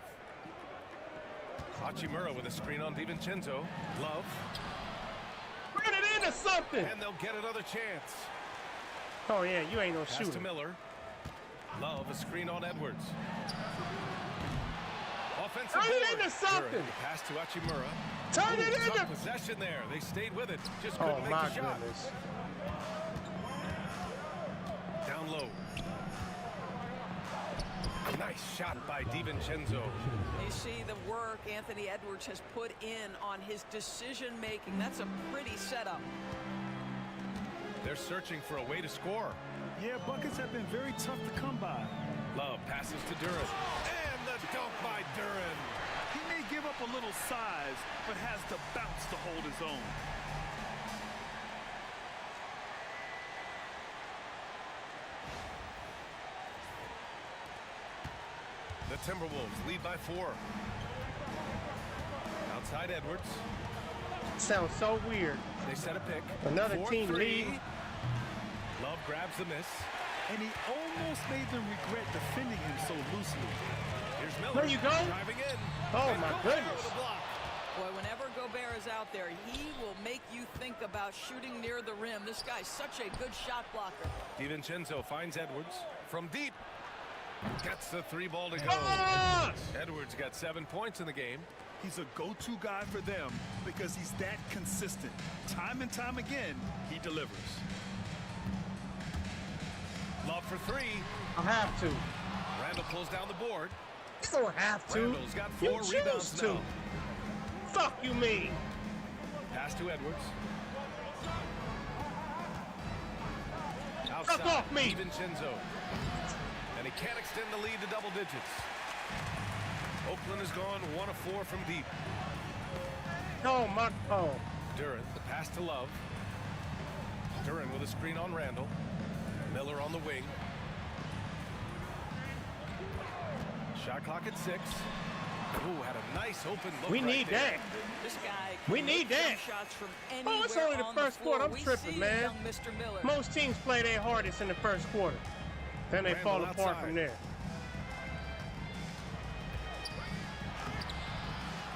Hachimura with a screen on DiVincenzo. Love. Run it into something. And they'll get another chance. Oh, yeah, you ain't no Pass shooter. to Miller. Love, a screen on Edwards. Offensive Turn it board. into something. Pass to Hachimura. Turn it into. Possession there. They stayed with it. Just couldn't Oh, make my the shot. goodness. Down low. Nice shot by DiVincenzo. You see the work Anthony Edwards has put in on his decision-making. That's a pretty setup. They're searching for a way to score. Yeah, buckets have been very tough to come by. Love passes to Duran. And the dunk by Duran. He may give up a little size, but has the bounce to hold his own. The Timberwolves lead by 4. Outside Edwards. Sounds so weird. They set a pick. Another 4-3. team lead. Love grabs the miss. And he almost made them regret defending him so loosely. Here's Miller. There you go. Driving in. Oh, And my Gobert goodness. with a block. Boy, whenever Gobert is out there, he will make you think about shooting near the rim. This guy's such a good shot blocker. DiVincenzo finds Edwards from deep. Gets the 3 ball to go. Ah! Edwards got 7 points in the game. He's a go-to guy for them because he's that consistent. Time and time again, he delivers. Love for 3. I have to. Randall pulls down the board. You don't have to. Randall's got You 4 rebounds choose to. now. Fuck you mean. Pass to Edwards. Outside, Fuck off me. DiVincenzo. And he can't extend the lead to double digits. Oakland has gone 1 of 4 from deep. Oh, my. Oh. Duran, the pass to Love. Duran with a screen on Randall. Miller on the wing. Shot clock at 6. Ooh, had a nice open look. We need there. that. This guy We can need make that. shots from Oh, it's anywhere only the on first floor. quarter. I'm We tripping, see man. young Mr. Miller. Most teams play their hardest in the first quarter. Then they Randall fall apart outside. from there.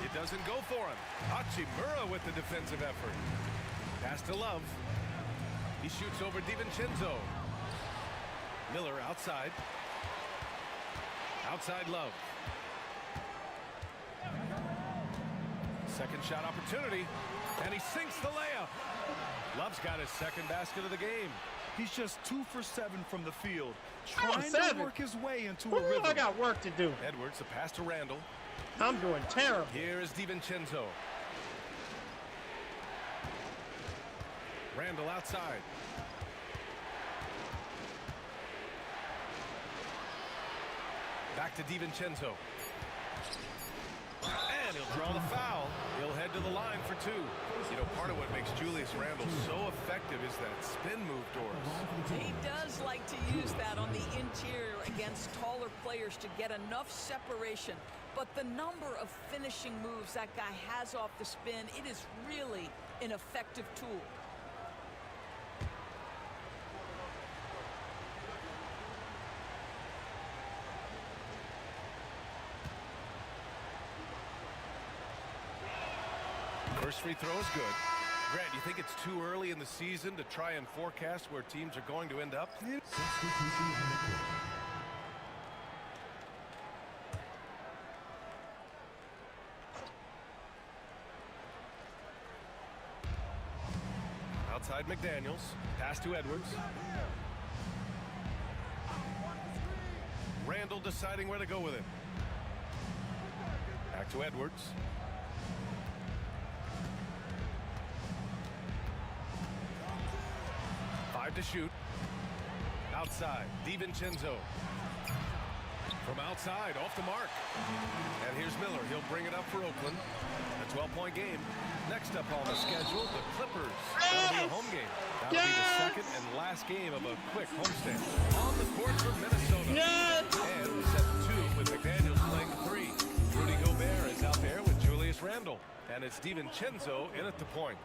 It doesn't go for him. Hachimura with the defensive effort. Pass to Love. He shoots over DiVincenzo. Miller outside. Outside Love. Second shot opportunity. And he sinks the layup. Love's got his second basket of the game. He's just 2 for 7 from the field, Oh, trying to 7. work his way into Ooh, a rhythm. I got work to do. Edwards, the pass to Randall. I'm doing terrible. Here is DiVincenzo. Randall outside. Back to DiVincenzo. And he'll draw the foul. He'll head to the line for 2. You know, part of what makes Julius Randle so effective is that spin move, Doris. He does like to use that on the interior against taller players to get enough separation. But the number of finishing moves that guy has off the spin, it is really an effective tool. First free throw is good. Grant, you think it's too early in the season to try and forecast where teams are going to end up? Outside McDaniels. Pass to Edwards. Randall deciding where to go with it. Back to Edwards. To shoot. Outside, DiVincenzo. From outside, off the mark. And here's Miller. He'll bring it up for Oakland. A 12-point game. Next up on the schedule, the Clippers. That'll be a home game. That'll be the second and last game of a quick homestand. On the court for Minnesota. And we set the 2 with McDaniels playing the 3. Rudy Gobert is out there with Julius Randle. And it's DiVincenzo in at the point.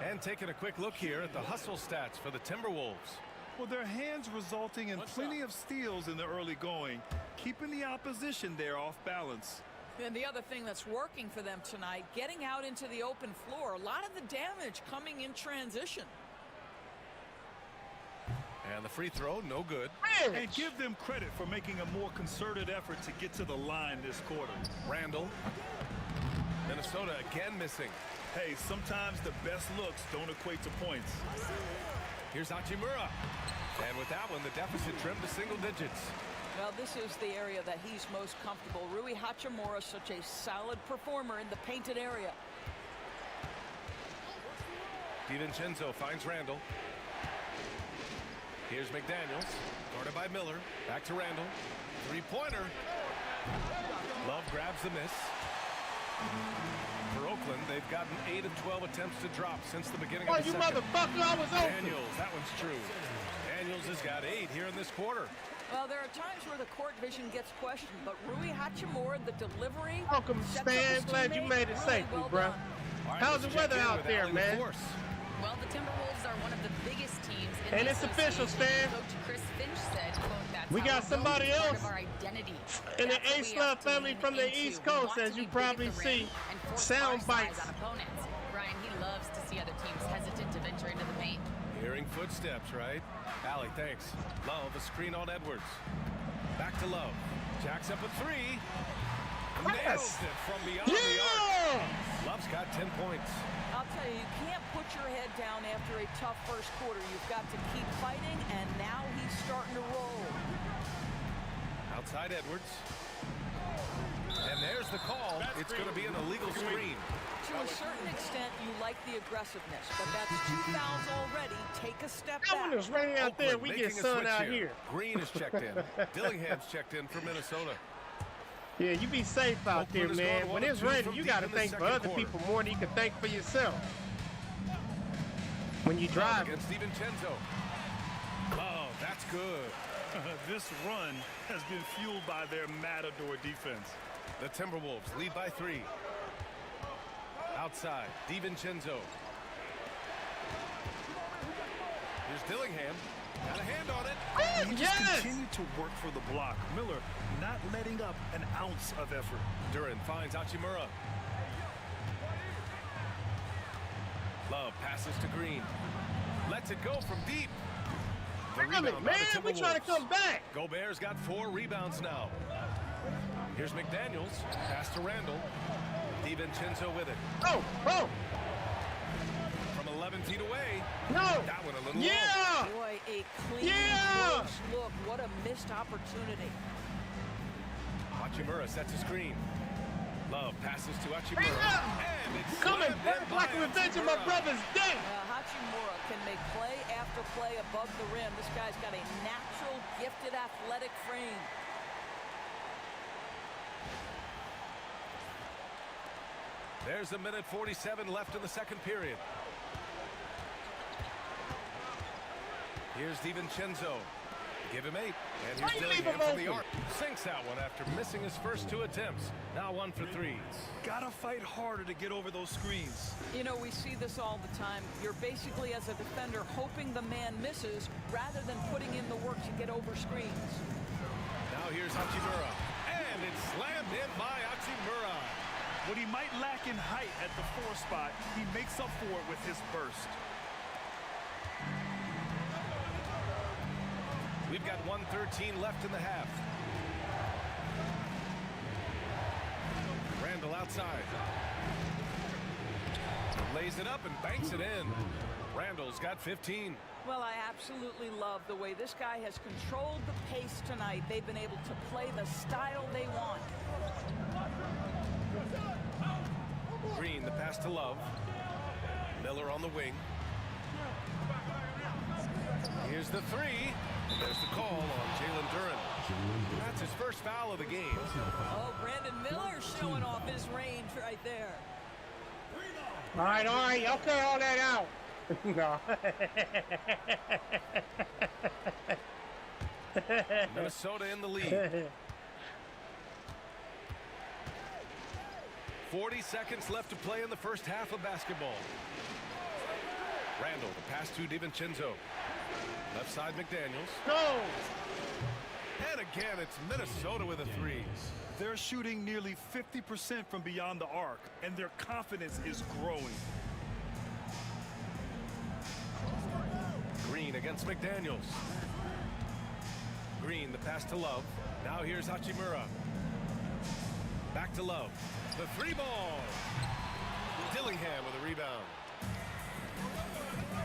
And taking a quick look here at the hustle stats for the Timberwolves. Well, their hands resulting in plenty of steals in the early going, keeping the opposition there off balance. And the other thing that's working for them tonight, getting out into the open floor. A lot of the damage coming in transition. And the free throw, no good. And give them credit for making a more concerted effort to get to the line this quarter. Randall. Minnesota again missing. Hey, sometimes the best looks don't equate to points. Here's Hachimura. And with that one, the deficit trimmed to single digits. Well, this is the area that he's most comfortable. Rui Hachimura, such a solid performer in the painted area. DiVincenzo finds Randall. Here's McDaniels, guarded by Miller. Back to Randall. Three-pointer. Love grabs the miss. For Oakland, they've gotten 8 of 12 attempts to drop since the beginning of the second. Oh, you motherfucker, I was open. Daniels, that one's true. Daniels has got 8 here in this quarter. Well, there are times where the court vision gets questioned, but Rui Hachimura, the delivery. Welcome, Stan. Glad you made it safely, bro. How's the weather out there, man? Well, the Timberwolves are one of the biggest teams in And the it's official, Stan. Coach Chris Finch said, quote, that's We got somebody else part of our identity. in the A-Slug family from the East Coast, as you probably see. Sound bites. On opponents. Brian, he loves to see other teams hesitant to venture into the paint. Hearing footsteps, right? Allie, thanks. Love, a screen on Edwards. Back to Love. Jacks up a 3. Nails it from beyond the arc. Love's got 10 points. I'll tell you, you can't put your head down after a tough first quarter. You've got to keep fighting, and now he's starting to roll. Outside Edwards. And there's the call. It's going to be an illegal screen. To a certain extent, you like the aggressiveness, but that's 2 fouls already. Take a step back. When it's raining out there, we get sun out here. Green is checked in. Dillingham's checked in for Minnesota. Yeah, you be safe out there, man. When it's raining, you got to think for other people more than you can think for yourself. When you drive. Against DiVincenzo. Oh, that's good. This run has been fueled by their Matador defense. The Timberwolves lead by 3. Outside, DiVincenzo. Here's Dillingham. Got a hand on it. He just continued to work for the block. Miller not letting up an ounce of effort. Duran finds Hachimura. Love passes to Green. Lets it go from deep. Really, man, we trying to come back. Gobert's got 4 rebounds now. Here's McDaniels. Pass to Randall. DiVincenzo with it. Oh, oh. From 11 feet away. No. That one a little low. Boy, a clean, close look. What a missed opportunity. Hachimura sets a screen. Love passes to Hachimura. And it's coming back like a revenge of my brother's death. Hachimura can make play after play above the rim. This guy's got a natural, gifted, athletic frame. There's a minute 47 left in the second period. Here's DiVincenzo. Give him 8. And here's Dillingham from the arc. Sinks that one after missing his first 2 attempts. Now 1 for 3. Gotta fight harder to get over those screens. You know, we see this all the time. You're basically, as a defender, hoping the man misses rather than putting in the work to get over screens. Now here's Hachimura. And it's slammed in by Hachimura. What he might lack in height at the 4 spot, he makes up for it with his burst. We've got 1:13 left in the half. Randall outside. Lays it up and banks it in. Randall's got 15. Well, I absolutely love the way this guy has controlled the pace tonight. They've been able to play the style they want. Green, the pass to Love. Miller on the wing. Here's the 3. And there's the call on Jalen Duran. That's his first foul of the game. Oh, Brandon Miller showing off his range right there. All right, y'all clear all that out. No. Minnesota in the lead. 40 seconds left to play in the first half of basketball. Randall, the pass to DiVincenzo. Left side, McDaniels. No. And again, it's Minnesota with a three. They're shooting nearly 50% from beyond the arc, and their confidence is growing. Green against McDaniels. Green, the pass to Love. Now here's Hachimura. Back to Love. The three ball. Dillingham with a rebound.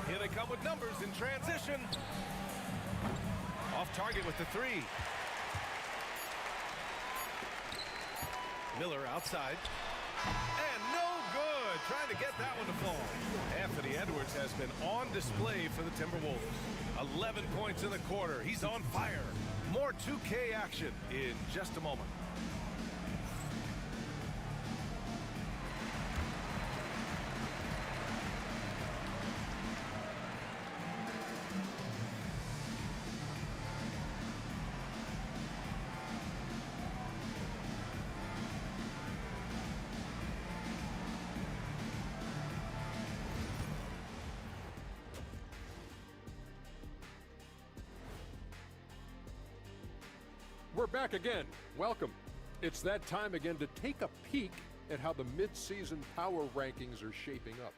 Here they come with numbers in transition. Off target with the three. Miller outside. And no good. Trying to get that one to fall. Anthony Edwards has been on display for the Timberwolves. 11 points in the quarter. He's on fire. More 2K action in just a moment. We're back again. Welcome. It's that time again to take a peek at how the mid-season power rankings are shaping up.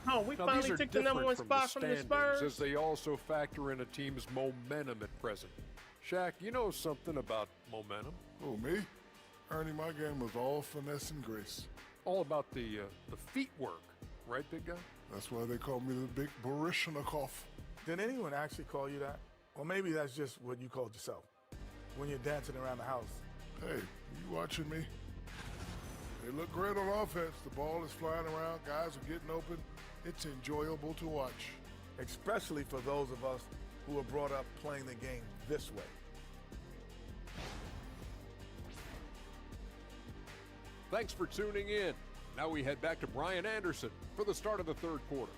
Oh, we Now, finally these are took the number one different spot from from the standings, Spurs. as they also factor in a team's momentum at present. Shaq, you know something about momentum? Oh, me? Ernie, my game was all finesse and grace. All about the feet work, right, big guy? That's why they call me the big Baryshnikov. Did anyone actually call you that? Or maybe that's just what you called yourself when you're dancing around the house. Hey, you watching me? They look great on offense. The ball is flying around. Guys are getting open. It's enjoyable to watch. Especially for those of us who are brought up playing the game this way. Thanks for tuning in. Now we head back to Brian Anderson for the start of the third quarter.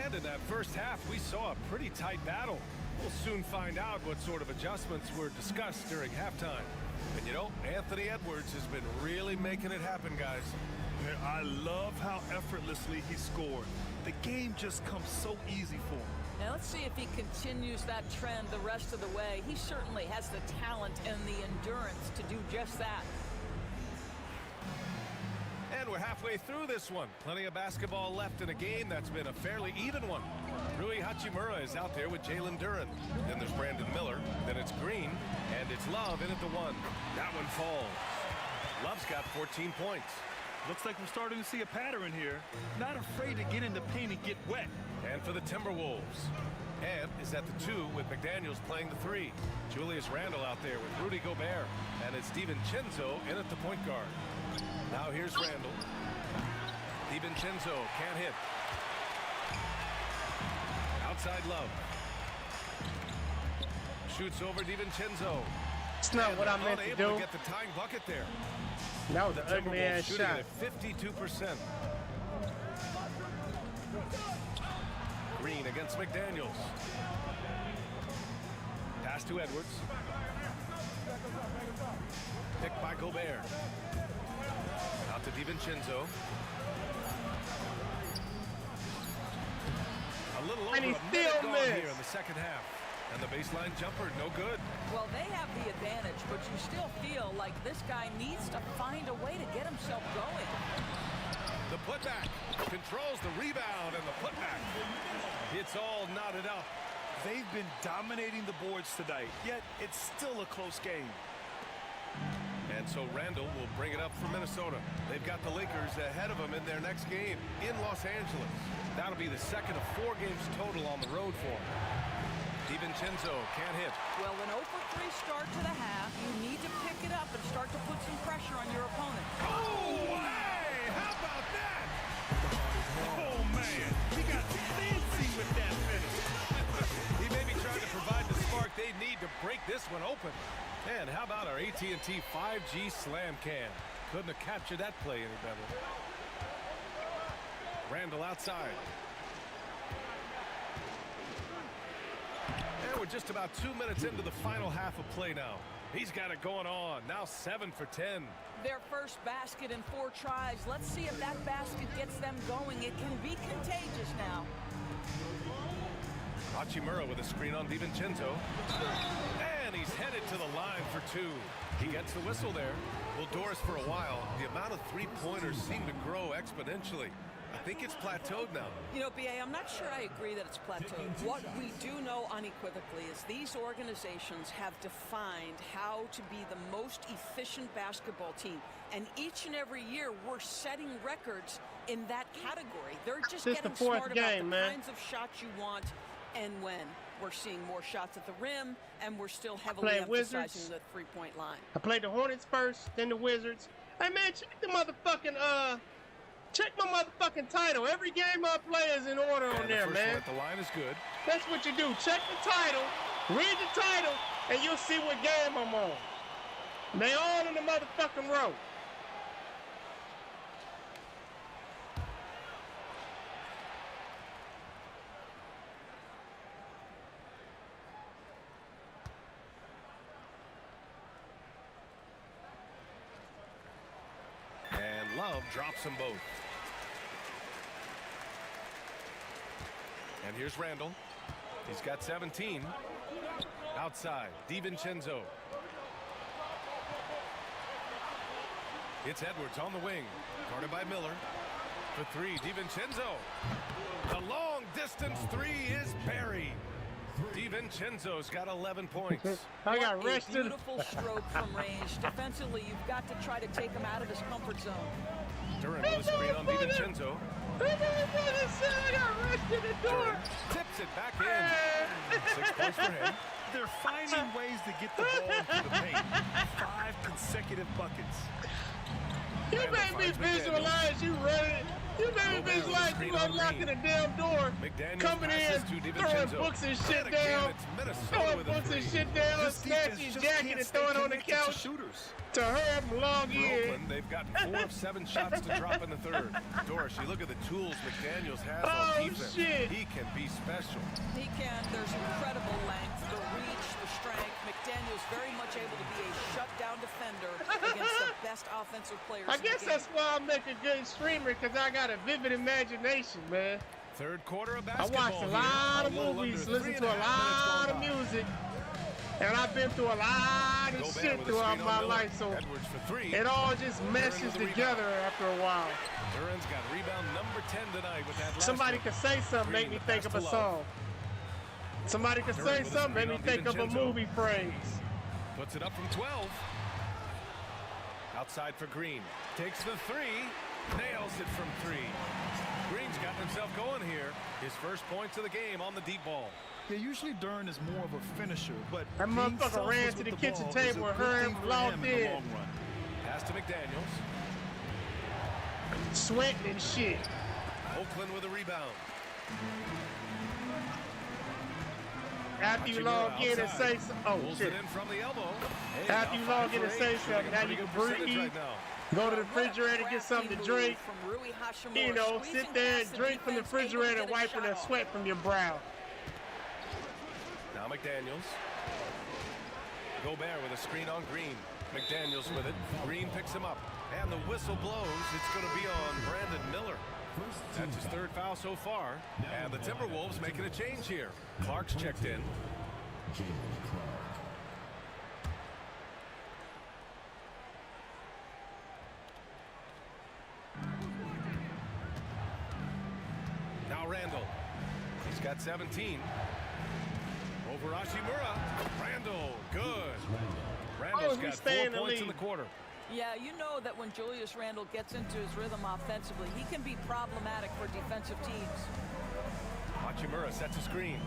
And in that first half, we saw a pretty tight battle. We'll soon find out what sort of adjustments were discussed during halftime. And you know, Anthony Edwards has been really making it happen, guys. And I love how effortlessly he scored. The game just comes so easy for him. Now let's see if he continues that trend the rest of the way. He certainly has the talent and the endurance to do just that. And we're halfway through this one. Plenty of basketball left in a game that's been a fairly even one. Rui Hachimura is out there with Jalen Duren. Then there's Brandon Miller. Then it's Green. And it's Love in at the one. That one falls. Love's got 14 points. Looks like we're starting to see a pattern here. Not afraid to get in the paint and get wet. And for the Timberwolves. And is at the two with McDaniels playing the three. Julius Randle out there with Rudy Gobert. And it's DiVincenzo in at the point guard. Now here's Randle. DiVincenzo can't hit. Outside Love. Shoots over DiVincenzo. It's not what I meant to do. To get the tying bucket there. That was an ugly ass shooting shot. at 52%. Green against McDaniels. Pass to Edwards. Picked by Gobert. Out to DiVincenzo. A little over a minute gone here in the second half. And the baseline jumper, no good. Well, they have the advantage, but you still feel like this guy needs to find a way to get himself going. The putback controls the rebound and the putback. It's all knotted up. They've been dominating the boards tonight, yet it's still a close game. And so Randle will bring it up for Minnesota. They've got the Lakers ahead of them in their next game in Los Angeles. That'll be the second of 4 games total on the road for them. DiVincenzo can't hit. Well, an 0 for 3 start to the half. You need to pick it up and start to put some pressure on your opponent. Oh, hey! How about that? Oh, man. He got fancy with that finish. He may be trying to provide the spark they need to break this one open. And how about our AT&T 5G Slam Cam? Couldn't have captured that play any better. Randle outside. And we're just about 2 minutes into the final half of play now. He's got it going on. Now 7 for 10. Their first basket in 4 tries. Let's see if that basket gets them going. It can be contagious now. Hachimura with a screen on DiVincenzo. And he's headed to the line for 2. He gets the whistle there. Well, Doris, for a while, the amount of three-pointers seem to grow exponentially. I think it's plateaued now. You know, B.A., I'm not sure I agree that it's plateaued. What we do know unequivocally is these organizations have defined how to be the most efficient basketball team. And each and every year, we're setting records in that category. They're just getting smart about the kinds of shots you want and when. We're seeing more shots at the rim, and we're still heavily emphasizing the three-point line. I played the Hornets first, then the Wizards. Hey, man, check the motherfucking, check my motherfucking title. Every game I play is in order on there, man. The line is good. That's what you do. Check the title, read the title, and you'll see what game I'm on. They all in the motherfucking row. And Love drops them both. And here's Randall. He's got 17. Outside, DiVincenzo. It's Edwards on the wing. Guarded by Miller. For 3, DiVincenzo. The long distance 3 is buried. DiVincenzo's got 11 points. I got rested. A beautiful stroke from range. Defensively, you've got to try to take him out of his comfort zone. Durant with a screen on DiVincenzo. I got rested the door. Tips it back in. 6 points for him. They're finding ways to get the ball into the paint. 5 consecutive buckets. You made me visualize you running. You made me visualize you unlocking a damn door, coming in, throwing books and shit down, throwing books and shit down, snatching his jacket and throwing on the couch. To her long ear. They've got 4 of 7 shots to drop in the third. Doris, you look at the tools McDaniels has on defense. Shit. He can be special. He can. There's incredible length, the reach, the strength. McDaniels very much able to be a shutdown defender against the best offensive players. I guess that's why I make a good streamer, because I got a vivid imagination, man. Third quarter of basketball. I watched a lot of movies, listened to a lot of music. And I've been through a lot of shit throughout my life, so it all just meshes together after a while. Duran's got rebound number 10 tonight with that last Somebody could say something, make me think of a song. Somebody could say something, make me think of a movie phrase. Puts it up from 12. Outside for Green. Takes the 3. Nails it from 3. Green's got himself going here. His first points of the game on the deep ball. Yeah, usually Duran is more of a finisher, but that motherfucker ran to the kitchen table and her and logged in. Pass to McDaniels. Sweating and shit. Oakland with a rebound. After you log in and say something, oh shit. From the elbow. After you log in and say something, now you can breathe. Go to the refrigerator, get something to drink. You know, sit there and drink from the refrigerator, wiping the sweat from your brow. Now McDaniels. Gobert with a screen on Green. McDaniels with it. Green picks him up. And the whistle blows. It's going to be on Brandon Miller. That's his 3rd foul so far. And the Timberwolves making a change here. Clark's checked in. Now Randall. He's got 17. Over Hachimura. Randall, good. Randall's got 4 points in the quarter. Yeah, you know that when Julius Randle gets into his rhythm offensively, he can be problematic for defensive teams. Hachimura sets a screen.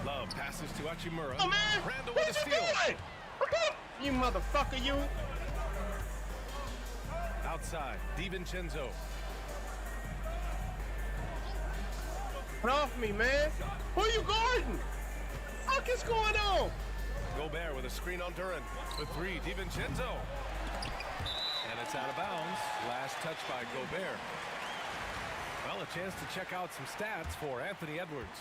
Love passes to Hachimura. Oh, man! Randall with a steal. You motherfucker, you. Outside, DiVincenzo. Get off me, man. Who are you guarding? What is going on? Gobert with a screen on Duran. For 3, DiVincenzo. And it's out of bounds. Last touch by Gobert. Well, a chance to check out some stats for Anthony Edwards.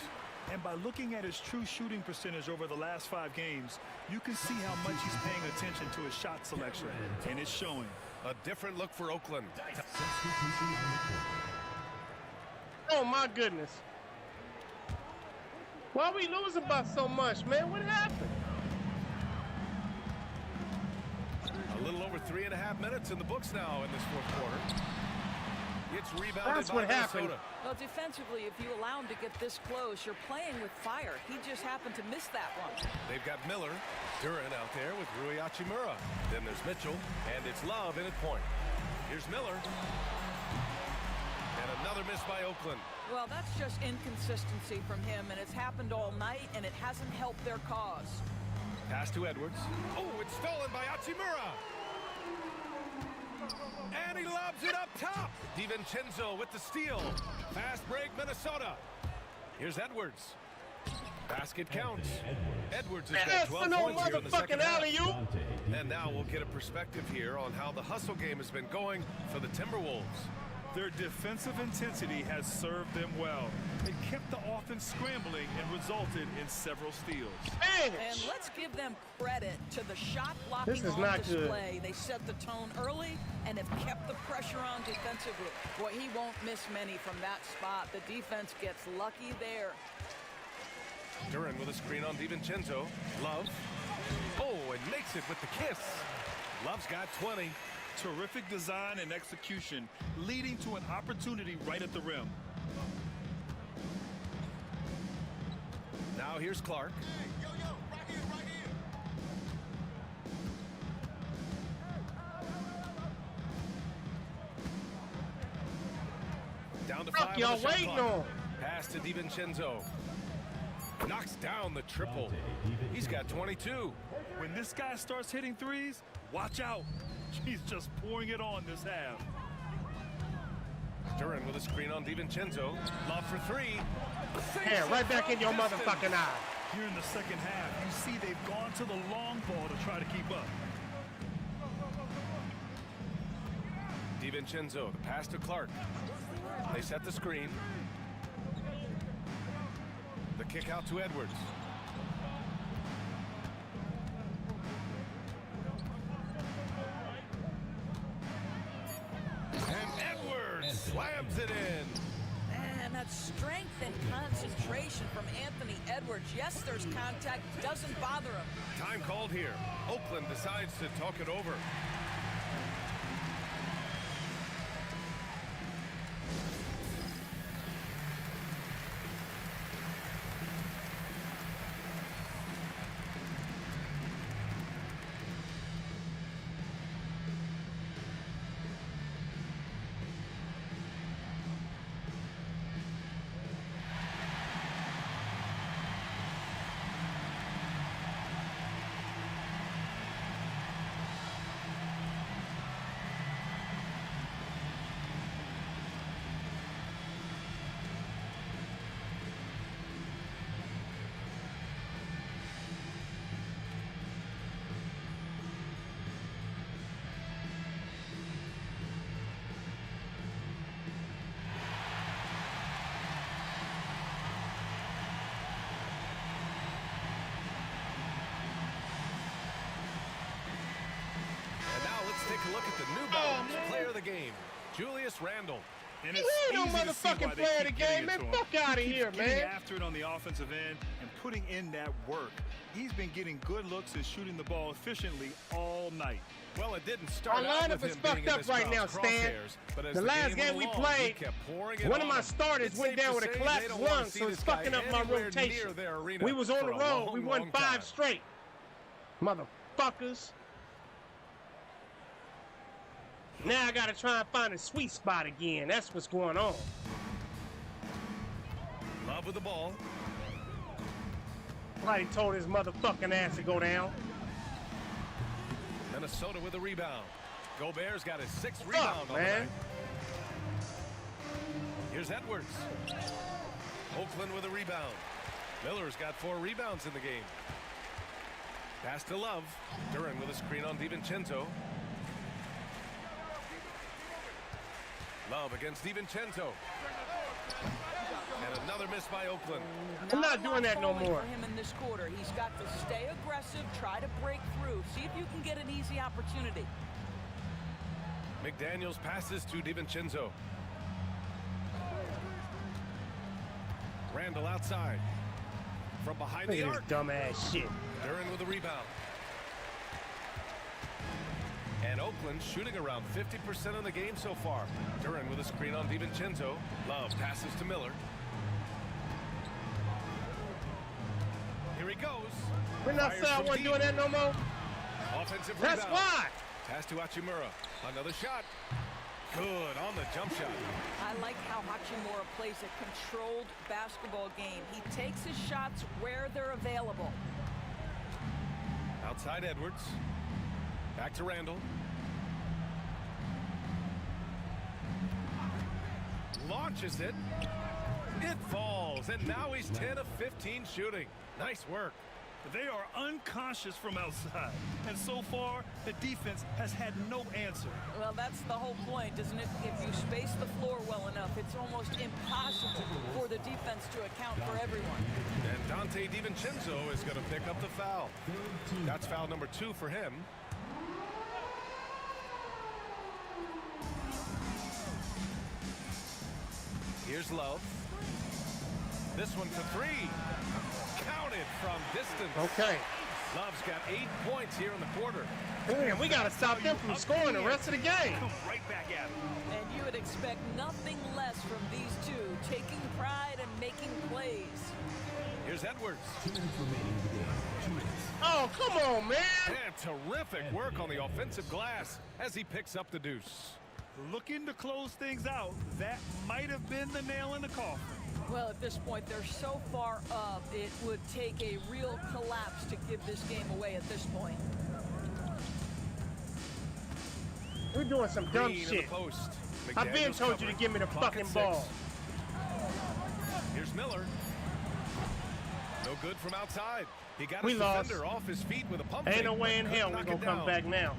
And by looking at his true shooting percentage over the last 5 games, you can see how much he's paying attention to his shot selection, and it's showing. A different look for Oakland. Oh, my goodness. Why are we losing by so much, man? What happened? A little over 3.5 minutes in the books now in this fourth quarter. It's rebounded That's by what Minnesota. happened. Well, defensively, if you allow him to get this close, you're playing with fire. He just happened to miss that one. They've got Miller, Duran out there with Rui Hachimura. Then there's Mitchell, and it's Love in at point. Here's Miller. And another miss by Oakland. Well, that's just inconsistency from him, and it's happened all night, and it hasn't helped their cause. Pass to Edwards. Oh, it's stolen by Hachimura. And he lobs it up top. DiVincenzo with the steal. Fast break, Minnesota. Here's Edwards. Basket counts. Edwards has got 12 points here in the second half. And now we'll get a perspective here on how the hustle game has been going for the Timberwolves. Their defensive intensity has served them well. It kept the offense scrambling and resulted in several steals. And let's give them credit to the shot blocking This is on not display. They set the tone early and have kept the pressure on defensively. Boy, he won't miss many from that spot. The defense gets lucky there. Duran with a screen on DiVincenzo. Love. Oh, and makes it with the kiss. Love's got 20. Terrific design and execution, leading to an opportunity right at the rim. Now here's Clark. Down to 5 y'all on the shot waiting clock. on? Pass to DiVincenzo. Knocks down the triple. He's got 22. When this guy starts hitting threes, watch out. He's just pouring it on this half. Duran with a screen on DiVincenzo. Love for 3. Yeah, right back in your motherfucking eye. Here in the second half, you see they've gone to the long ball to try to keep up. DiVincenzo, the pass to Clark. They set the screen. The kick out to Edwards. And Edwards slams it in. And that strength and concentration from Anthony Edwards. Yes, there's contact. Doesn't bother him. Time called here. Oakland decides to talk it over. Take a look at the New Balance player of the game, Julius Randle. And He it's ain't no easy to see motherfucking why they player of keep the game, getting man. it to him. Fuck out of He keeps here, getting man. after it on the offensive end and putting in that work. He's been getting good looks and shooting the ball efficiently all night. Well, it didn't start Our out lineup with is him being fucked in up this right now, crowd's Stan. crosshairs, but as The last game went we along, played, he kept pouring it one of on my him. starters It's went safe down to with a say they collapsed don't wanna lung, see so this it's guy fucking up my anywhere rotation. near their arena We was on for the a road. long, We won long 5 time. straight. Motherfuckers. Now I gotta try and find a sweet spot again. That's what's going on. Love with the ball. Somebody told his motherfucking ass to go down. Minnesota with a rebound. Gobert's got his 6th rebound on the man. night. Here's Edwards. Oakland with a rebound. Miller's got 4 rebounds in the game. Pass to Love. Duran with a screen on DiVincenzo. Love against DiVincenzo. And another miss this by Oakland. I'm not doing that no falling more. For him in this quarter, he's got to stay aggressive, try to break through, see if you can get an easy opportunity. McDaniels passes to DiVincenzo. Randall outside. From behind the Look arc. at this dumbass shit. Duran with a rebound. And Oakland shooting around 50% of the game so far. Duran with a screen on DiVincenzo. Love passes to Miller. Here he goes. We're not saying doing that no more. Offensive That's rebound. why. Pass to Hachimura. Another shot. Good on the jump shot. I like how Hachimura plays a controlled basketball game. He takes his shots where they're available. Outside Edwards. Back to Randall. Launches it. It falls, and now he's 10 of 15 shooting. Nice work. They are unconscious from outside, and so far the defense has had no answer. Well, that's the whole point, isn't it? If you space the floor well enough, it's almost impossible for the defense to account for everyone. And Dante DiVincenzo is going to pick up the foul. That's foul number 2 for him. Here's Love. This one for 3. Counted from distance. Okay. Love's got 8 points here in the quarter. Damn, we got to stop them from scoring the rest of the game. Come right back at him. And you would expect nothing less from these two, taking pride and making plays. Here's Edwards. 2 minutes remaining in the game. 2 minutes. Oh, come on, man. And terrific work on the offensive glass as he picks up the deuce. Looking to close things out. That might have been the nail in the coffin. Well, at this point, they're so far up, it would take a real collapse to give this game away at this point. We're doing some dumb Green in shit. the post. I've been McDaniels told you to covered. give me the Clock fucking at 6. ball. Here's Miller. No good from outside. He got We his lost. defender off his feet with a pump Ain't fake, no way in but hell couldn't we're knock going to it come down. back now.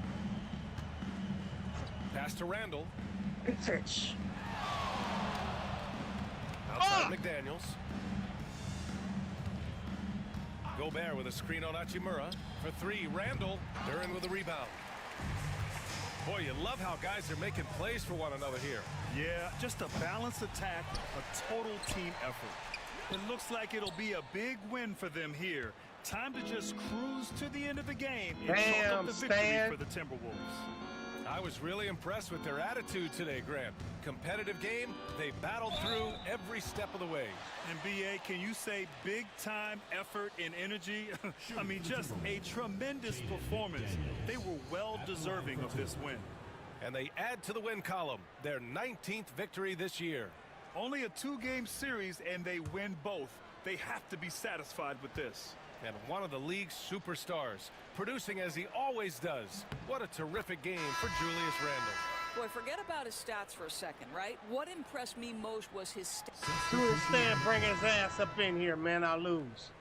Pass to Randall. Bitch. Outside McDaniels. Gobert with a screen on Hachimura. For 3, Randall. Duran with a rebound. Boy, you love how guys are making plays for one another here. Yeah, just a balanced attack, a total team effort. It looks like it'll be a big win for them here. Time to just cruise to the end of the game and chalk up the victory for the Timberwolves. I was really impressed with their attitude today, Grant. Competitive game, they battled through every step of the way. And BA, can you say big time effort and energy? I mean, just a tremendous performance. They were well deserving of this win. And they add to the win column, their 19th victory this year. Only a 2-game series and they win both. They have to be satisfied with this. And one of the league's superstars, producing as he always does. What a terrific game for Julius Randle. Boy, forget about his stats for a second, right? What impressed me most was his stats. Do the stand, bring his ass up in here, man. I'll lose.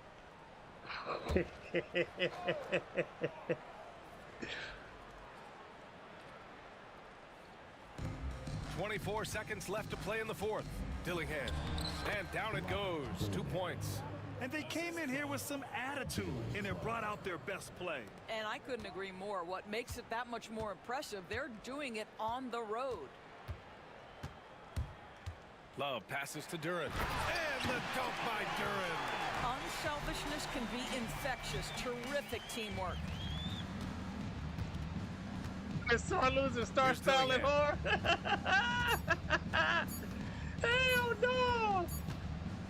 24 seconds left to play in the 4th. Dillingham. And down it goes. 2 points. And they came in here with some attitude, and they brought out their best play. And I couldn't agree more. What makes it that much more impressive, they're doing it on the road. Love passes to Duran. And the dunk by Duran. Unselfishness can be infectious. Terrific teamwork. Start losing, start styling hard. Hell no.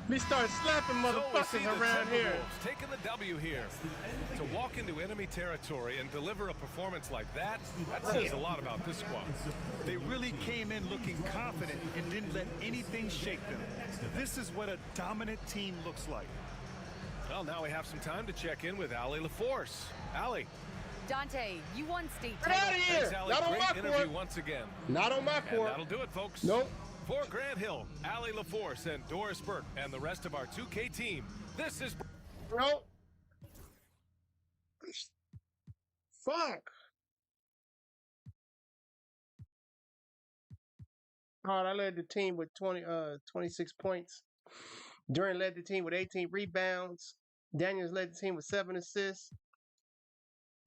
We start slapping motherfuckers around here. Taking the W here. To walk into enemy territory and deliver a performance like that says a lot about this squad. They really came in looking confident and didn't let anything shake them. This is what a dominant team looks like. Well, now we have some time to check in with Allie LaForce. Allie. Dante, you won state Get out of title. here. Thanks, Allie. Not on Great my interview court. once again. Not on my And court. that'll do it, folks. Nope. For Grant Hill, Allie LaForce, and Doris Burke, and the rest of our 2K team, this is... Nope. Fuck. All right, I led the team with 26 points. Durant led the team with 18 rebounds. Daniels led the team with 7 assists.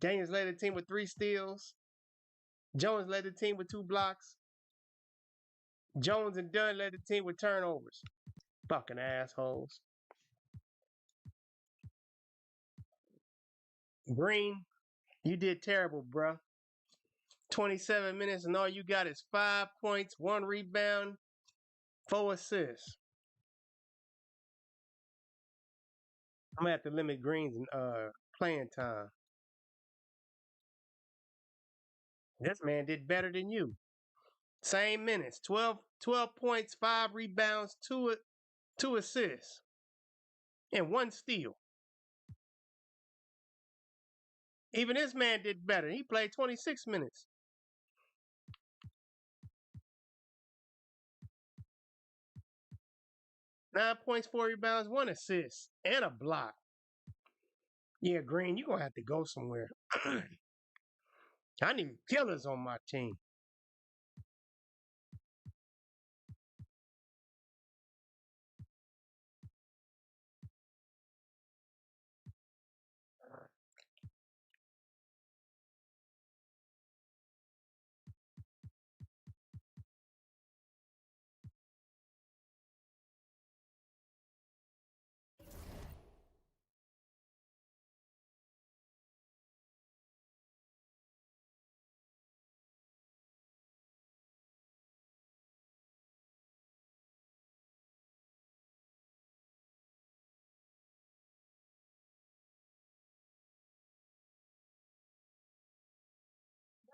Daniels led the team with 3 steals. Jones led the team with 2 blocks. Jones and Dunn led the team with turnovers. Fucking assholes. Green, you did terrible, bruh. 27 minutes and all you got is 5 points, 1 rebound, 4 assists. I'm gonna have to limit Green's playing time. This man did better than you. Same minutes, 12 points, 5 rebounds, 2 assists, and 1 steal. Even this man did better. He played 26 minutes. Nine points, 4 rebounds, 1 assist, and a block. Yeah, Green, you're gonna have to go somewhere. I need killers on my team.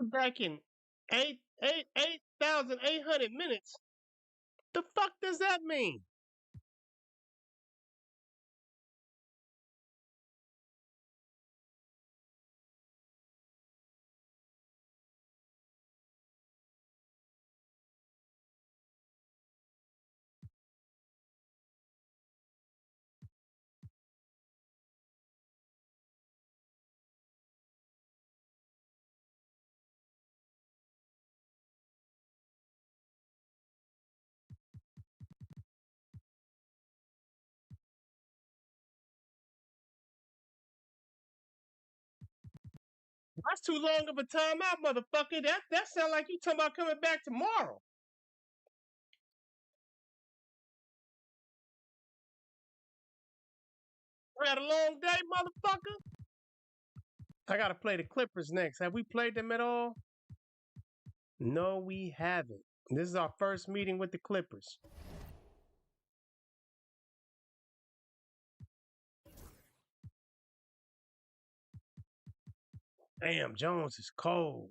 Back in 8,800 minutes. The fuck does that mean? That's too long of a timeout, motherfucker. That sounds like you talking about coming back tomorrow. We had a long day, motherfucker. I gotta play the Clippers next. Have we played them at all? No, we haven't. This is our first meeting with the Clippers. Damn, Jones is cold.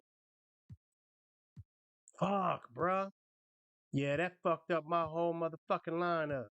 Fuck, bruh. Yeah, that fucked up my whole motherfucking lineup.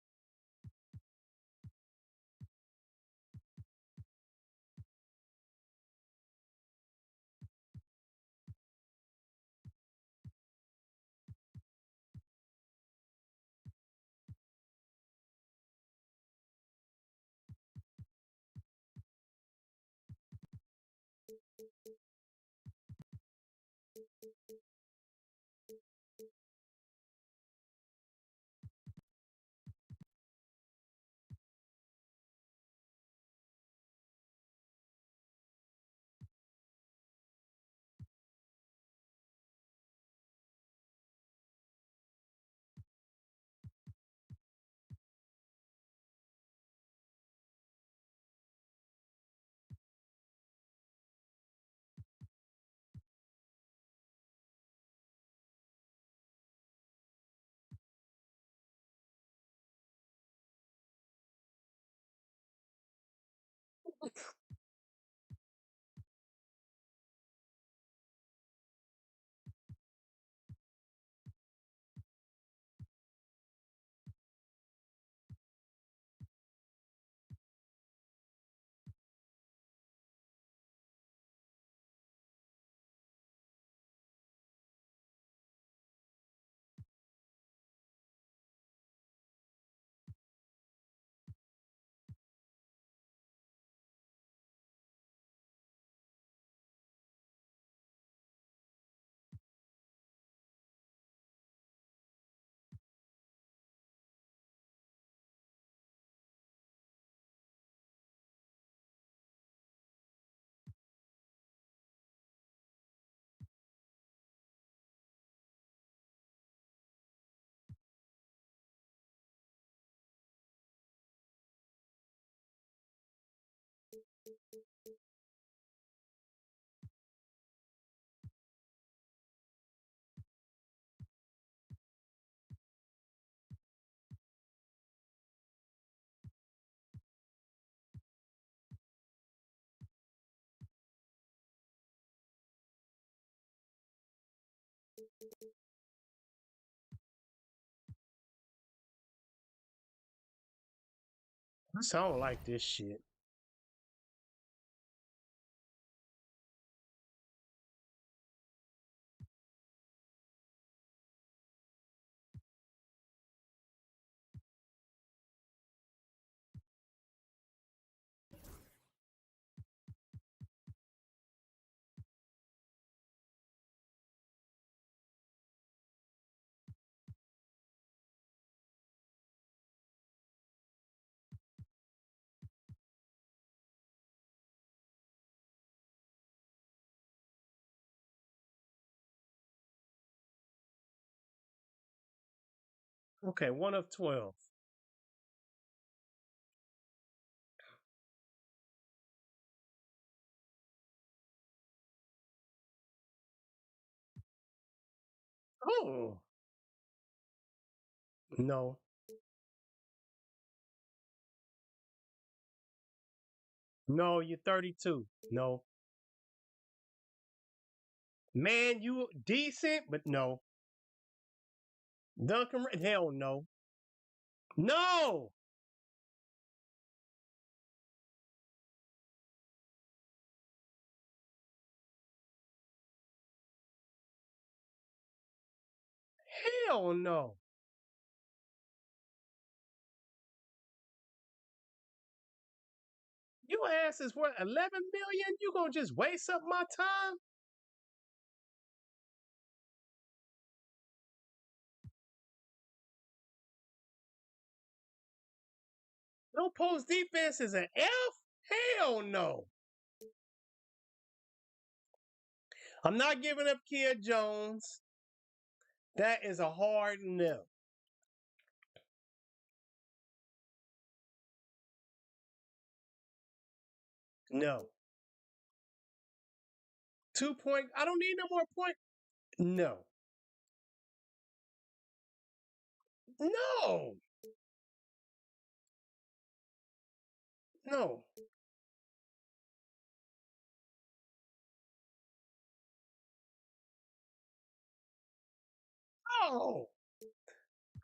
I don't like this shit. Okay, 1 of 12. Oh. No. No, you're 32. No. Man, you decent, but no. Duncan, hell no. No! Hell no. Your ass is worth 11 million? You gonna just waste up my time? No post defense is an F? Hell no. I'm not giving up Kid Jones. That is a hard no. No. 2 point. I don't need no more point. No. No. No. Oh.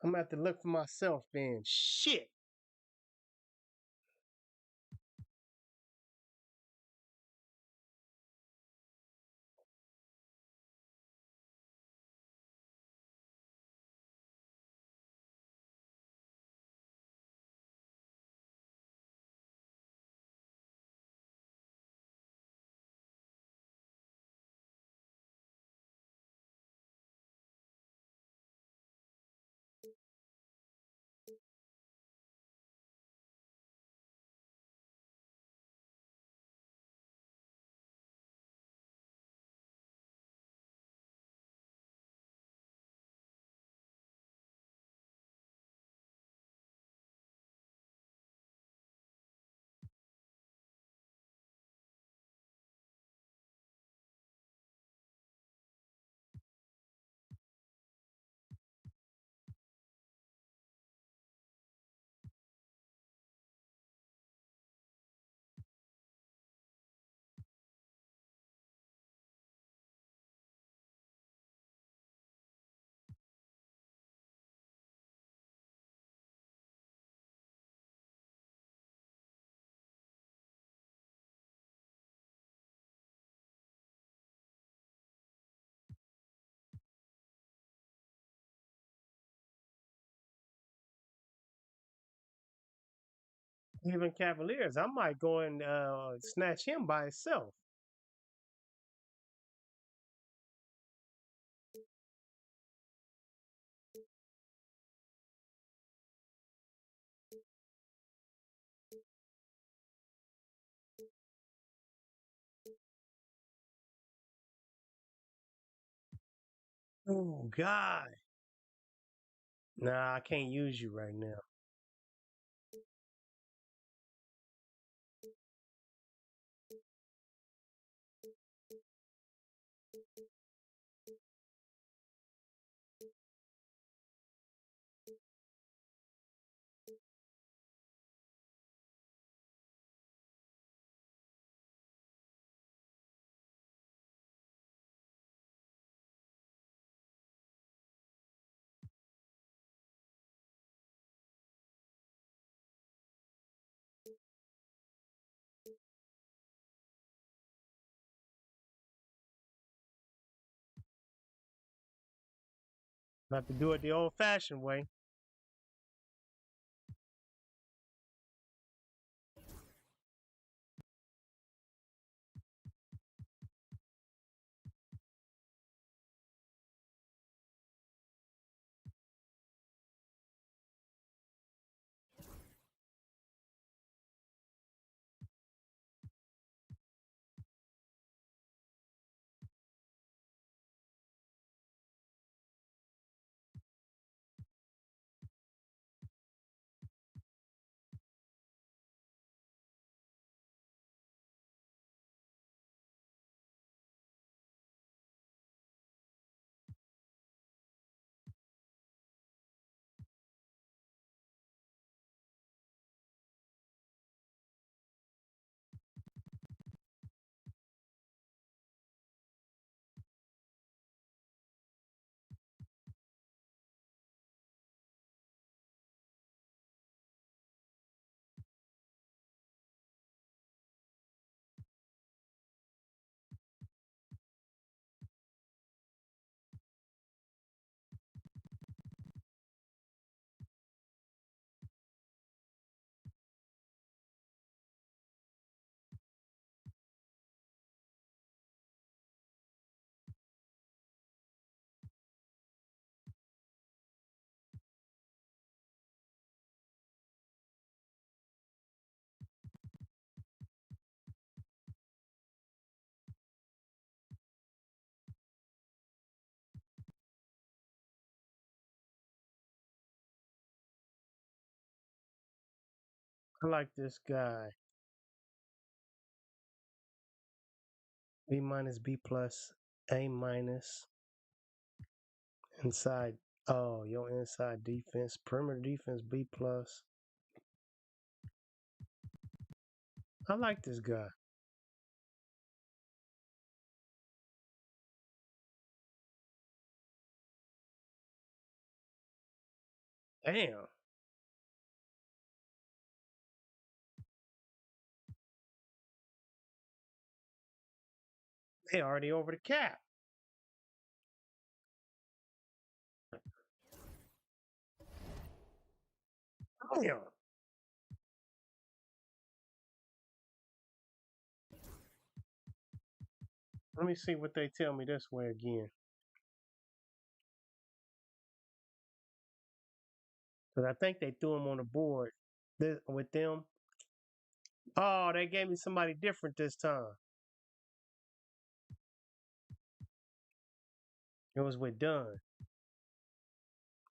I'm gonna have to look for myself then. Shit. Even Cavaliers, I might go and snatch him by himself. Oh God. Nah, I can't use you right now. Have to do it the old-fashioned way. I like this guy. B minus, B plus, A minus. Inside. Oh, your inside defense. Perimeter defense, B plus. I like this guy. Damn. They already over the cap. Damn. Let me see what they tell me this way again. Because I think they threw him on the board with them. Oh, they gave me somebody different this time. It was with Dunn.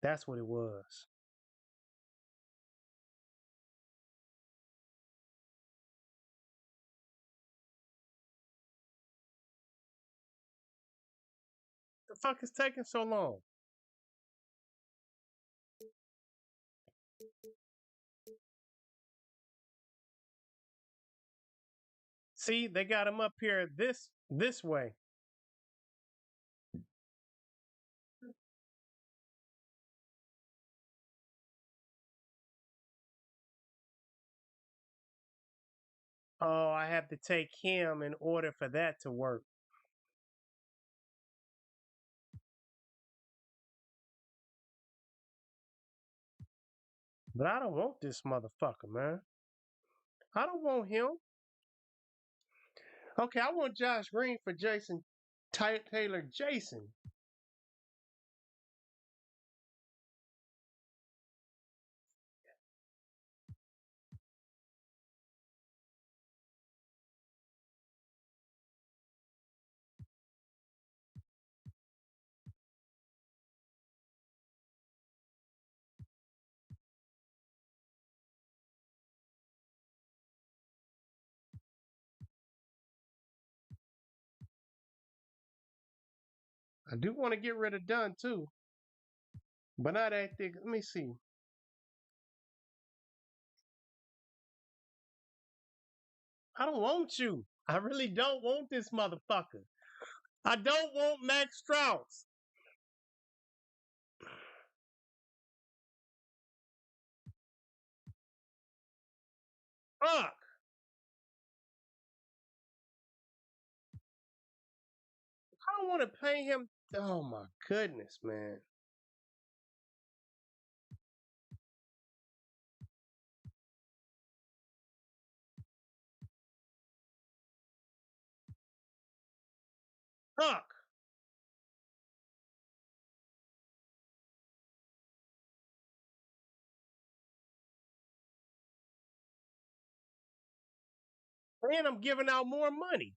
That's what it was. The fuck is taking so long? See, they got him up here this way. Oh, I have to take him in order for that to work. But I don't want this motherfucker, man. I don't want him. Okay, I want Josh Green for Jason Taylor Jason. I do want to get rid of Dunn too. But not that thick. Let me see. I don't want you. I really don't want this motherfucker. I don't want Max Strauss. Fuck. I don't want to pay him. Oh my goodness, man. Fuck. And I'm giving out more money.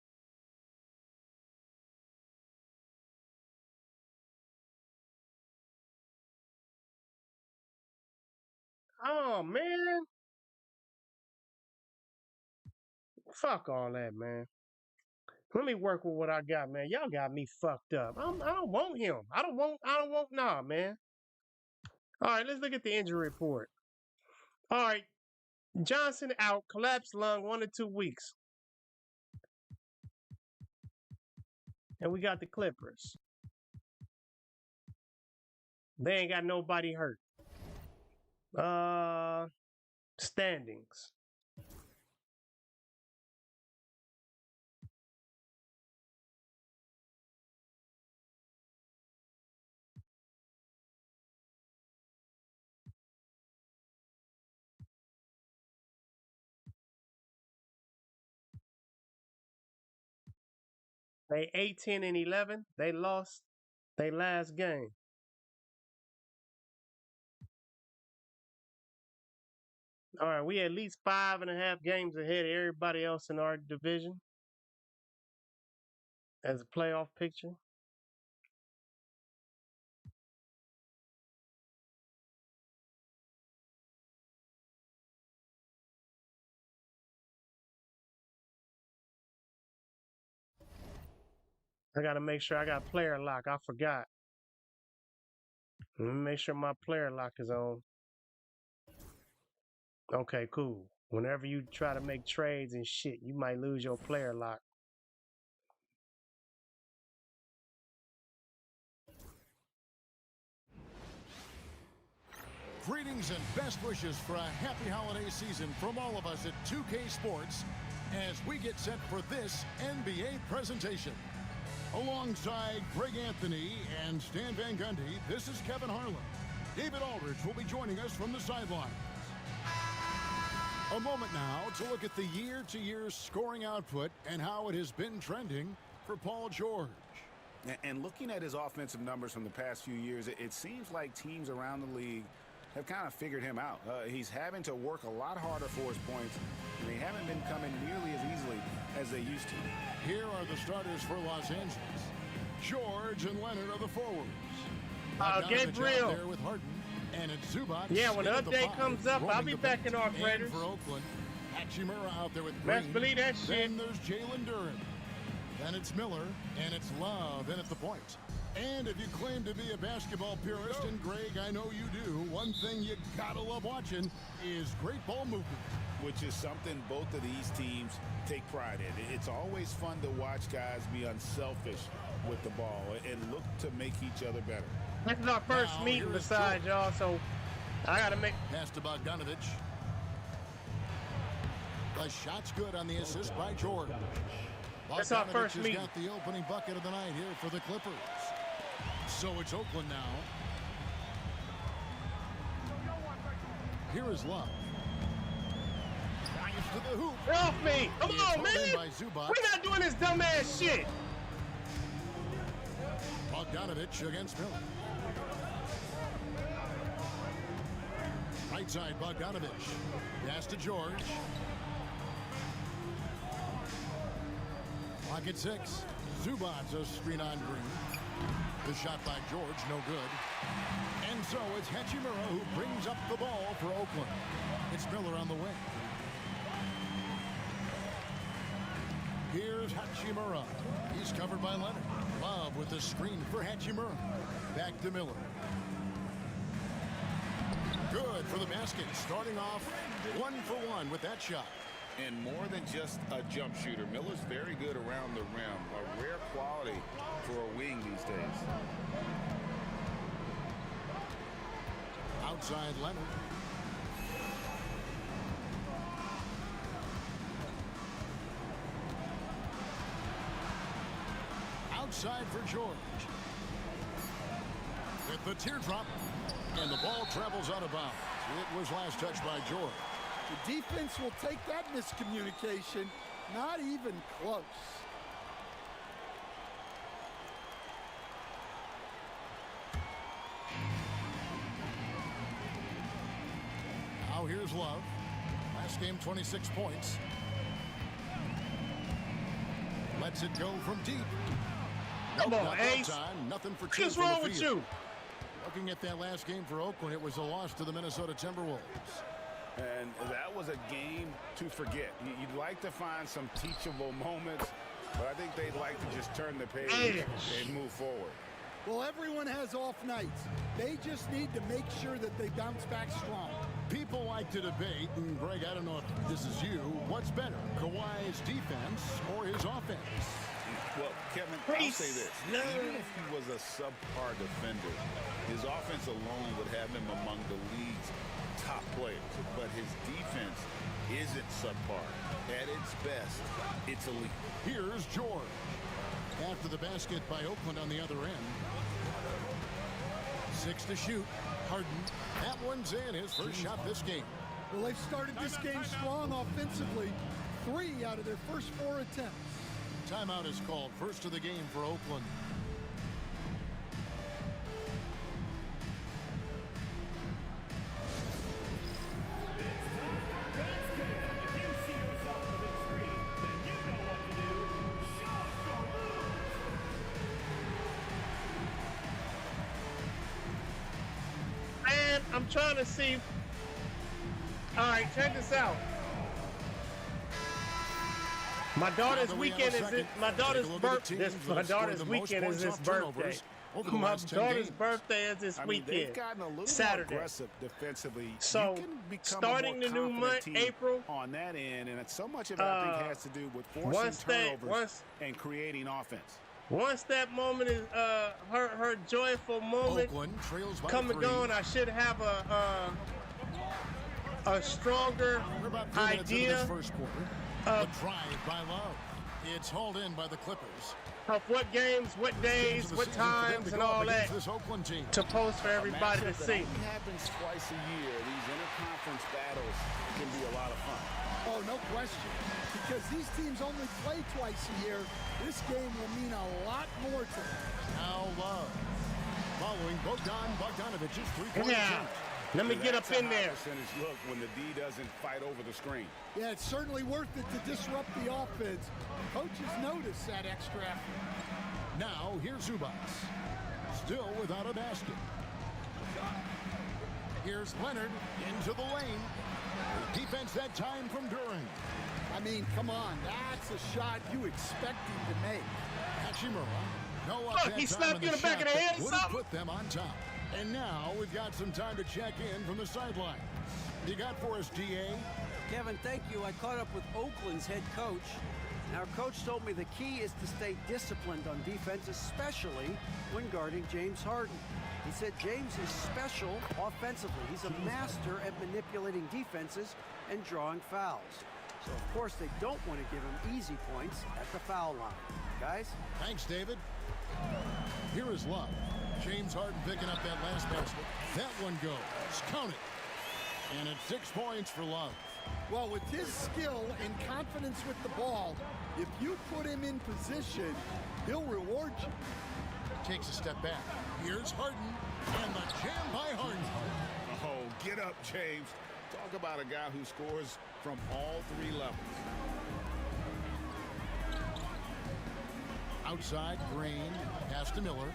Oh, man. Fuck all that, man. Let me work with what I got, man. Y'all got me fucked up. I don't want him. I don't want, nah, man. All right, let's look at the injury report. All right. Johnson out, collapsed lung, 1 to 2 weeks. And we got the Clippers. They ain't got nobody hurt. Standings. They 8-10-11. They lost their last game. All right, we at least 5.5 games ahead of everybody else in our division as a playoff picture. I got to make sure I got player lock. I forgot. Let me make sure my player lock is on. Okay, cool. Whenever you try to make trades and shit, you might lose your player lock. Greetings and best wishes for a happy holiday season from all of us at 2K Sports as we get set for this NBA presentation. Alongside Greg Anthony and Stan Van Gundy, this is Kevin Harlan. David Aldridge will be joining us from the sidelines. A moment now to look at the year-to-year scoring output and how it has been trending for Paul George. And looking at his offensive numbers from the past few years, it seems like teams around the league have kind of figured him out. He's having to work a lot harder for his points, and they haven't been coming nearly as easily as they used to. Here are the starters for Los Angeles. George and Leonard are the forwards. Gabriel. There with Harden, and it's Zubac. Yeah, when the update comes up, I'll be back in Ark Raiders. For Oakland, Hachimura out there with Best Green. believe that shit. Then there's Jalen Duren. Then it's Miller, and it's Love in at the point. And if you claim to be a basketball purist, and Greg, I know you do, one thing you gotta love watching is great ball movement. Which is something both of these teams take pride in. It's always fun to watch guys be unselfish with the ball and look to make each other better. This is our first meeting besides y'all, so I gotta make... Pass to Bogdanovich. The shot's good on the assist by George. That's our first has meeting. Got the opening bucket of the night here for the Clippers. So it's Oakland now. Here is Love. Drives to the hoop. Get off me! Come It's on, held man! in by Zubac. We're not doing this dumbass shit! Bogdanovich against Miller. Right side, Bogdanovich. Pass to George. Pocket 6. Zubac's a screen on Green. The shot by George, no good. And so it's Hachimura who brings up the ball for Oakland. It's Miller on the wing. Here's Hachimura. He's covered by Leonard. Love with the screen for Hachimura. Back to Miller. Good for the basket. Starting off 1 for 1 with that shot. And more than just a jump shooter, Miller's very good around the rim. A rare quality for a wing these days. Outside Leonard. Outside for George. With the teardrop. And the ball travels out of bounds. It was last touched by George. The defense will take that miscommunication. Not even close. Here's Love. Last game, 26 points. Lets it go from deep. Come Nope, on, not that Ace. time. Nothing for two. What's wrong with you? Looking at that last game for Oakland, it was a loss to the Minnesota Timberwolves. And that was a game to forget. You'd like to find some teachable moments, but I think they'd like to just turn the page and move forward. Well, everyone has off nights. They just need to make sure that they bounce back strong. People like to debate, and Greg, I don't know if this is you, what's better, Kawhi's defense or his offense? Well, Kevin, I'll say this. Even if he was a subpar defender, his offense alone would have him among the league's top players. But his defense isn't subpar. At its best, it's elite. Here's George. After the basket by Oakland on the other end. 6 to shoot. Harden. That one's in. His first shot this game. Well, they've started this game strong offensively. 3 out of their first 4 attempts. Timeout is called. First of the game for Oakland. Man, I'm trying to see. All right, check this out. My daughter's weekend is this. My daughter's birthday. My daughter's weekend is this birthday. My daughter's birthday is this weekend. They've gotten a little Saturday. more aggressive defensively. So, you can become starting a the more new confident month, team April, on that end, and so much of it I think has to do with forcing turnovers and creating offense. Once that moment is her joyful moment come and gone, I should have a stronger idea first quarter. The drive by Love. It's hauled in by the Clippers. Of what games, what days, what times, and all that to post for everybody to see. It happens twice a year. These interconference battles can be a lot of fun. Oh, no question. Because these teams only play twice a year, this game will mean a lot more to them. Now Love. Following Bogdanovic's three-point attempt. Let me get up in there. Percentage look when the D doesn't fight over the screen. Yeah, it's certainly worth it to disrupt the offense. Coaches notice that extra effort. Now here's Zubac. Still without a basket. Here's Leonard into the lane. Defense that time from Duran. I mean, come on. That's a shot you expect him to make. Hachimura. No up Look, that he time slapped you in the back of the head or wouldn't something? put them on top. And now we've got some time to check in from the sideline. You got for us, DA? Kevin, thank you. I caught up with Oakland's head coach. Our coach told me the key is to stay disciplined on defense, especially when guarding James Harden. He said James is special offensively. He's a master at manipulating defenses and drawing fouls. So, of course, they don't want to give him easy points at the foul line. Guys? Thanks, David. Here is Love. James Harden picking up that last basket. That one goes. Count it. And it's 6 points for Love. Well, with his skill and confidence with the ball, if you put him in position, he'll reward you. Takes a step back. Here's Harden. And the jam by Harden. Oh, get up, James. Talk about a guy who scores from all 3 levels. Outside, Green. Pass to Miller.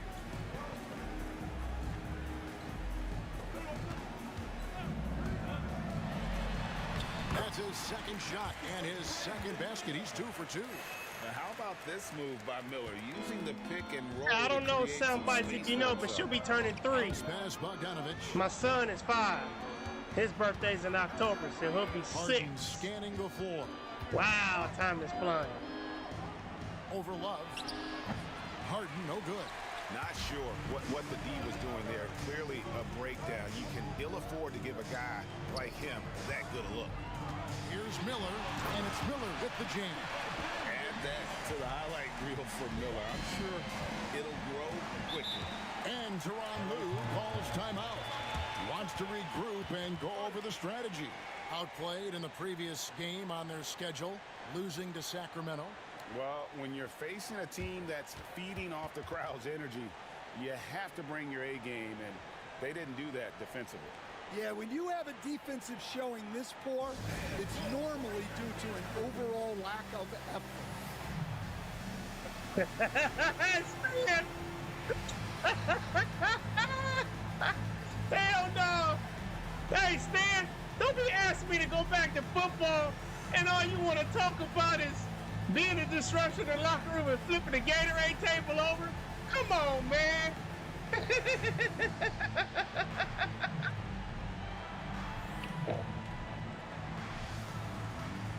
That's his second shot and his second basket. He's 2 for 2. Now, how about this move by Miller, using the pick and roll? I don't know sound bites if you know, but she'll be turning 3. Pass Bogdanovich. My son is 5. His birthday's in October, so he'll be 6. Harden scanning the floor. Wow, time is flying. Over Love. Harden, no good. Not sure what the D was doing there. Clearly a breakdown. You can ill afford to give a guy like him that good a look. Here's Miller, and it's Miller with the jam. Add that to the highlight reel for Miller. I'm sure it'll grow quickly. And Tyronn Lue calls timeout. Wants to regroup and go over the strategy. Outplayed in the previous game on their schedule, losing to Sacramento. Well, when you're facing a team that's feeding off the crowd's energy, you have to bring your A game, and they didn't do that defensively. Yeah, when you have a defensive showing this poor, it's normally due to an overall lack of effort. Stan! Hell no! Hey, Stan, don't be asking me to go back to football and all you want to talk about is being a disruption in the locker room and flipping the Gatorade table over? Come on, man!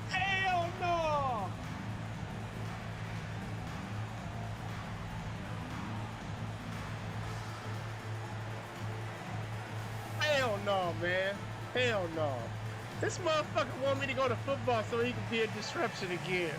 Hell no! Hell no, man. Hell no. This motherfucker want me to go to football so he can be a disruption again.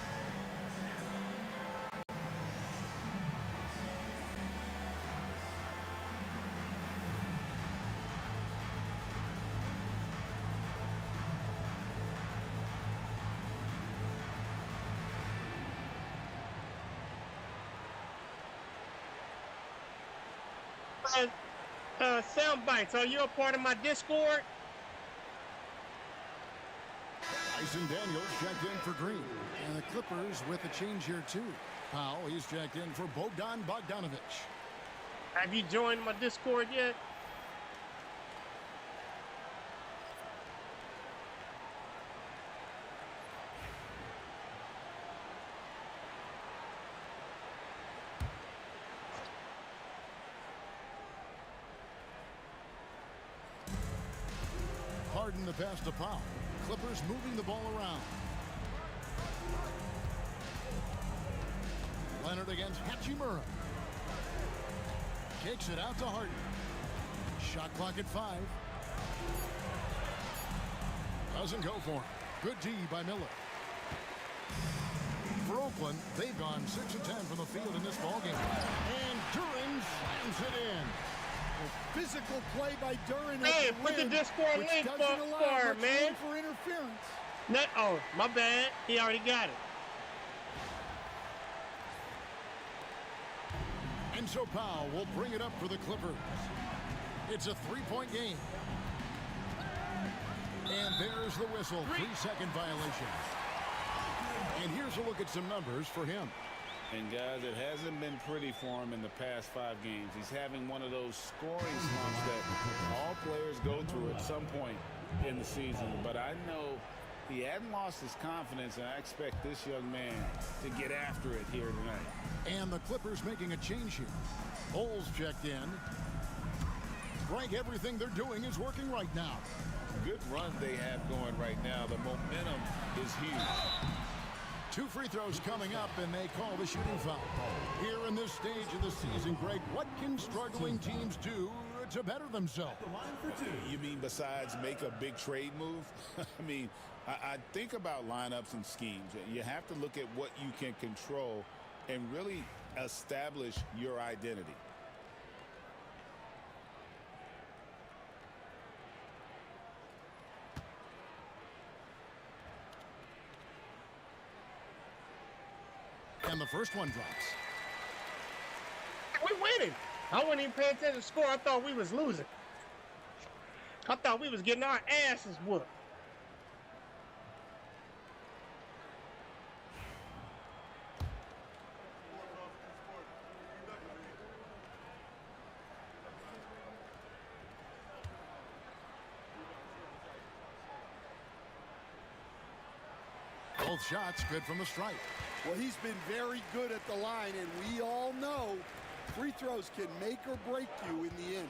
Sound bites, are you a part of my Discord? Tyson Daniels checked in for Green. And the Clippers with a change here, too. Powell, he's checked in for Bogdan Bogdanovic. Have you joined my Discord yet? Harden the pass to Powell. Clippers moving the ball around. Leonard against Hachimura. Kicks it out to Harden. Shot clock at 5. Doesn't go for him. Good D by Miller. For Oakland, they've gone 6 of 10 from the field in this ballgame. And Duran slams it in. Physical play by Duran. Hey, put the Discord link for man. For interference. Oh, my bad. He already got it. And so Powell will bring it up for the Clippers. It's a 3-point game. And there's the whistle. 3-second violation. And here's a look at some numbers for him. And guys, it hasn't been pretty for him in the past 5 games. He's having one of those scoring slumps that all players go through at some point in the season. But I know he hadn't lost his confidence, and I expect this young man to get after it here tonight. And the Clippers making a change here. Bowles checked in. Frank, everything they're doing is working right now. Good run they have going right now. The momentum is huge. 2 free throws coming up, and they call the shooting foul. Here in this stage of the season, Greg, what can struggling teams do to better themselves? You mean besides make a big trade move? I mean, I think about lineups and schemes. You have to look at what you can control and really establish your identity. And the first one drops. We're winning. I wasn't even paying attention to the score. I thought we was losing. I thought we was getting our asses whooped. Both shots good from the stripe. Well, he's been very good at the line, and we all know free throws can make or break you in the end.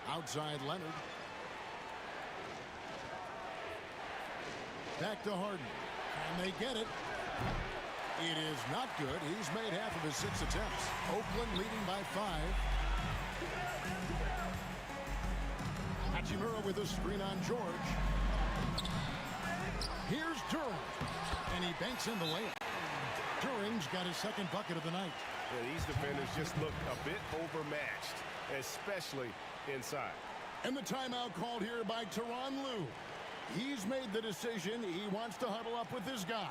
Outside Leonard. Back to Harden. And they get it. It is not good. He's made half of his 6 attempts. Oakland leading by 5. Hachimura with a screen on George. Here's Duran. And he banks in the layup. Duran's got his second bucket of the night. Yeah, these defenders just look a bit overmatched, especially inside. And the timeout called here by Tyronn Lue. He's made the decision. He wants to huddle up with his guys.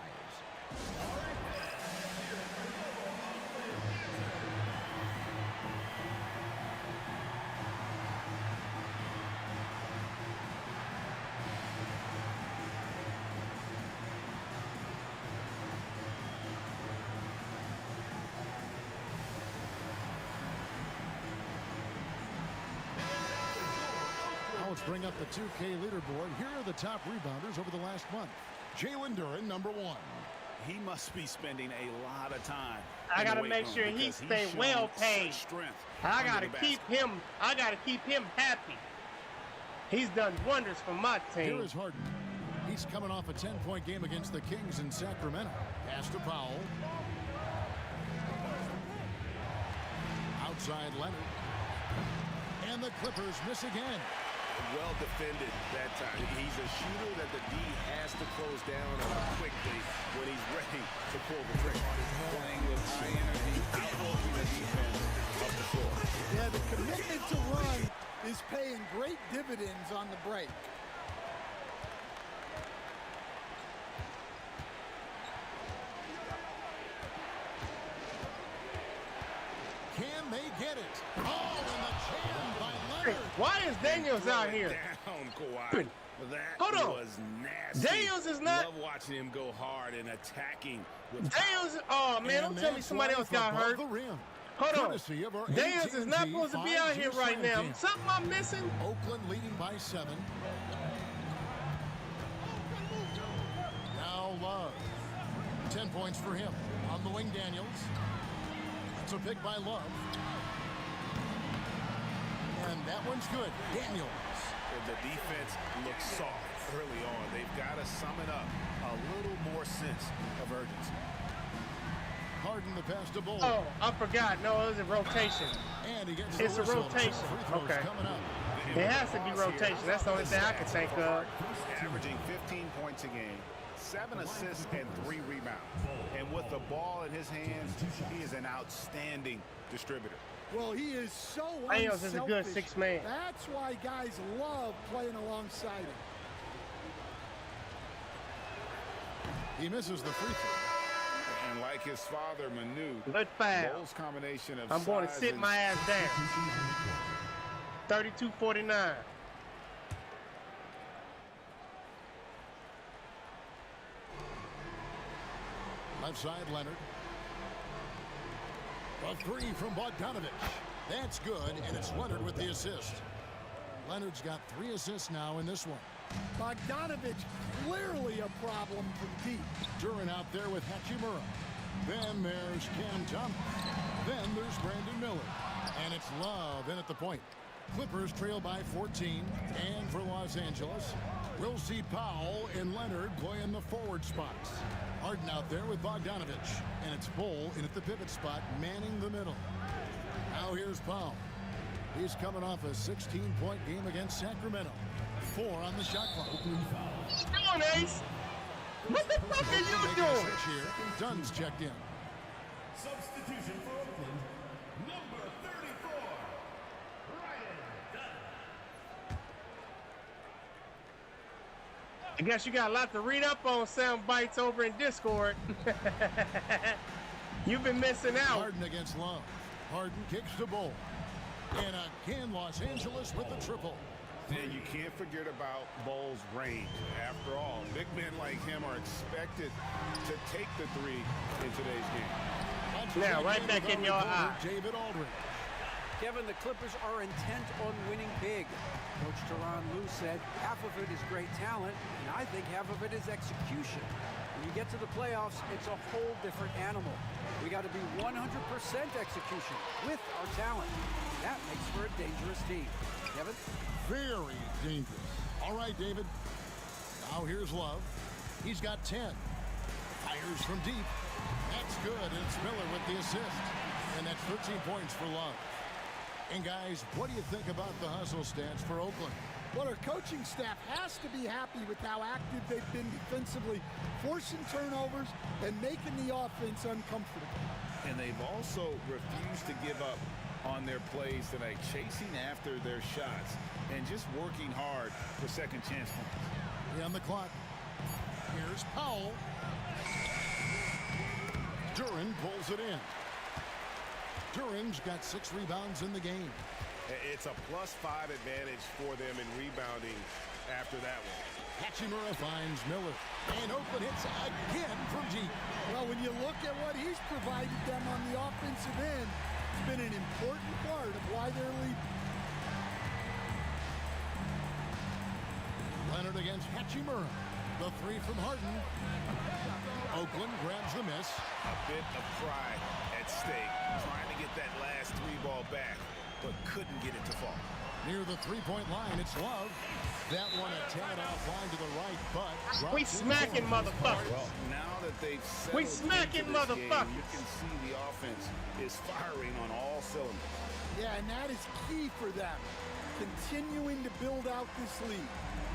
let's bring up the 2K leaderboard. Here are the top rebounders over the last month. Jalen Duren, number 1. He must be spending a lot of time. I got to make sure he stay well paid. I got to keep him. I got to keep him happy. He's done wonders for my team. Here is Harden. He's coming off a 10-point game against the Kings in Sacramento. Pass to Powell. Outside Leonard. And the Clippers miss again. Well defended that time. He's a shooter that the D has to close down on quickly when he's ready to pull the trigger. Playing with high energy, outworking the defense up the floor. Yeah, the commitment to run is paying great dividends on the break. Can they get it? Oh, and the jam by Leonard. Why is Daniels out here? Down, Kawhi. That Hold on. was nasty. Daniels is not. Love watching him go hard and attacking. Daniels. Oh man, don't tell me somebody else got hurt. Hold on. Daniels is not supposed to be out here right now. Something I'm missing. Oakland leading by 7. Now Love. 10 points for him. On the wing, Daniels. It's a pick by Love. And that one's good. Daniels. The defense looks soft early on. They've got to sum it up. A little more sense of urgency. Harden the pass to Bull. Oh, I forgot. No, it was a rotation. And he gets it's a rotation. Okay. It has to be rotation. That's the only thing I can think of. Averaging 15 points a game, 7 assists, and 3 rebounds. And with the ball in his hands, he is an outstanding distributor. Well, he is so Daniels is a good 6 man. That's why guys love playing alongside him. He misses the free throw. And like his father, Manu, good foul. Bull's combination of I'm going to sit my ass down. 32-49. Left side, Leonard. A 3 from Bogdanovich. That's good, and it's Leonard with the assist. Leonard's got 3 assists now in this one. Bogdanovich clearly a problem from deep. Duren out there with Hachimura. Then there's Cam Thomas. Then there's Brandon Miller. And it's Love in at the point. Clippers trail by 14. And for Los Angeles, we'll see Powell and Leonard play in the forward spots. Harden out there with Bogdanovich. And it's Bull in at the pivot spot, manning the middle. Now here's Powell. He's coming off a 16-point game against Sacramento. 4 on the shot clock. What you doing, Ace? What the fuck are you doing? Here. Dunn's checked in. Substitution for Oakland, number 34, Ryan Dunn. I guess you got a lot to read up on sound bites over in Discord. You've been missing out. Harden against Love. Harden kicks to Bull. And again, Los Angeles with the triple. And you can't forget about Bull's range. After all, big men like him are expected to take the 3 in today's game. Now, right back in your eye. David Aldridge. Kevin, the Clippers are intent on winning big. Coach Tyronn Lue said half of it is great talent, and I think half of it is execution. When you get to the playoffs, it's a whole different animal. We got to be 100% execution with our talent. That makes for a dangerous team. Kevin? Very dangerous. All right, David. Now here's Love. He's got 10. Fires from deep. That's good, and it's Miller with the assist. And that's 13 points for Love. And guys, what do you think about the hustle stats for Oakland? Well, our coaching staff has to be happy with how active they've been defensively, forcing turnovers and making the offense uncomfortable. And they've also refused to give up on their plays tonight, chasing after their shots and just working hard for second chance points. On the clock. Here's Powell. Duren pulls it in. Duren's got 6 rebounds in the game. It's a +5 advantage for them in rebounding after that one. Hachimura finds Miller. And Oakland hits again from deep. Well, when you look at what he's provided them on the offensive end, it's been an important part of why they're leading. Leonard against Hachimura. The three from Harden. Oakland grabs the miss. A bit of pride at stake, trying to get that last three ball back, but couldn't get it to fall. Near the three-point line, it's Love. That one a tad offline to the right, but we smacking motherfuckers. Well, now that they've we smacking motherfuckers. You can see the offense is firing on all cylinders. Yeah, and that is key for them, continuing to build out this lead.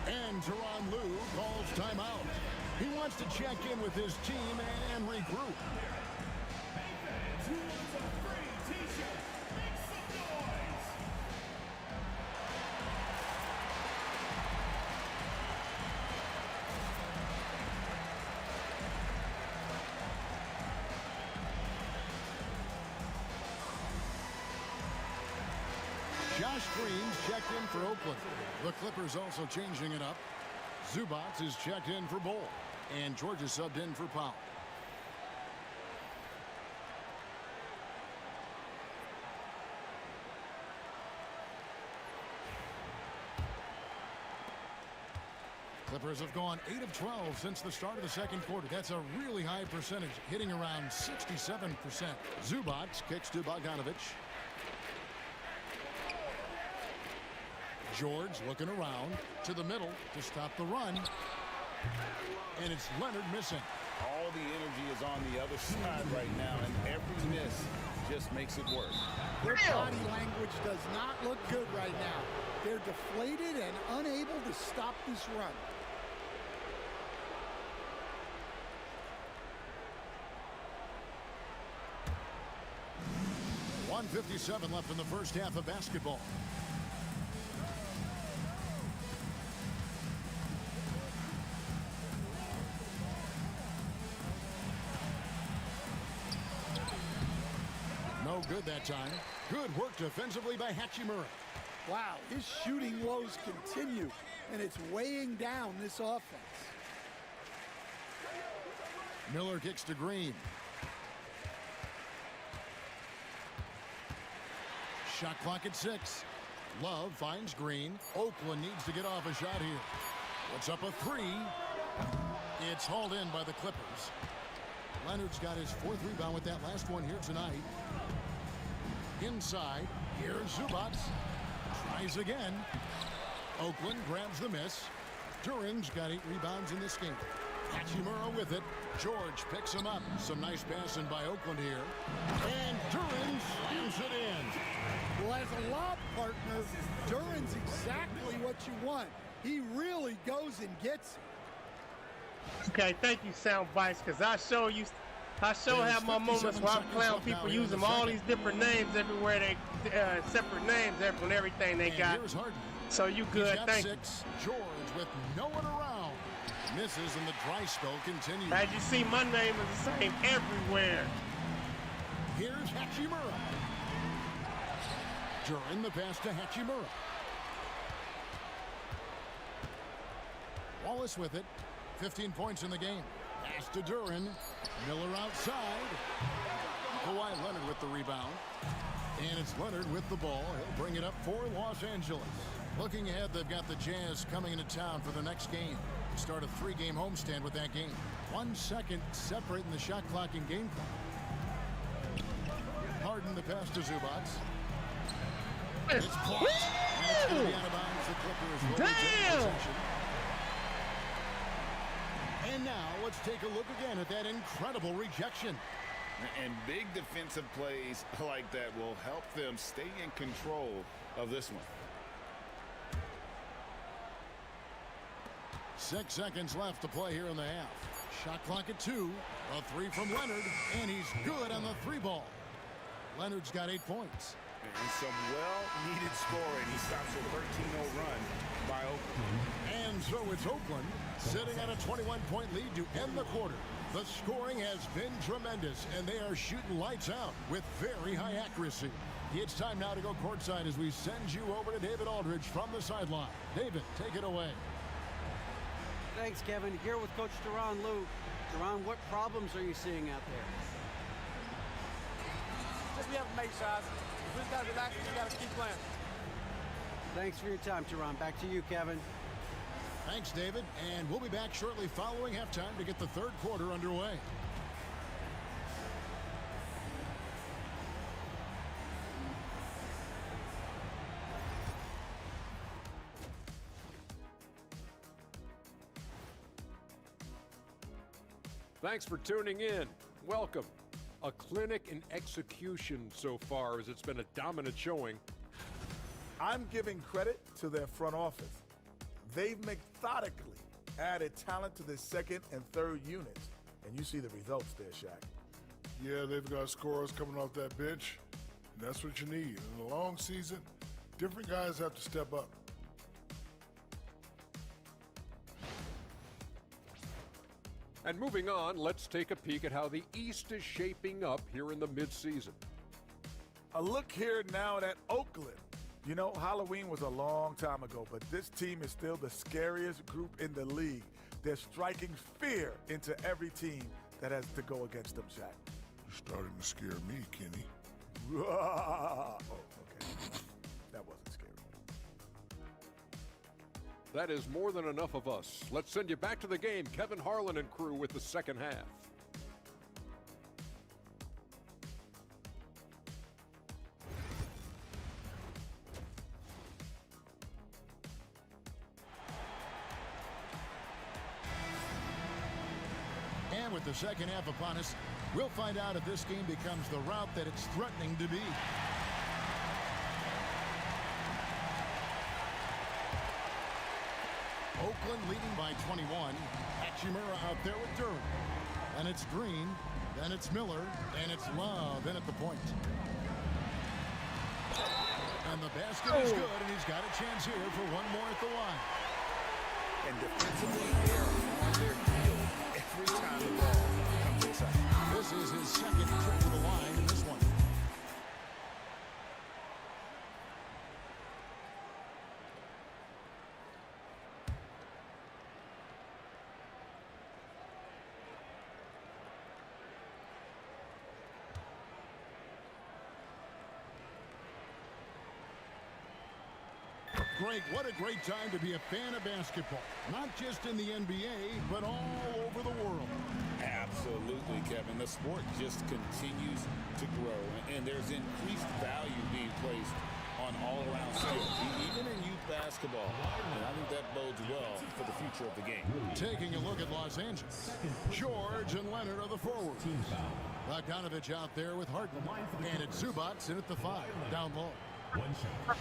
And Tyronn Lue calls timeout. He wants to check in with his team and regroup. Josh Green's checked in for Oakland. The Clippers also changing it up. Zubats is checked in for Bull. And Georgia subbed in for Powell. Clippers have gone 8 of 12 since the start of the second quarter. That's a really high percentage, hitting around 67%. Zubats kicks to Bogdanovich. George looking around to the middle to stop the run. And it's Leonard missing. All the energy is on the other side right now, and every miss just makes it worse. Their body language does not look good right now. They're deflated and unable to stop this run. .157 left in the first half of basketball. No good that time. Good work defensively by Hachimura. Wow, his shooting woes continue, and it's weighing down this offense. Miller kicks to Green. Shot clock at 6. Love finds Green. Oakland needs to get off a shot here. Puts up a 3. It's hauled in by the Clippers. Leonard's got his 4th rebound with that last one here tonight. Inside, here's Zubats. Tries again. Oakland grabs the miss. Duren's got 8 rebounds in this game. Hachimura with it. George picks him up. Some nice passing by Oakland here. And Duren slams it in. Well, as a lob partner, Duren's exactly what you want. He really goes and gets it. Okay, thank you, Sound Bites, because I sure have my moments where I clown people using all these different names everywhere. They separate names on everything they got. So you good? Thank you. George with no one around. Misses and the dry spell continues. As you see, my name is the same everywhere. Here's Hachimura. Duren the pass to Hachimura. Wallace with it. 15 points in the game. Pass to Duren. Miller outside. Kawhi Leonard with the rebound. And it's Leonard with the ball. He'll bring it up for Los Angeles. Looking ahead, they've got the Jazz coming into town for the next game. Start a 3-game homestand with that game. 1 second separating the shot clock and game clock. Harden the pass to Zubats. It's blocked. And it's going to be out of bounds. The Clippers will take possession. And now let's take a look again at that incredible rejection. And big defensive plays like that will help them stay in control of this one. 6 seconds left to play here in the half. Shot clock at 2. A 3 from Leonard, and he's good on the 3-ball. Leonard's got 8 points. And some well-needed scoring. He stops a 13-0 run by Oakland. And so it's Oakland sitting at a 21-point lead to end the quarter. The scoring has been tremendous, and they are shooting lights out with very high accuracy. It's time now to go courtside as we send you over to David Aldridge from the sideline. David, take it away. Thanks, Kevin. Here with Coach Tyronn Lue. Tyronn, what problems are you seeing out there? Just we have to make shots. We just got to relax and we got to keep playing. Thanks for your time, Tyronn. Back to you, Kevin. Thanks, David. And we'll be back shortly following halftime to get the third quarter underway. Thanks for tuning in. Welcome. A clinic in execution so far, as it's been a dominant showing. I'm giving credit to their front office. They've methodically added talent to their second and third units, and you see the results there, Shaq. Yeah, they've got scorers coming off that bench, and that's what you need. In a long season, different guys have to step up. And moving on, let's take a peek at how the East is shaping up here in the midseason. A look here now at Oakland. You know, Halloween was a long time ago, but this team is still the scariest group in the league. They're striking fear into every team that has to go against them, Shaq. You're starting to scare me, Kenny. Oh, okay. That wasn't scary. That is more than enough of us. Let's send you back to the game. Kevin Harlan and crew with the second half. And with the second half upon us, we'll find out if this game becomes the route that it's threatening to be. Oakland leading by 21. Hachimura out there with Durham. And it's Green. Then it's Miller. And it's Love in at the point. And the basket is good, and he's got a chance here for one more at the line. And defensively, they're on their heel every time the ball comes inside. This is his second trip to the line in this one. Greg, what a great time to be a fan of basketball. Not just in the NBA, but all over the world. Absolutely, Kevin. The sport just continues to grow, and there's increased value being placed on all-around skills, even in youth basketball. And I think that bodes well for the future of the game. Taking a look at Los Angeles. George and Leonard are the forwards. Bogdanovich out there with Harden. And it's Zubats in at the 5, down low. One shot.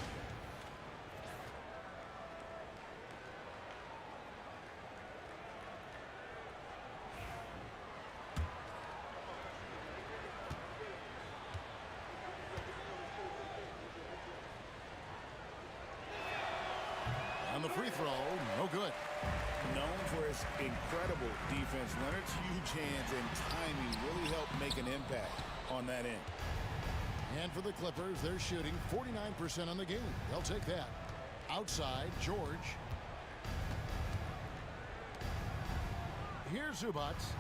On the free throw, no good. Known for his incredible defense, Leonard's huge hands and timing really helped make an impact on that end. And for the Clippers, they're shooting 49% on the game. They'll take that. Outside, George. Here's Zubats.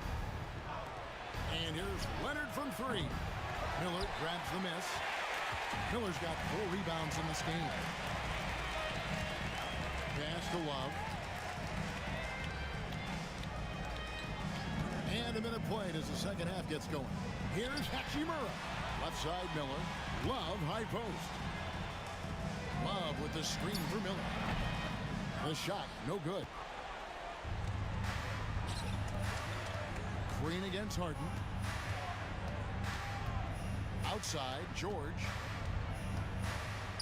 And here's Leonard from 3. Miller grabs the miss. Miller's got 4 rebounds in this game. Pass to Love. And a minute played as the second half gets going. Here's Hachimura. Left side, Miller. Love, high post. Love with the screen for Miller. The shot, no good. Green against Harden. Outside, George.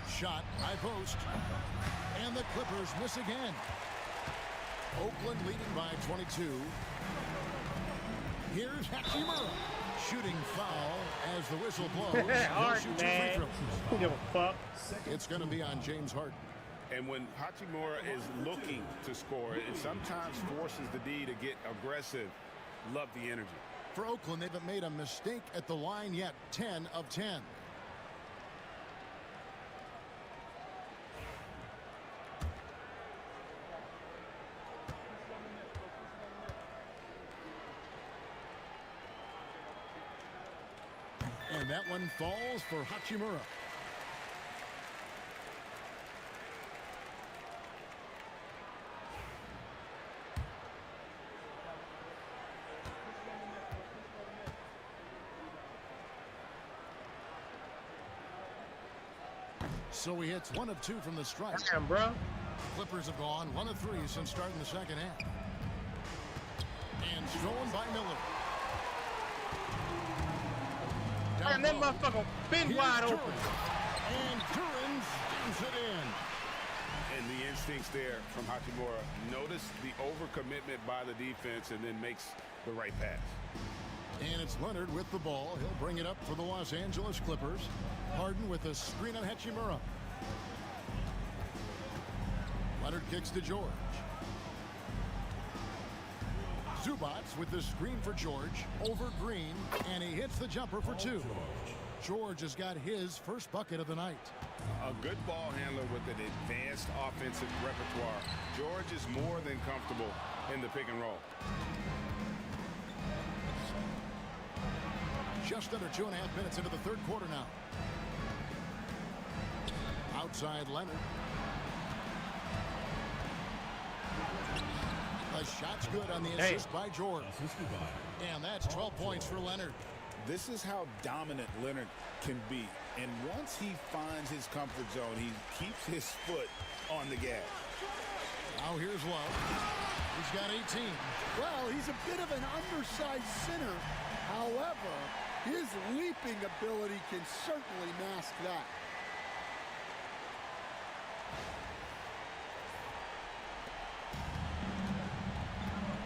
Shot, high post. And the Clippers miss again. Oakland leading by 22. Here's Hachimura. Shooting foul as the whistle blows. Harden, man. Who give a fuck? It's going to be on James Harden. And when Hachimura is looking to score, it sometimes forces the D to get aggressive. Love the energy. For Oakland, they haven't made a mistake at the line yet. 10 of 10. And that one falls for Hachimura. So he hits 1 of 2 from the strike. Damn, bro. Clippers have gone 1 of 3 since starting the second half. And stolen by Miller. And that motherfucker been wide open. And Duran slams it in. And the instincts there from Hachimura. Notice the overcommitment by the defense and then makes the right pass. And it's Leonard with the ball. He'll bring it up for the Los Angeles Clippers. Harden with a screen on Hachimura. Leonard kicks to George. Zubats with the screen for George over Green, and he hits the jumper for 2. George has got his first bucket of the night. A good ball handler with an advanced offensive repertoire. George is more than comfortable in the pick and roll. Just under 2.5 minutes into the third quarter now. Outside Leonard. The shot's good on the assist by George. And that's 12 points for Leonard. This is how dominant Leonard can be. And once he finds his comfort zone, he keeps his foot on the gas. Now here's Love. He's got 18. Well, he's a bit of an undersized center. However, his leaping ability can certainly mask that.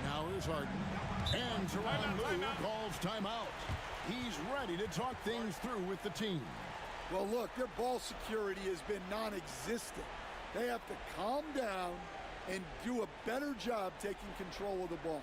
Now here's Harden. And Tyronn Lue calls timeout. He's ready to talk things through with the team. Well, look, their ball security has been non-existent. They have to calm down and do a better job taking control of the ball.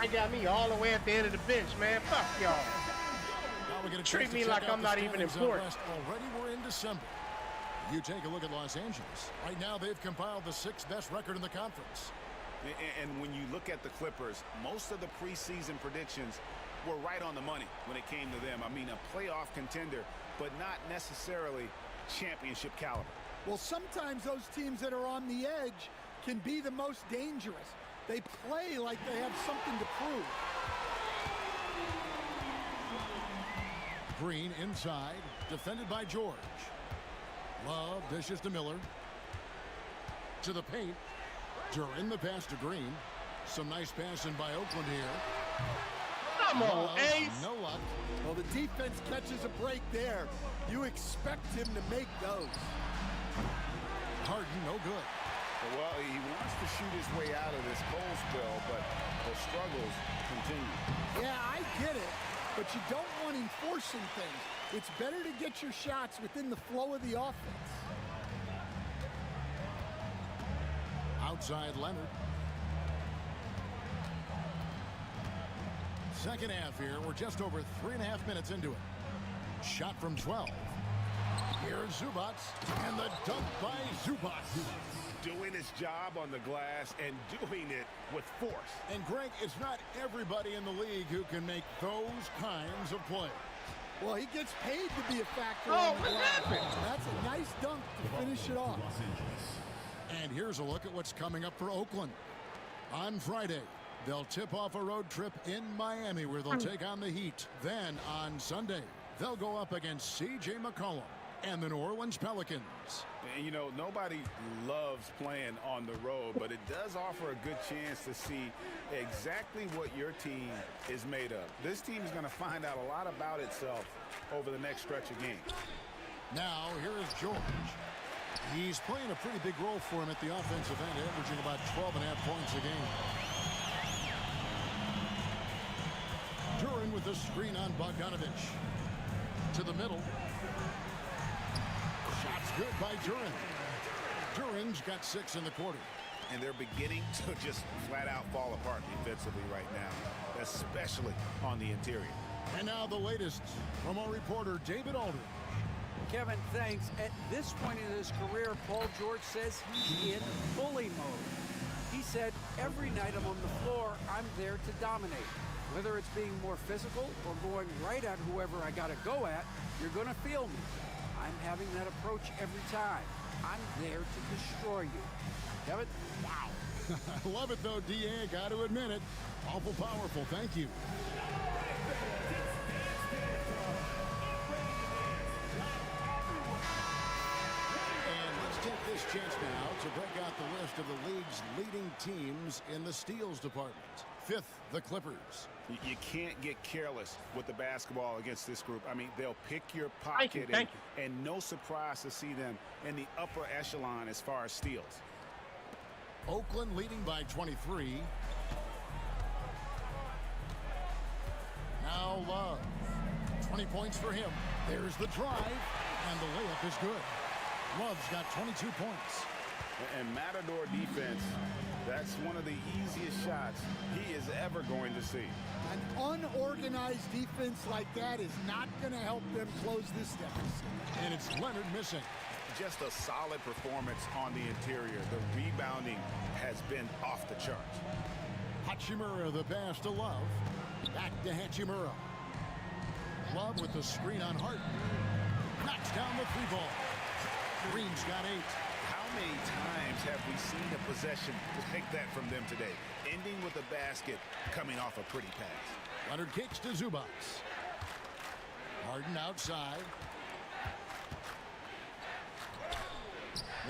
They got me all the way at the end of the bench, man. Fuck y'all. Treat me like I'm not even important. Already we're in December. You take a look at Los Angeles. Right now they've compiled the 6th best record in the conference. And when you look at the Clippers, most of the preseason predictions were right on the money when it came to them. I mean, a playoff contender, but not necessarily championship caliber. Well, sometimes those teams that are on the edge can be the most dangerous. They play like they have something to prove. Green inside, defended by George. Love dishes to Miller. To the paint. Duran the pass to Green. Some nice passing by Oakland here. Come on, Ace. No luck. Well, the defense catches a break there. You expect him to make those. Harden, no good. Well, he wants to shoot his way out of this cold spell, but the struggles continue. Yeah, I get it, but you don't want him forcing things. It's better to get your shots within the flow of the offense. Outside Leonard. Second half here. We're just over 3.5 minutes into it. Shot from 12. Here's Zubats, and the dunk by Zubats. Doing his job on the glass and doing it with force. And Greg, it's not everybody in the league who can make those kinds of plays. Well, he gets paid to be a factor. Oh, what happened? That's a nice dunk to finish it off. And here's a look at what's coming up for Oakland. On Friday, they'll tip off a road trip in Miami where they'll take on the Heat. Then on Sunday, they'll go up against C.J. McCollum and the New Orleans Pelicans. And, you know, nobody loves playing on the road, but it does offer a good chance to see exactly what your team is made of. This team is going to find out a lot about itself over the next stretch of games. Now, here is George. He's playing a pretty big role for him at the offensive end, averaging about 12.5 points a game. Duran with the screen on Bogdanovich. To the middle. Shots good by Duran. Duran's got 6 in the quarter. And they're beginning to just flat out fall apart defensively right now, especially on the interior. And now the latest from our reporter, David Aldridge. Kevin, thanks. At this point in his career, Paul George says he's in bully mode. He said, every night I'm on the floor, I'm there to dominate. Whether it's being more physical or going right at whoever I got to go at, you're going to feel me. I'm having that approach every time. I'm there to destroy you. Kevin? Wow. I love it, though, D.A. Got to admit it. Awful powerful. Thank you. And let's take this chance now to break out the list of the league's leading teams in the steals department. 5th, the Clippers. You can't get careless with the basketball against this group. I mean, they'll pick your pocket, and no surprise to see them in the upper echelon as far as steals. Oakland leading by 23. Now Love. 20 points for him. There's the drive, and the layup is good. Love's got 22 points. And Matador defense, that's one of the easiest shots he is ever going to see. An unorganized defense like that is not going to help them close this deficit. And it's Leonard missing. Just a solid performance on the interior. The rebounding has been off the charts. Hachimura the pass to Love. Back to Hachimura. Love with the screen on Harden. Knocks down the 3-ball. Green's got 8. How many times have we seen a possession like that from them today? Ending with a basket, coming off a pretty pass. Leonard kicks to Zubac. Harden outside.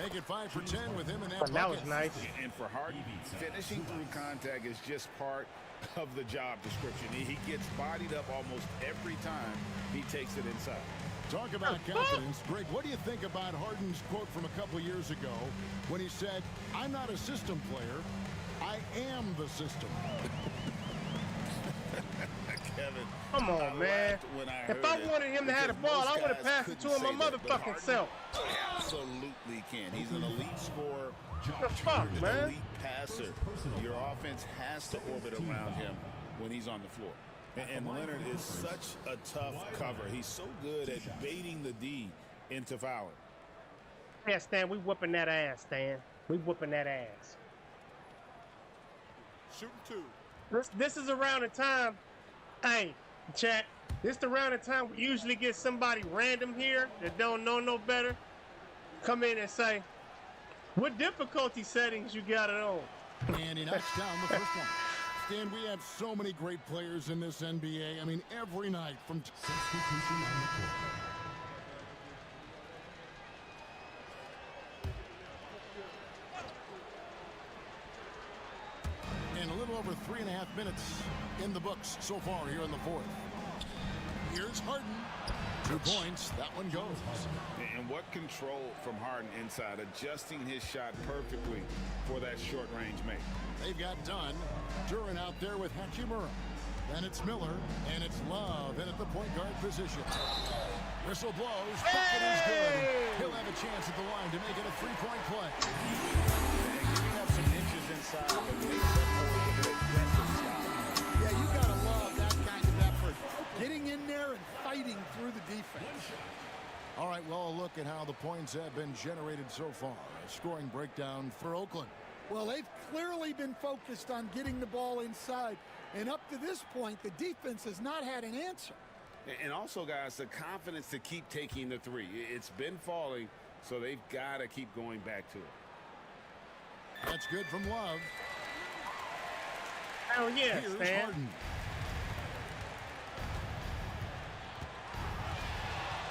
Make it 5 for 10 with him in that bucket. That was nice. And for Harden, finishing through contact is just part of the job description. He gets bodied up almost every time he takes it inside. Talk about confidence. Greg, what do you think about Harden's quote from a couple years ago when he said, "I'm not a system player, I am the system"? Kevin, come on, man. If I wanted him to have the ball, I would have passed it to him my motherfucking self. Absolutely can. He's an elite scorer. The fuck, man? Elite passer. Your offense has to orbit around him when he's on the floor. And Leonard is such a tough cover. He's so good at baiting the D into fouling. Yeah, Stan, we whooping that ass, Stan. We whooping that ass. Shooting 2. This is around the time. Hey, chat. This the round of time we usually get somebody random here that don't know no better. Come in and say, what difficulty settings you got it on? And he knocks down the first one. Stan, we have so many great players in this NBA. I mean, every night from substitution on the court. And a little over 3.5 minutes in the books so far here in the fourth. Here's Harden. 2 points. That one goes. And what control from Harden inside, adjusting his shot perfectly for that short-range make. They've got Dunn. Duran out there with Hachimura. Then it's Miller, and it's Love in at the point guard position. Whistle blows. Bucket is good. He'll have a chance at the line to make it a 3-point play. And giving up some inches inside, but makes up for it with an aggressive shot. Yeah, you got to love that kind of effort. Getting in there and fighting through the defense. All right, well, a look at how the points have been generated so far. A scoring breakdown for Oakland. Well, they've clearly been focused on getting the ball inside. And up to this point, the defense has not had an answer. And also, guys, the confidence to keep taking the 3. It's been falling, so they've got to keep going back to it. That's good from Love. Hell yeah, Here's Stan. Harden.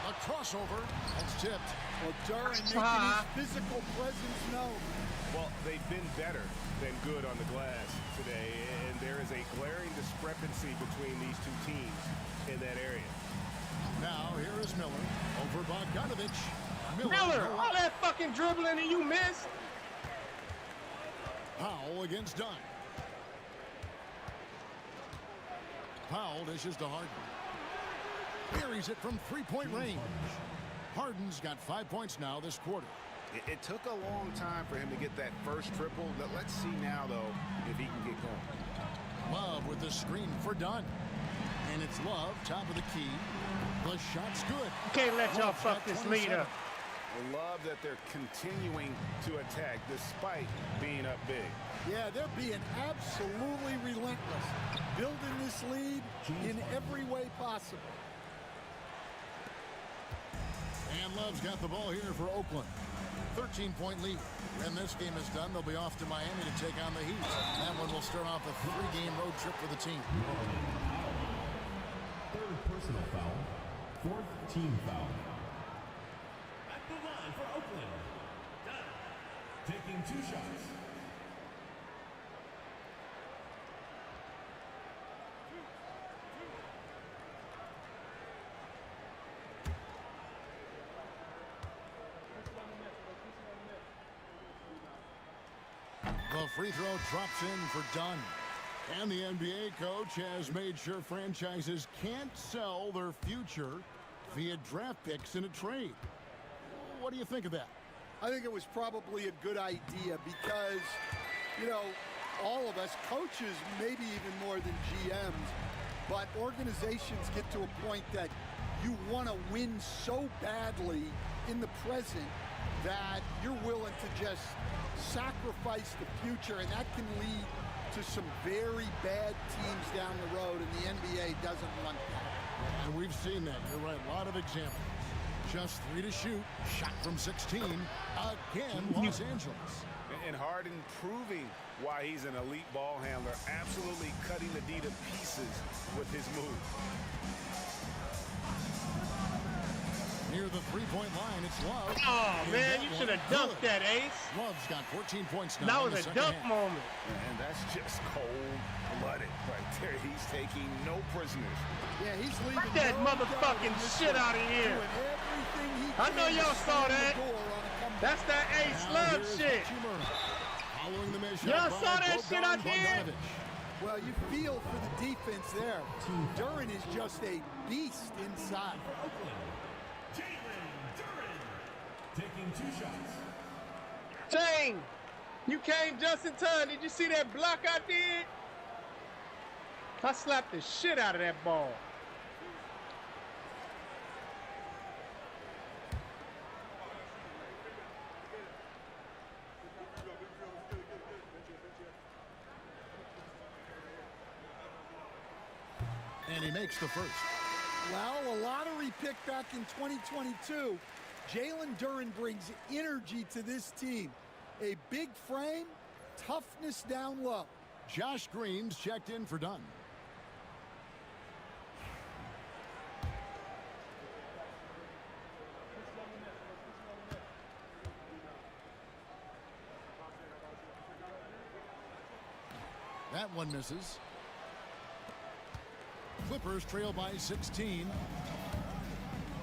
A crossover. That's tipped. Well, Duran making his physical presence known. Well, they've been better than good on the glass today, and there is a glaring discrepancy between these two teams in that area. Now, here is Miller over Bogdanovich. Miller, all that fucking dribbling and you missed. Powell against Dunn. Powell dishes to Harden. Buries it from 3-point range. Harden's got 5 points now this quarter. It took a long time for him to get that first triple. Let's see now, though, if he can get going. Love with the screen for Dunn. And it's Love, top of the key. The shot's good. You can't let y'all fuck this lead up. Love that they're continuing to attack despite being up big. Yeah, they're being absolutely relentless, building this lead in every way possible. And Love's got the ball here for Oakland. 13-point lead. When this game is done, they'll be off to Miami to take on the Heat. That one will start off a 3-game road trip for the team. Third personal foul. Fourth team foul. At the line for Oakland. Dunn. Taking 2 shots. The free throw drops in for Dunn. And the NBA coach has made sure franchises can't sell their future via draft picks in a trade. What do you think of that? I think it was probably a good idea because, you know, all of us, coaches, maybe even more than GMs, but organizations get to a point that you want to win so badly in the present that you're willing to just sacrifice the future, and that can lead to some very bad teams down the road, and the NBA doesn't want that. And we've seen that. You're right. A lot of examples. Just 3 to shoot. Shot from 16. Again, Los Angeles. And Harden proving why he's an elite ball handler, absolutely cutting the D to pieces with his move. Near the three-point line, it's Love. Oh, man, you should have dunked that, Ace. Love's got 14 points now. That was a dunk moment. And that's just cold-blooded right there. He's taking no prisoners. Yeah, he's leaving Get that motherfucking shit out of here. I know y'all saw that. That's that Ace Love shit. Y'all saw that shit out there? Well, you feel for the defense there. Duran is just a beast inside. Taking 2 shots. Dang! You came just in time. Did you see that block I did? I slapped the shit out of that ball. And he makes the first. Well, a lottery pick back in 2022. Jalen Duran brings energy to this team. A big frame, toughness down low. Josh Green's checked in for Dunn. That one misses. Clippers trail by 16.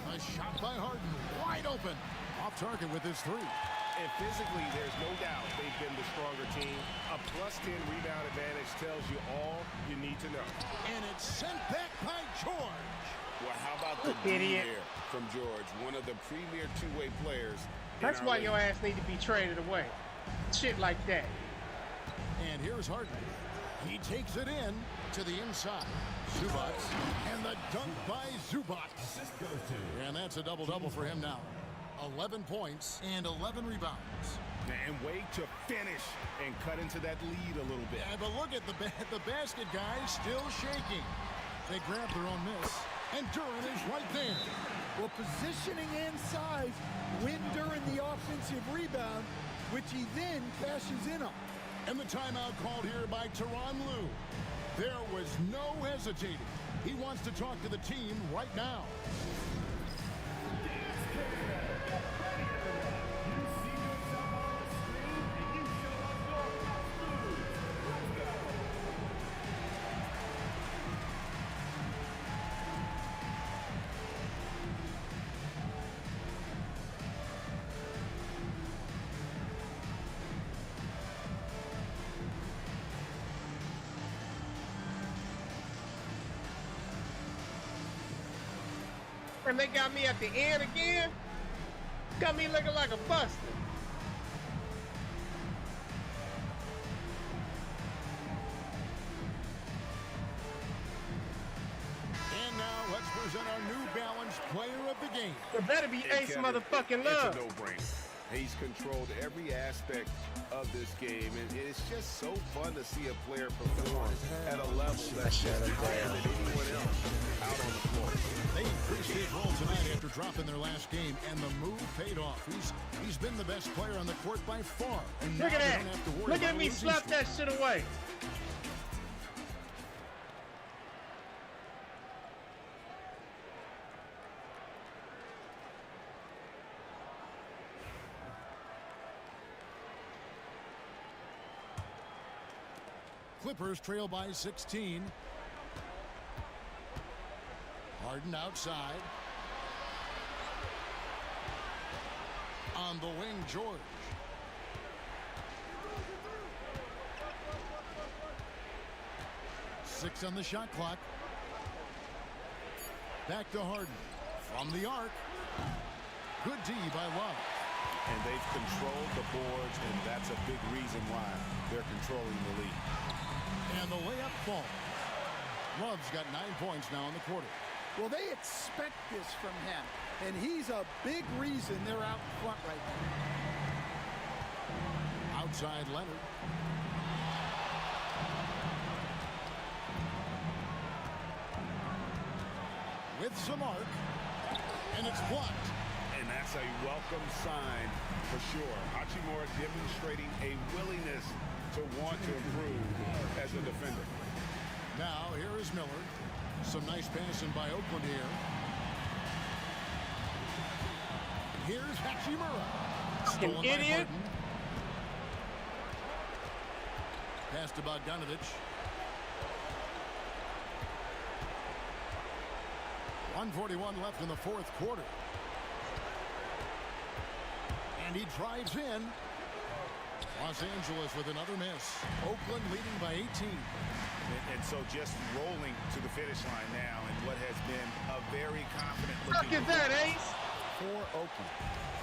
A shot by Harden, wide open. Off target with his 3. And physically, there's no doubt they've been the stronger team. A +10 rebound advantage tells you all you need to know. And it's sent back by George. Well, how about the idiot here from George, one of the premier two-way players. That's why your ass need to be traded away. Shit like that. And here's Harden. He takes it in to the inside. Zubac, and the dunk by Zubac. And that's a double-double for him now. 11 points and 11 rebounds. And way to finish and cut into that lead a little bit. Yeah, but look at the basket guys still shaking. They grab their own miss, and Duran is right there. Well, positioning and size win Duran the offensive rebound, which he then cashes in on. And the timeout called here by Tyronn Lue. There was no hesitating. He wants to talk to the team right now. And they got me at the end again. Got me looking like a buster. And now let's present our New Balance Player of the game. It better be And Ace Kevin, motherfucking it's Love. a no-brainer. He's controlled every aspect of this game, and it's just so fun to see a player perform at a level that's just higher than anyone else out on the floor. They increased his role tonight after dropping their last game, and the move paid off. He's been the best player on the court by far. And Look now at they that. don't have to worry Look about at me losing slap streak. that shit away. Clippers trail by 16. Harden outside. On the wing, George. Six on the shot clock. Back to Harden. From the arc. Good D by Love. And they've controlled the boards, and that's a big reason why they're controlling the lead. And the layup falls. Love's got 9 points now in the quarter. Well, they expect this from him, and he's a big reason they're out in front right now. Outside Leonard. With some arc, and it's blocked. And that's a welcome sign for sure. Hachimura demonstrating a willingness to want to improve as a defender. Now, here is Miller. Some nice passing by Oakland here. Here's Hachimura. Stolen by idiot. Harden. Pass to Bogdanovich. 1:41 left in the fourth quarter. And he drives in. Los Angeles with another miss. Oakland leading by 18. And so just rolling to the finish line now in what has been a very confident Fuck looking is that, Ace? for Oakland.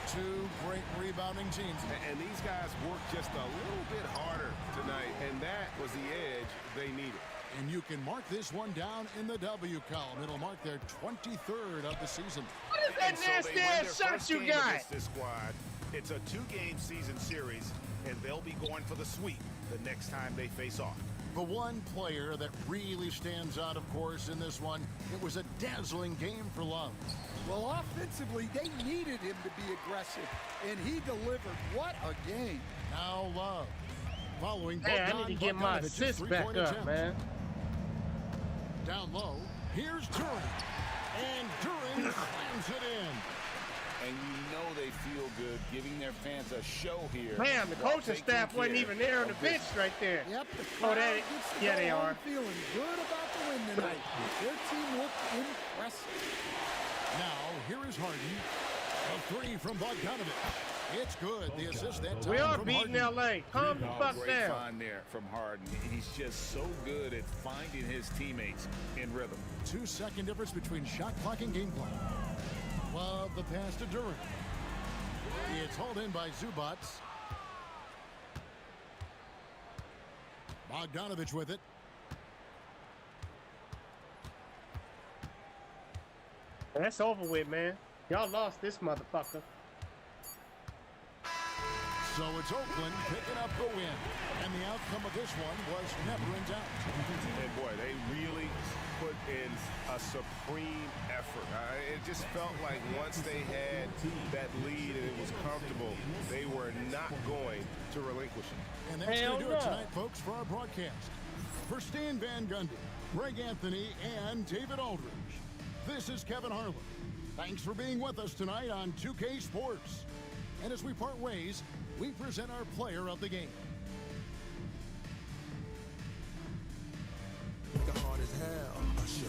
Two great rebounding teams. And these guys worked just a little bit harder tonight, and that was the edge they needed. And you can mark this one down in the W column. It'll mark their 23rd of the season. What is that And so they nasty win ass their shot first you game got? against this squad. It's a 2-game season series, and they'll be going for the sweep the next time they face off. The one player that really stands out, of course, in this one, it was a dazzling game for Love. Well, offensively, they needed him to be aggressive, and he delivered. What a game. Now Love. Following Hey, I need to get my Bogdanovich's assist back three-point up, attempt. man. Down low, here's Duran. And Duran slams it in. And you know they feel good giving their fans a show here. Man, the while coaching taking staff wasn't care even there on the of bench business. right there. Yep, the Oh, crowd they, gets to yeah, go they home are. feeling good about the win tonight. Their team looked impressive. Now, here is Harden. A three from Bogdanovich. It's good. The assist that time We are from beating Harden. LA. Calm the fuck Great down. find there from Harden. He's just so good at finding his teammates in rhythm. 2-second difference between shot clock and game clock. Love the pass to Duran. It's hauled in by Zubats. Bogdanovich with it. That's over with, man. Y'all lost this motherfucker. So it's Oakland picking up the win. And the outcome of this one was never in doubt. And boy, they really put in a supreme effort. It just felt like once they had that lead and it was comfortable, they were not going to relinquish it. And that's going to do it tonight, folks, for our broadcast. For Stan Van Gundy, Greg Anthony, and David Aldridge, this is Kevin Harlan. Thanks for being with us tonight on 2K Sports. And as we part ways, we present our player of the game.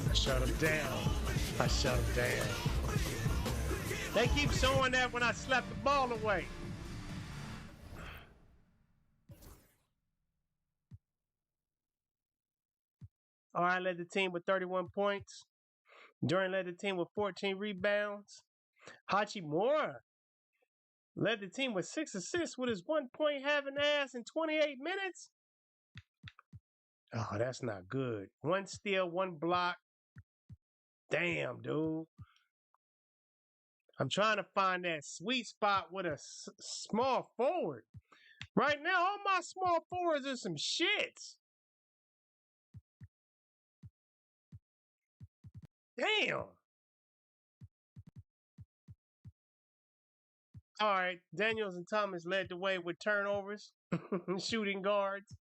I shut him down. I shut him down. They keep showing that when I slap the ball away. All right, led the team with 31 points. Duran led the team with 14 rebounds. Hachimura led the team with 6 assists with his 1 point having ass in 28 minutes. Oh, that's not good. 1 steal, 1 block. Damn, dude. I'm trying to find that sweet spot with a small forward. Right now, all my small forwards are some shits. Damn. All right, Daniels and Thomas led the way with turnovers, shooting guards.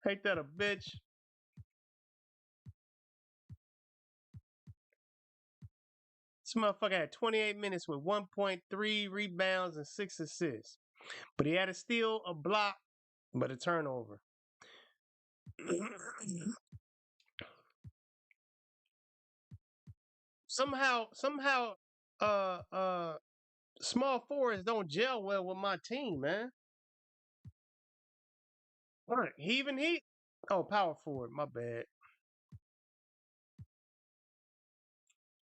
Ain't that a bitch? This motherfucker had 28 minutes with 1.3 rebounds and 6 assists. But he had a steal, a block, but a turnover. somehow, small forwards don't gel well with my team, man. All right, he. Oh, power forward. My bad.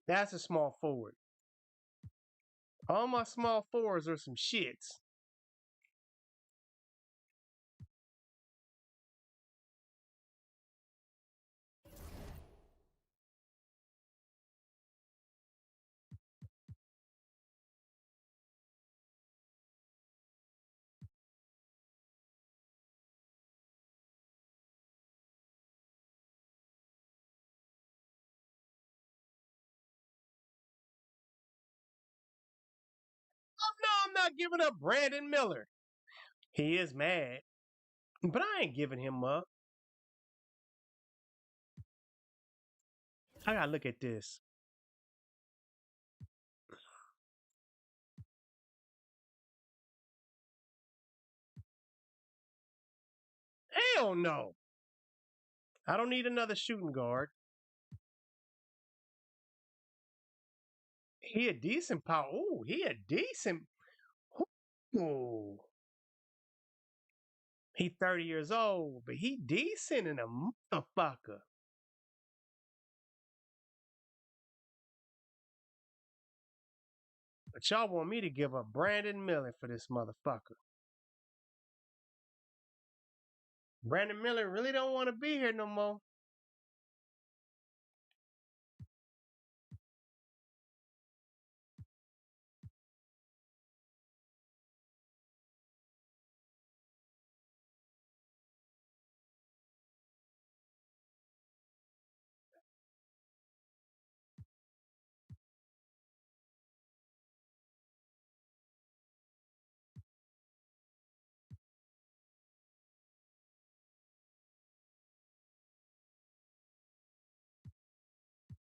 That's a small forward. All my small forwards are some shits. Oh, no, I'm not giving up Brandon Miller. He is mad, but I ain't giving him up. I gotta look at this. Hell no. I don't need another shooting guard. He a decent power. Ooh, he a decent. Ooh. He 30 years old, but he decent in a motherfucker. But y'all want me to give up Brandon Miller for this motherfucker. Brandon Miller really don't want to be here no more.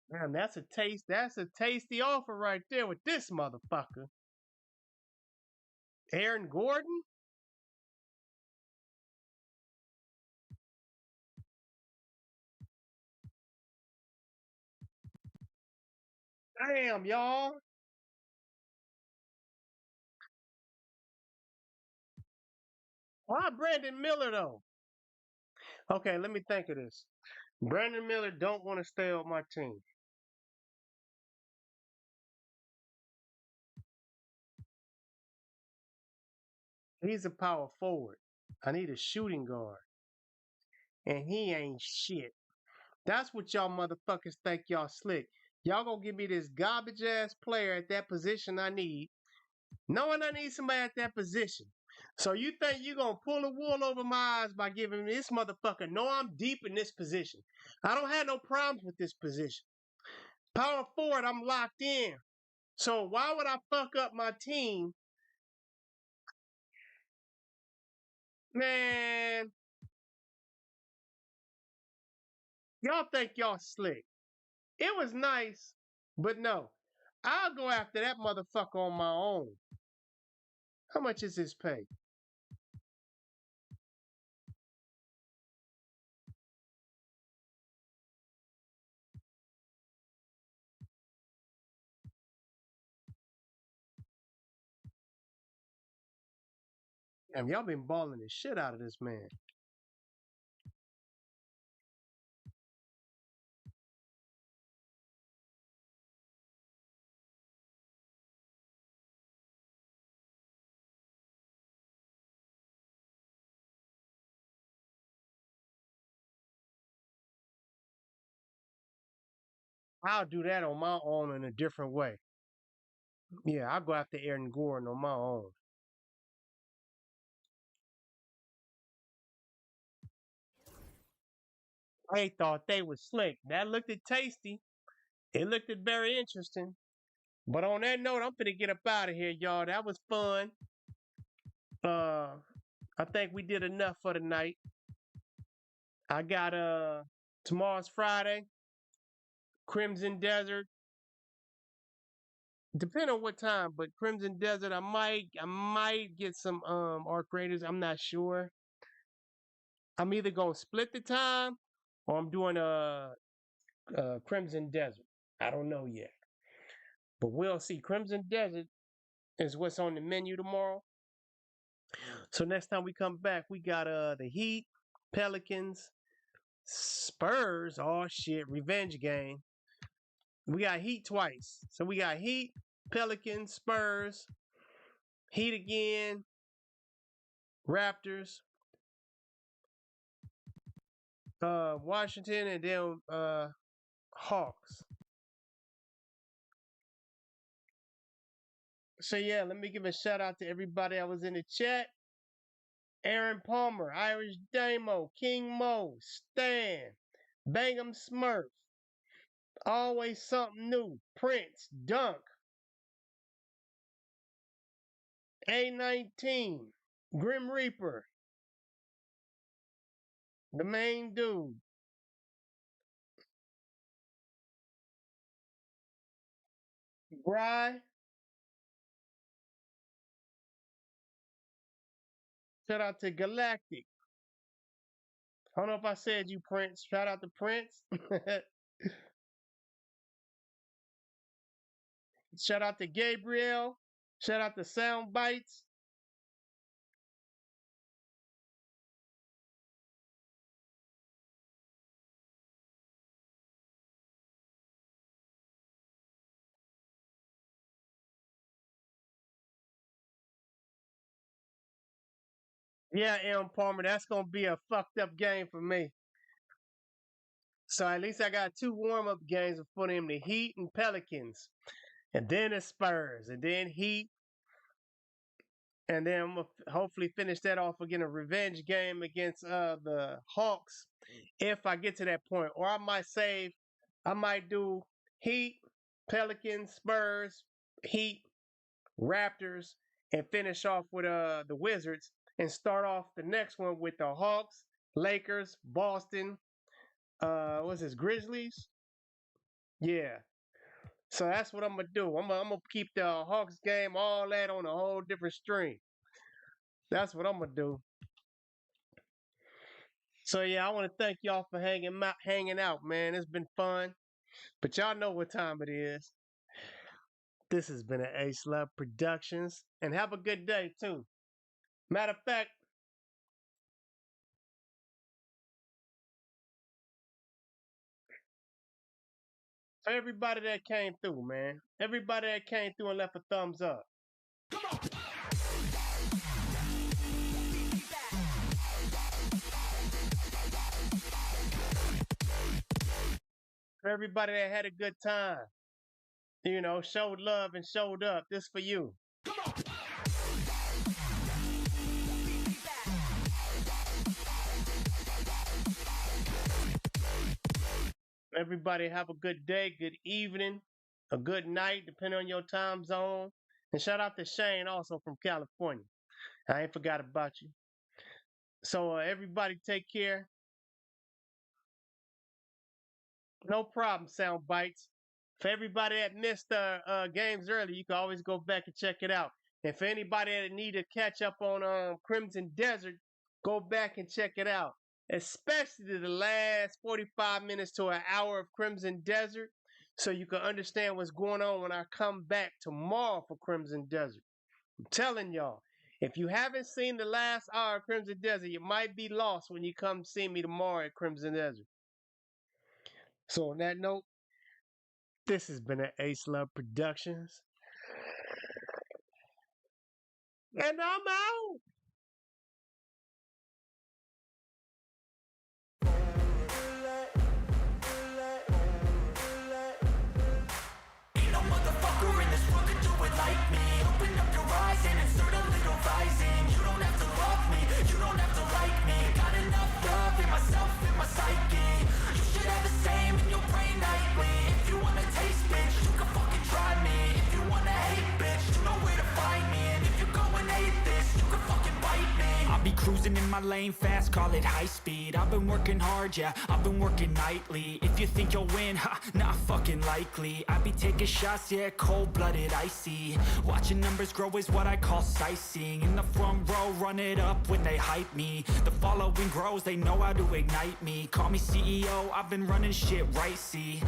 Man, that's a taste. That's a tasty offer right there with this motherfucker. Aaron Gordon? Damn, y'all. Why Brandon Miller though? Okay, let me think of this. Brandon Miller don't want to stay on my team. He's a power forward. I need a shooting guard. And he ain't shit. That's what y'all motherfuckers think y'all slick. Y'all gonna give me this garbage ass player at that position I need, knowing I need somebody at that position. So you think you gonna pull the wool over my eyes by giving me this motherfucker? No, I'm deep in this position. I don't have no problems with this position. Power forward, I'm locked in. So why would I fuck up my team? Man, y'all think y'all slick. It was nice, but no. I'll go after that motherfucker on my own. How much is his pay? Damn, y'all been balling the shit out of this man. I'll do that on my own in a different way. Yeah, I'll go after Aaron Gordon on my own. I thought they was slick. That looked tasty. It looked very interesting. But on that note, I'm finna get up out of here, y'all. That was fun. I think we did enough for tonight. I got tomorrow's Friday. Crimson Desert. Depending on what time, but Crimson Desert, I might get some Ark Raiders. I'm not sure. I'm either gonna split the time or I'm doing Crimson Desert. I don't know yet. But we'll see. Crimson Desert is what's on the menu tomorrow. So next time we come back, we got the Heat, Pelicans, Spurs. Oh shit, revenge game. We got Heat twice. So we got Heat, Pelicans, Spurs, Heat again, Raptors, Washington, and then Hawks. So yeah, let me give a shout out to everybody that was in the chat. Aaron Palmer, Irish Damo, King Mo, Stan, Bangum Smurf, Always Something New, Prince, Dunk, A19, Grim Reaper, the main dude, Bry, shout out to Galactic. I don't know if I said you, Prince. Shout out to Prince. Shout out to Gabriel. Shout out to Sound Bites. Yeah, Aaron Palmer, that's going to be a fucked up game for me. So at least I got 2 warm-up games for them, the Heat and Pelicans. And then the Spurs. And then Heat. And then I'm going to hopefully finish that off again, a revenge game against the Hawks if I get to that point. Or I might do Heat, Pelicans, Spurs, Heat, Raptors, and finish off with the Wizards and start off the next one with the Hawks, Lakers, Boston, what's this, Grizzlies? Yeah. So that's what I'm gonna do. I'm gonna keep the Hawks game, all that on a whole different stream. That's what I'm gonna do. So yeah, I want to thank y'all for hanging out, man. It's been fun. But y'all know what time it is. This has been an Ace Love Productions, and have a good day too. Matter of fact, for everybody that came through, man. Everybody that came through and left a thumbs up. For everybody that had a good time. You know, showed love and showed up. This for you. Everybody have a good day, good evening, a good night, depending on your time zone. And shout out to Shane also from California. I ain't forgot about you. So everybody take care. No problem, Sound Bites. For everybody that missed games early, you can always go back and check it out. And for anybody that need to catch up on Crimson Desert, go back and check it out. Especially the last 45 minutes to an hour of Crimson Desert, so you can understand what's going on when I come back tomorrow for Crimson Desert. I'm telling y'all, if you haven't seen the last hour of Crimson Desert, you might be lost when you come see me tomorrow at Crimson Desert. So on that note, this has been an Ace Love Productions. And I'm out. Ain't no motherfucker in this world can do it like my lane fast, call it high speed. I've been working hard, yeah, I've been working nightly. If you think you'll win, ha, not fucking likely. I be taking shots, yeah, cold-blooded, icy. Watching numbers grow is what I call sightseeing. In the front row, run it up when they hype me. The following grows, they know how to ignite me. Call me CEO, I've been running shit right, see.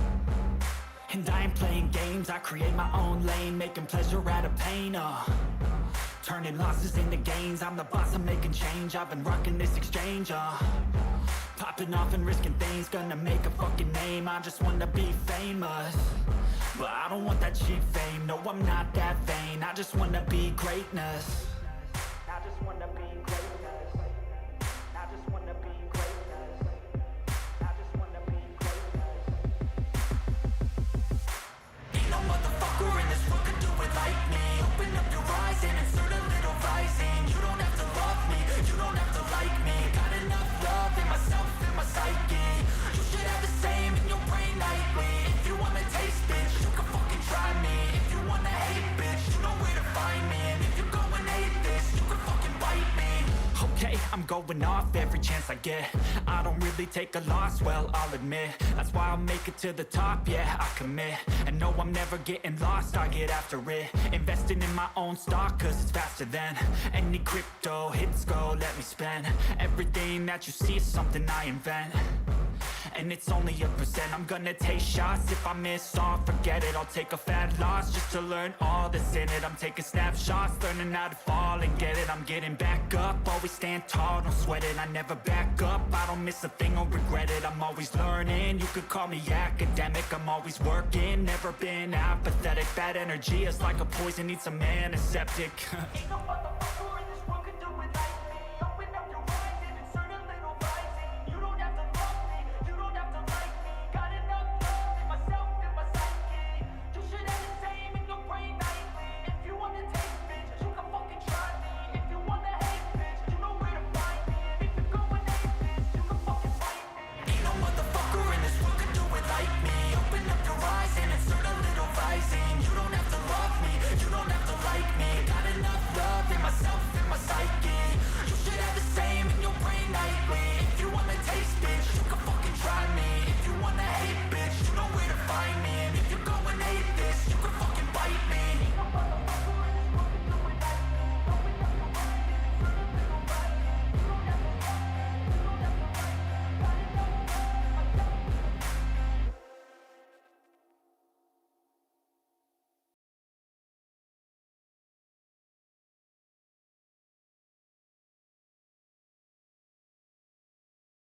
And I ain't playing games, I create my own lane, making pleasure out of pain, turning losses into gains, I'm the boss, I'm making change. I've been rocking this exchange, popping off and risking things, gonna make a fucking name. I just wanna be famous, but I don't want that cheap fame. No, I'm not that vain, I just wanna be greatness. I just wanna be greatness. I just wanna be greatness. I just wanna be greatness. Ain't no motherfucker in this world could do it like me. Open up your eyes and insert a little rising. You don't have to love me, you don't have to like me. Got enough love in myself and my psyche. You should have the same in your brain nightly. If you wanna taste, bitch, you can fucking try me. If you wanna hate, bitch, you know where to find me. And if you go and hate this, you can fucking bite me. Okay, I'm going off every chance I get. I don't really take a loss, well, I'll admit. That's why I'll make it to the top, yeah, I commit. And no, I'm never getting lost, I get after it. Investing in my own stock, cause it's faster than any crypto hits go, let me spend. Everything that you see is something I invent. And it's only a percent. I'm gonna take shots. If I miss all, forget it. I'll take a fat loss just to learn all that's in it. I'm taking snapshots, learning how to fall and get it. I'm getting back up, always stand tall, don't sweat it. I never back up, I don't miss a thing or regret it. I'm always learning, you could call me academic. I'm always working, never been apathetic. Bad energy is like a poison, needs some antiseptic. Ain't no motherfucker